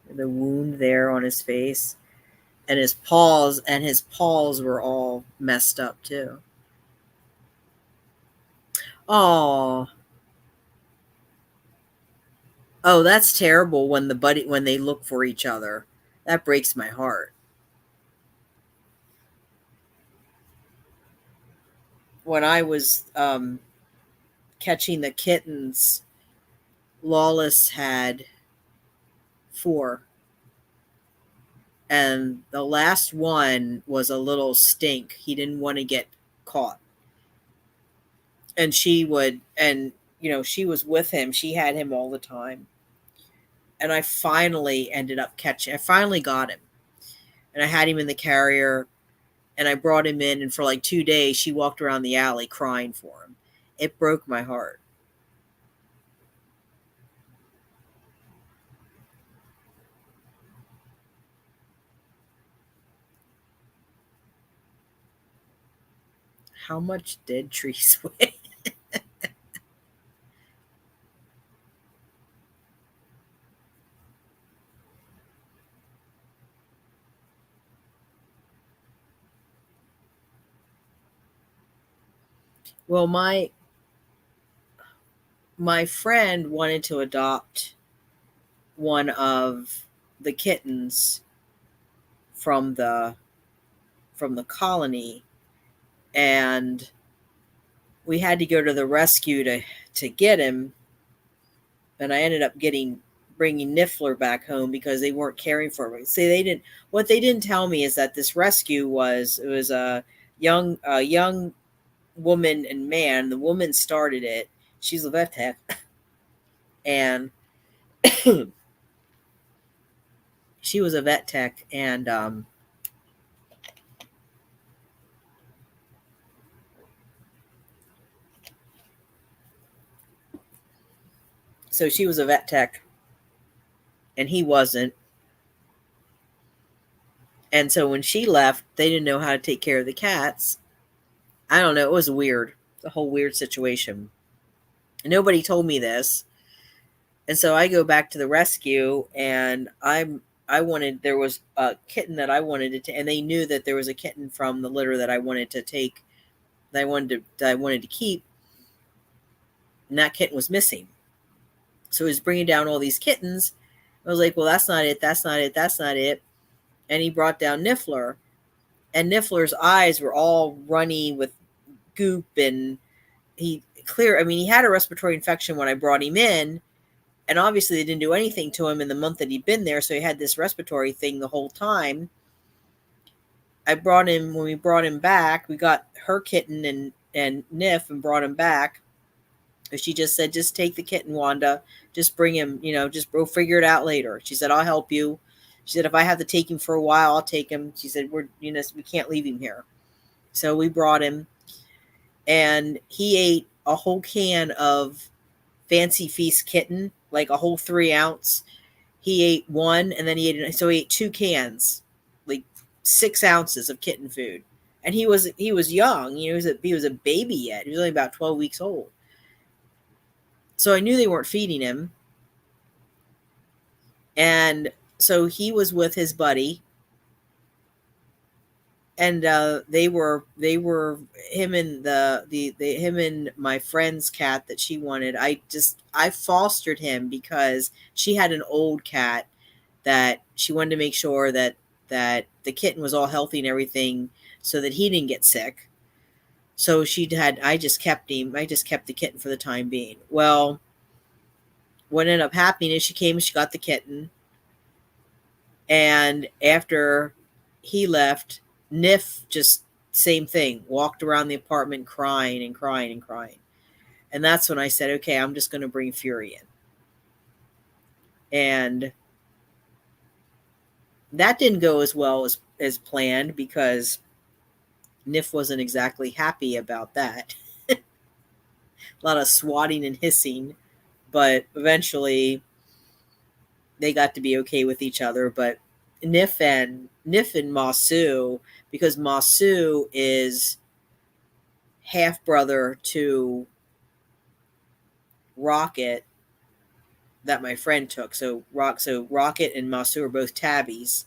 S1: wound there on his face, and his paws were all messed up too. Oh, that's terrible when they look for each other. That breaks my heart. When I was catching the kittens, Lawless had 4. And the last one was a little stink. He didn't want to get caught. And she was with him. She had him all the time. And I finally got him. And I had him in the carrier, and I brought him in, and for like 2 days, she walked around the alley crying for him. It broke my heart. How much did trees weigh? Well, my friend wanted to adopt one of the kittens from the colony, and we had to go to the rescue to get him. And I ended up bringing Niffler back home because they weren't caring for him. See, what they didn't tell me is that this rescue was a young woman and man. The woman started it. She's a vet tech. And she was a vet tech, and so she was a vet tech, and he wasn't. And so when she left, they didn't know how to take care of the cats. I don't know. It was weird. It's a whole weird situation. Nobody told me this. And so I go back to the rescue, and there was a kitten that I wanted to, and they knew that there was a kitten from the litter that I wanted to take, that I wanted to keep. And that kitten was missing. So he was bringing down all these kittens. I was like, well, that's not it. That's not it. That's not it. And he brought down Niffler, and Niffler's eyes were all runny with goop, and he had a respiratory infection when I brought him in, and obviously they didn't do anything to him in the month that he'd been there, so he had this respiratory thing the whole time. When we brought him back, we got her kitten and Niff and brought him back. She just said, just take the kitten, Wanda. Just bring him, we'll figure it out later. She said, I'll help you. She said, if I have to take him for a while, I'll take him. She said, we can't leave him here. So we brought him, and he ate a whole can of Fancy Feast kitten, like a whole 3 ounce. He ate one, and then he ate 2 cans, like 6 ounces of kitten food. And he was young. He was a baby yet. He was only about 12 weeks old. So I knew they weren't feeding him. And so he was with his buddy, and they were him and my friend's cat that she wanted. I fostered him because she had an old cat that she wanted to make sure that the kitten was all healthy and everything, so that he didn't get sick. So I just kept him. I just kept the kitten for the time being. Well, what ended up happening is she came and she got the kitten. And after he left, Niff just same thing, walked around the apartment crying and crying and crying. And that's when I said, okay, I'm just going to bring Fury in. And that didn't go as well as planned because Nif wasn't exactly happy about that. A lot of swatting and hissing, but eventually they got to be okay with each other. But Nif and Masu, because Masu is half brother to Rocket that my friend took. So Rocket and Masu are both tabbies,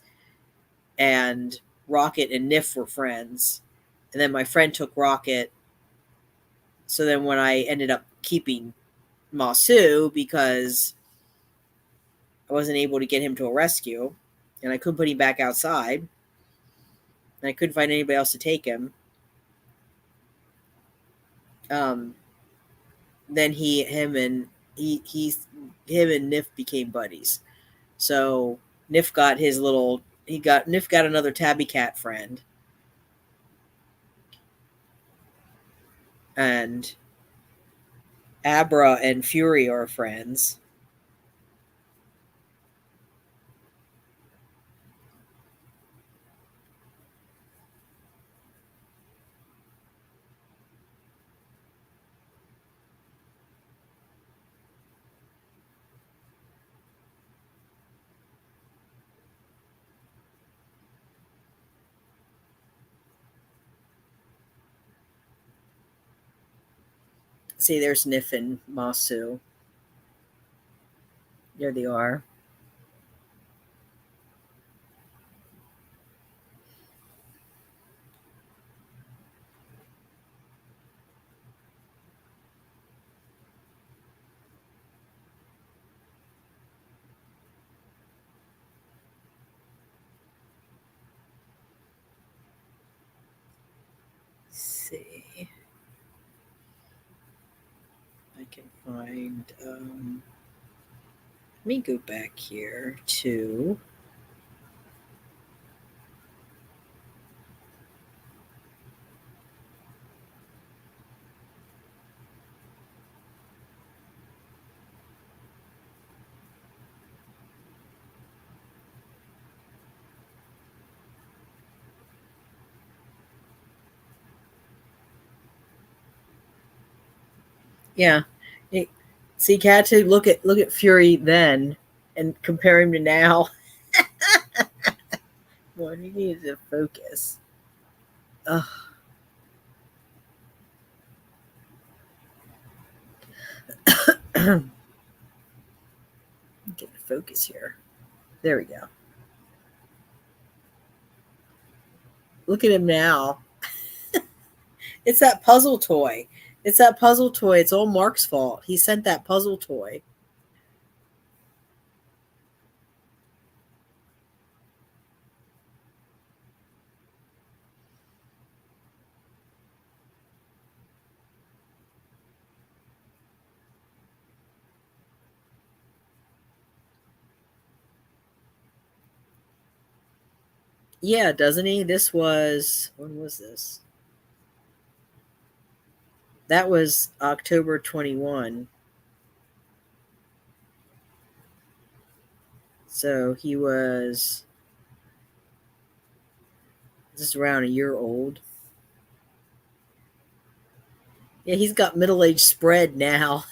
S1: and Rocket and Nif were friends. And then my friend took Rocket. So then when I ended up keeping Masu because I wasn't able to get him to a rescue and I couldn't put him back outside and I couldn't find anybody else to take him. Then him and Nif became buddies. So Nif got Nif got another tabby cat friend. And Abra and Fury are friends. See, there's Nif and Masu. There they are. Let's see. I can find. Let me go back here to. Yeah. See, Cat, to look at Fury then and compare him to now. Well, he needs to focus. Ugh. Get the focus here. There we go. Look at him now. It's that puzzle toy. It's that puzzle toy. It's all Mark's fault. He sent that puzzle toy. Yeah, doesn't he? When was this? That was October 21. So he was just around a year old. Yeah, he's got middle-aged spread now.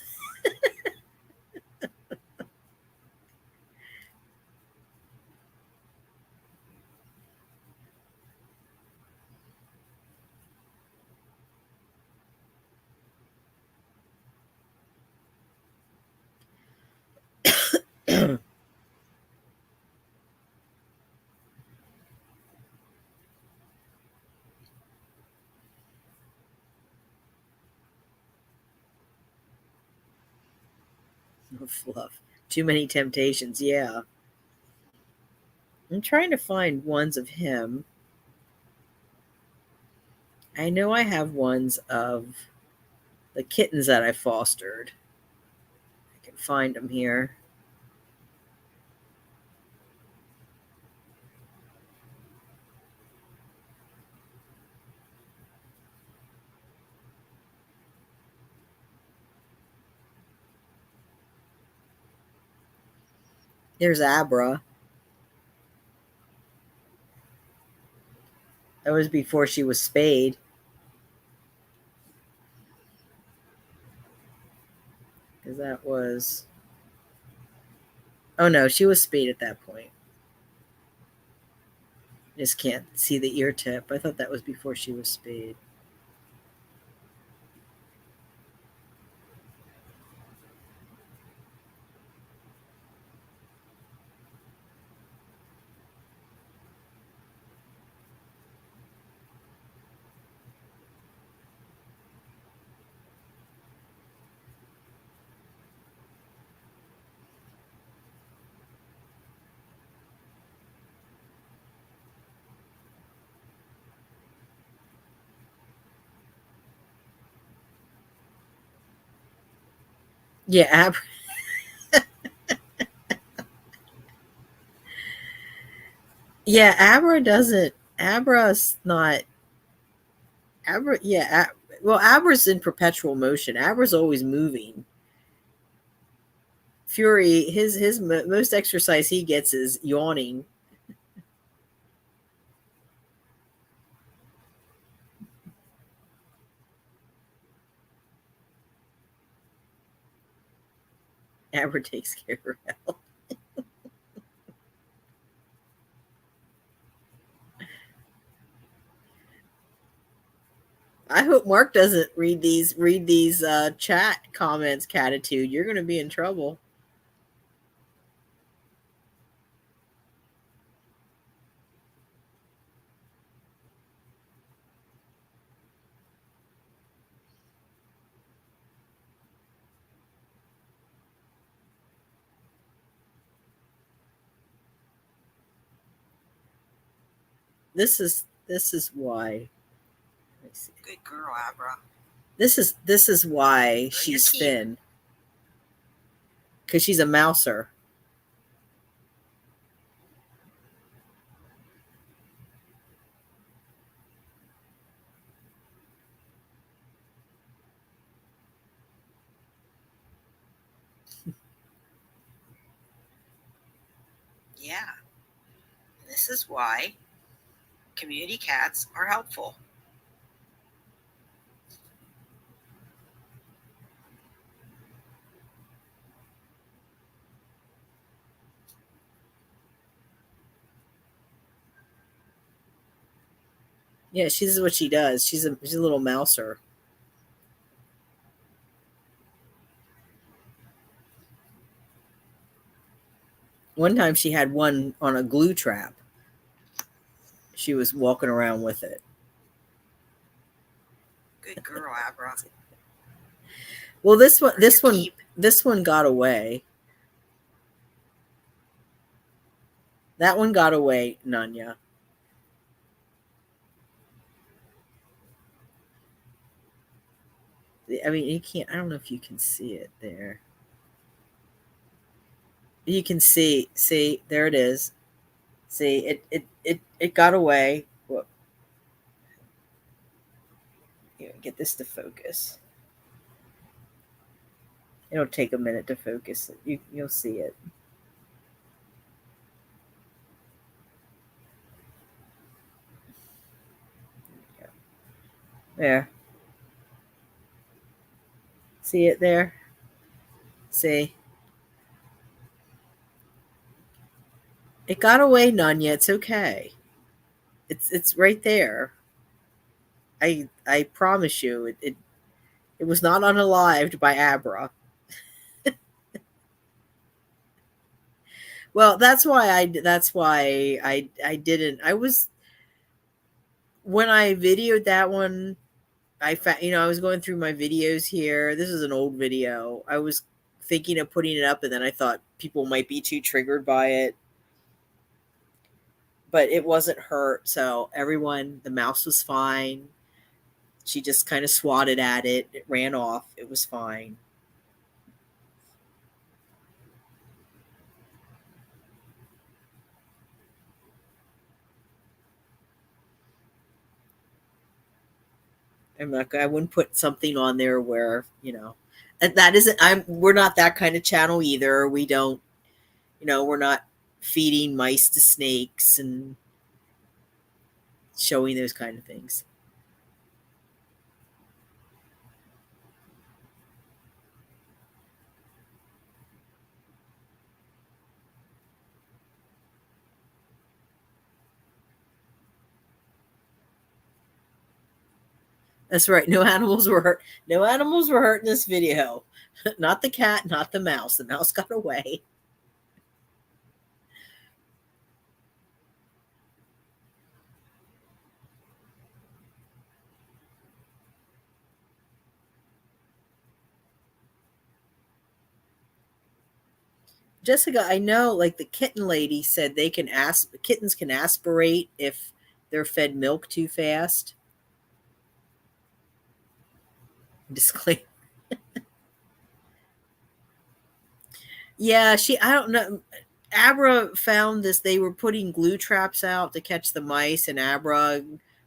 S1: Fluff. Too many temptations. Yeah. I'm trying to find ones of him. I know I have ones of the kittens that I fostered. I can find them here. There's Abra. That was before she was spayed. Because that was... Oh, no, she was spayed at that point. Just can't see the ear tip. I thought that was before she was spayed. Yeah, yeah, Abra doesn't. Abra's not. Abra, yeah. Well, Abra's in perpetual motion. Abra's always moving. Fury, his most exercise he gets is yawning. Abra takes care of health. I hope Mark doesn't read these chat comments, Catitude. You're going to be in trouble. This is why.
S4: Good girl, Abra.
S1: This is why she's thin. Because she's a mouser. Yeah. This is why community cats are helpful. Yeah, she's what she does. She's a little mouser. One time she had one on a glue trap. She was walking around with it. Good girl, Abra. Well, this one got away. That one got away, Nanya. I mean, you can't. I don't know if you can see it there. You can see. See, there it is. See, it got away. Whoop. Get this to focus. It'll take a minute to focus. You'll see it. There. See it there? See? It got away, Nanya. It's okay. It's right there. I promise you, it was not unalived by Abra. Well, that's why I didn't. I was, when I videoed that one, I was going through my videos here. This is an old video. I was thinking of putting it up, and then I thought people might be too triggered by it. But it wasn't hurt, so the mouse was fine. She just kind of swatted at it. It ran off. It was fine. I wouldn't put something on there where, and that isn't, we're not that kind of channel either. We don't, we're not feeding mice to snakes, and showing those kind of things. That's right. No animals were hurt. No animals were hurt in this video. Not the cat, not the mouse. The mouse got away. Jessica, I know like the kitten lady said they can kittens can aspirate if they're fed milk too fast. Disclaimer. Yeah, I don't know. Abra found this. They were putting glue traps out to catch the mice, and Abra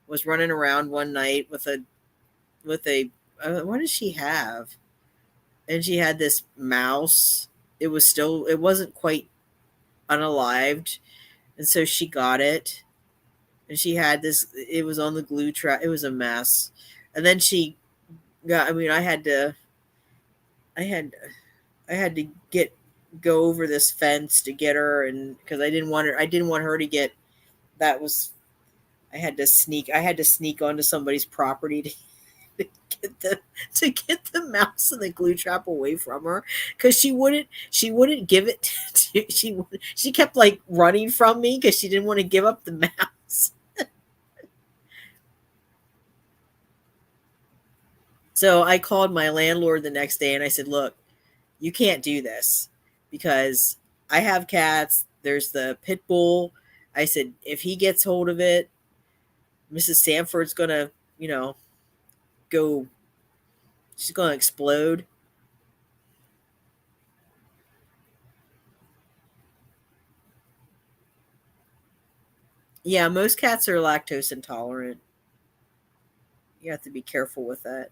S1: was running around one night with a what does she have? And she had this mouse. It wasn't quite unalived, and so she got it, and she had this. It was on the glue trap. It was a mess, and then she got. I mean, I had, I had to go over this fence to get her, and because I didn't want her. I didn't want her to get. That was. I had to sneak. I had to sneak onto somebody's property to get the mouse and the glue trap away from her because she wouldn't give it to, she kept like running from me because she didn't want to give up the mouse. So I called my landlord the next day and I said, look, you can't do this because I have cats. There's the pit bull. I said, if he gets hold of it, Mrs. Sanford's gonna go. She's going to explode. Yeah, most cats are lactose intolerant. You have to be careful with that.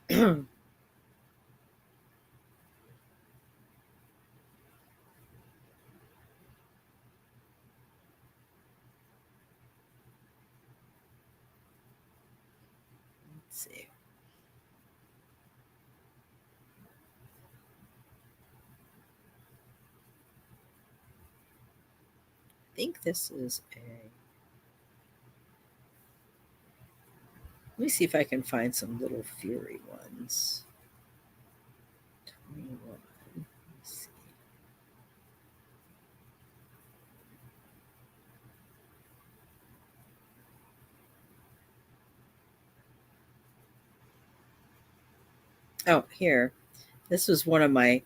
S1: Let's see. I think this is a. Let me see if I can find some little Fury ones. 21. Let's see. Oh, here. This was one of my.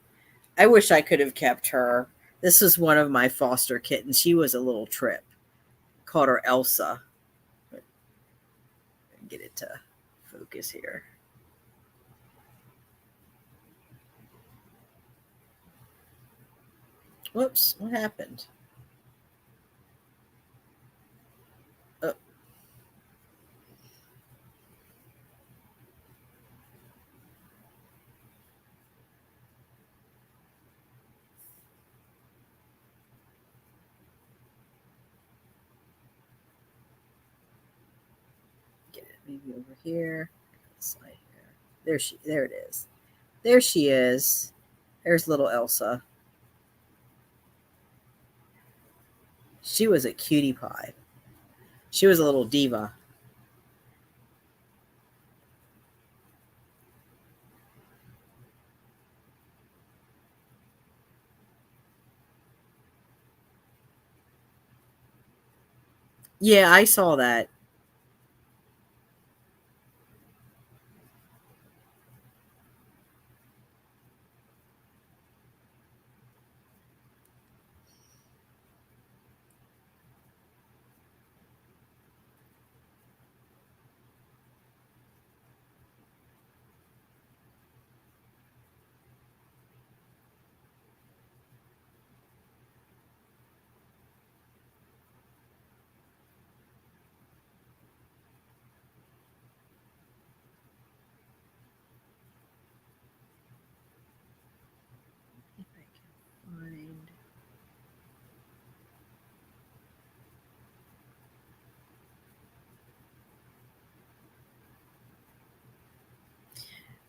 S1: I wish I could have kept her. This was one of my foster kittens. She was a little trip. Called her Elsa. Get it to focus here. Whoops, what happened? Oh. Get it maybe over here. Slide here. There it is. There she is. There's little Elsa. She was a cutie pie. She was a little diva. Yeah, I saw that.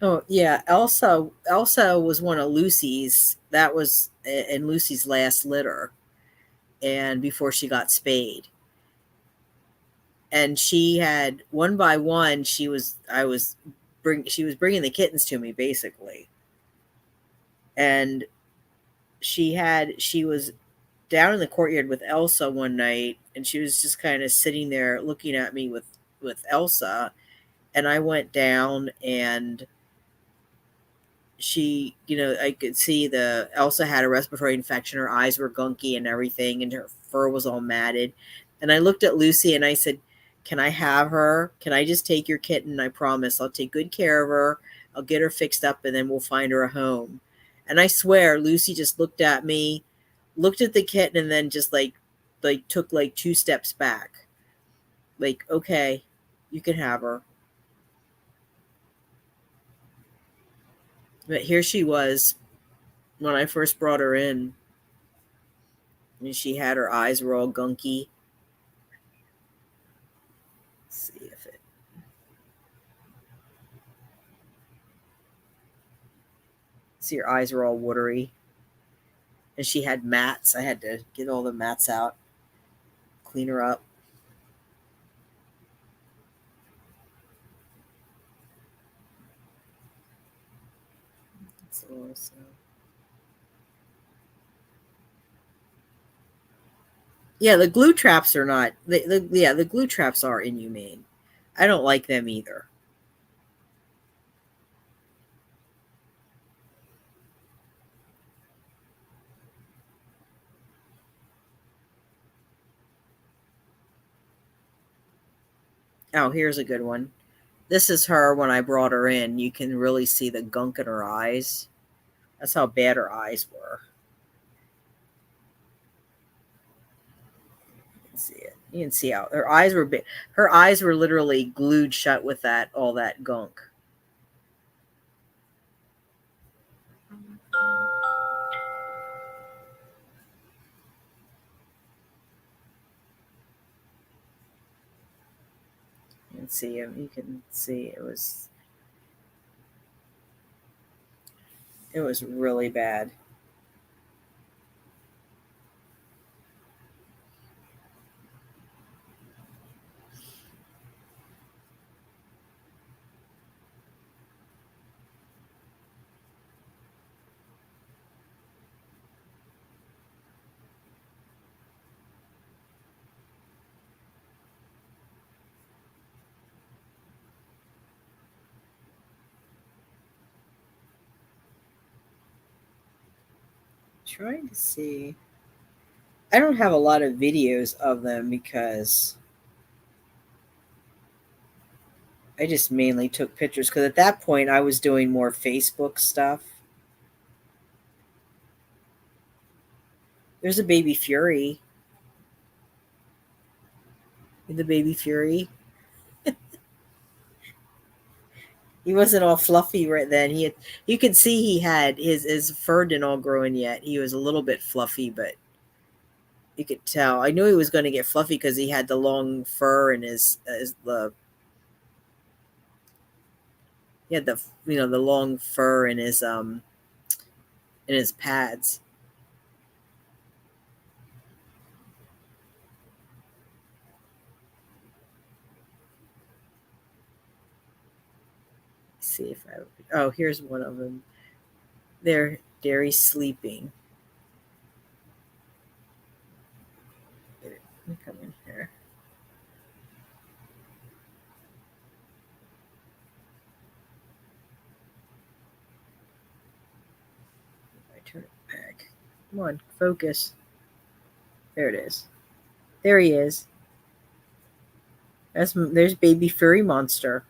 S1: Oh yeah, Elsa was one of Lucy's. That was in Lucy's last litter, and before she got spayed, and she had one by one. She was bringing the kittens to me basically, and she was down in the courtyard with Elsa one night, and she was just kind of sitting there looking at me with Elsa, and I went down and she, I could see the Elsa had a respiratory infection. Her eyes were gunky and everything, and her fur was all matted. And I looked at Lucy and I said, "Can I have her? Can I just take your kitten? I promise I'll take good care of her. I'll get her fixed up, and then we'll find her a home." And I swear, Lucy just looked at me, looked at the kitten, and then just like took like 2 steps back. Like, okay, you can have her. But here she was when I first brought her in. And she had her eyes were all gunky. Let's see if it. See, her eyes were all watery. And she had mats. I had to get all the mats out, clean her up. So. Yeah, the glue traps are not. The glue traps are inhumane. I don't like them either. Oh, here's a good one. This is her when I brought her in. You can really see the gunk in her eyes. That's how bad her eyes were. You can see it. You can see how her eyes were big. Her eyes were literally glued shut with all that gunk. You can see him. You can see it was really bad. Trying to see. I don't have a lot of videos of them because I just mainly took pictures because at that point I was doing more Facebook stuff. There's a baby Fury. The baby Fury. He wasn't all fluffy right then. You could see he had his fur didn't all grow in yet. He was a little bit fluffy, but you could tell. I knew he was going to get fluffy because he had the long fur and he had the long fur in his pads. Let's see if here's one of them. There, Derry's sleeping. Let me come in here. I turn it back. Come on, focus. There it is. There he is. There's baby furry monster.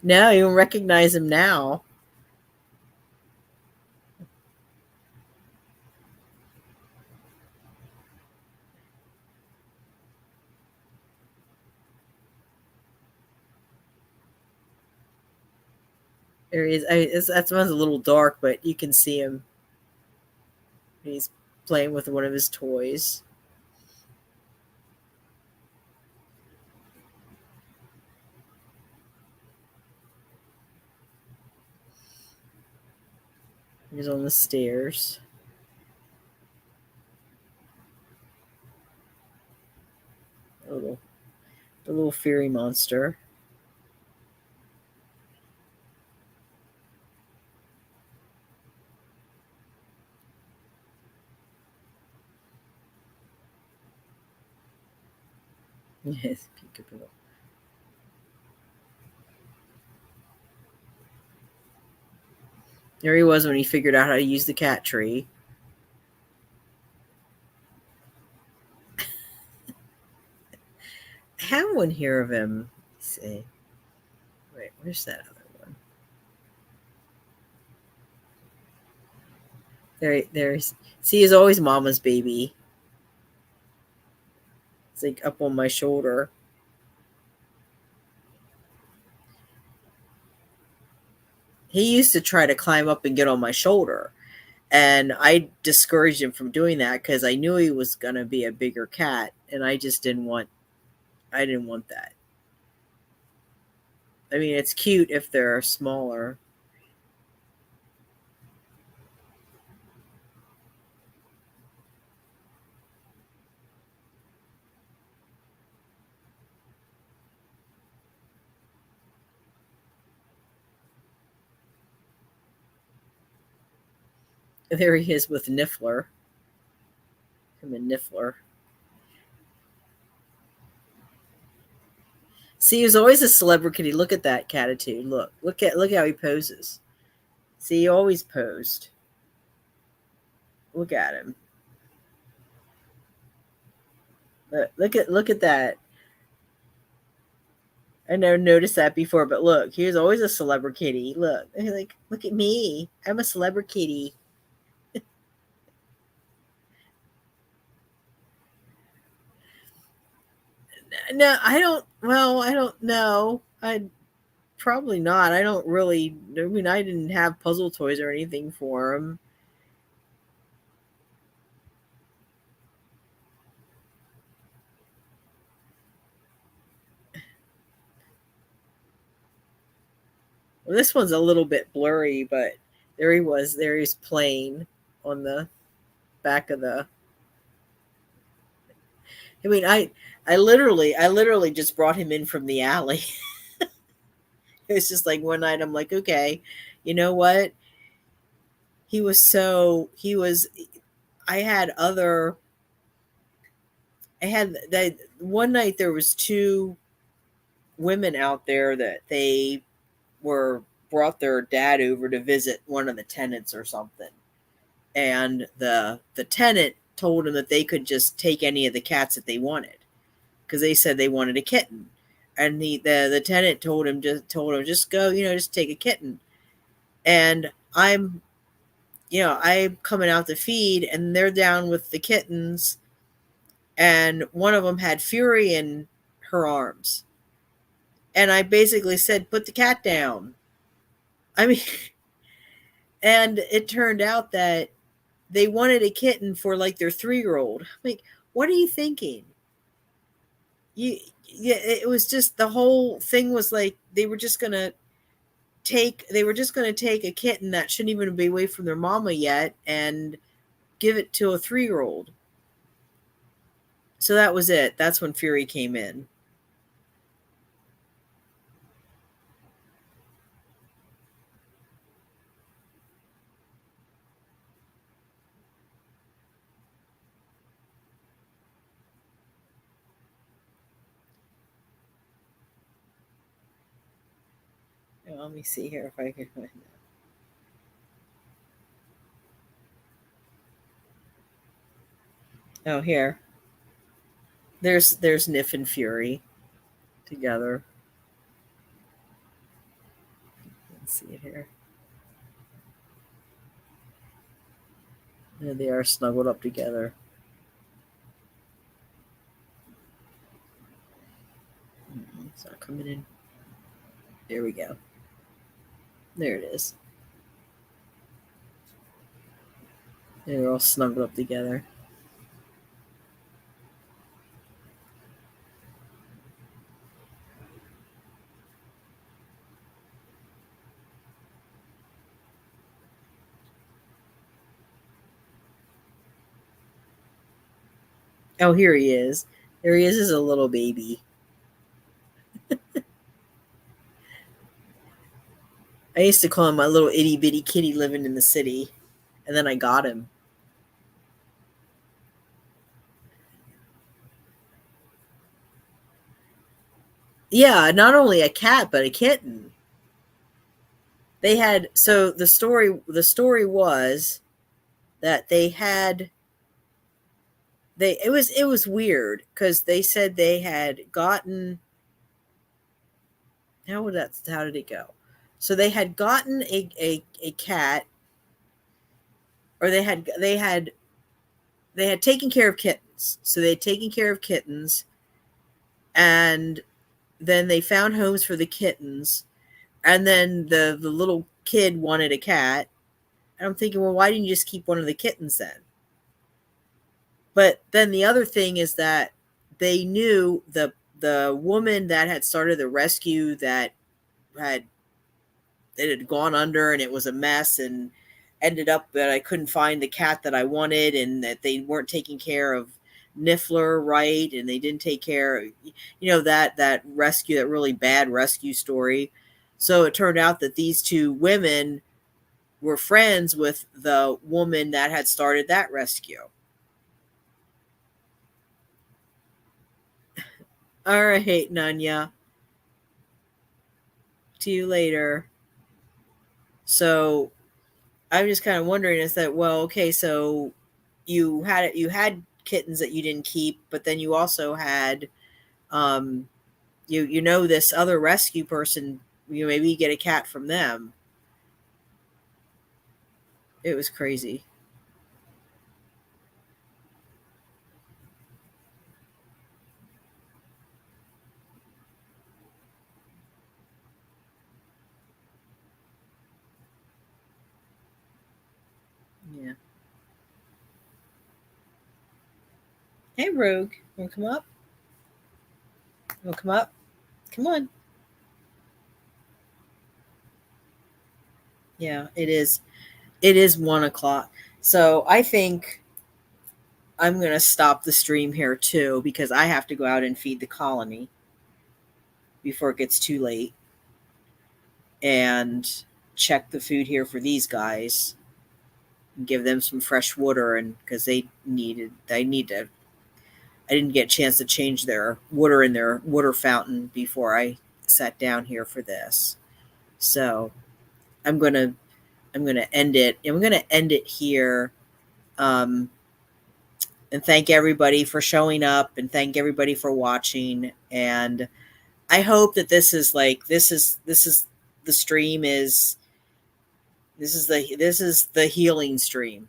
S1: No, you don't recognize him now. There he is. That one's a little dark, but you can see him. He's playing with one of his toys. He's on the stairs. The little fairy monster. Yes, peekaboo. There he was when he figured out how to use the cat tree. I have one here of him. Let's see. Wait, where's that other one? There's. See, he's always mama's baby. It's like up on my shoulder. He used to try to climb up and get on my shoulder. And I discouraged him from doing that because I knew he was going to be a bigger cat. And I just didn't want that. I mean, it's cute if they're smaller. There he is with Niffler. Him and Niffler. See, he was always a celebrity. Look at that catitude. Look how he poses. See, he always posed. Look at him. Look at that. I never noticed that before, but look, he was always a celebrity. Look at me. I'm a celebrity. No, I don't. Well, I don't know. I probably not. I don't really. I mean, I didn't have puzzle toys or anything for him. Well, this one's a little bit blurry, but there he was. There he's playing on the back of the. I mean, I literally just brought him in from the alley. It's just like one night I'm like, okay, you know what? I had that one night there was two women out there that they brought their dad over to visit one of the tenants or something. And the tenant told him that they could just take any of the cats that they wanted because they said they wanted a kitten. And the tenant told him just go, just take a kitten. And I'm coming out to feed and they're down with the kittens and one of them had Fury in her arms. And I basically said, put the cat down. I mean, and it turned out that they wanted a kitten for like their 3-year-old. Like, what are you thinking? It was just the whole thing was like they were just gonna take a kitten that shouldn't even be away from their mama yet and give it to a 3-year-old. So that was it. That's when Fury came in. Let me see here if I can find that. Oh, here. There's Niff and Fury together. Let's see it here. There they are snuggled up together. It's not coming in. There we go. There it is. They're all snuggled up together. Oh, here he is. There he is as a little baby. I used to call him my little itty bitty kitty living in the city, and then I got him. Yeah, not only a cat but a kitten. They had so the story was that they had it was weird because they said they had gotten how did it go? So they had gotten a cat, or they had taken care of kittens. So they had taken care of kittens, and then they found homes for the kittens, and then the little kid wanted a cat. And I'm thinking, well, why didn't you just keep one of the kittens then? But then the other thing is that they knew the woman that had started the rescue that had it had gone under and it was a mess, and ended up that I couldn't find the cat that I wanted, and that they weren't taking care of Niffler right, and they didn't take care of, that rescue, that really bad rescue story. So it turned out that these two women were friends with the woman that had started that rescue. All right, Nanya. See you later. So I'm just kind of wondering, is that, well, okay, so you had kittens that you didn't keep, but then you also had this other rescue person, maybe you get a cat from them. It was crazy. Yeah. Hey, Rogue, you want to come up? You want to come up? Come on. Yeah, it is. It is 1:00. So I think I'm going to stop the stream here too, because I have to go out and feed the colony before it gets too late, and check the food here for these guys and give them some fresh water, and because I didn't get a chance to change their water in their water fountain before I sat down here for this. So I'm gonna end it. I'm gonna end it here. And thank everybody for showing up, and thank everybody for watching. And I hope that this is the stream is this is the healing stream.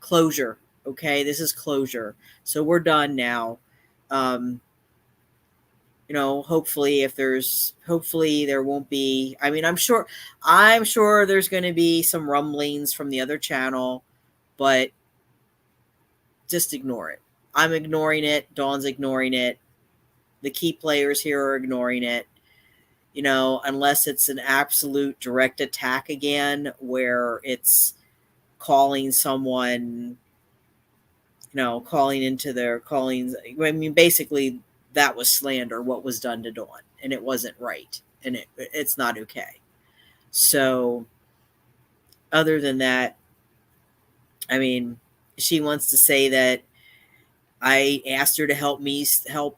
S1: Closure. Okay, this is closure. So we're done now. Hopefully there won't be, I mean, I'm sure there's going to be some rumblings from the other channel, but just ignore it. I'm ignoring it. Dawn's ignoring it. The key players here are ignoring it. Unless it's an absolute direct attack again, where it's calling someone, calling into their callings. I mean, basically, that was slander, what was done to Dawn, and it wasn't right, and it's not okay. So, other than that, I mean, she wants to say that I asked her to help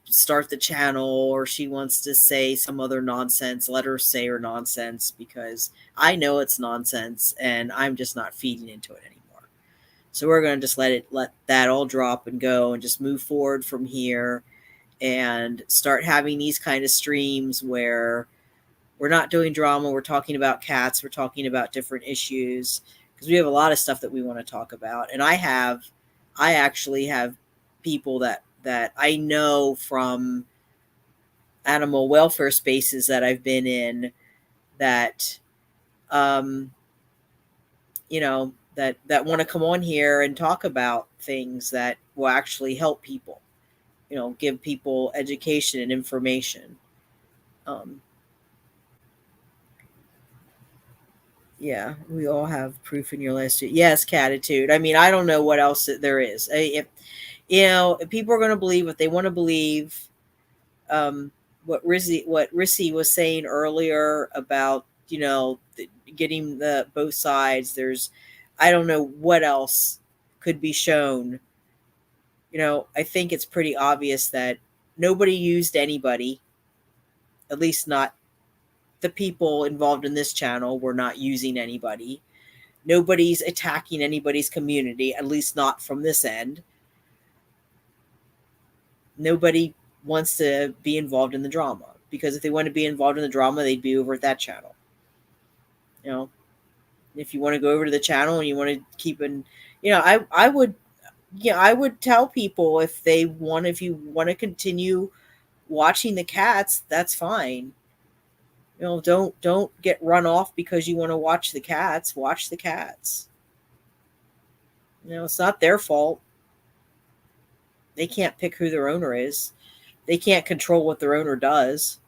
S1: start the channel, or she wants to say some other nonsense. Let her say her nonsense, because I know it's nonsense, and I'm just not feeding into it anymore. So we're going to just let that all drop and go, and just move forward from here, and start having these kind of streams where we're not doing drama. We're talking about cats. We're talking about different issues, because we have a lot of stuff that we want to talk about. And I actually have people that I know from animal welfare spaces that I've been in that, that want to come on here and talk about things that will actually help people, give people education and information. Yeah, we all have proof in your list. Yes, Catitude. I mean, I don't know what else there is. You know, people are going to believe what they want to believe. What Rissy was saying earlier about, you know, getting the both sides. There's, I don't know what else could be shown. You know, I think it's pretty obvious that nobody used anybody, at least not the people involved in this channel were not using anybody. Nobody's attacking anybody's community, at least not from this end. Nobody wants to be involved in the drama, because if they want to be involved in the drama, they'd be over at that channel. You know, if you want to go over to the channel and you want to keep in, you know, I would, yeah, I would tell people if you want to continue watching the cats, that's fine. You know, don't get run off because you want to watch the cats. Watch the cats. You know, it's not their fault. They can't pick who their owner is. They can't control what their owner does.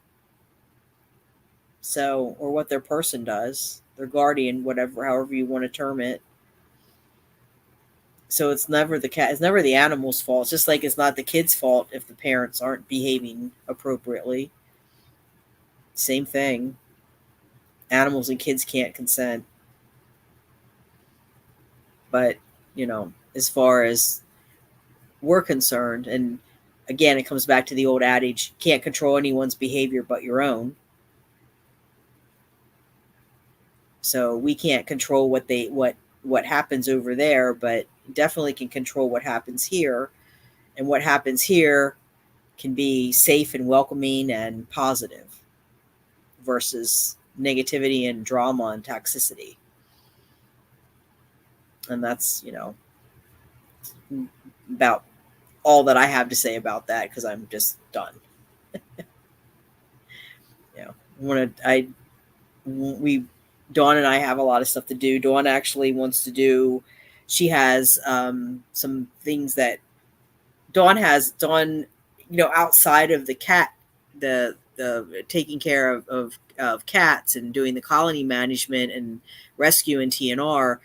S1: So, or what their person does, their guardian, whatever, however you want to term it. So it's never the cat. It's never the animal's fault. It's just like it's not the kid's fault if the parents aren't behaving appropriately. Same thing. Animals and kids can't consent. But, you know, as far as we're concerned, and again, it comes back to the old adage, can't control anyone's behavior but your own. So we can't control what happens over there, but definitely can control what happens here. And what happens here can be safe and welcoming and positive versus negativity and drama and toxicity. And that's, you know, about all that I have to say about that, because I'm just done. You know, Dawn and I have a lot of stuff to do. Dawn actually wants to do, she has some things that Dawn, you know, outside of the cat, the taking care of cats and doing the colony management and rescue and TNR.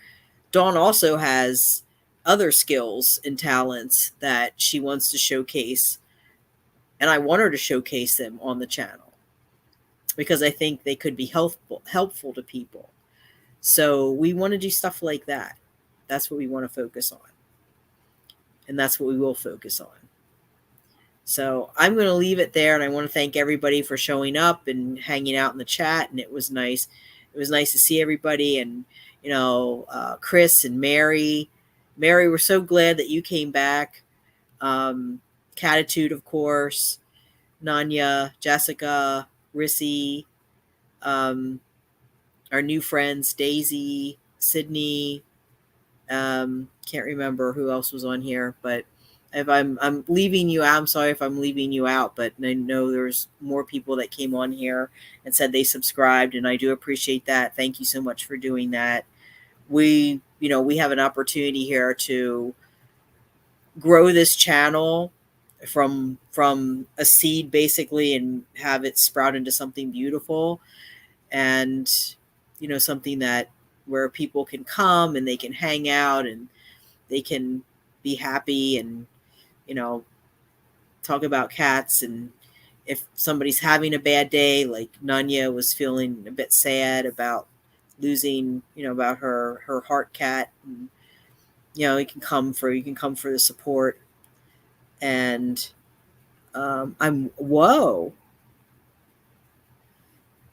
S1: Dawn also has other skills and talents that she wants to showcase, and I want her to showcase them on the channel because I think they could be helpful to people. So we want to do stuff like that. That's what we want to focus on, and that's what we will focus on. So I'm going to leave it there, and I want to thank everybody for showing up and hanging out in the chat, and it was nice. It was nice to see everybody, and, you know, Chris and Mary, we're so glad that you came back. Catitude, of course, Nanya, Jessica, Rissy, our new friends, Daisy, Sydney, can't remember who else was on here, but if I'm leaving you out, I'm sorry if I'm leaving you out, but I know there's more people that came on here and said they subscribed, and I do appreciate that. Thank you so much for doing that. We have an opportunity here to grow this channel from a seed basically and have it sprout into something beautiful, and, you know, something that where people can come and they can hang out and they can be happy and, you know, talk about cats. And if somebody's having a bad day, like Nanya was feeling a bit sad about losing, you know, about her heart cat, and, you know, you can come for the support. And whoa,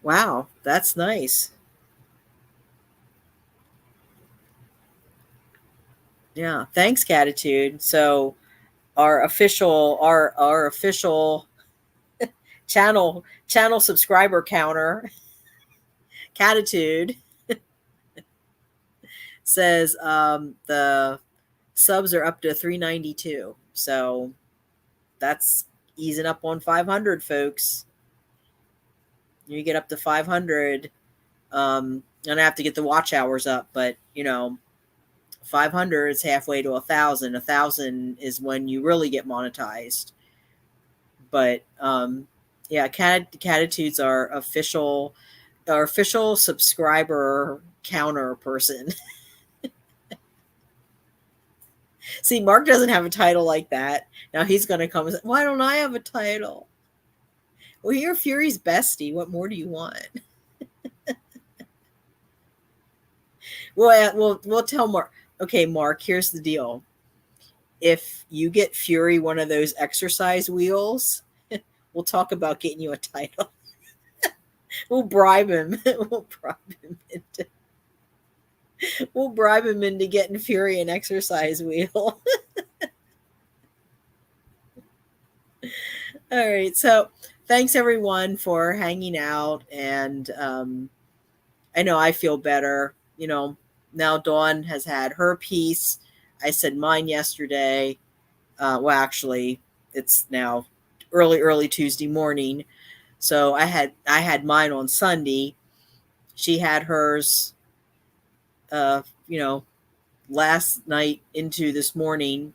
S1: wow, that's nice. Yeah, thanks, Catitude. So our official channel subscriber counter, Catitude, says the subs are up to 392. So that's easing up on 500, folks. You get up to 500. And I have to get the watch hours up, but, you know, 500 is halfway to 1,000. 1,000 is when you really get monetized. But yeah, Catitude's our official subscriber counter person. See, Mark doesn't have a title like that. Now he's going to come and say, why don't I have a title? Well, you're Fury's bestie. What more do you want? Well, we'll tell Mark. Okay, Mark, here's the deal. If you get Fury one of those exercise wheels, we'll talk about getting you a title. We'll bribe him. We'll bribe him into getting Fury an exercise wheel. All right. So thanks everyone for hanging out. And I know I feel better. You know, now Dawn has had her piece. I said mine yesterday. Well, actually, it's now early Tuesday morning. So I had mine on Sunday. She had hers, you know, last night into this morning.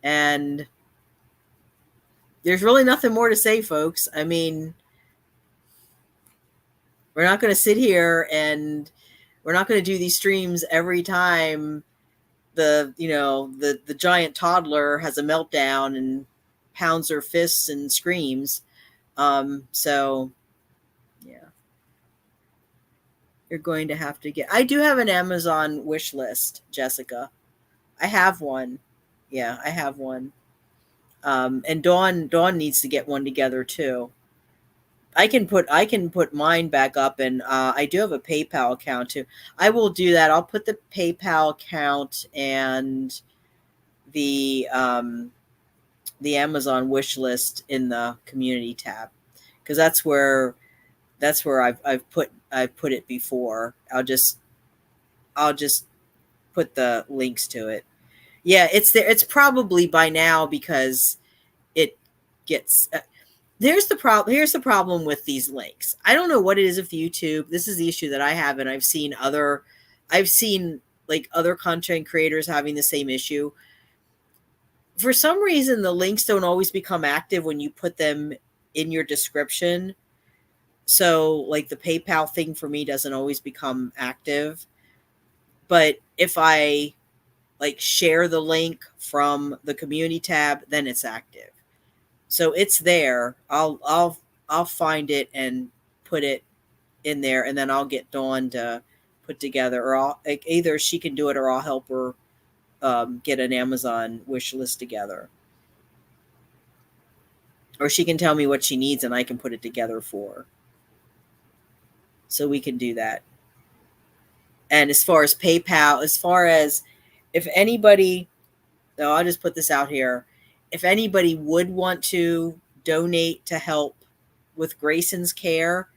S1: And there's really nothing more to say, folks. I mean, we're not going to sit here and we're not going to do these streams every time the giant toddler has a meltdown and pounds her fists and screams. So yeah, you're going to have to get, I do have an Amazon wish list, Jessica. I have one. Yeah, I have one. And Dawn needs to get one together too. I can put mine back up, and I do have a PayPal account too. I will do that. I'll put the PayPal account and the Amazon wish list in the community tab, because that's where I've put it before. I'll just put the links to it. Yeah, it's there. It's probably by now because it gets. Here's the problem with these links. I don't know what it is with YouTube. This is the issue that I have, and I've seen like other content creators having the same issue. For some reason, the links don't always become active when you put them in your description. So like the PayPal thing for me doesn't always become active. But if I like share the link from the community tab, then it's active. So it's there. I'll find it and put it in there, and then I'll get Dawn to put together, or either she can do it or I'll help her get an Amazon wish list together. Or she can tell me what she needs and I can put it together for her. So we can do that. And as far as PayPal, if anybody, I'll just put this out here. If anybody would want to donate to help with Grayson's care,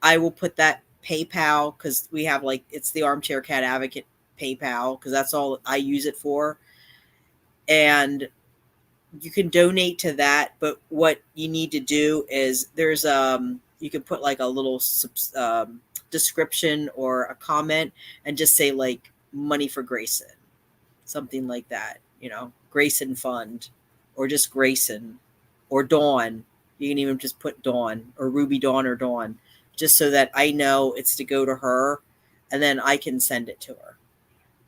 S1: I will put that PayPal, because we have it's the Armchair Cat Advocate PayPal, because that's all I use it for. And you can donate to that, but what you need to do is there's you can put like a little description or a comment and just say like money for Grayson, something like that, Grayson Fund, or just Grayson, or Dawn. You can even just put Dawn, or Ruby Dawn, or Dawn, just so that I know it's to go to her, and then I can send it to her,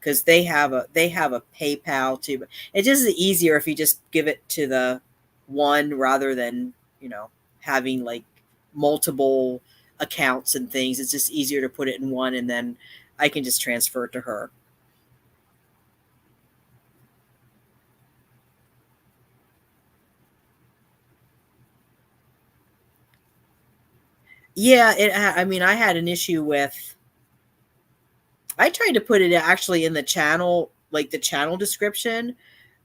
S1: because they have a PayPal too. It's just easier if you just give it to the one rather than having like multiple accounts and things. It's just easier to put it in one, and then I can just transfer it to her. Yeah, I had an issue with. I tried to put it actually in the channel, like the channel description.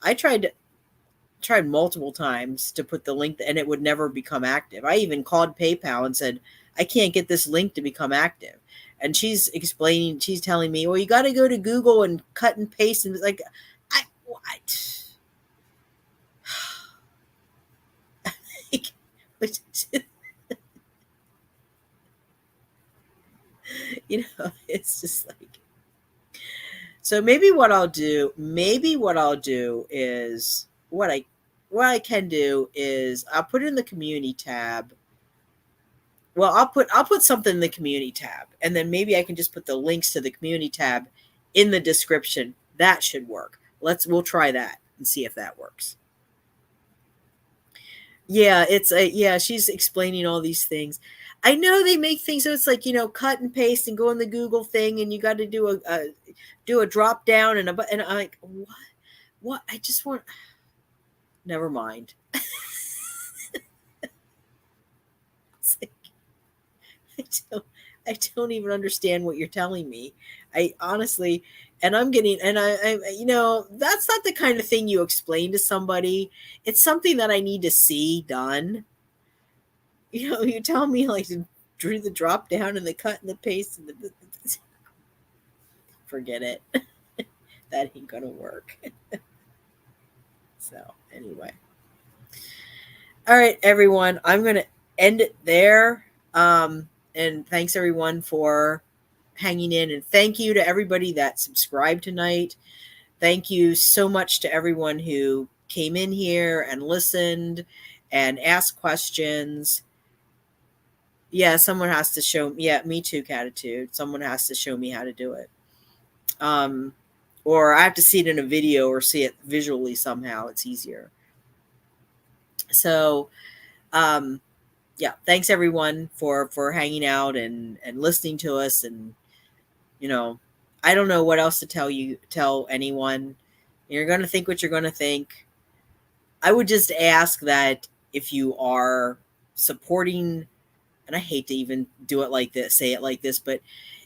S1: I tried multiple times to put the link, and it would never become active. I even called PayPal and said, I can't get this link to become active. And she's telling me, well, you got to go to Google and cut and paste. And it's like, what? It's just like, so maybe what I'll do is what I can do is I'll put it in the community tab. Well, I'll put something in the community tab, and then maybe I can just put the links to the community tab in the description. That should work. We'll try that and see if that works. Yeah, she's explaining all these things. I know they make things so it's like, cut and paste and go in the Google thing, and you got to do a drop down and I'm like, what? I just want, never mind. It's like, I don't even understand what you're telling me. I honestly, and I'm getting, and I that's not the kind of thing you explain to somebody. It's something that I need to see done. You tell me like to do the drop down and the cut and the paste and the forget it. That ain't gonna work. So anyway, all right, everyone, I'm gonna end it there. And thanks everyone for hanging in, and thank you to everybody that subscribed tonight. Thank you so much to everyone who came in here and listened and asked questions. Yeah, someone has to show. Yeah, me too, Catitude. Someone has to show me how to do it. Or I have to see it in a video or see it visually somehow. It's easier. So, yeah, thanks everyone for hanging out and listening to us. And I don't know what else to tell anyone. You're going to think what you're going to think. I would just ask that if you are supporting, and I hate to even do it like this, say it like this, but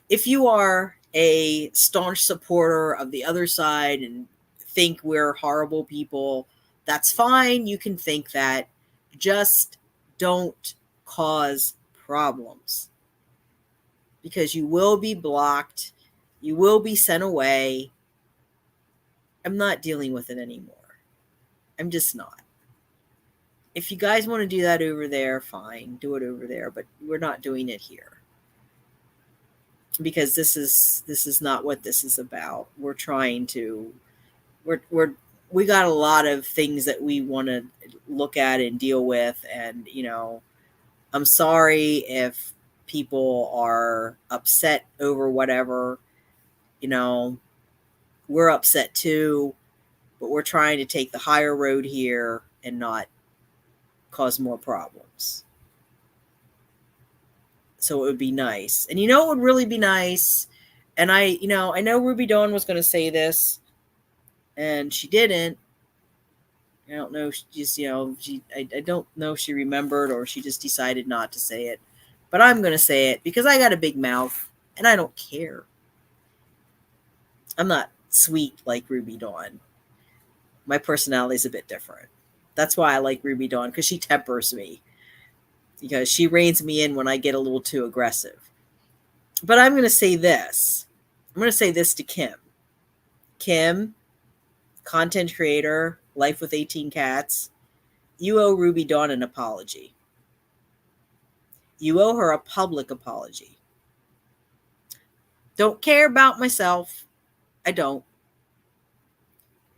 S1: if you are a staunch supporter of the other side and think we're horrible people, that's fine. You can think that. Just don't cause problems, because you will be blocked. You will be sent away. I'm not dealing with it anymore. I'm just not. If you guys want to do that over there, fine, do it over there, but we're not doing it here, because this is not what this is about. We're trying to, we got a lot of things that we want to look at and deal with. And, I'm sorry if people are upset over whatever, we're upset too, but we're trying to take the higher road here and not cause more problems. So it would be nice. And it would really be nice. And I know Ruby Dawn was going to say this, and she didn't. I don't know. She just, I don't know if she remembered or she just decided not to say it. But I'm going to say it because I got a big mouth and I don't care. I'm not sweet like Ruby Dawn. My personality is a bit different. That's why I like Ruby Dawn, because she tempers me. Because she reins me in when I get a little too aggressive. But I'm going to say this. I'm going to say this to Kim. Kim, content creator, Life with 18 Cats, you owe Ruby Dawn an apology. You owe her a public apology. Don't care about myself. I don't.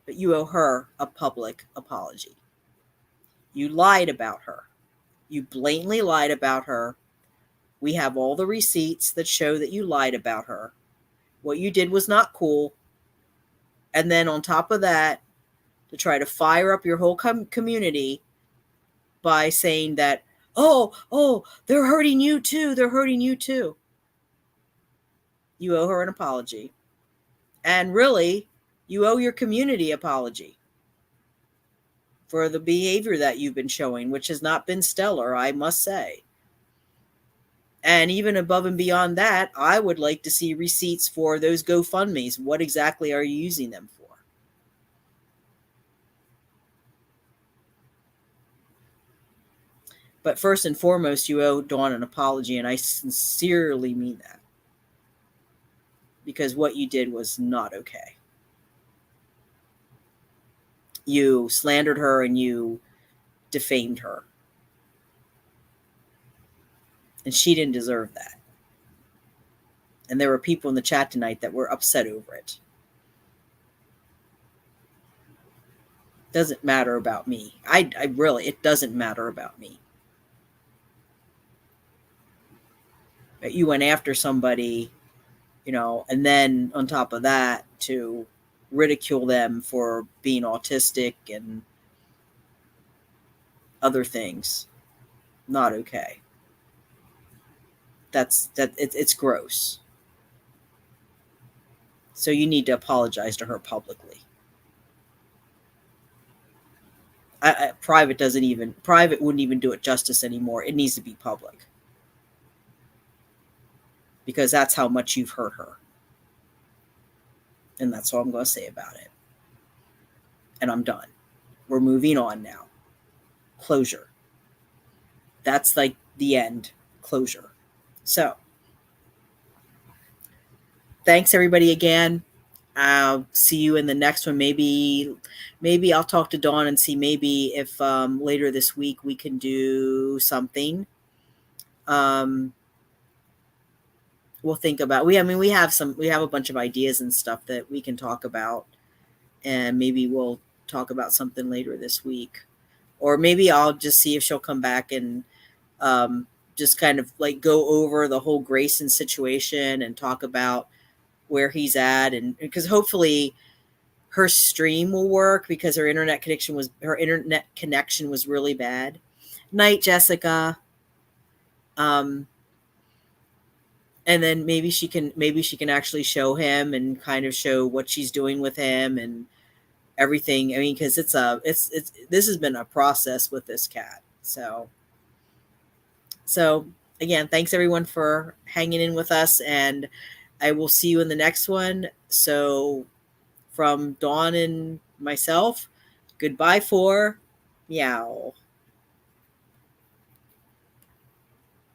S1: But you owe her a public apology. You lied about her. You blatantly lied about her. We have all the receipts that show that you lied about her. What you did was not cool. And then on top of that, to try to fire up your whole community by saying that, oh, they're hurting you too. They're hurting you too. You owe her an apology. And really, you owe your community apology for the behavior that you've been showing, which has not been stellar, I must say. And even above and beyond that, I would like to see receipts for those GoFundMes. What exactly are you using them for? But first and foremost, you owe Dawn an apology, and I sincerely mean that. Because what you did was not okay. You slandered her and you defamed her. And she didn't deserve that. And there were people in the chat tonight that were upset over it. Doesn't matter about me. I really, it doesn't matter about me. You went after somebody, and then on top of that to ridicule them for being autistic and other things. Not okay. It's gross. So you need to apologize to her publicly. Private wouldn't even do it justice anymore. It needs to be public, because that's how much you've hurt her. And that's all I'm going to say about it. And I'm done. We're moving on now. Closure. That's like the end. Closure. So, thanks everybody again. I'll see you in the next one. Maybe I'll talk to Dawn and see maybe if later this week we can do something. We'll think about. We have a bunch of ideas and stuff that we can talk about, and maybe we'll talk about something later this week, or maybe I'll just see if she'll come back and just kind of like go over the whole Grayson situation and talk about where he's at, and because hopefully her stream will work, because her internet connection was really bad. Night, Jessica. And then maybe she can actually show him and kind of show what she's doing with him and everything. I mean, because this has been a process with this cat. So again, thanks everyone for hanging in with us, and I will see you in the next one. So from Dawn and myself, goodbye for meow.